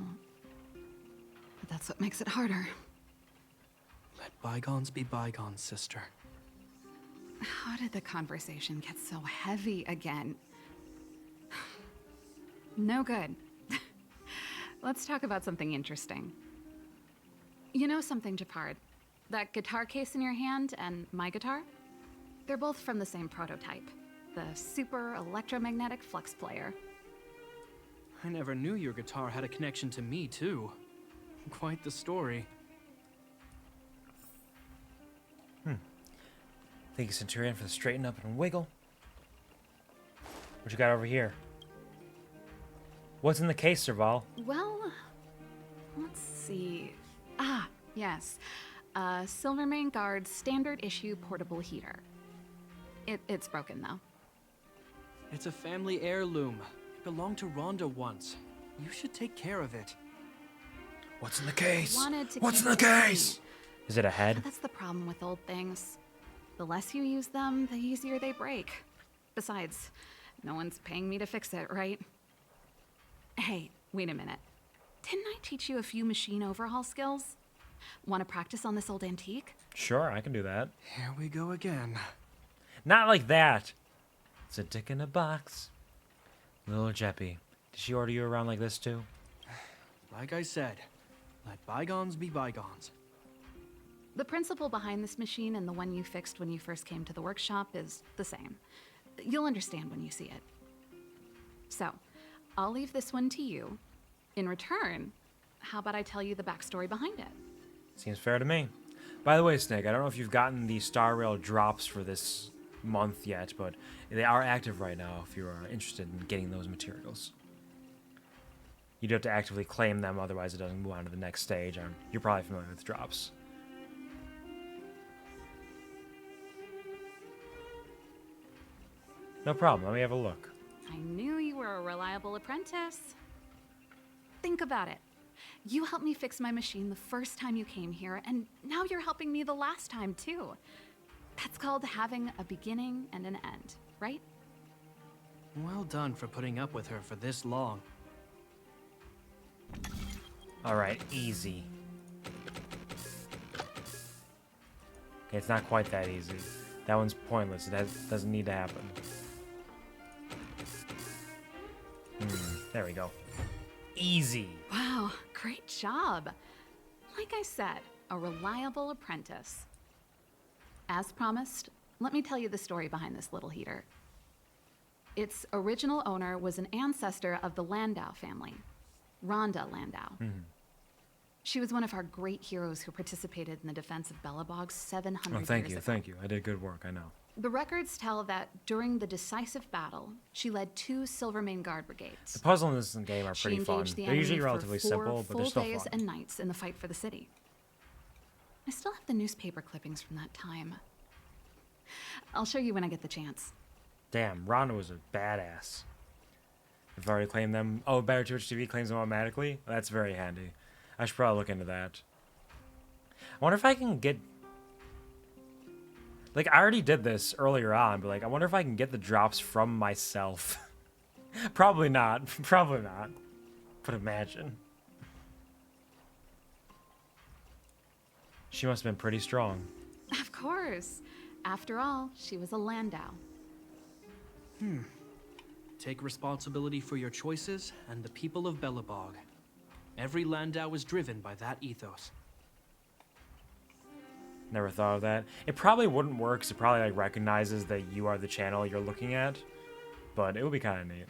But that's what makes it harder. Let bygones be bygones, sister. How did the conversation get so heavy again? No good. Let's talk about something interesting. You know something, Japard? That guitar case in your hand and my guitar? They're both from the same prototype. The super electromagnetic flux player. I never knew your guitar had a connection to me, too. Quite the story. Thank you, Centurion, for the straighten up and wiggle. What you got over here? What's in the case, Serval? Well, let's see. Ah, yes. Silvermane Guard's standard issue portable heater. It's broken, though. It's a family heirloom. It belonged to Rhonda once. You should take care of it. What's in the case? What's in the case? Is it a head? That's the problem with old things. The less you use them, the easier they break. Besides, no one's paying me to fix it, right? Hey, wait a minute. Didn't I teach you a few machine overhaul skills? Want to practice on this old antique? Sure, I can do that. Here we go again. Not like that. It's a dick in a box. Little Jeppy. Did she order you around like this too? Like I said, let bygones be bygones. The principle behind this machine and the one you fixed when you first came to the workshop is the same. You'll understand when you see it. So, I'll leave this one to you. In return, how about I tell you the backstory behind it? Seems fair to me. By the way, Snake, I don't know if you've gotten the Star Rail drops for this month yet, but they are active right now if you are interested in getting those materials. You do have to actively claim them, otherwise it doesn't move on to the next stage. You're probably familiar with drops. No problem, let me have a look. I knew you were a reliable apprentice. Think about it. You helped me fix my machine the first time you came here, and now you're helping me the last time, too. That's called having a beginning and an end, right? Well done for putting up with her for this long. Alright, easy. Okay, it's not quite that easy. That one's pointless. It doesn't need to happen. There we go. Easy. Wow, great job. Like I said, a reliable apprentice. As promised, let me tell you the story behind this little heater. Its original owner was an ancestor of the Landau family, Rhonda Landau. She was one of our great heroes who participated in the defense of Belobog 700 years ago. Thank you. I did good work, I know. The records tell that during the decisive battle, she led 2 Silvermane Guard brigades. The puzzles in this game are pretty she fun. engaged the They're usually enemy relatively for 4 simple, but they're full still days fun. and nights in the fight for the city. I still have the newspaper clippings from that time. I'll show you when I get the chance. Damn, Rhonda was a badass. I've already claimed them. Oh, Better Twitch TV claims them automatically? That's very handy. I should probably look into that. I wonder if I can get... Like, I already did this earlier on, but, like, I wonder if I can get the drops from myself. Probably not. Probably not. But imagine. She must have been pretty strong. Of course. After all, she was a Landau. Take responsibility for your choices and the people of Belobog. Every Landau is driven by that ethos. Never thought of that. It probably wouldn't work, because it probably like recognizes that you are the channel you're looking at. But it would be kind of neat.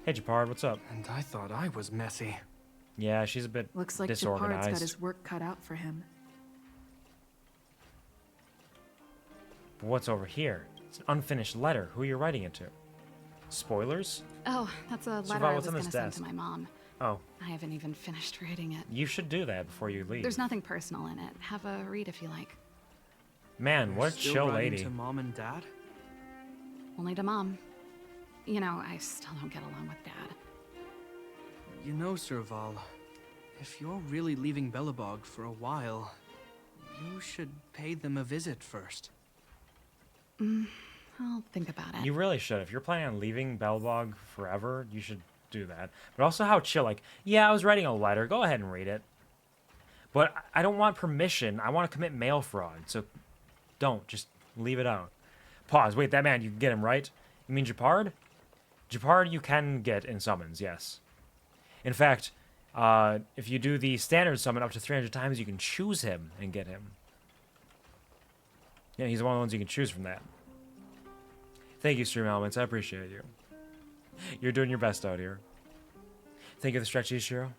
Hey, Japard, what's up? And I thought I was messy. Yeah, she's a bit Looks like disorganized. Japard's got his work cut out for him. But what's over here? It's an unfinished letter. Who are you writing it to? Spoilers? Oh, that's a letter Survival, I what's was on going this to send desk? to my mom. Oh. I haven't even finished writing it. You should do that before you leave. There's nothing personal in it. Have a read if you like. Man, what a Still chill writing lady. to Mom and Dad? Only to Mom. You know, I still don't get along with Dad. You know, Serval, if you're really leaving Belobog for a while, you should pay them a visit first. I'll think about it. You really should. If you're planning on leaving Belbog forever, you should do that. But also how chill, like, yeah, I was writing a letter. Go ahead and read it. But I don't want permission. I want to commit mail fraud. So don't. Just leave it out. Pause. Wait, that man, you can get him, right? You mean Japard? Japard you can get in summons, yes. In fact, if you do the standard summon up to 300 times, you can choose him and get him. Yeah, he's one of the ones you can choose from that. Thank you, Stream Elements. I appreciate you. You're doing your best out here. Thank you for the stretch, Ishiro.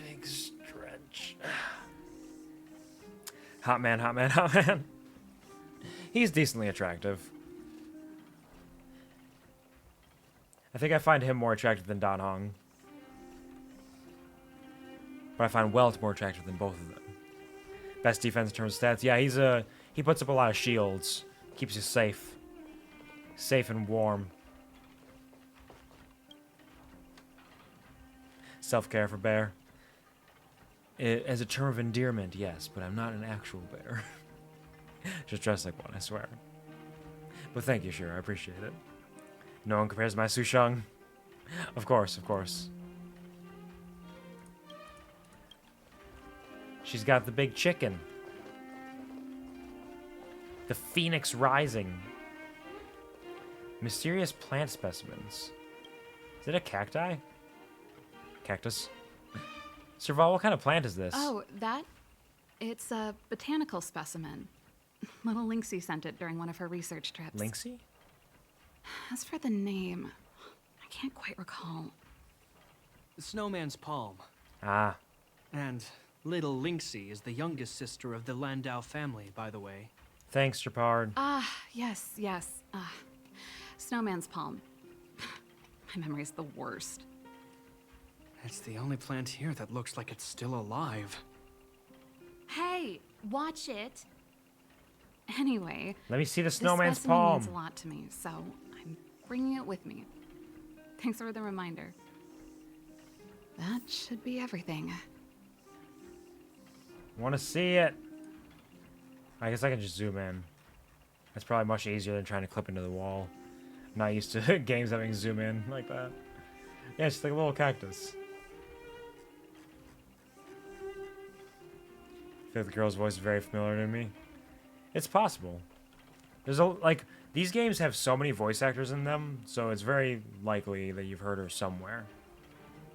Big stretch. Hot man, hot man, hot man. He's decently attractive. I think I find him more attractive than Dan Hong. But I find Welt more attractive than both of them. Best defense in terms of stats. Yeah, he puts up a lot of shields. Keeps you safe. Safe and warm. Self-care for bear. As a term of endearment, yes, but I'm not an actual bear. Just dressed like one, I swear. But thank you, sure, I appreciate it. No one compares to my Sushang. Of course, of course. She's got the big chicken. The Phoenix Rising. Mysterious plant specimens. Is it a cacti? Cactus? Serval, what kind of plant is this? Oh, that? It's a botanical specimen. Little Lynxie sent it during one of her research trips. Lynxie? As for the name, I can't quite recall. Snowman's Palm. Ah. And little Lynxie is the youngest sister of the Landau family, by the way. Thanks, Japard. Ah, yes. Snowman's Palm. My memory's the worst. It's the only plant here that looks like it's still alive. Hey, watch it. Anyway, Let me see the this snowman's specimen palm. means a lot to me, so I'm bringing it with me. Thanks for the reminder. That should be everything. Want to see it? I guess I can just zoom in. That's probably much easier than trying to clip into the wall. I'm not used to games having zoom in like that. Yeah, it's just like a little cactus. I feel like the girl's voice is very familiar to me. It's possible. There's these games have so many voice actors in them, so it's very likely that you've heard her somewhere.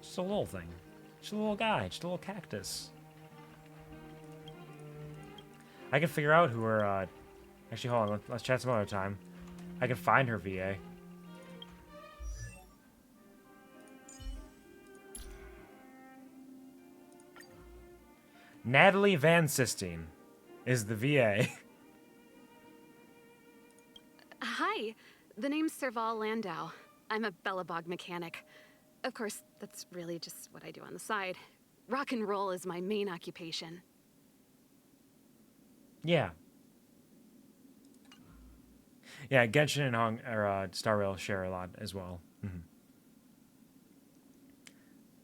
Just a little thing. Just a little guy. Just a little cactus. I can figure out who her, actually, hold on. Let's chat some other time. I can find her VA. Natalie Van Sistine is the VA. Hi, the name's Serval Landau. I'm a Belobog mechanic. Of course, that's really just what I do on the side. Rock and roll is my main occupation. Yeah. Yeah, Genshin and Star Rail share a lot as well.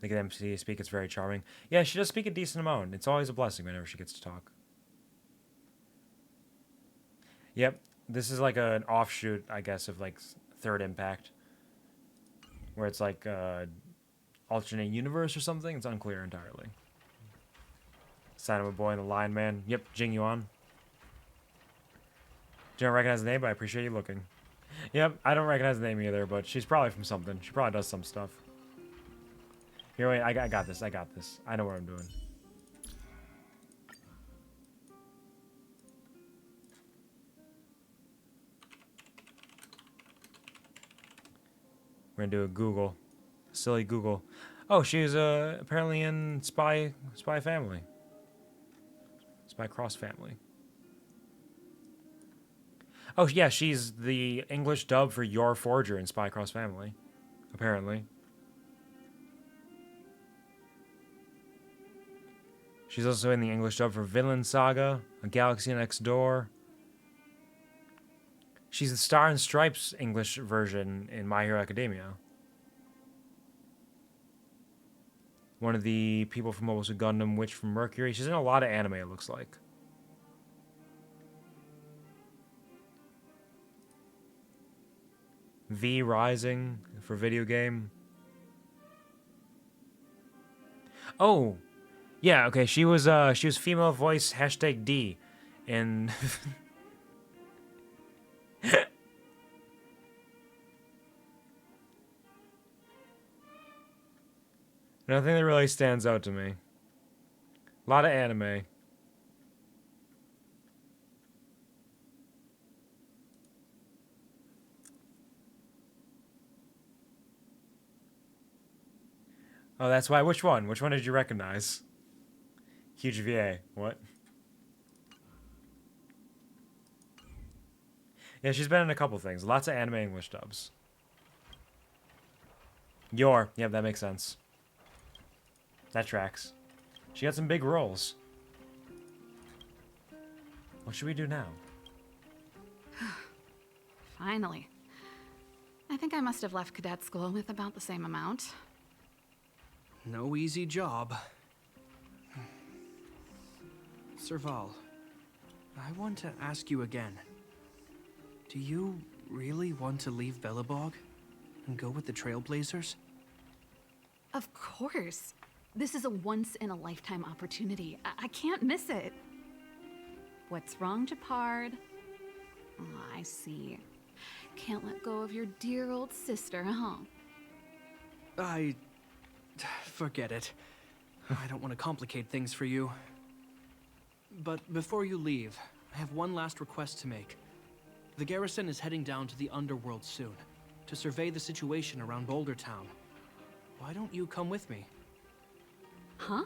Look at them speak, it's very charming. Yeah, she does speak a decent amount. It's always a blessing whenever she gets to talk. Yep, this is like an offshoot, I guess, of like Third Impact. Where it's like alternate universe or something. It's unclear entirely. Sign of a boy and the Lion Man. Yep, Jing Yuan. Don't recognize the name, but I appreciate you looking. Yep, I don't recognize the name either, but she's probably from something. She probably does some stuff. Here, wait, I got this, I got this. I know what I'm doing. We're gonna do a Google Silly Google. Oh, she was apparently in Spy Family. Spy Cross Family. Oh, yeah, she's the English dub for Your Forger in Spy Cross Family. Apparently. She's also in the English dub for Vinland Saga, A Galaxy Next Door. She's the Star and Stripes English version in My Hero Academia. One of the people from Mobile Suit Gundam, Witch from Mercury. She's in a lot of anime, it looks like. V Rising for video game. Oh, yeah. Okay, she was female voice #D, in nothing that really stands out to me. A lot of anime. Oh, that's why. Which one? Which one did you recognize? Huge VA. What? Yeah, she's been in a couple things. Lots of anime English dubs. Yep, that makes sense. That tracks. She got some big roles. What should we do now? Finally. I think I must have left cadet school with about the same amount. No easy job. Serval, I want to ask you again. Do you really want to leave Belobog and go with the Trailblazers? Of course. This is a once-in-a-lifetime opportunity. I can't miss it. What's wrong, Japard? Oh, I see. Can't let go of your dear old sister, huh? Forget it. I don't want to complicate things for you. But before you leave, I have one last request to make. The garrison is heading down to the underworld soon, to survey the situation around Boulder Town. Why don't you come with me? Huh?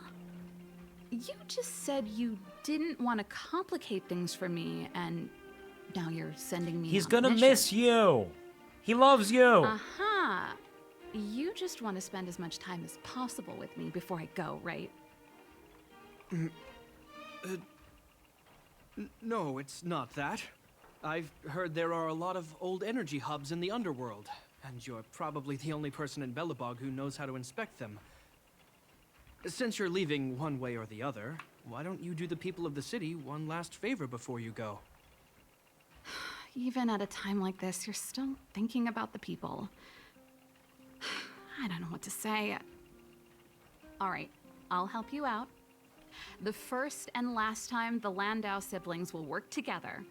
You just said you didn't want to complicate things for me, and now you're sending me He's on a gonna mission. miss you. He loves you. Aha! You just want to spend as much time as possible with me before I go, right? No, it's not that. I've heard there are a lot of old energy hubs in the underworld, and you're probably the only person in Belobog who knows how to inspect them. Since you're leaving one way or the other, why don't you do the people of the city one last favor before you go? Even at a time like this, you're still thinking about the people. I don't know what to say. All right, I'll help you out. The first and last time the Landau siblings will work together.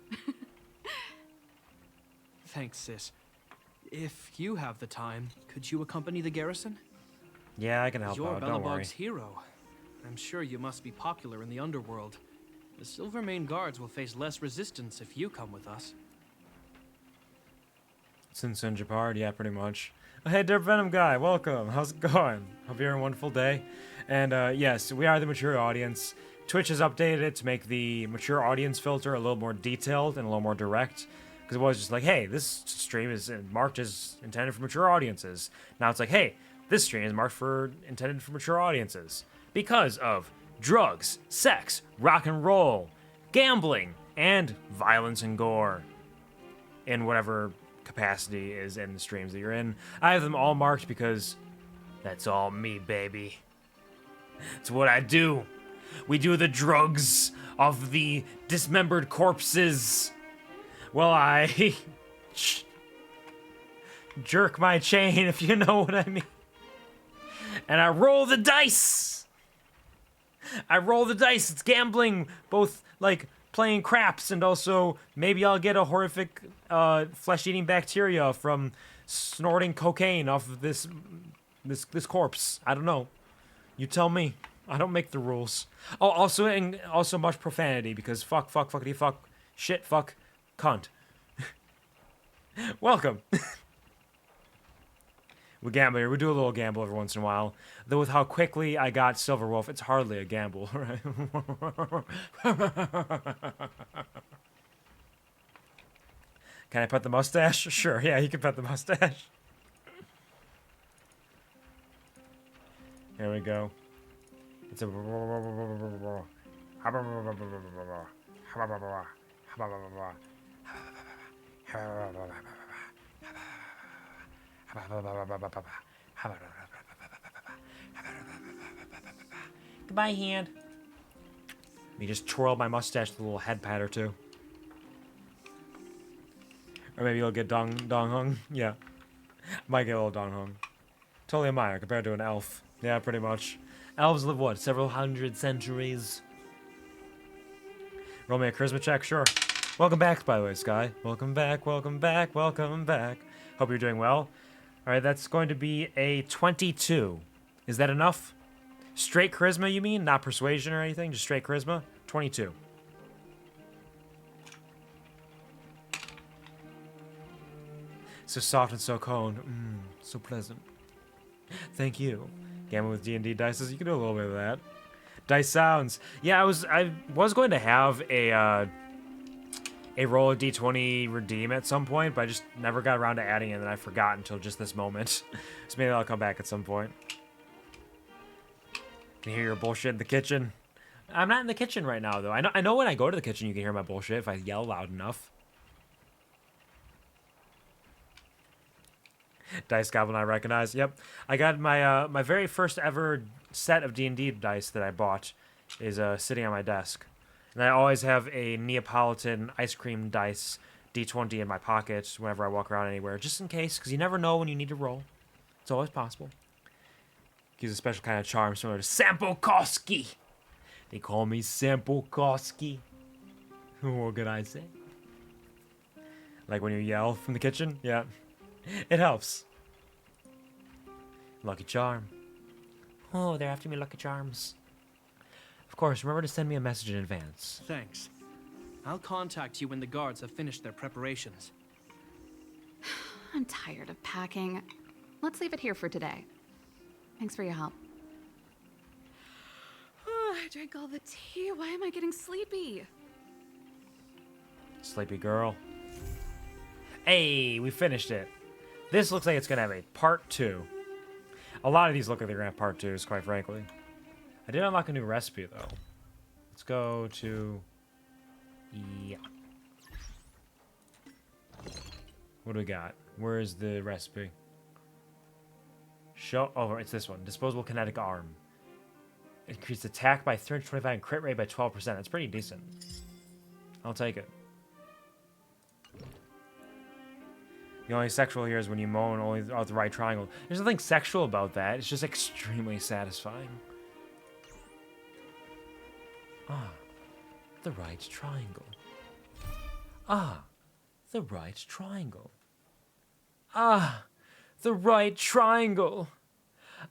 Thanks, sis. If you have the time, could you accompany the garrison? Yeah, I can help out. Don't worry. You're Belobog's hero. I'm sure you must be popular in the underworld. The Silvermane Guards will face less resistance if you come with us. Sinsun Japard, yeah, pretty much. Hey, Derp Venom guy, welcome. How's it going? Hope you're having a wonderful day. And yes, we are the mature audience. Twitch has updated it to make the mature audience filter a little more detailed and a little more direct. Because it was just like, hey, this stream is marked as intended for mature audiences. Now it's like, hey, this stream is marked for intended for mature audiences. Because of drugs, sex, rock and roll, gambling, and violence and gore. In whatever capacity is in the streams that you're in. I have them all marked because that's all me, baby. It's what I do. We do the drugs of the dismembered corpses. Well, I jerk my chain, if you know what I mean. And I roll the dice. I roll the dice. It's gambling, both like playing craps, and also maybe I'll get a horrific flesh-eating bacteria from snorting cocaine off of this corpse. I don't know. You tell me. I don't make the rules. Oh, also much profanity, because fuck, fuckity fuck, shit, fuck, cunt. Welcome. We gamble here. We do a little gamble every once in a while. Though with how quickly I got Silver Wolf, it's hardly a gamble, right? Can I pet the mustache? Sure, yeah, you can pet the mustache. Here we go. It's a... Goodbye, hand. Me just twirl my mustache with a little head pat or two. Or maybe you'll get dong hung. Yeah. Might get a little dong hung. Totally a minor compared to an elf. Yeah, pretty much. Elves live what? Several hundred centuries. Roll me a charisma check, sure. Welcome back, by the way, Sky. Welcome back, welcome back, welcome back. Hope you're doing well. Alright, that's going to be a 22. Is that enough? Straight charisma, you mean? Not persuasion or anything? Just straight charisma? 22. So soft and so coned. So pleasant. Thank you. Gamma with D&D dice. You can do a little bit of that. Dice sounds. Yeah, I was going to have a roll of D20 redeem at some point, but I just never got around to adding it, and I forgot until just this moment. So maybe I'll come back at some point. Can you hear your bullshit in the kitchen? I'm not in the kitchen right now, though. I know when I go to the kitchen, you can hear my bullshit if I yell loud enough. Dice Goblin I recognize. Yep. I got my my very first ever set of D&D dice that I bought is sitting on my desk. And I always have a Neapolitan ice cream dice D20 in my pocket whenever I walk around anywhere, just in case, because you never know when you need to roll. It's always possible. Use a special kind of charm similar to Sampolkowski. They call me Sampolkowski. What could I say? Like when you yell from the kitchen? Yeah. It helps. Lucky Charm. Oh, they're after me, Lucky Charms. Of course, remember to send me a message in advance. Thanks. I'll contact you when the guards have finished their preparations. I'm tired of packing. Let's leave it here for today. Thanks for your help. Oh, I drank all the tea. Why am I getting sleepy? Sleepy girl. Hey, we finished it. This looks like it's going to have a part 2. A lot of these look like they're going to have part 2s, quite frankly. I did unlock a new recipe, though. Let's go to... Yeah. What do we got? Where is the recipe? Oh, it's this one. Disposable kinetic arm. Increased attack by 325 and crit rate by 12%. That's pretty decent. I'll take it. The only sexual here is when you moan only out the right triangle. There's nothing sexual about that. It's just extremely satisfying. Ah, the right triangle. Ah, the right triangle. Ah, the right triangle.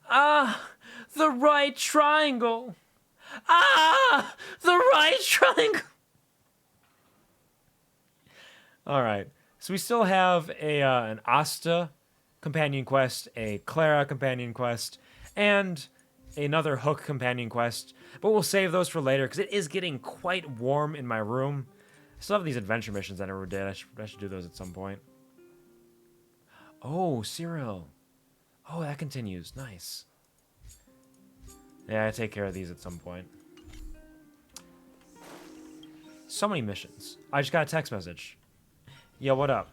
Ah, the right triangle. Ah, the right triangle. All right. So we still have an Asta companion quest, a Clara companion quest, and another Hook companion quest. But we'll save those for later because it is getting quite warm in my room. I still have these adventure missions I never did. I should do those at some point. Oh, Cyril. Oh, that continues. Nice. Yeah, I take care of these at some point. So many missions. I just got a text message. Yo, what up?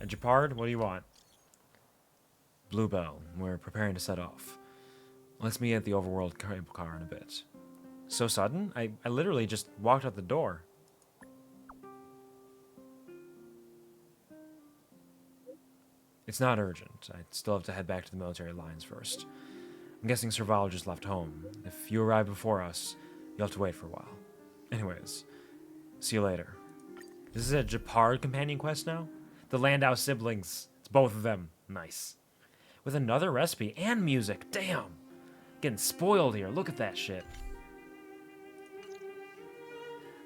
Japard, what do you want? Bluebell, we're preparing to set off. Let's meet at the overworld cable car in a bit. So sudden? I literally just walked out the door. It's not urgent. I still have to head back to the military lines first. I'm guessing Serval just left home. If you arrive before us, you'll have to wait for a while. Anyways, see you later. This is a Japard companion quest now? The Landau siblings. It's both of them. Nice. With another recipe and music. Damn. Getting spoiled here. Look at that shit.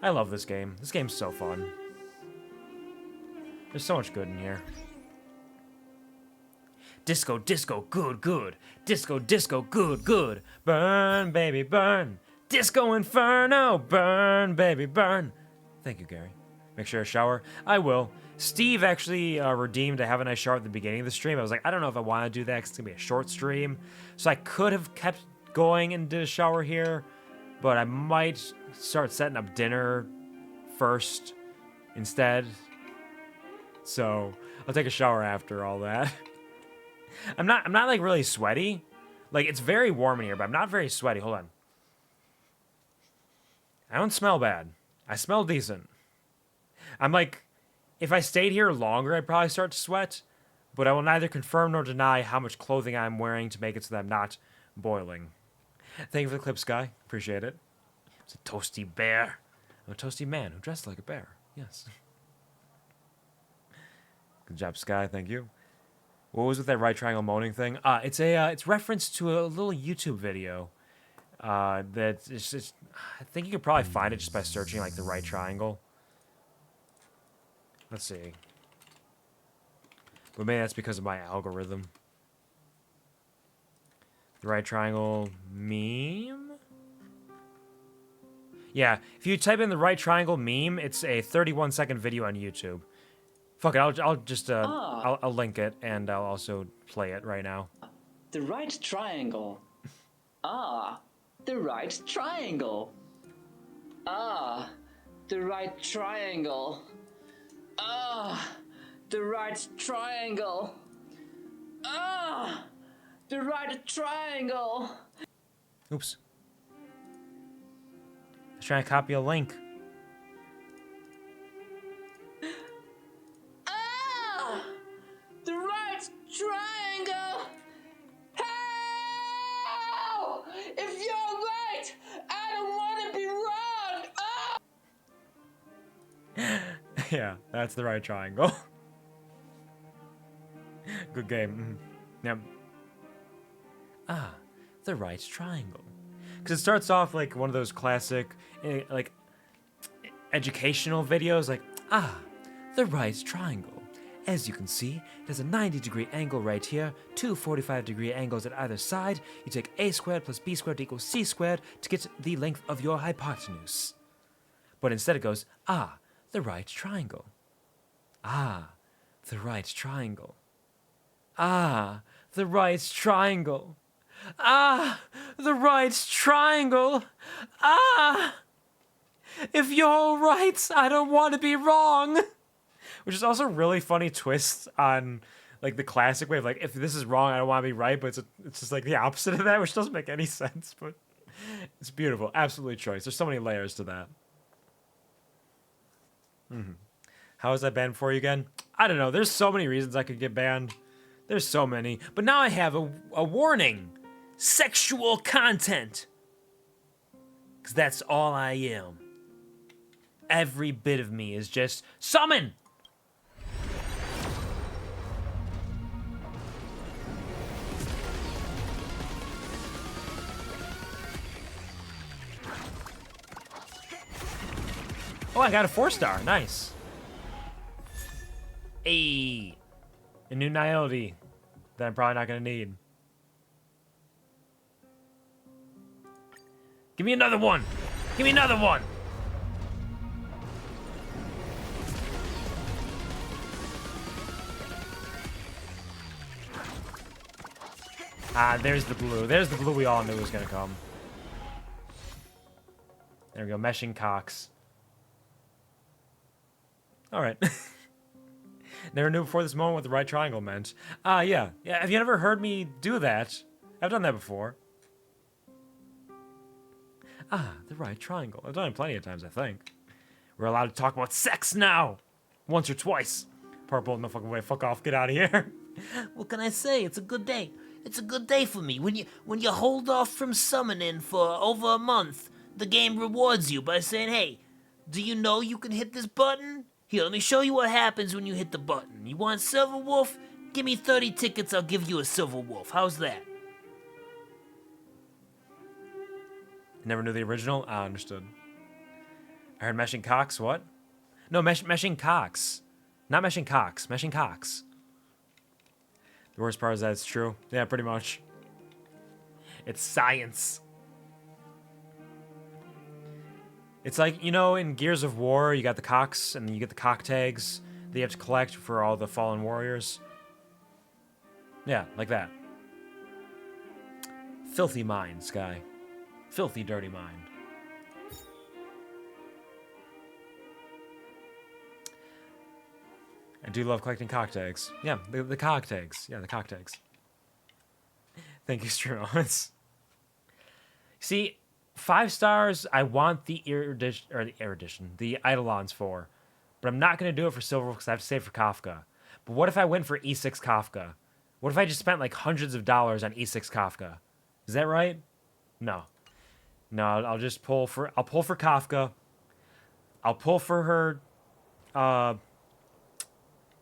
I love this game. This game's so fun. There's so much good in here. Disco, disco, good, good. Disco, disco, good, good. Burn, baby, burn. Disco Inferno, burn, baby, burn. Thank you, Gary. Make sure to shower. I will. Steve actually redeemed a Have a Nice Shower at the beginning of the stream. I was like, I don't know if I want to do that because it's going to be a short stream. So I could have kept going and did a shower here, but I might start setting up dinner first instead. So I'll take a shower after all that. I'm not like really sweaty. Like, it's very warm in here, but I'm not very sweaty. Hold on. I don't smell bad. I smell decent. I'm like, if I stayed here longer, I'd probably start to sweat, but I will neither confirm nor deny how much clothing I'm wearing to make it so that I'm not boiling. Thank you for the clip, Sky. Appreciate it. It's a toasty bear. I'm a toasty man who dressed like a bear. Yes. Good job, Sky. Thank you. What was with that right triangle moaning thing? It's reference to a little YouTube video. That it's just, I think you could probably find it just by searching like the right triangle. Let's see. But maybe that's because of my algorithm. The right triangle meme? Yeah, if you type in the right triangle meme, it's a 31-second video on YouTube. Fuck it, I'll just I'll link it and I'll also play it right now. The right triangle. Ah, the right triangle. Ah, the right triangle. Ah, the right triangle. Ah, the right triangle. Oops. I was trying to copy a link. Ah, the right triangle. How? If you're right, I don't want to be wrong. Ah! Yeah, that's the right triangle. Good game. Yep. Ah, the right triangle. Because it starts off like one of those classic, like, educational videos, like, ah, the right triangle. As you can see, it has a 90-degree angle right here, two 45-degree angles at either side. You take a squared plus b squared equals c squared to get the length of your hypotenuse. But instead it goes, ah, the right triangle. Ah, the right triangle. Ah, the right triangle. Ah, the right triangle. Ah, if you're right, I don't want to be wrong. Which is also a really funny twist on like the classic way of like, if this is wrong, I don't want to be right, but it's just like the opposite of that, which doesn't make any sense, but it's beautiful. Absolutely choice. There's so many layers to that. How is that banned for you again? I don't know. There's so many reasons I could get banned. There's so many. But now I have a warning. Sexual content. Because that's all I am. Every bit of me is just summon! Oh, I got a 4-star. Nice. Hey. A new Niobe that I'm probably not going to need. Give me another one. Give me another one. Ah, there's the blue. There's the blue we all knew was going to come. There we go. Meshing cocks. All right. Never knew before this moment what the right triangle meant. Yeah. Yeah. Have you ever heard me do that? I've done that before. Ah, the right triangle. I've done it plenty of times, I think. We're allowed to talk about sex now. Once or twice. Purple, no fucking way. Fuck off. Get out of here. What can I say? It's a good day. It's a good day for me. When you hold off from summoning for over a month, the game rewards you by saying, hey, do you know you can hit this button? Here, let me show you what happens when you hit the button. You want Silver Wolf? Give me 30 tickets, I'll give you a Silver Wolf. How's that? Never knew the original? Ah, understood. I heard meshing cocks, what? No, meshing cocks. Not meshing cocks, meshing cocks. The worst part is that it's true. Yeah, pretty much. It's science. It's like, you know, in Gears of War, you got the cocks, and you get the cock tags that you have to collect for all the fallen warriors. Yeah, like that. Filthy mind, Sky. Filthy, dirty mind. I do love collecting cock tags. Yeah, the cock tags. Yeah, the cock tags. Thank you, Strunos. See, 5 stars, I want the erudition, the Eidolons for, but I'm not going to do it for silver because I have to save for Kafka. But what if I went for E6 Kafka? What if I just spent like hundreds of dollars on E6 Kafka? Is that right? No. No, I'll just pull for, I'll pull for Kafka. I'll pull for her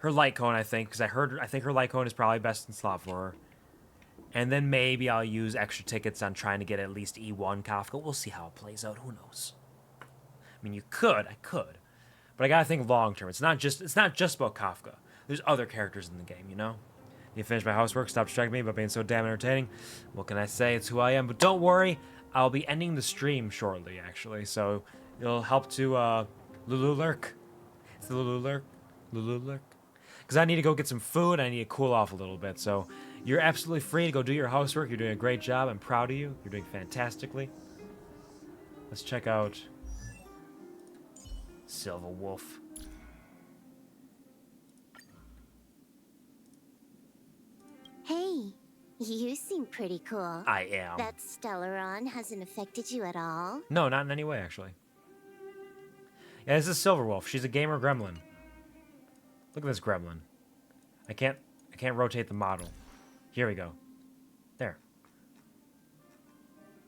light cone, I think, because I think her light cone is probably best in slot for her. And then maybe I'll use extra tickets on trying to get at least E1 Kafka. We'll see how it plays out. Who knows? I mean, I could. But I gotta think long term. It's not just about Kafka. There's other characters in the game, you know? You finish my housework, stop distracting me by being so damn entertaining. What can I say? It's who I am. But don't worry, I'll be ending the stream shortly, actually. So it'll help to Lulu Lurk. It's the Lulu Lurk. Lulu Lurk. Because I need to go get some food. I need to cool off a little bit. So you're absolutely free to go do your housework. You're doing a great job. I'm proud of you. You're doing fantastically. Let's check out Silver Wolf. Hey, you seem pretty cool. I am. That Stellaron hasn't affected you at all? No, not in any way, actually. Yeah, this is Silver Wolf. She's a gamer gremlin. Look at this gremlin. I can't rotate the model. Here we go. There.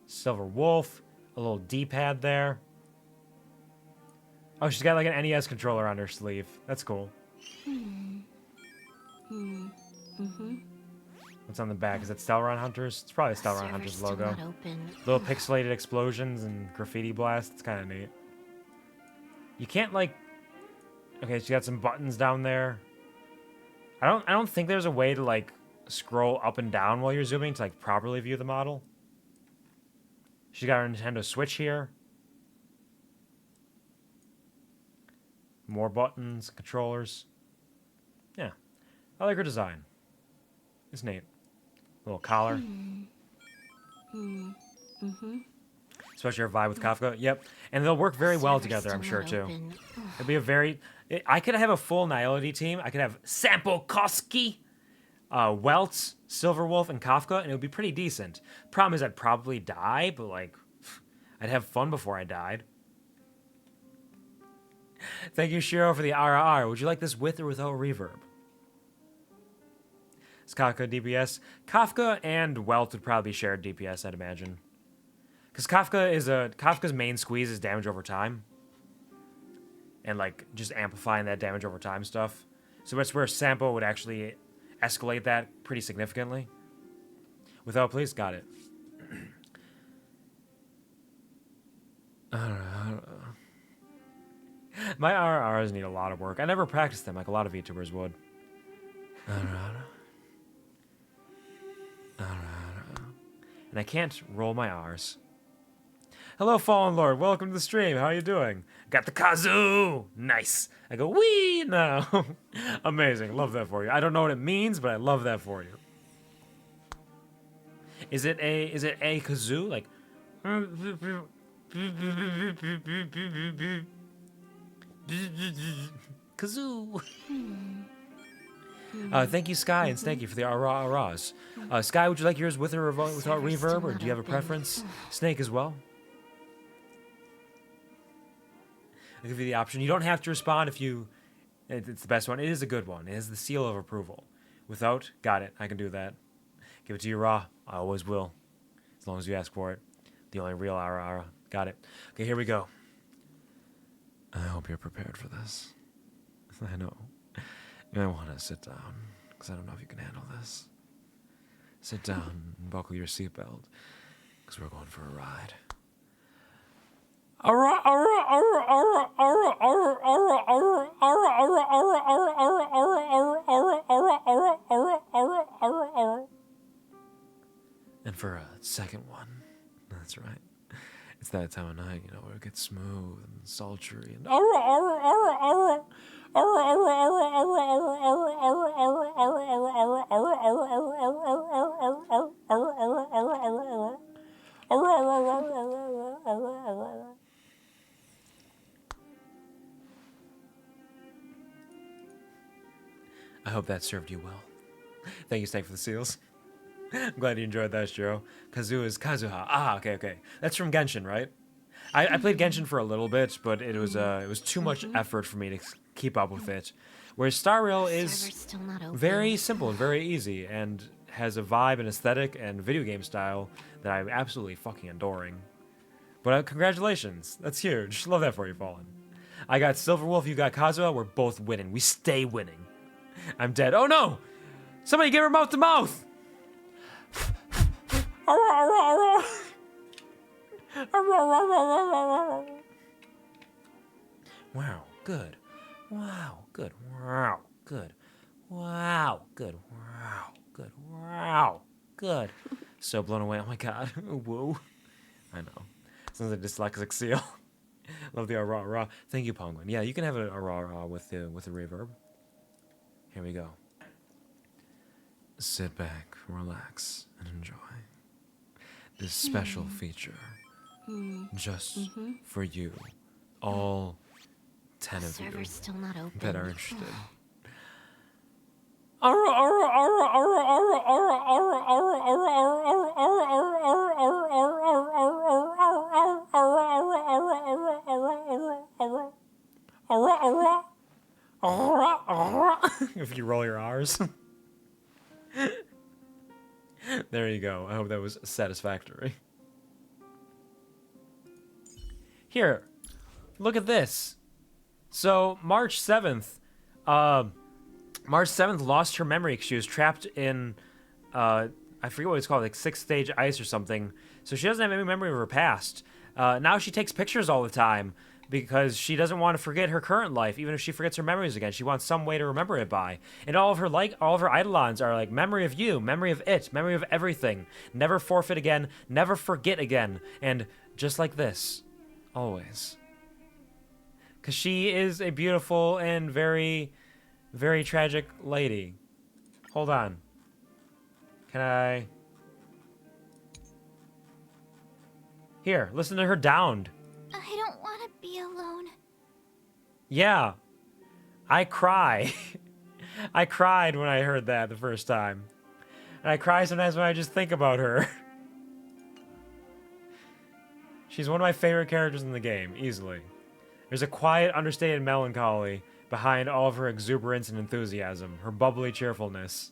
Silver Wolf. A little D-pad there. Oh, she's got like an NES controller on her sleeve. That's cool. What's on the back? Is it Stellaron Hunters? It's probably Stellaron Hunters logo. Little pixelated explosions and graffiti blast. It's kind of neat. You can't like... Okay, she got some buttons down there. I don't think there's a way to like scroll up and down while you're zooming to like properly view the model. She got her Nintendo Switch here. More buttons, controllers. Yeah. I like her design. It's neat. Little collar. Especially her vibe with Kafka. Yep. And they'll work very well together, I'm sure, too. It'll be a very... I could have a full Nihility team. I could have Sampo Koski, Weltz, Silverwolf, and Kafka, and it would be pretty decent. Problem is I'd probably die, but, like, I'd have fun before I died. Thank you, Shiro, for the RR. Would you like this with or without reverb? Is Kafka DPS? Kafka and Weltz would probably be shared DPS, I'd imagine. Because Kafka's main squeeze is damage over time. And, like, just amplifying that damage over time stuff. So that's where Sampo would actually escalate that pretty significantly. Without, please? Got it. I don't know. My RRs need a lot of work. I never practice them like a lot of VTubers would. And I can't roll my R's. Hello, Fallen Lord. Welcome to the stream. How are you doing? Got the kazoo. Nice. I go, wee now. Amazing. Love that for you. I don't know what it means, but I love that for you. Is it a kazoo? Like... Kazoo. Thank you, Sky, and thank you for the RAs. Sky, would you like yours with or without reverb, or do you have a preference? Snake as well. I'll give you the option. You don't have to respond if you... It's the best one. It is a good one. It has the seal of approval. Without, got it. I can do that. Give it to you raw. I always will. As long as you ask for it. The only real RA. Got it. Okay, here we go. I hope you're prepared for this. I know. You might want to sit down, because I don't know if you can handle this. Sit down and buckle your seatbelt, because we're going for a ride. for a second one. That's right. It's that time of night, you know, where it gets smooth and sultry and I hope that served you well. Thank you, Snake, for the seals. I'm glad you enjoyed that, Shiro. Kazu is Kazuha. Ah, okay. That's from Genshin, right? I played Genshin for a little bit, but it was too much effort for me to keep up with it. Whereas Star Rail is very simple and very easy, and has a vibe and aesthetic and video game style that I'm absolutely fucking adoring. But congratulations, that's huge. Love that for you, Fallen. I got Silver Wolf, you got Kazuha. We're both winning. We stay winning. I'm dead. Oh no! Somebody get her mouth to mouth! Wow, good. Wow, good. Wow, good. Wow, good. Wow, good. Wow, good. So blown away. Oh my god. Whoa. I know. Sounds like a dyslexic seal. Love the raw. Thank you, Penguin. Yeah, you can have a raw with the reverb. Here we go. Sit back, relax, and enjoy this special feature just for you, all 10 of you Still not open. that are interested. If you roll your R's. There you go. I hope that was satisfactory. Here, look at this. So March 7th lost her memory because she was trapped in, I forget what it's called, like 6th stage ice or something. So she doesn't have any memory of her past. Now she takes pictures all the time because she doesn't want to forget her current life, even if she forgets her memories again. She wants some way to remember it by. And all of her eidolons are like memory of you, memory of it, memory of everything. Never forfeit again, never forget again. And just like this, always. Because she is a beautiful and very, very tragic lady. Hold on. Can I... Here, listen to her downed. I don't want to be alone. Yeah. I cry. I cried when I heard that the first time. And I cry sometimes when I just think about her. She's one of my favorite characters in the game, easily. There's a quiet, understated melancholy behind all of her exuberance and enthusiasm, her bubbly cheerfulness.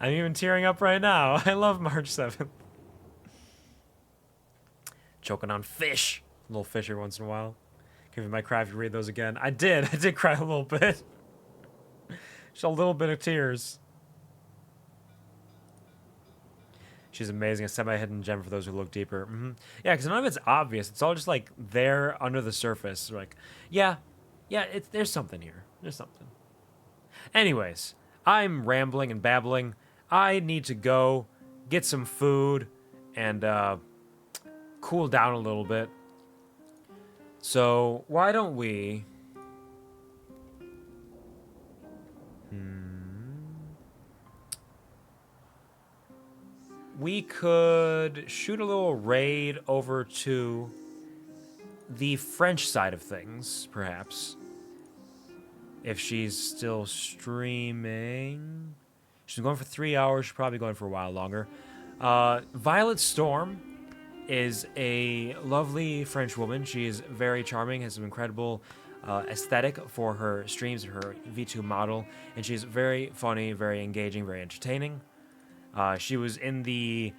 I'm even tearing up right now. I love March 7th. Choking on fish. A little fish every once in a while. Give me my cry if you read those again. I did cry a little bit. Just a little bit of tears. She's amazing. A semi-hidden gem for those who look deeper. Yeah, because none of it's obvious. It's all just like there under the surface. Like, yeah, there's something here. There's something. Anyways, I'm rambling and babbling. I need to go get some food and cool down a little bit. So why don't we... We could shoot a little raid over to the French side of things, perhaps. If she's still streaming. She's going for 3 hours. She's probably going for a while longer. Violet Storm is a lovely French woman. She is very charming, has an incredible aesthetic for her streams, her V2 model, and she's very funny, very engaging, very entertaining. She was in the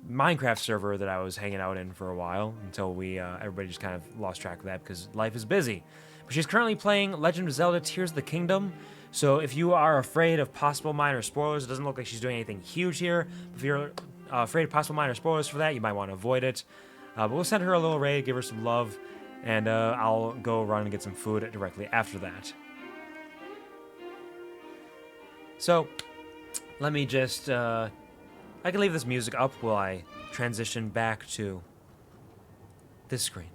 Minecraft server that I was hanging out in for a while until everybody just kind of lost track of that because life is busy. But she's currently playing Legend of Zelda Tears of the Kingdom. So if you are afraid of possible minor spoilers, it doesn't look like she's doing anything huge here. If you're afraid of possible minor spoilers for that, you might want to avoid it. But we'll send her a little raid, give her some love, and I'll go run and get some food directly after that. So, let me just, I can leave this music up while I transition back to this screen.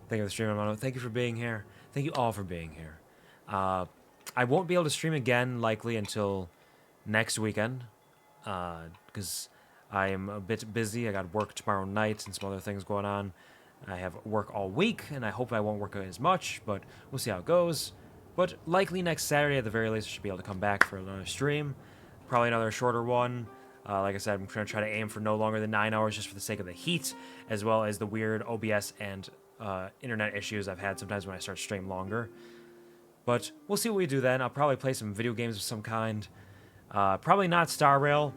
Thank you for the stream, Armando. Thank you for being here. Thank you all for being here. I won't be able to stream again likely until next weekend, because I am a bit busy. I got work tomorrow night and some other things going on. I have work all week, and I hope I won't work as much, but we'll see how it goes. But likely next Saturday, at the very least, I should be able to come back for another stream. Probably another shorter one. Like I said, I'm going to try to aim for no longer than 9 hours just for the sake of the heat, as well as the weird OBS and internet issues I've had sometimes when I start stream longer. But we'll see what we do then. I'll probably play some video games of some kind. Probably not Star Rail.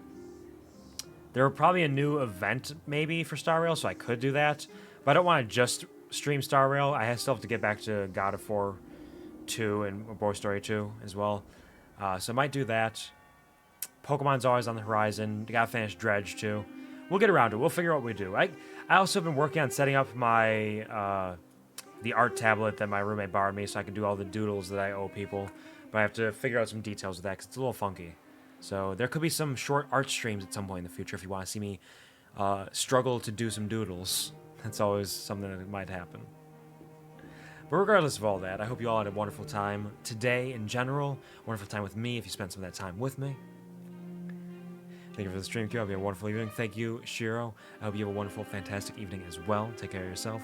There will probably a new event maybe for Star Rail, so I could do that. But I don't want to just stream Star Rail. I still have to get back to God of War 2 and Boy Story 2 as well. So I might do that. Pokemon's always on the horizon. Gotta finish Dredge too. We'll get around to it. We'll figure out what we do. I also have been working on setting up my the art tablet that my roommate borrowed me so I can do all the doodles that I owe people. But I have to figure out some details with that because it's a little funky. So there could be some short art streams at some point in the future if you want to see me struggle to do some doodles. That's always something that might happen. But regardless of all that, I hope you all had a wonderful time today in general. Wonderful time with me if you spent some of that time with me. Thank you for the stream, Q. I hope you have a wonderful evening. Thank you, Shiro. I hope you have a wonderful, fantastic evening as well. Take care of yourself.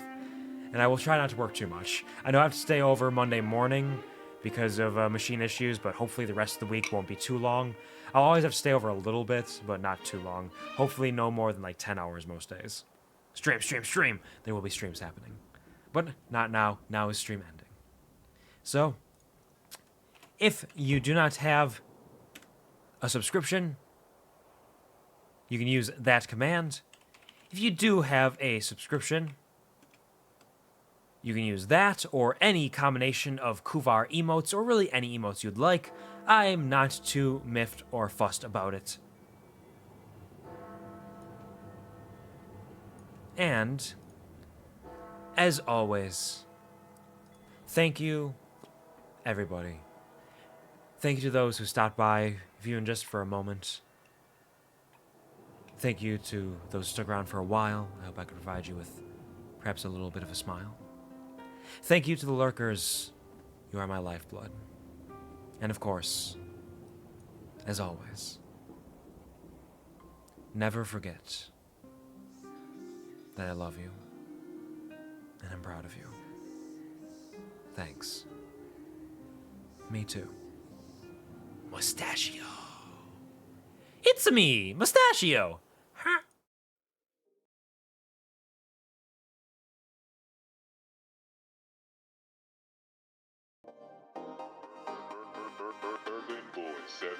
And I will try not to work too much. I know I have to stay over Monday morning because of machine issues, but hopefully the rest of the week won't be too long. I'll always have to stay over a little bit, but not too long. Hopefully no more than like 10 hours most days. Stream, stream, stream. There will be streams happening. But not now. Now is stream ending. So, if you do not have a subscription, you can use that command. If you do have a subscription, you can use that or any combination of Kuvar emotes, or really any emotes you'd like. I'm not too miffed or fussed about it. And, as always, thank you, everybody. Thank you to those who stopped by, even just for a moment. Thank you to those who stuck around for a while. I hope I could provide you with perhaps a little bit of a smile. Thank you to the lurkers. You are my lifeblood. And of course, as always, never forget that I love you and I'm proud of you. Thanks. Me too. Mustachio. It's me, Mustachio. Huh? Urban Boy 7